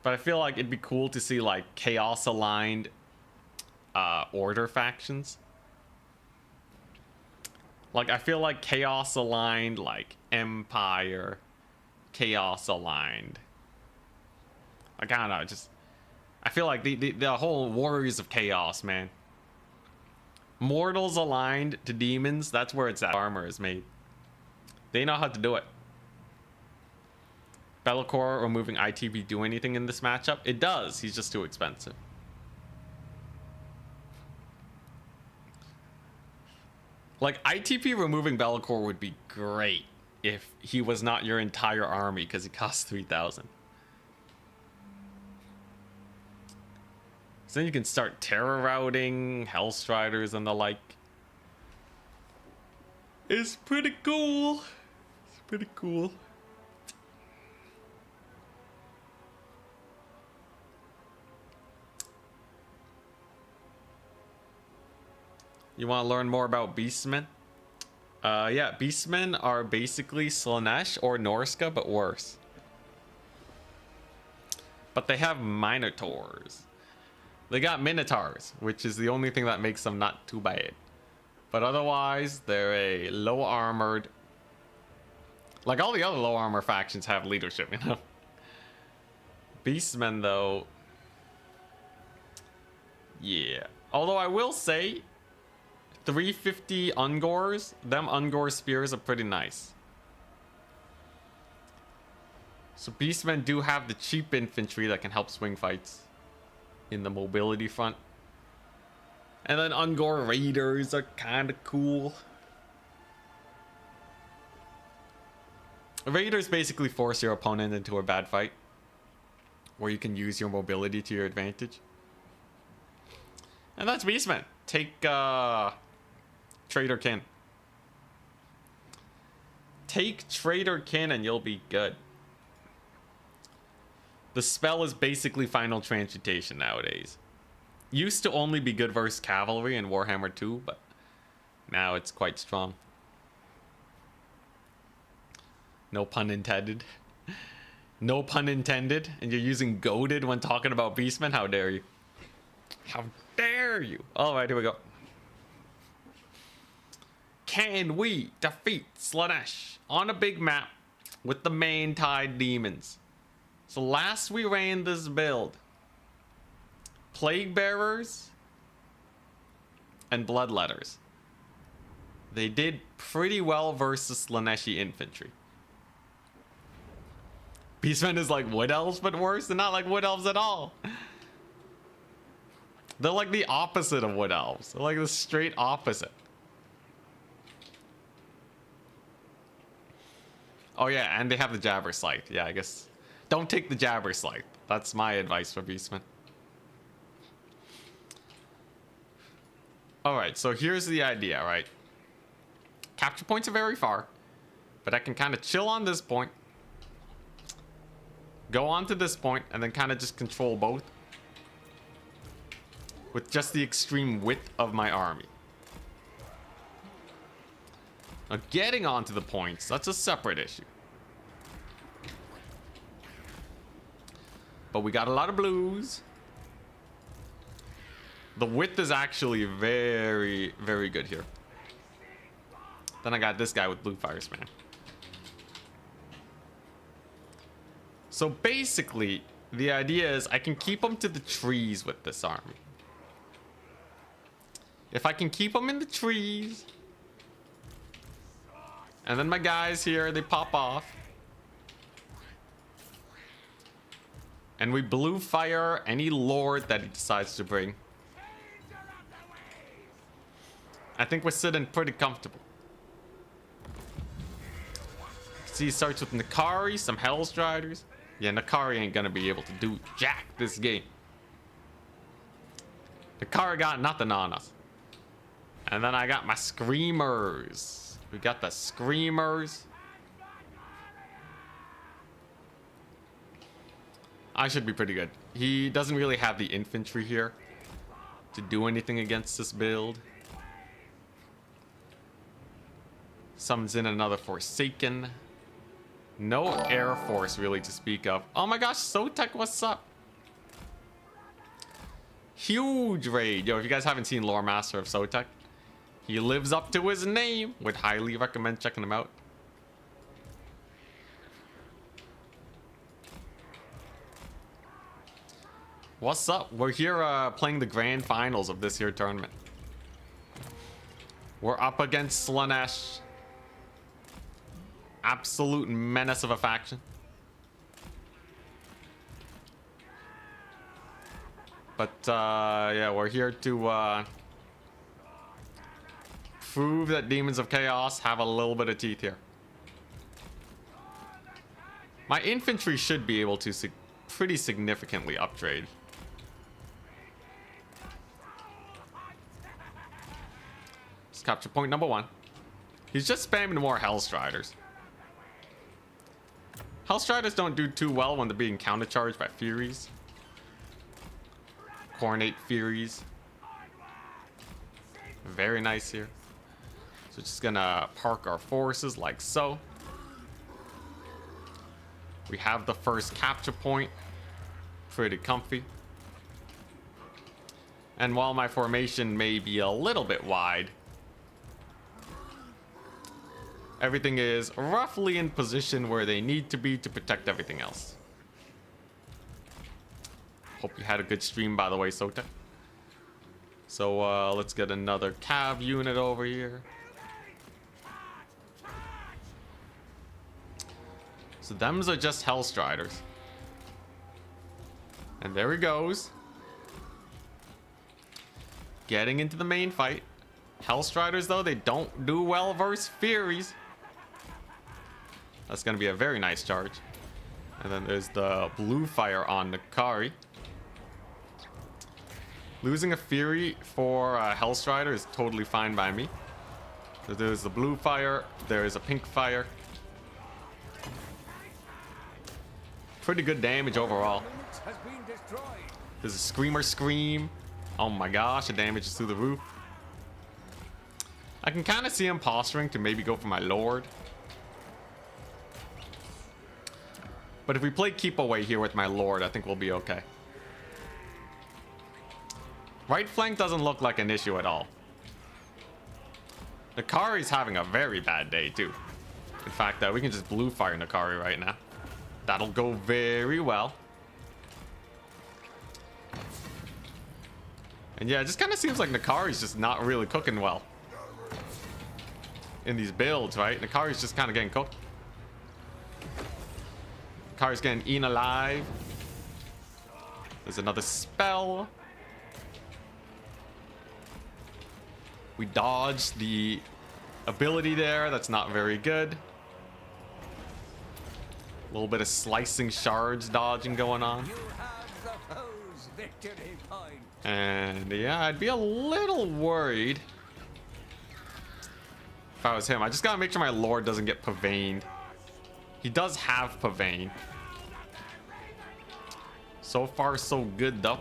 but I feel like it'd be cool to see like chaos aligned order factions. Like I feel like chaos aligned, like Empire, chaos aligned. Like I don't know, just I feel like the whole Warriors of Chaos, man. Mortals aligned to demons, that's where its armor is made. They know how to do it. Be'lakor removing ITP do anything in this matchup? It does, he's just too expensive. Like ITP removing Be'lakor would be great if he was not your entire army because he costs 3,000. So then you can start terror routing, Hellstriders and the like. It's pretty cool. It's pretty cool. You want to learn more about Beastmen? Yeah, Beastmen are basically Slaanesh or Norska, but worse. But they have Minotaurs. They got Minotaurs, which is the only thing that makes them not too bad. But otherwise, they're a low armored. Like all the other low armor factions have leadership, you know? Beastmen, though. Yeah. Although I will say, 350 Ungors, them Ungor spears are pretty nice. So Beastmen do have the cheap infantry that can help swing fights in the mobility front. And then Ungor raiders are kind of cool. Raiders basically force your opponent into a bad fight, where you can use your mobility to your advantage. And that's Beastmen. Take Trader Kin. Take Trader Kin and you'll be good. The spell is basically Final Transmutation nowadays. Used to only be good versus cavalry in Warhammer 2, but now it's quite strong. No pun intended. No pun intended. And you're using goaded when talking about Beastmen? How dare you? How dare you? Alright, here we go. Can we defeat Slaanesh on a big map with the main tide demons? So last we ran this build, Plague Bearers and Bloodletters. They did pretty well versus Slaaneshi infantry. Beastmen is like Wood Elves, but worse. They're not like Wood Elves at all. They're like the opposite of Wood Elves. They're like the straight opposite. Oh yeah, and they have the Jabber Scythe. Yeah, I guess. Don't take the Jabber Scythe. That's my advice for Beastmen. Alright, so here's the idea, right? Capture points are very far, but I can kind of chill on this point, go on to this point, and then kind of just control both with just the extreme width of my army. Now, getting onto the points, that's a separate issue. But we got a lot of blues. The width is actually very, very good here. Then I got this guy with blue fire span. So basically, the idea is I can keep them to the trees with this army. If I can keep them in the trees, and then my guys here, they pop off. And we blue fire any lord that he decides to bring. I think we're sitting pretty comfortable. See, he starts with Nakari, some Hellstriders. Yeah, Nakari ain't gonna be able to do jack this game. Nakari got nothing on us. And then I got my Screamers. We got the Screamers. I should be pretty good. He doesn't really have the infantry here to do anything against this build. Summons in another Forsaken. No Air Force really to speak of. Oh my gosh, Sotek, what's up? Huge raid. Yo, if you guys haven't seen Lore Master of Sotek, he lives up to his name. Would highly recommend checking him out. What's up? We're here playing the grand finals of this here tournament. We're up against Slaanesh. Absolute menace of a faction. But yeah, we're here to prove that Demons of Chaos have a little bit of teeth here. My infantry should be able to pretty significantly upgrade. Let's capture point number 1. He's just spamming more Hellstriders. Hellstriders don't do too well when they're being countercharged by Furies. Coronate Furies. Very nice here. So just gonna park our forces like so. We have the first capture point. Pretty comfy. And while my formation may be a little bit wide, everything is roughly in position where they need to be to protect everything else. Hope you had a good stream, by the way, Sota. So let's get another cav unit over here. So them's are just Hellstriders. And there he goes. Getting into the main fight. Hellstriders, though, they don't do well versus Furies. That's going to be a very nice charge. And then there's the blue fire on Nakari. Losing a Fury for Hellstrider is totally fine by me. So there's the blue fire. There's a pink fire. Pretty good damage overall. There's a Screamer Scream. Oh my gosh, the damage is through the roof. I can kind of see him posturing to maybe go for my Lord. But if we play keep away here with my Lord, I think we'll be okay. Right flank doesn't look like an issue at all. Nakari's having a very bad day too. In fact, we can just blue fire Nakari right now. That'll go very well. And yeah, it just kind of seems like Nakari's just not really cooking well in these builds, right? Nakari's just kind of getting cooked. Nakari's getting eaten alive. There's another spell. We dodged the ability there. That's not very good. A little bit of slicing shards dodging going on. You have the foe's victory point. And yeah, I'd be a little worried if I was him. I just gotta make sure my Lord doesn't get Pavane. He does have Pavane. So far, so good though.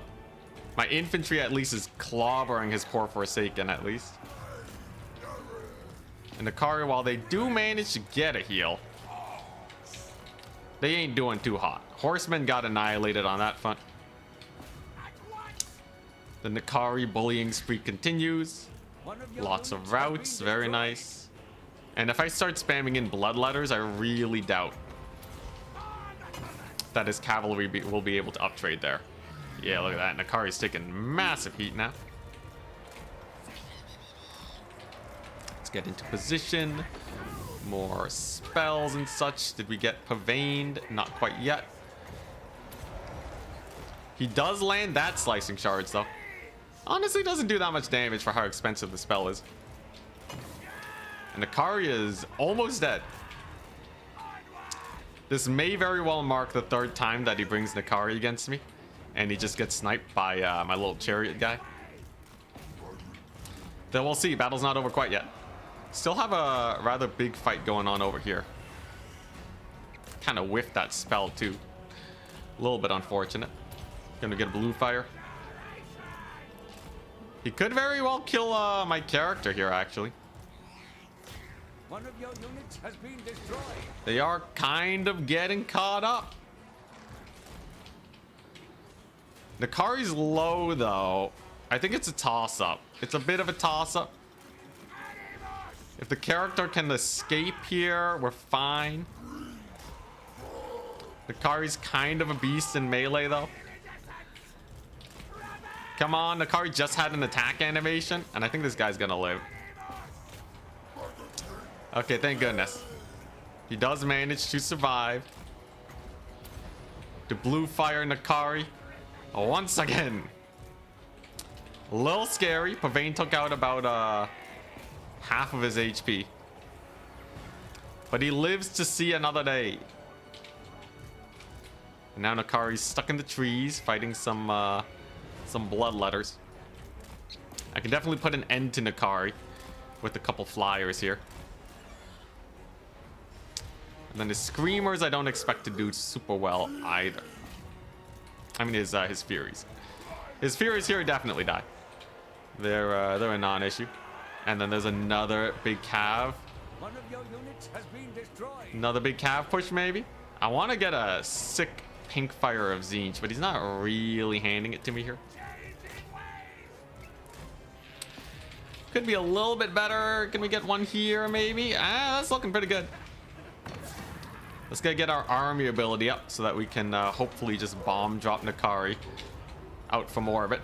My infantry at least is clobbering his poor Forsaken at least. And Nakari, while they do manage to get a heal, they ain't doing too hot. Horsemen got annihilated on that front. The Nakari bullying spree continues. Lots of routes, very nice. And if I start spamming in bloodletters, I really doubt that his cavalry will be able to uptrade there. Yeah, look at that. Nakari's taking massive heat now. Let's get into position. More spells and such. Did we get Pavaned? Not quite yet. He does land that slicing shards though. Honestly, doesn't do that much damage for how expensive the spell is. And Nakari is almost dead. This may very well mark the third time that he brings Nakari against me. And he just gets sniped by my little chariot guy. Then we'll see. Battle's not over quite yet. Still have a rather big fight going on over here. Kind of whiffed that spell too. A little bit unfortunate. Gonna get a blue fire. He could very well kill my character here, actually. One of your units has been destroyed. They are kind of getting caught up. Nakari's low, though. I think it's a toss-up. It's a bit of a toss-up. If the character can escape here, we're fine. Nakari's kind of a beast in melee, though. Come on, Nakari just had an attack animation, and I think this guy's gonna live. Okay, thank goodness. He does manage to survive. The blue fire Nakari. Once again. A little scary. Pavane took out about half of his HP. But he lives to see another day. And now Nakari's stuck in the trees fighting some bloodletters. I can definitely put an end to Nakari with a couple flyers here. And then his screamers I don't expect to do super well either. I mean his Furies. His Furies here definitely die. They're a non-issue. And then there's another big cav. One of your units has been destroyed. Another big cav push, maybe? I want to get a sick pink fire of Zinch, but he's not really handing it to me here. Could be a little bit better. Can we get one here, maybe? Ah, that's looking pretty good. Let's get our army ability up so that we can hopefully just bomb drop Nakari out from orbit.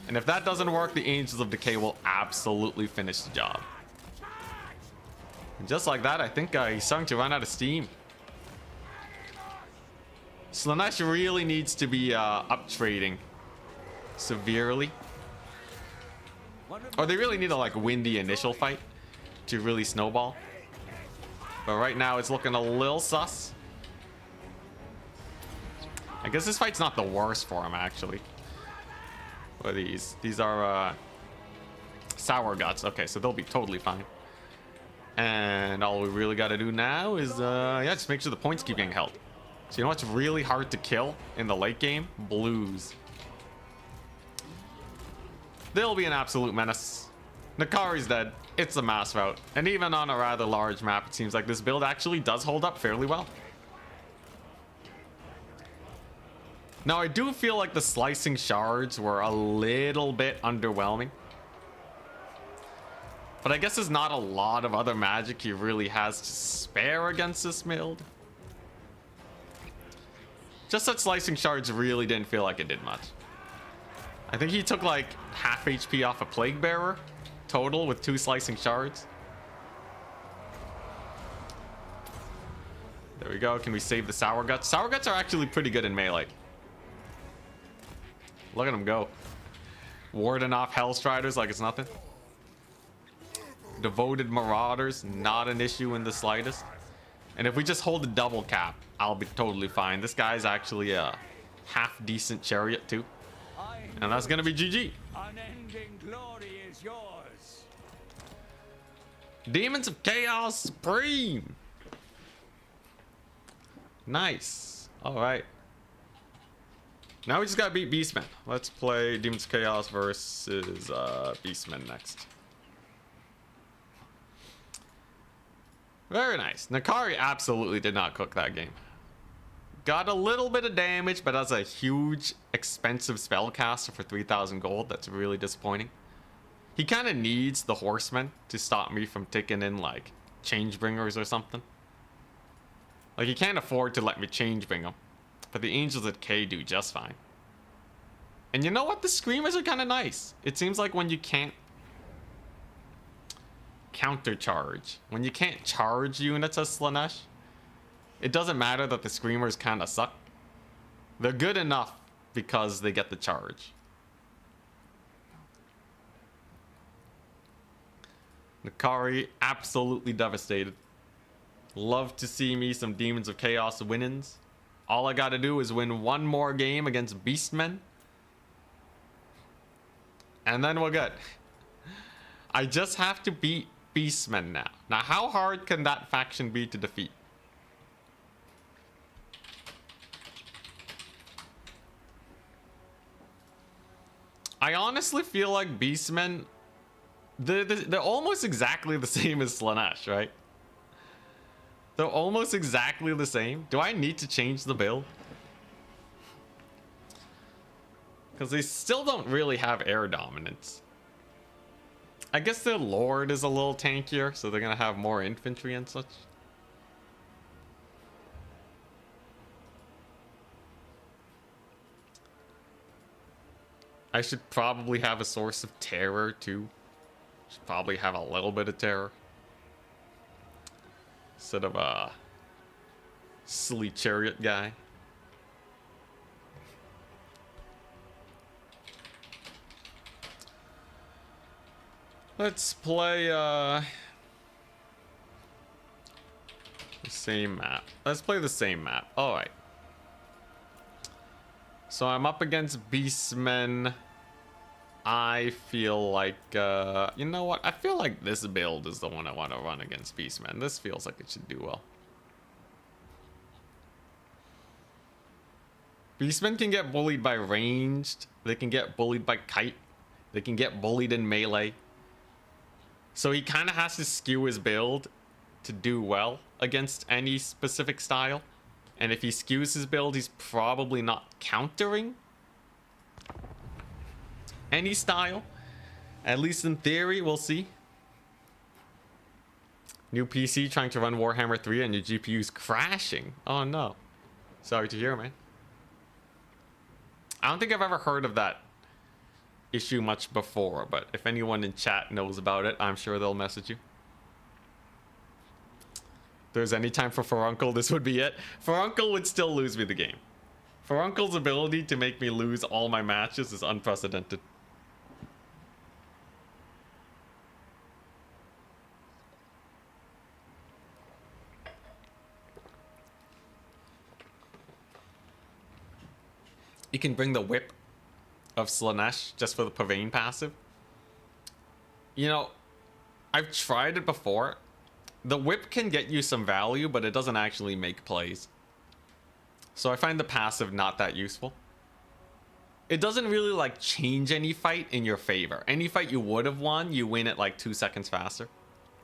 And if that doesn't work, the Angels of Decay will absolutely finish the job. And just like that, I think he's starting to run out of steam. Slaanesh really needs to be up trading severely. Or they really need to like win the initial fight to really snowball. But right now it's looking a little sus. I guess this fight's not the worst for him, actually. What are these? These are sour guts. Okay, so they'll be totally fine. And all we really got to do now is yeah, just make sure the points keep getting held. So you know what's really hard to kill in the late game? Blues. They'll be an absolute menace. Nakari's dead. It's a mass route. And even on a rather large map, it seems like this build actually does hold up fairly well. Now, I do feel like the slicing shards were a little bit underwhelming. But I guess there's not a lot of other magic he really has to spare against this build. Just that slicing shards really didn't feel like it did much. I think he took like half HP off a Plague Bearer total with 2 slicing shards. There we go. Can we save the Sour Guts? Sour Guts are actually pretty good in melee. Look at him go. Warding off Hellstriders like it's nothing. Devoted Marauders, not an issue in the slightest. And if we just hold the double cap, I'll be totally fine. This guy's actually a half decent chariot too. And that's gonna be GG. Unending glory is yours. Demons of Chaos Supreme. Nice. Alright. Now we just gotta beat Beastmen. Let's play Demons of Chaos versus Beastmen next. Very nice. Nakari absolutely did not cook that game. Got a little bit of damage, but that's a huge, expensive spellcaster for 3,000 gold. That's really disappointing. He kind of needs the horsemen to stop me from taking in, like, changebringers or something. Like, he can't afford to let me changebring them. But the Angels of Decay do just fine. And you know what? The Screamers are kind of nice. It seems like when you can't countercharge, when you can't charge units as Slaanesh, it doesn't matter that the Screamers kind of suck. They're good enough because they get the charge. Nakari absolutely devastated. Love to see me some Demons of Chaos win-ins. All I gotta do is win one more game against Beastmen. And then we're good. I just have to beat Beastmen now. Now, how hard can that faction be to defeat? I honestly feel like Beastmen, they're almost exactly the same as Slaanesh, right? They're almost exactly the same. Do I need to change the build? Because they still don't really have air dominance. I guess their Lord is a little tankier, so they're going to have more infantry and such. I should probably have a source of terror too. Should probably have a little bit of terror. Instead of a silly chariot guy. Let's play the same map. Let's play the same map. Alright. So I'm up against Beastmen. I feel like, you know what? I feel like this build is the one I want to run against Beastmen. This feels like it should do well. Beastmen can get bullied by ranged. They can get bullied by kite. They can get bullied in melee. So he kind of has to skew his build to do well against any specific style. And if he skews his build, he's probably not countering any style. At least in theory, we'll see. New PC trying to run Warhammer 3 and your GPU's crashing. Oh no. Sorry to hear, man. I don't think I've ever heard of that issue much before, but if anyone in chat knows about it, I'm sure they'll message you. If there's any time for Furuncle, this would be it. Furuncle would still lose me the game. Furuncle's ability to make me lose all my matches is unprecedented. You can bring the whip of Slaanesh just for the Pavane passive. You know, I've tried it before. The whip can get you some value, but it doesn't actually make plays. So I find the passive not that useful. It doesn't really like change any fight in your favor. Any fight you would have won, you win it like 2 seconds faster.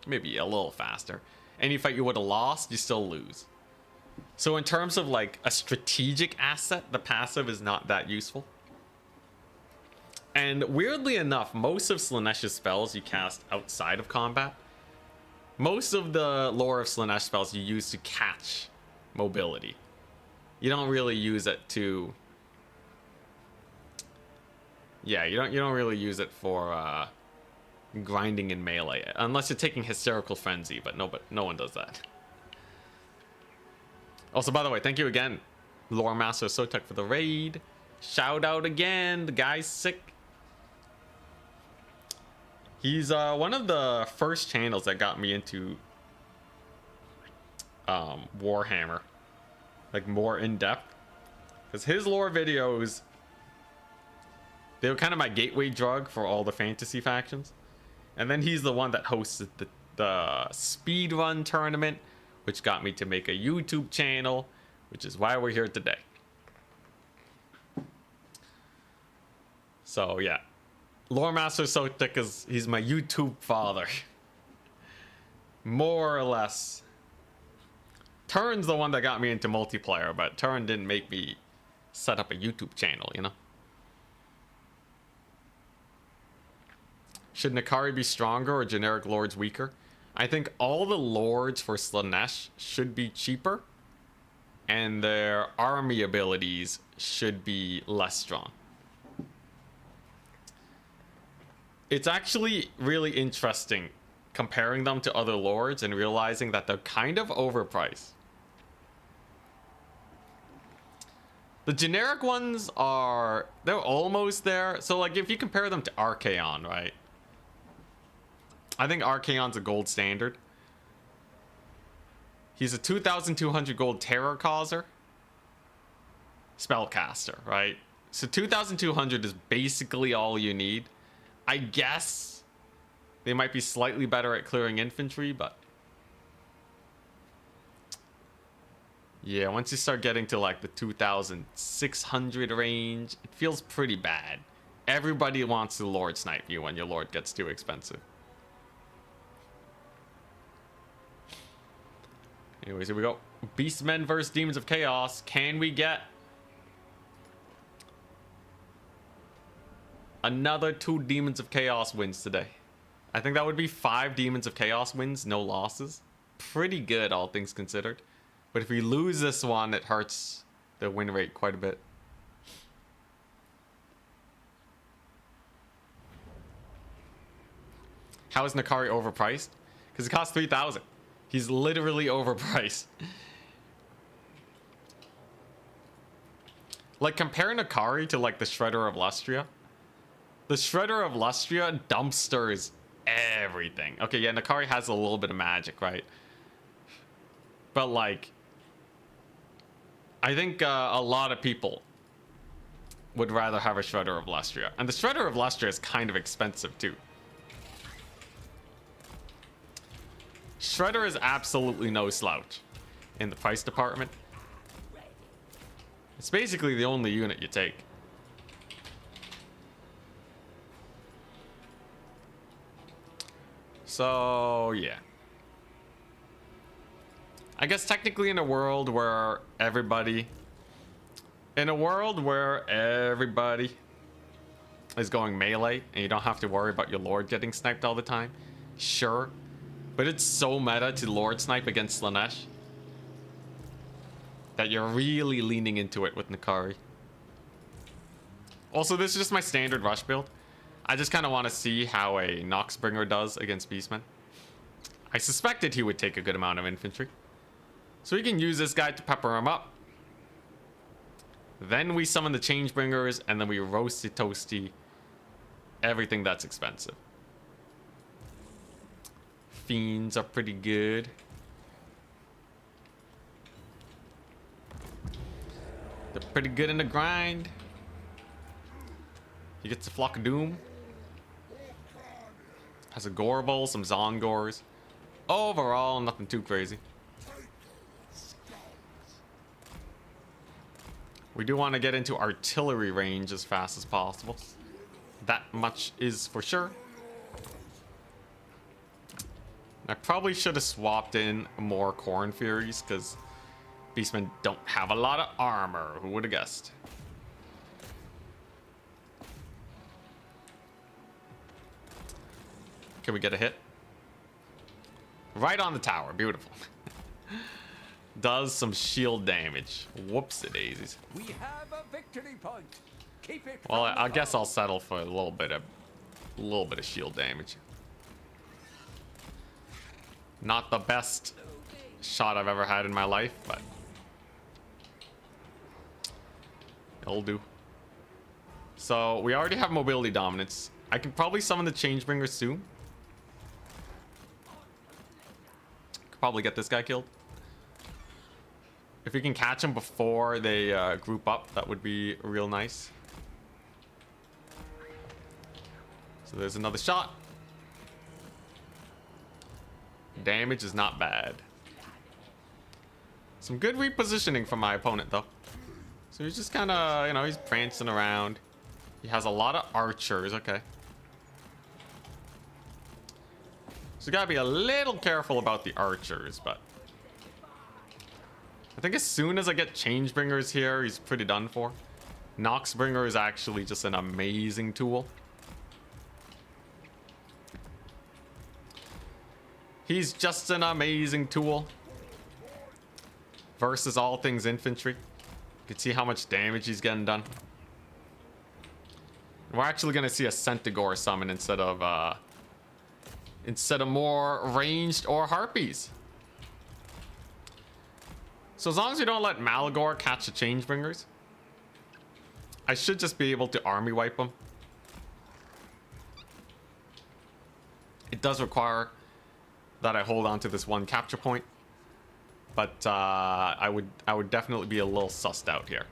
Maybe a little faster. Any fight you would have lost, you still lose. So in terms of like a strategic asset, the passive is not that useful. And weirdly enough, most of Slaanesh's spells you cast outside of combat. Most of the lore of Slaanesh spells you use to catch mobility. You don't really use it to... Yeah, you don't really use it for grinding in melee. Unless you're taking Hysterical Frenzy, but no one does that. Also, by the way, thank you again, Lore Master Sotek, for the raid. Shout out again. The guy's sick. He's one of the first channels that got me into Warhammer, like more in depth, because his lore videos, they were kind of my gateway drug for all the fantasy factions. And then he's the one that hosted the speedrun tournament, which got me to make a YouTube channel, which is why we're here today. So yeah, Lore Master Sotek he's my YouTube father. More or less. Turn's the one that got me into multiplayer, but Turn didn't make me set up a YouTube channel, you know? Should Nakari be stronger or generic lords weaker? I think all the lords for Slaanesh should be cheaper, and their army abilities should be less strong. It's actually really interesting comparing them to other lords and realizing that they're kind of overpriced. The generic ones they're almost there. So like if you compare them to Archaon, right? I think Archaon's a gold standard. He's a 2,200 gold terror causer. Spellcaster, right? So 2,200 is basically all you need. I guess they might be slightly better at clearing infantry, but... yeah, once you start getting to like the 2,600 range, it feels pretty bad. Everybody wants to Lord snipe you when your Lord gets too expensive. Anyways, here we go. Beastmen versus Demons of Chaos. Can we get another 2 Demons of Chaos wins today? I think that would be 5 Demons of Chaos wins, no losses. Pretty good, all things considered. But if we lose this one, it hurts the win rate quite a bit. How is Nakari overpriced? Because it costs 3,000. He's literally overpriced. Like, compare Nakari to, like, the Shredder of Lustria. The Shredder of Lustria dumpsters everything. Okay, yeah, Nakari has a little bit of magic, right? But, like, I think a lot of people would rather have a Shredder of Lustria. And the Shredder of Lustria is kind of expensive, too. Shredder is absolutely no slouch in the price department. It's basically the only unit you take. So, yeah. I guess technically in a world where everybody is going melee and you don't have to worry about your lord getting sniped all the time, sure. But it's so meta to lord snipe against Slaanesh that you're really leaning into it with N'Kari. Also, this is just my standard rush build. I just kind of want to see how a Noxbringer does against Beastmen. I suspected he would take a good amount of infantry. So we can use this guy to pepper him up. Then we summon the Changebringers, and then we roasty toasty everything that's expensive. Fiends are pretty good. They're pretty good in the grind. He gets a Flock of Doom. Has a Gorbel, some Zongors. Overall, nothing too crazy. We do want to get into artillery range as fast as possible. That much is for sure. I probably should have swapped in more Corn Furies because Beastmen don't have a lot of armor. Who would have guessed? Can we get a hit? Right on the tower. Beautiful. Does some shield damage. Whoops-a-daisies. We have a victory point. Keep it. Well, I guess I'll settle for a little bit of shield damage. Not the best shot I've ever had in my life, but it'll do. So we already have mobility dominance. I can probably summon the Changebringers soon. Could probably get this guy killed. If we can catch them before they group up, that would be real nice. So there's another shot. Damage is not bad. Some good repositioning from my opponent, though. So he's just kind of, you know, he's prancing around. He has a lot of archers, okay. So you gotta be a little careful about the archers, but I think as soon as I get Changebringers here, he's pretty done for. Noxbringer is actually just an amazing tool. He's just an amazing tool. Versus all things infantry. You can see how much damage he's getting done. We're actually going to see a Centaur summon instead of more ranged or harpies. So as long as we don't let Malagor catch the Changebringers, I should just be able to army wipe them. It does require that I hold on to this one capture point, but I would definitely be a little sussed out here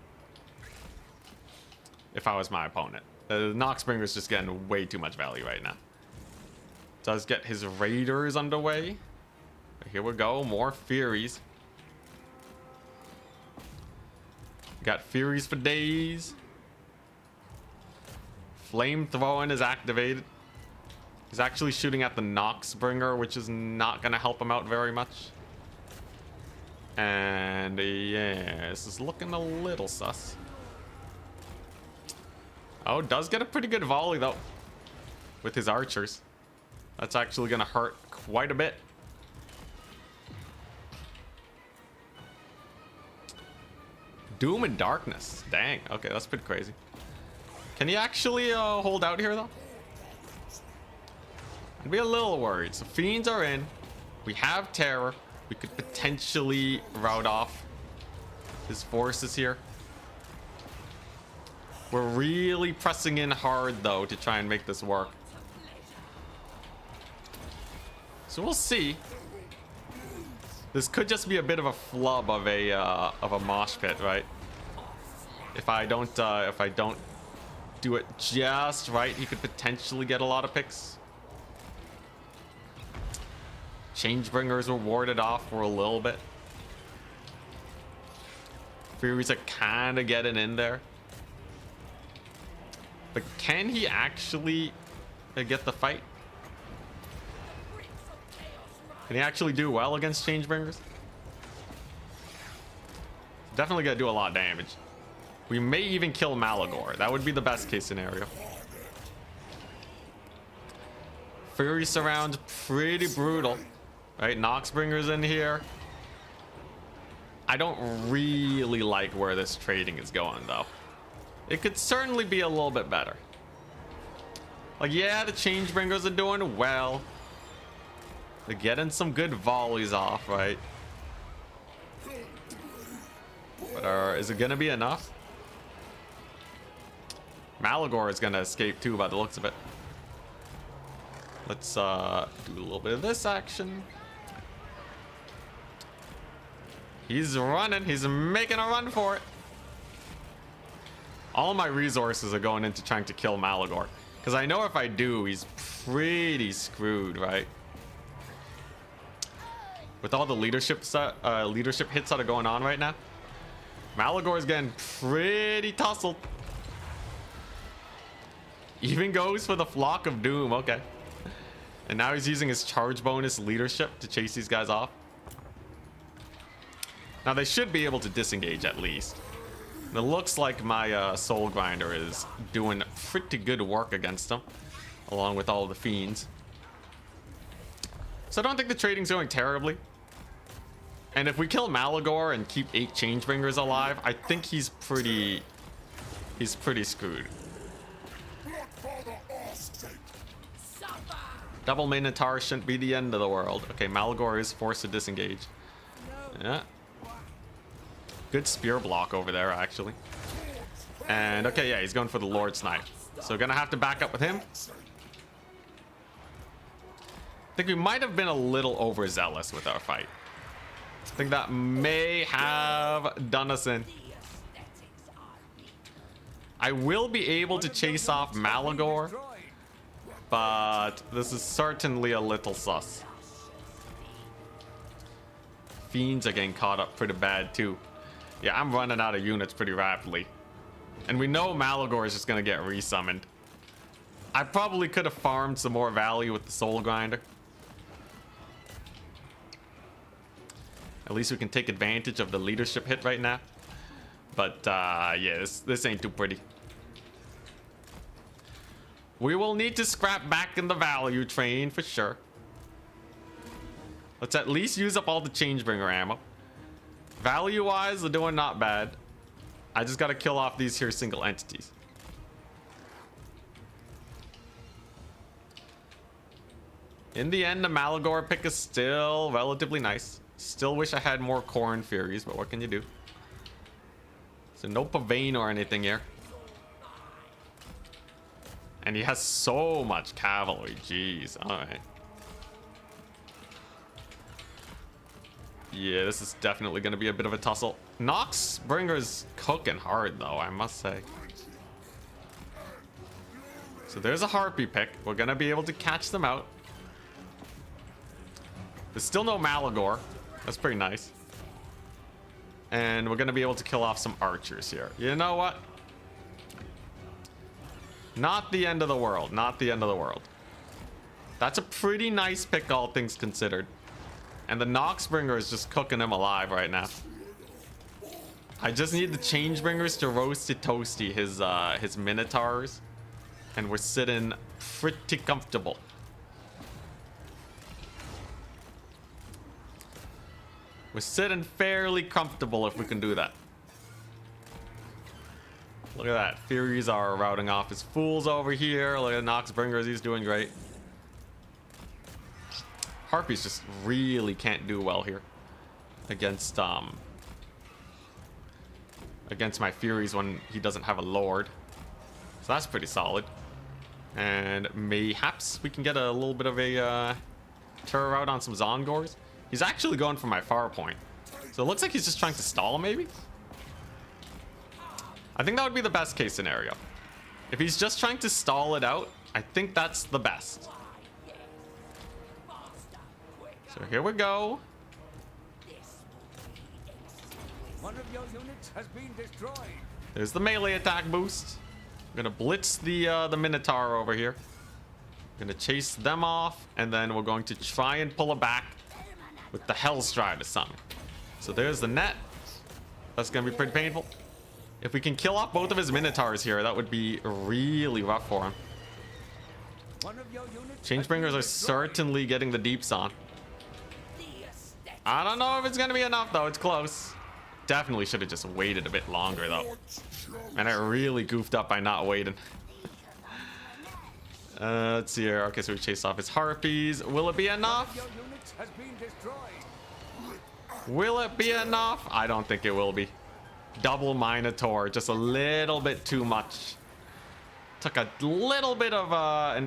if I was my opponent. The Noxbringer is just getting way too much value right now. Does get his raiders underway. Here we go, more Furies. Got Furies for days. Flamethrowing is activated. He's actually shooting at the Noxbringer, which is not going to help him out very much. And yeah, this is looking a little sus. Oh, does get a pretty good volley though with his archers. That's actually going to hurt quite a bit. Doom and Darkness. Dang. Okay, that's pretty crazy. Can he actually hold out here though? I'd be a little worried. So Fiends are in. We have Terror. We could potentially rout off his forces here. We're really pressing in hard though to try and make this work. So we'll see. This could just be a bit of a flub of a mosh pit, right? If I don't do it just right, he could potentially get a lot of picks. Changebringers were warded off for a little bit. Furies are kind of getting in there. But can he actually get the fight? Can he actually do well against Changebringers? Definitely gonna do a lot of damage. We may even kill Malagor. That would be the best case scenario. Fury Surround's pretty brutal. Right, Noxbringer's in here. I don't really like where this trading is going, though. It could certainly be a little bit better. Like, yeah, the Changebringers are doing well. They're getting some good volleys off, right? But is it gonna be enough? Malagor is gonna escape too, by the looks of it. Let's do a little bit of this action. He's running. He's making a run for it. All my resources are going into trying to kill Malagor, because I know if I do, he's pretty screwed, right? With all the leadership hits that are going on right now, Malagor is getting pretty tussled. Even goes for the Flock of Doom. Okay. And now he's using his charge bonus leadership to chase these guys off. Now they should be able to disengage at least. And it looks like my Soul Grinder is doing pretty good work against them, along with all the fiends. So I don't think the trading's going terribly. And if we kill Malagor and keep 8 Changebringers alive, I think he's pretty screwed. Double Minotaur shouldn't be the end of the world. Okay, Malagor is forced to disengage. Yeah. Good spear block over there, actually. And okay, yeah, he's going for the Lord Snipe. So gonna have to back up with him. I think we might have been a little overzealous with our fight. I think that may have done us in. I will be able to chase off Malagor, but this is certainly a little sus. Fiends are getting caught up pretty bad too. Yeah, I'm running out of units pretty rapidly. And we know Malagor is just gonna get resummoned. I probably could have farmed some more value with the Soul Grinder. At least we can take advantage of the leadership hit right now. But yeah, this ain't too pretty. We will need to scrap back in the value train for sure. Let's at least use up all the Changebringer ammo. Value wise, they're doing not bad. I just gotta kill off these here single entities. In the end, the Malagor pick is still relatively nice. Still wish I had more Corn Furies, but what can you do? So no Pavane or anything here. And he has so much cavalry. Jeez. Alright. Yeah, this is definitely going to be a bit of a tussle. Noxbringer's cooking hard, though, I must say. So there's a Harpy pick. We're going to be able to catch them out. There's still no Malagor. That's pretty nice. And we're going to be able to kill off some archers here. You know what? Not the end of the world. Not the end of the world. That's a pretty nice pick, all things considered. And the Noxbringer is just cooking him alive right now. I just need the Changebringers to roasty toasty his Minotaurs. And we're sitting pretty comfortable. We're sitting fairly comfortable if we can do that. Look at that. Furies are routing off his fools over here. Look at Noxbringers. He's doing great. Harpies just really can't do well here against my Furies when he doesn't have a Lord. So that's pretty solid. And mayhaps we can get a little bit of a terror out on some Zongors. He's actually going for my far point. So it looks like he's just trying to stall him, maybe? I think that would be the best case scenario. If he's just trying to stall it out, I think that's the best. So here we go. One of your units has been destroyed. There's the melee attack boost. I'm gonna blitz the Minotaur over here. I'm gonna chase them off, and then we're going to try and pull it back with the Hellstride or something. So there's the net. That's gonna be pretty painful. If we can kill off both of his Minotaurs here, that would be really rough for him. Changebringers are certainly getting the deeps on. I don't know if it's gonna be enough though. It's close. Definitely should have just waited a bit longer though. And I really goofed up by not waiting. Let's see here. Okay, so we chased off his harpies. Will it be enough? Will it be enough? I don't think it will be. Double Minotaur, just a little bit too much. Took a little bit of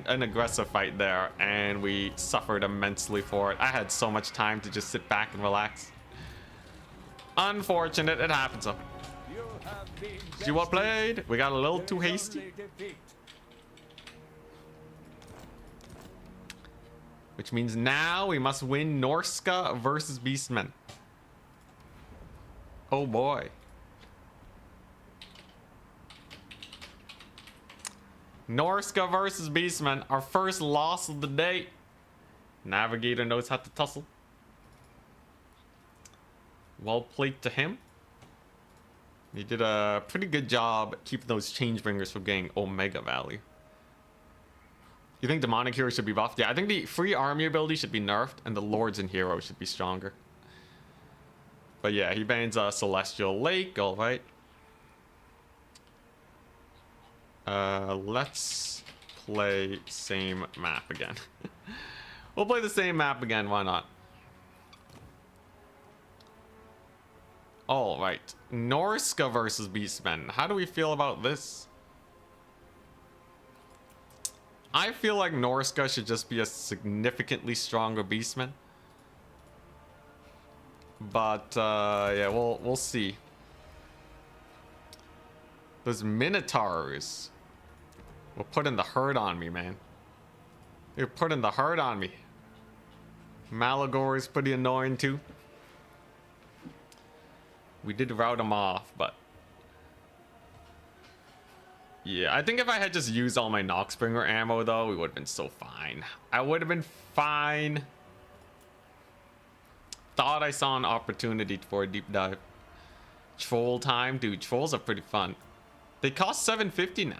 an aggressive fight there, and we suffered immensely for it. I had so much time to just sit back and relax. Unfortunate, it happens though. See what played? We got a little too hasty. Which means now we must win Norska versus Beastmen. Oh boy. Norska versus Beastmen, our first loss of the day. Navigator knows how to tussle. Well played to him. He did a pretty good job keeping those Changebringers from getting Omega value. You think Demonic Hero should be buffed? Yeah, I think the free army ability should be nerfed and the Lords and Heroes should be stronger. But yeah, he bans Celestial Lake, alright. Let's play same map again. We'll play the same map again, why not? Alright, Norska versus Beastmen. How do we feel about this? I feel like Norska should just be a significantly stronger Beastman. But yeah, we'll see. Those Minotaurs were putting the hurt on me, man. They're putting the hurt on me. Malagor is pretty annoying too. We did rout him off, but yeah, I think if I had just used all my Noxbringer ammo though, we would have been so fine. I would have been fine. Thought I saw an opportunity for a deep dive. Troll time, dude. Trolls are pretty fun. They cost 750 now.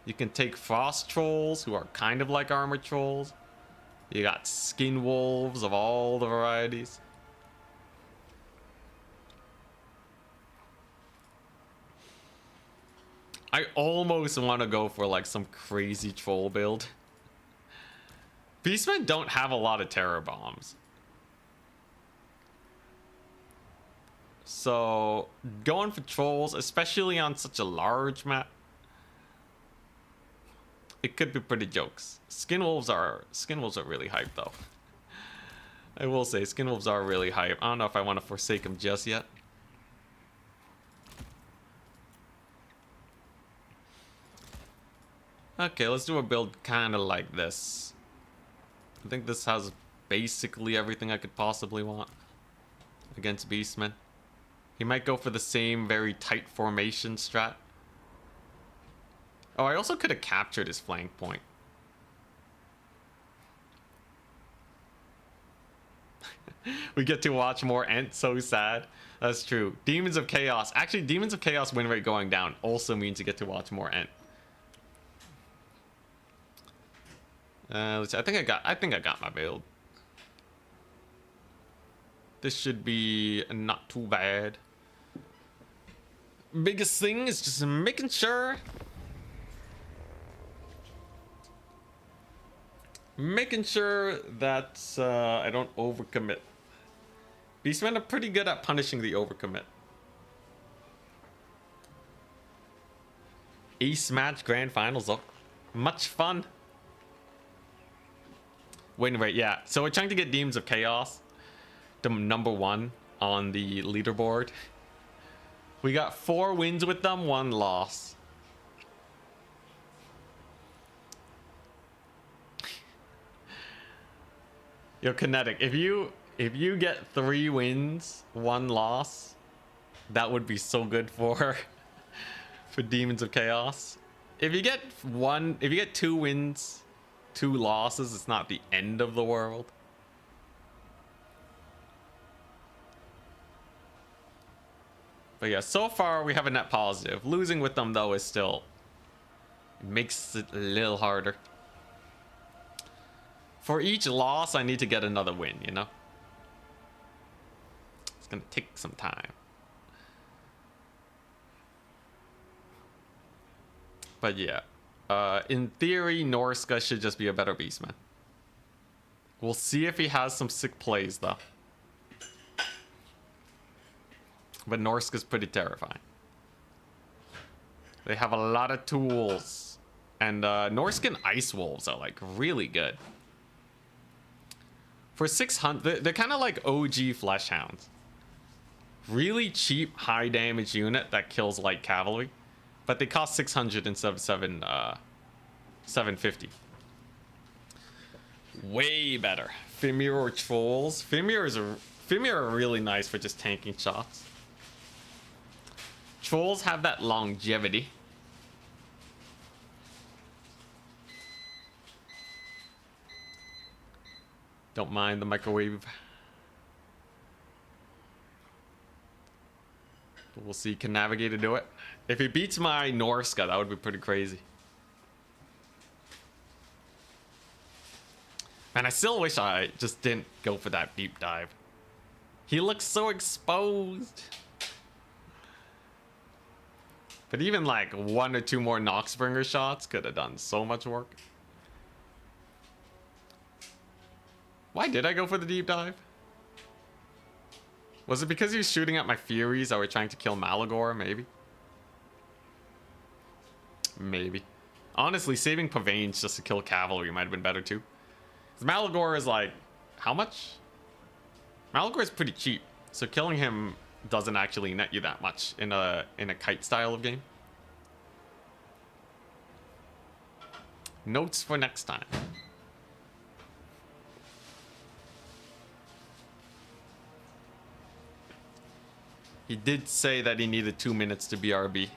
You can take frost trolls, who are kind of like armored trolls. You got skin wolves of all the varieties. I almost want to go for like some crazy troll build. Beastmen don't have a lot of terror bombs. So going for trolls, especially on such a large map, it could be pretty jokes. Skin wolves are really hype though. I will say skin wolves are really hype. I don't know if I want to forsake them just yet. Okay, let's do a build kind of like this. I think this has basically everything I could possibly want against Beastmen. He might go for the same very tight formation strat. Oh, I also could have captured his flank point. We get to watch more Ent, so sad. That's true. Demons of Chaos. Actually, Demons of Chaos win rate going down also means you get to watch more Ent. Let's see. I think I got my build. This should be not too bad. Biggest thing is just making sure that I don't overcommit. Beastmen are pretty good at punishing the overcommit. Ace match grand finals though. Much fun. Win rate, yeah. So we're trying to get Demons of Chaos to #1 on the leaderboard. We got 4 wins with them, 1 loss. Yo, Kinetic, if you get 3 wins, 1 loss, that would be so good for Demons of Chaos. If you get 2 wins, 2 losses, it's not the end of the world. But yeah, so far we have a net positive. Losing with them though is still, it makes it a little harder. For each loss, I need to get another win, you know? It's gonna take some time. But yeah, in theory, Norska should just be a better Beastman. We'll see if he has some sick plays though. But Norska's pretty terrifying. They have a lot of tools. And Norskan Ice Wolves are like really good. For 600, they're kind of like OG Flesh Hounds. Really cheap, high damage unit that kills light cavalry. But they cost 600 instead of 750. Way better. Fimir or Trolls. Fimir are really nice for just tanking shots. Trolls have that longevity. Don't mind the microwave. We'll see, can Navigator do it? If he beats my Norska, that would be pretty crazy. Man, I still wish I just didn't go for that deep dive. He looks so exposed. But even like 1 or 2 more Noxbringer shots could have done so much work. Why did I go for the deep dive? Was it because he was shooting at my Furies that were trying to kill Malagor, maybe? Maybe. Honestly, saving Pavanes just to kill cavalry might have been better too. Because Malagor is like, how much? Malagor is pretty cheap, so killing him doesn't actually net you that much in a kite style of game. Notes for next time. He did say that he needed 2 minutes to BRB.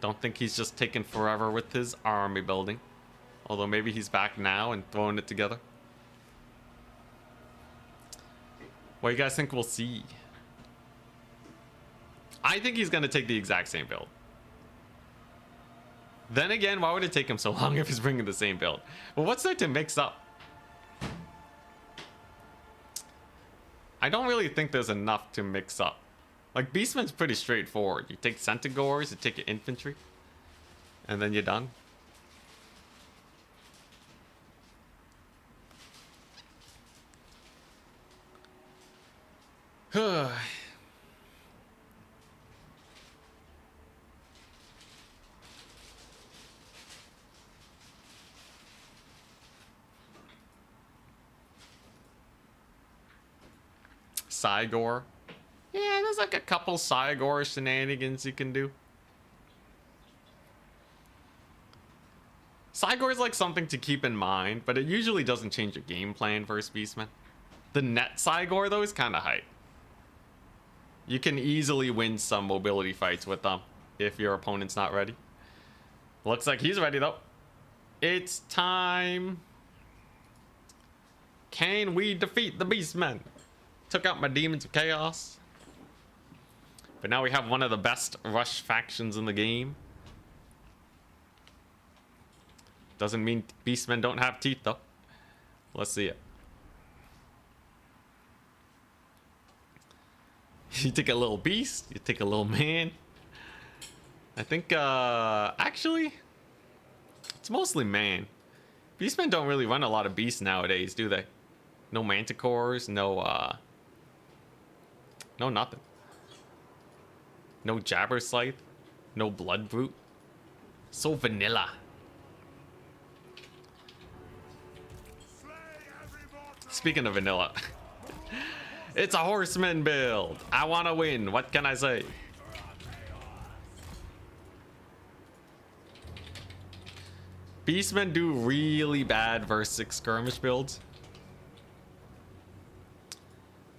Don't think he's just taking forever with his army building. Although maybe he's back now and throwing it together. What do you guys think we'll see? I think he's going to take the exact same build. Then again, why would it take him so long if he's bringing the same build? Well, what's there to mix up? I don't really think there's enough to mix up. Like, Beastman's pretty straightforward. You take Centaurs, you take your infantry, and then you're done. Cygor. Yeah, there's like a couple Cygor shenanigans you can do. Cygor is like something to keep in mind, but it usually doesn't change your game plan versus Beastmen. The net Cygor though is kind of hype. You can easily win some mobility fights with them if your opponent's not ready. Looks like he's ready though. It's time. Can we defeat the Beastmen? Took out my Demons of Chaos. But now we have one of the best rush factions in the game. Doesn't mean Beastmen don't have teeth though. Let's see it. You take a little beast, you take a little man. I think actually it's mostly man. Beastmen don't really run a lot of beasts nowadays, do they? No manticores, no nothing. No Jabber Scythe, no Blood Brute. So vanilla. Speaking of vanilla, it's a horseman build. I want to win. What can I say? Beastmen do really bad versus 6 skirmish builds.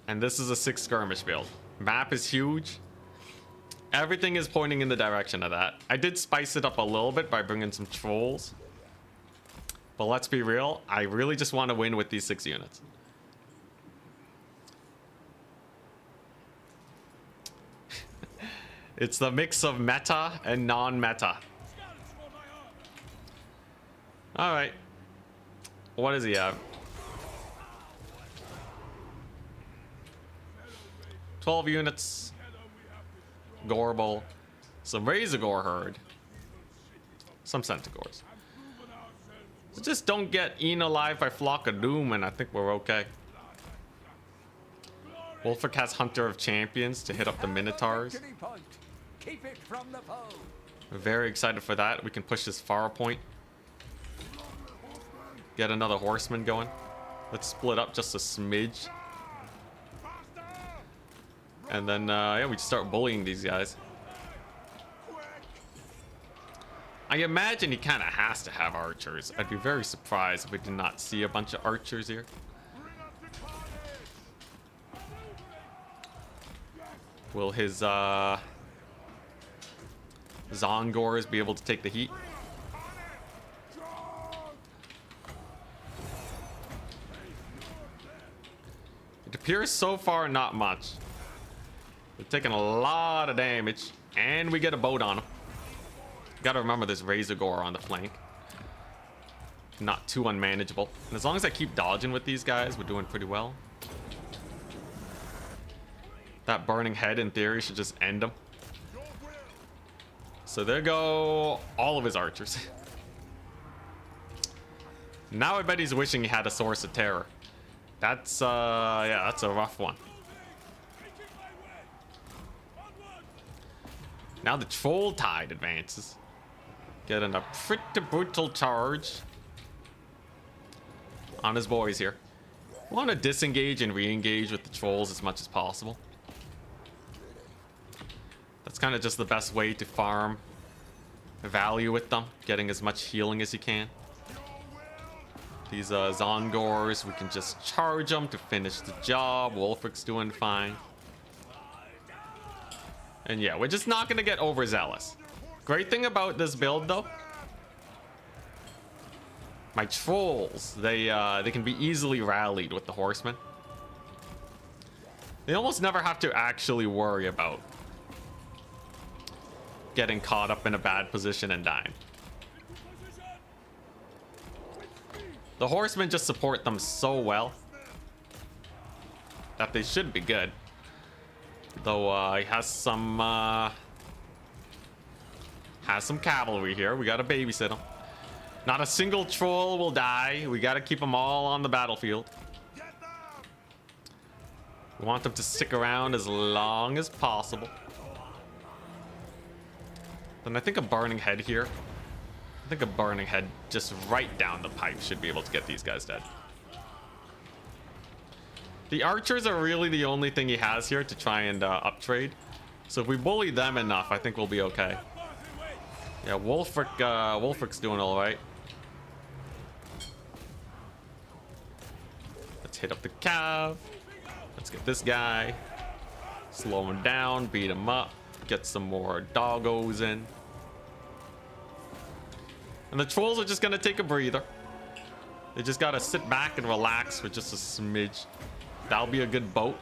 And this is a 6 skirmish build. Map is huge. Everything is pointing in the direction of that. I did spice it up a little bit by bringing some trolls. But let's be real, I really just want to win with these 6 units. It's the mix of meta and non-meta. All right. What does he have? 12 units. Gorbel. Some Razorgore herd. Some Centigores. So just don't get eaten alive by Flock of Doom, and I think we're okay. Wolfric has Hunter of Champions to hit up the Minotaurs. Keep it from the foe. We're very excited for that. We can push this far point. Get another horseman going. Let's split up just a smidge. And then, yeah, we start bullying these guys. I imagine he kind of has to have archers. I'd be very surprised if we did not see a bunch of archers here. Will his Zongors be able to take the heat? It appears so far not much. We're taking a lot of damage, and we get a boat on him. Gotta remember there's Razorgore on the flank. Not too unmanageable. And as long as I keep dodging with these guys, we're doing pretty well. That burning head, in theory, should just end him. So there go all of his archers. Now I bet he's wishing he had a Source of Terror. That's, yeah, that's a rough one. Now the Troll Tide advances. Getting a pretty brutal charge on his boys here. Want to disengage and re-engage with the trolls as much as possible. That's kind of just the best way to farm value with them, getting as much healing as you can. These Zongors, we can just charge them to finish the job. Wolfric's doing fine. And yeah, we're just not going to get overzealous. Great thing about this build, though, my trolls, they can be easily rallied with the horsemen. They almost never have to actually worry about getting caught up in a bad position and dying. The horsemen just support them so well that they should be good. Though he has some cavalry here. We gotta babysit him. Not a single troll will die. We gotta keep them all on the battlefield. We want them to stick around as long as possible. And I think a burning head here. I think a burning head just right down the pipe should be able to get these guys dead. The archers are really the only thing he has here to try and uptrade. So if we bully them enough, I think we'll be okay. Yeah, Wolfric's doing all right. Let's hit up the cav. Let's get this guy. Slow him down, beat him up. Get some more doggos in. And the trolls are just gonna take a breather. They just gotta sit back and relax for just a smidge. That'll be a good boat.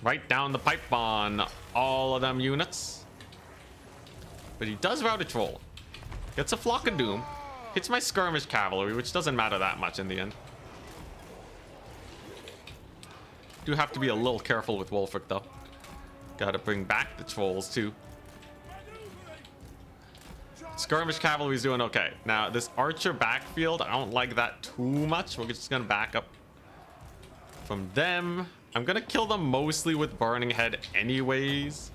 Right down the pipe on all of them units. But he does rout a troll. Gets a Flock of Doom. Hits my skirmish cavalry, which doesn't matter that much in the end. Do have to be a little careful with Wolfric, though. Gotta bring back the trolls, too. Skirmish cavalry is doing okay. Now, this archer backfield, I don't like that too much. We're just gonna back up from them. I'm gonna kill them mostly with burning head anyways,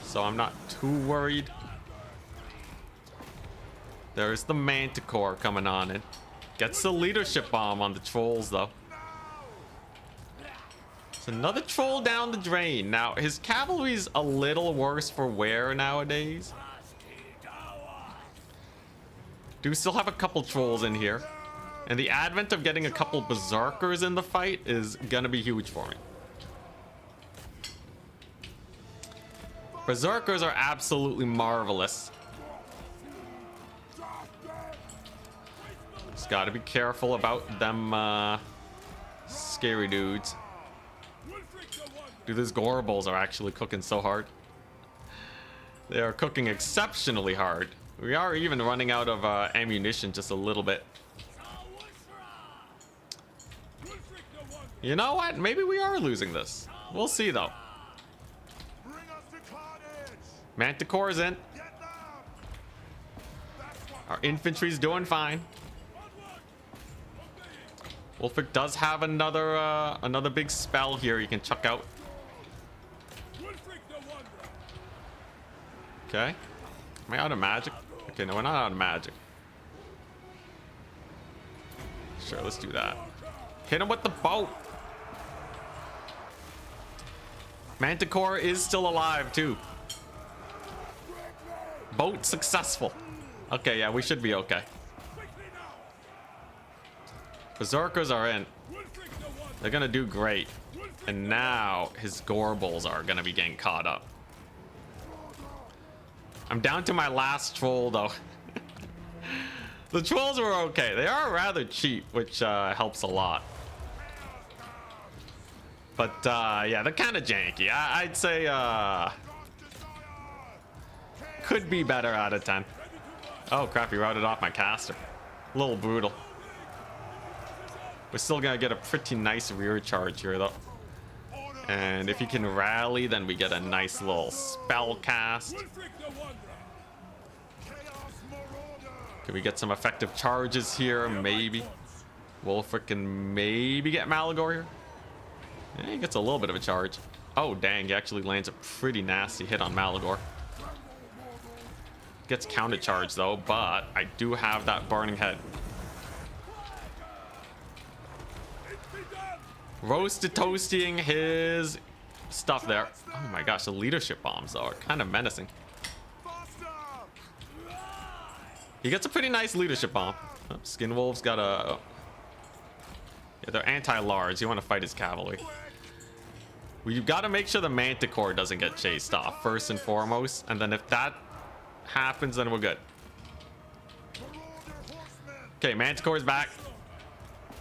so I'm not too worried. There's the Manticore coming on in. Gets the leadership bomb on the trolls, though. It's another troll down the drain. Now, his cavalry's a little worse for wear nowadays. Do still have a couple trolls in here. And the advent of getting a couple berserkers in the fight is gonna be huge for me. Berserkers are absolutely marvelous. Just gotta be careful about them scary dudes. Dude, these Gorbals are actually cooking so hard. They are cooking exceptionally hard. We are even running out of ammunition just a little bit. You know what? Maybe we are losing this. We'll see though. Manticore's in. Our infantry's doing fine. Wolfric does have another big spell here you can chuck out. Okay. Am I out of magic? Okay, no, we're not out of magic. Sure, let's do that. Hit him with the boat. Manticore is still alive too. Boat successful. Okay, yeah, we should be okay. Berserkers are in. They're gonna do great. And now his Gorbals are gonna be getting caught up. I'm down to my last troll though. The trolls were okay. They are rather cheap, which helps a lot. But yeah, they're kind of janky. I'd say could be better out of 10. Oh crap, he routed off my caster. A little brutal. We're still gonna get a pretty nice rear charge here though. And if he can rally, then we get a nice little spell cast. Can we get some effective charges here? Maybe. Wolfric can maybe get Malagor here. Yeah, he gets a little bit of a charge. Oh dang, he actually lands a pretty nasty hit on Malagor. Gets counter charge though, but I do have that burning head. Roasted toasting his stuff there. Oh my gosh, the leadership bombs though are kind of menacing. He gets a pretty nice leadership bomb. Oh, Skinwolf's got a... Yeah, they're anti-large. You want to fight his cavalry. We've got to make sure the Manticore doesn't get chased off first and foremost. And then if that happens, then we're good. Okay, Manticore's back.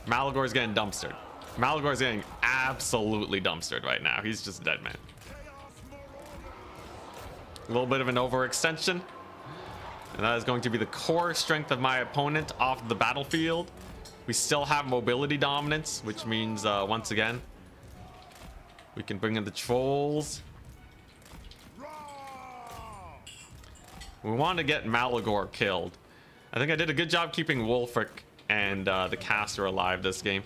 Malagor's getting dumpstered. Malagor's getting absolutely dumpstered right now. He's just dead, man. A little bit of an overextension. And that is going to be the core strength of my opponent off the battlefield. We still have mobility dominance, which means, once again, we can bring in the trolls. We want to get Malagor killed. I think I did a good job keeping Wolfric and the caster alive this game.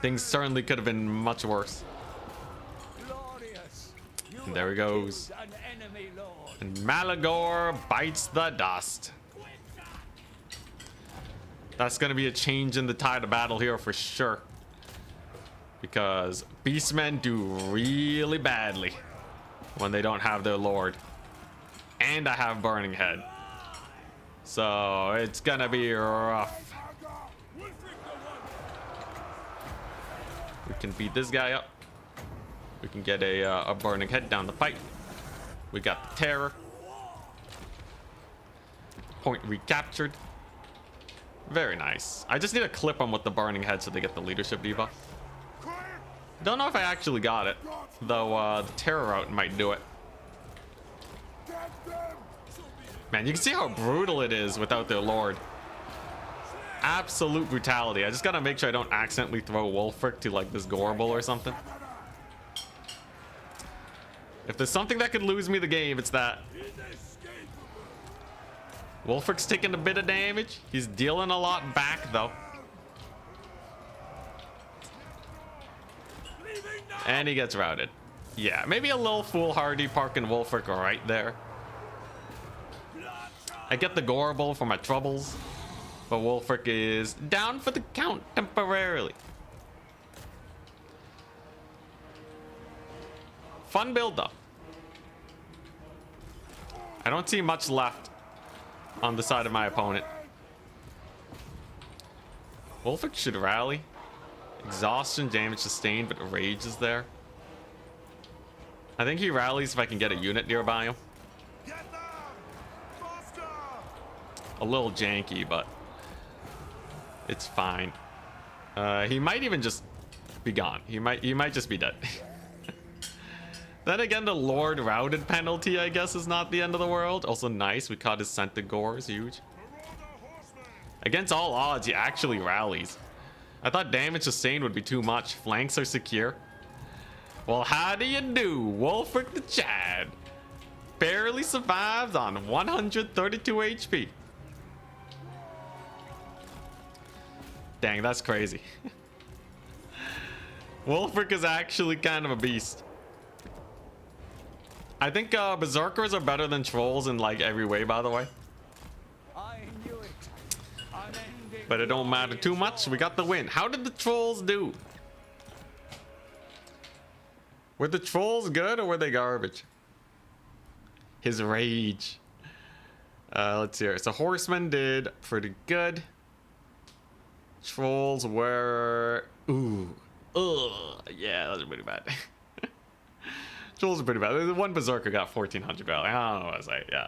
Things certainly could have been much worse. And there he goes. And Malagor bites the dust. That's going to be a change in the tide of battle here for sure. Because Beastmen do really badly when they don't have their lord. And I have Burning Head. So it's going to be rough. We can beat this guy up. We can get a Burning Head down the pipe. We got the Terror. Point recaptured. Very nice. I just need to clip them with the Burning Head so they get the leadership debuff. Don't know if I actually got it, though the Terror out might do it. Man, you can see how brutal it is without their lord. Absolute brutality. I just gotta make sure I don't accidentally throw Wolfric to like this Gorbal or something. If there's something that could lose me the game, it's that. Wolfric's taking a bit of damage. He's dealing a lot back though. And he gets routed. Yeah, maybe a little foolhardy parking Wolfric right there. I get the Gorbal for my troubles, but Wolfric is down for the count temporarily. Fun build though. I don't see much left on the side of my opponent. Wolfric should rally. Exhaustion, damage sustained, but rage is there. I think he rallies if I can get a unit nearby him. A little janky, but it's fine. He might even just be gone. He might just be dead. Then again, the Lord routed penalty, I guess, is not the end of the world. Also nice, we caught his scented gores, huge. Against all odds, he actually rallies. I thought damage sustained would be too much. Flanks are secure. Well, how do you do, Wolfric the Chad? Barely survives on 132 HP. Dang, that's crazy. Wolfric is actually kind of a beast. I think Berserkers are better than Trolls in like every way, by the way. I knew it. Unending But it don't matter too much. We got the win. How did the Trolls do? Were the Trolls good or were they garbage? His rage. Let's see here. So Horsemen did pretty good. Trolls were... Ooh. Ugh. Yeah, those are pretty bad. Trolls are pretty bad. The one Berserker got 1400 value. I don't know what to say. Yeah.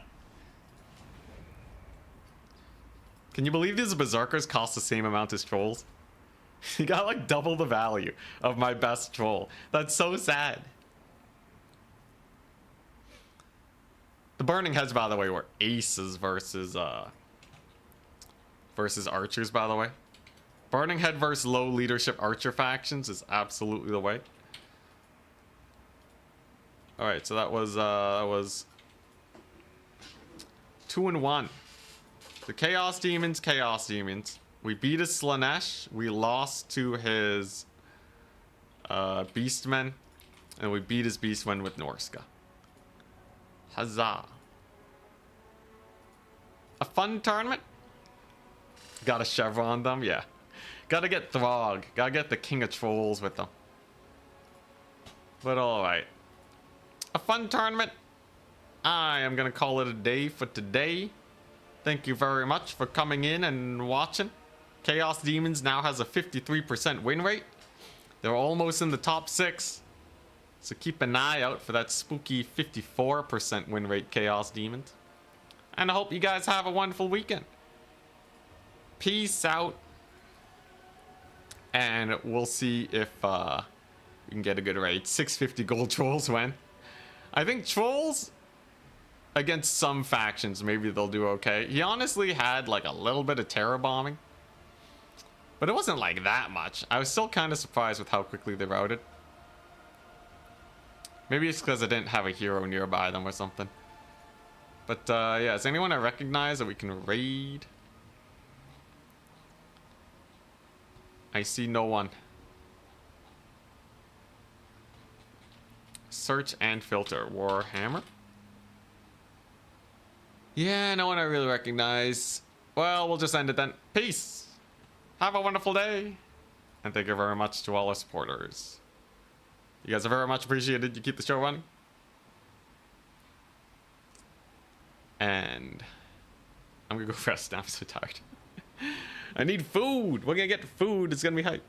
Can you believe these Berserkers cost the same amount as Trolls? He got like double the value of my best Troll. That's so sad. The Burning Heads, by the way, were aces versus archers, by the way. Burning Head versus low leadership archer factions is absolutely the way. All right, so that was 2-1. The Chaos Demons. We beat his Slaanesh. We lost to his Beastmen, and we beat his Beastmen with Norska. Huzzah! A fun tournament. Got a chevron them, yeah. Gotta get Throg. Gotta get the King of Trolls with them. But alright. A fun tournament. I am gonna call it a day for today. Thank you very much for coming in and watching. Chaos Demons now has a 53% win rate. They're almost in the top 6. So keep an eye out for that spooky 54% win rate Chaos Demons. And I hope you guys have a wonderful weekend. Peace out. And we'll see if we can get a good rate. 650 gold Trolls win. I think Trolls against some factions, maybe they'll do okay. He honestly had like a little bit of terror bombing. But it wasn't like that much. I was still kind of surprised with how quickly they routed. Maybe it's because I didn't have a hero nearby them or something. But yeah, is anyone I recognize that we can raid? I see no one. Search and filter. Warhammer? Yeah, no one I really recognize. Well, we'll just end it then. Peace! Have a wonderful day! And thank you very much to all our supporters. You guys are very much appreciated. You keep the show running. And I'm gonna go rest now. I'm so tired. I need food. We're gonna get food. It's gonna be hype.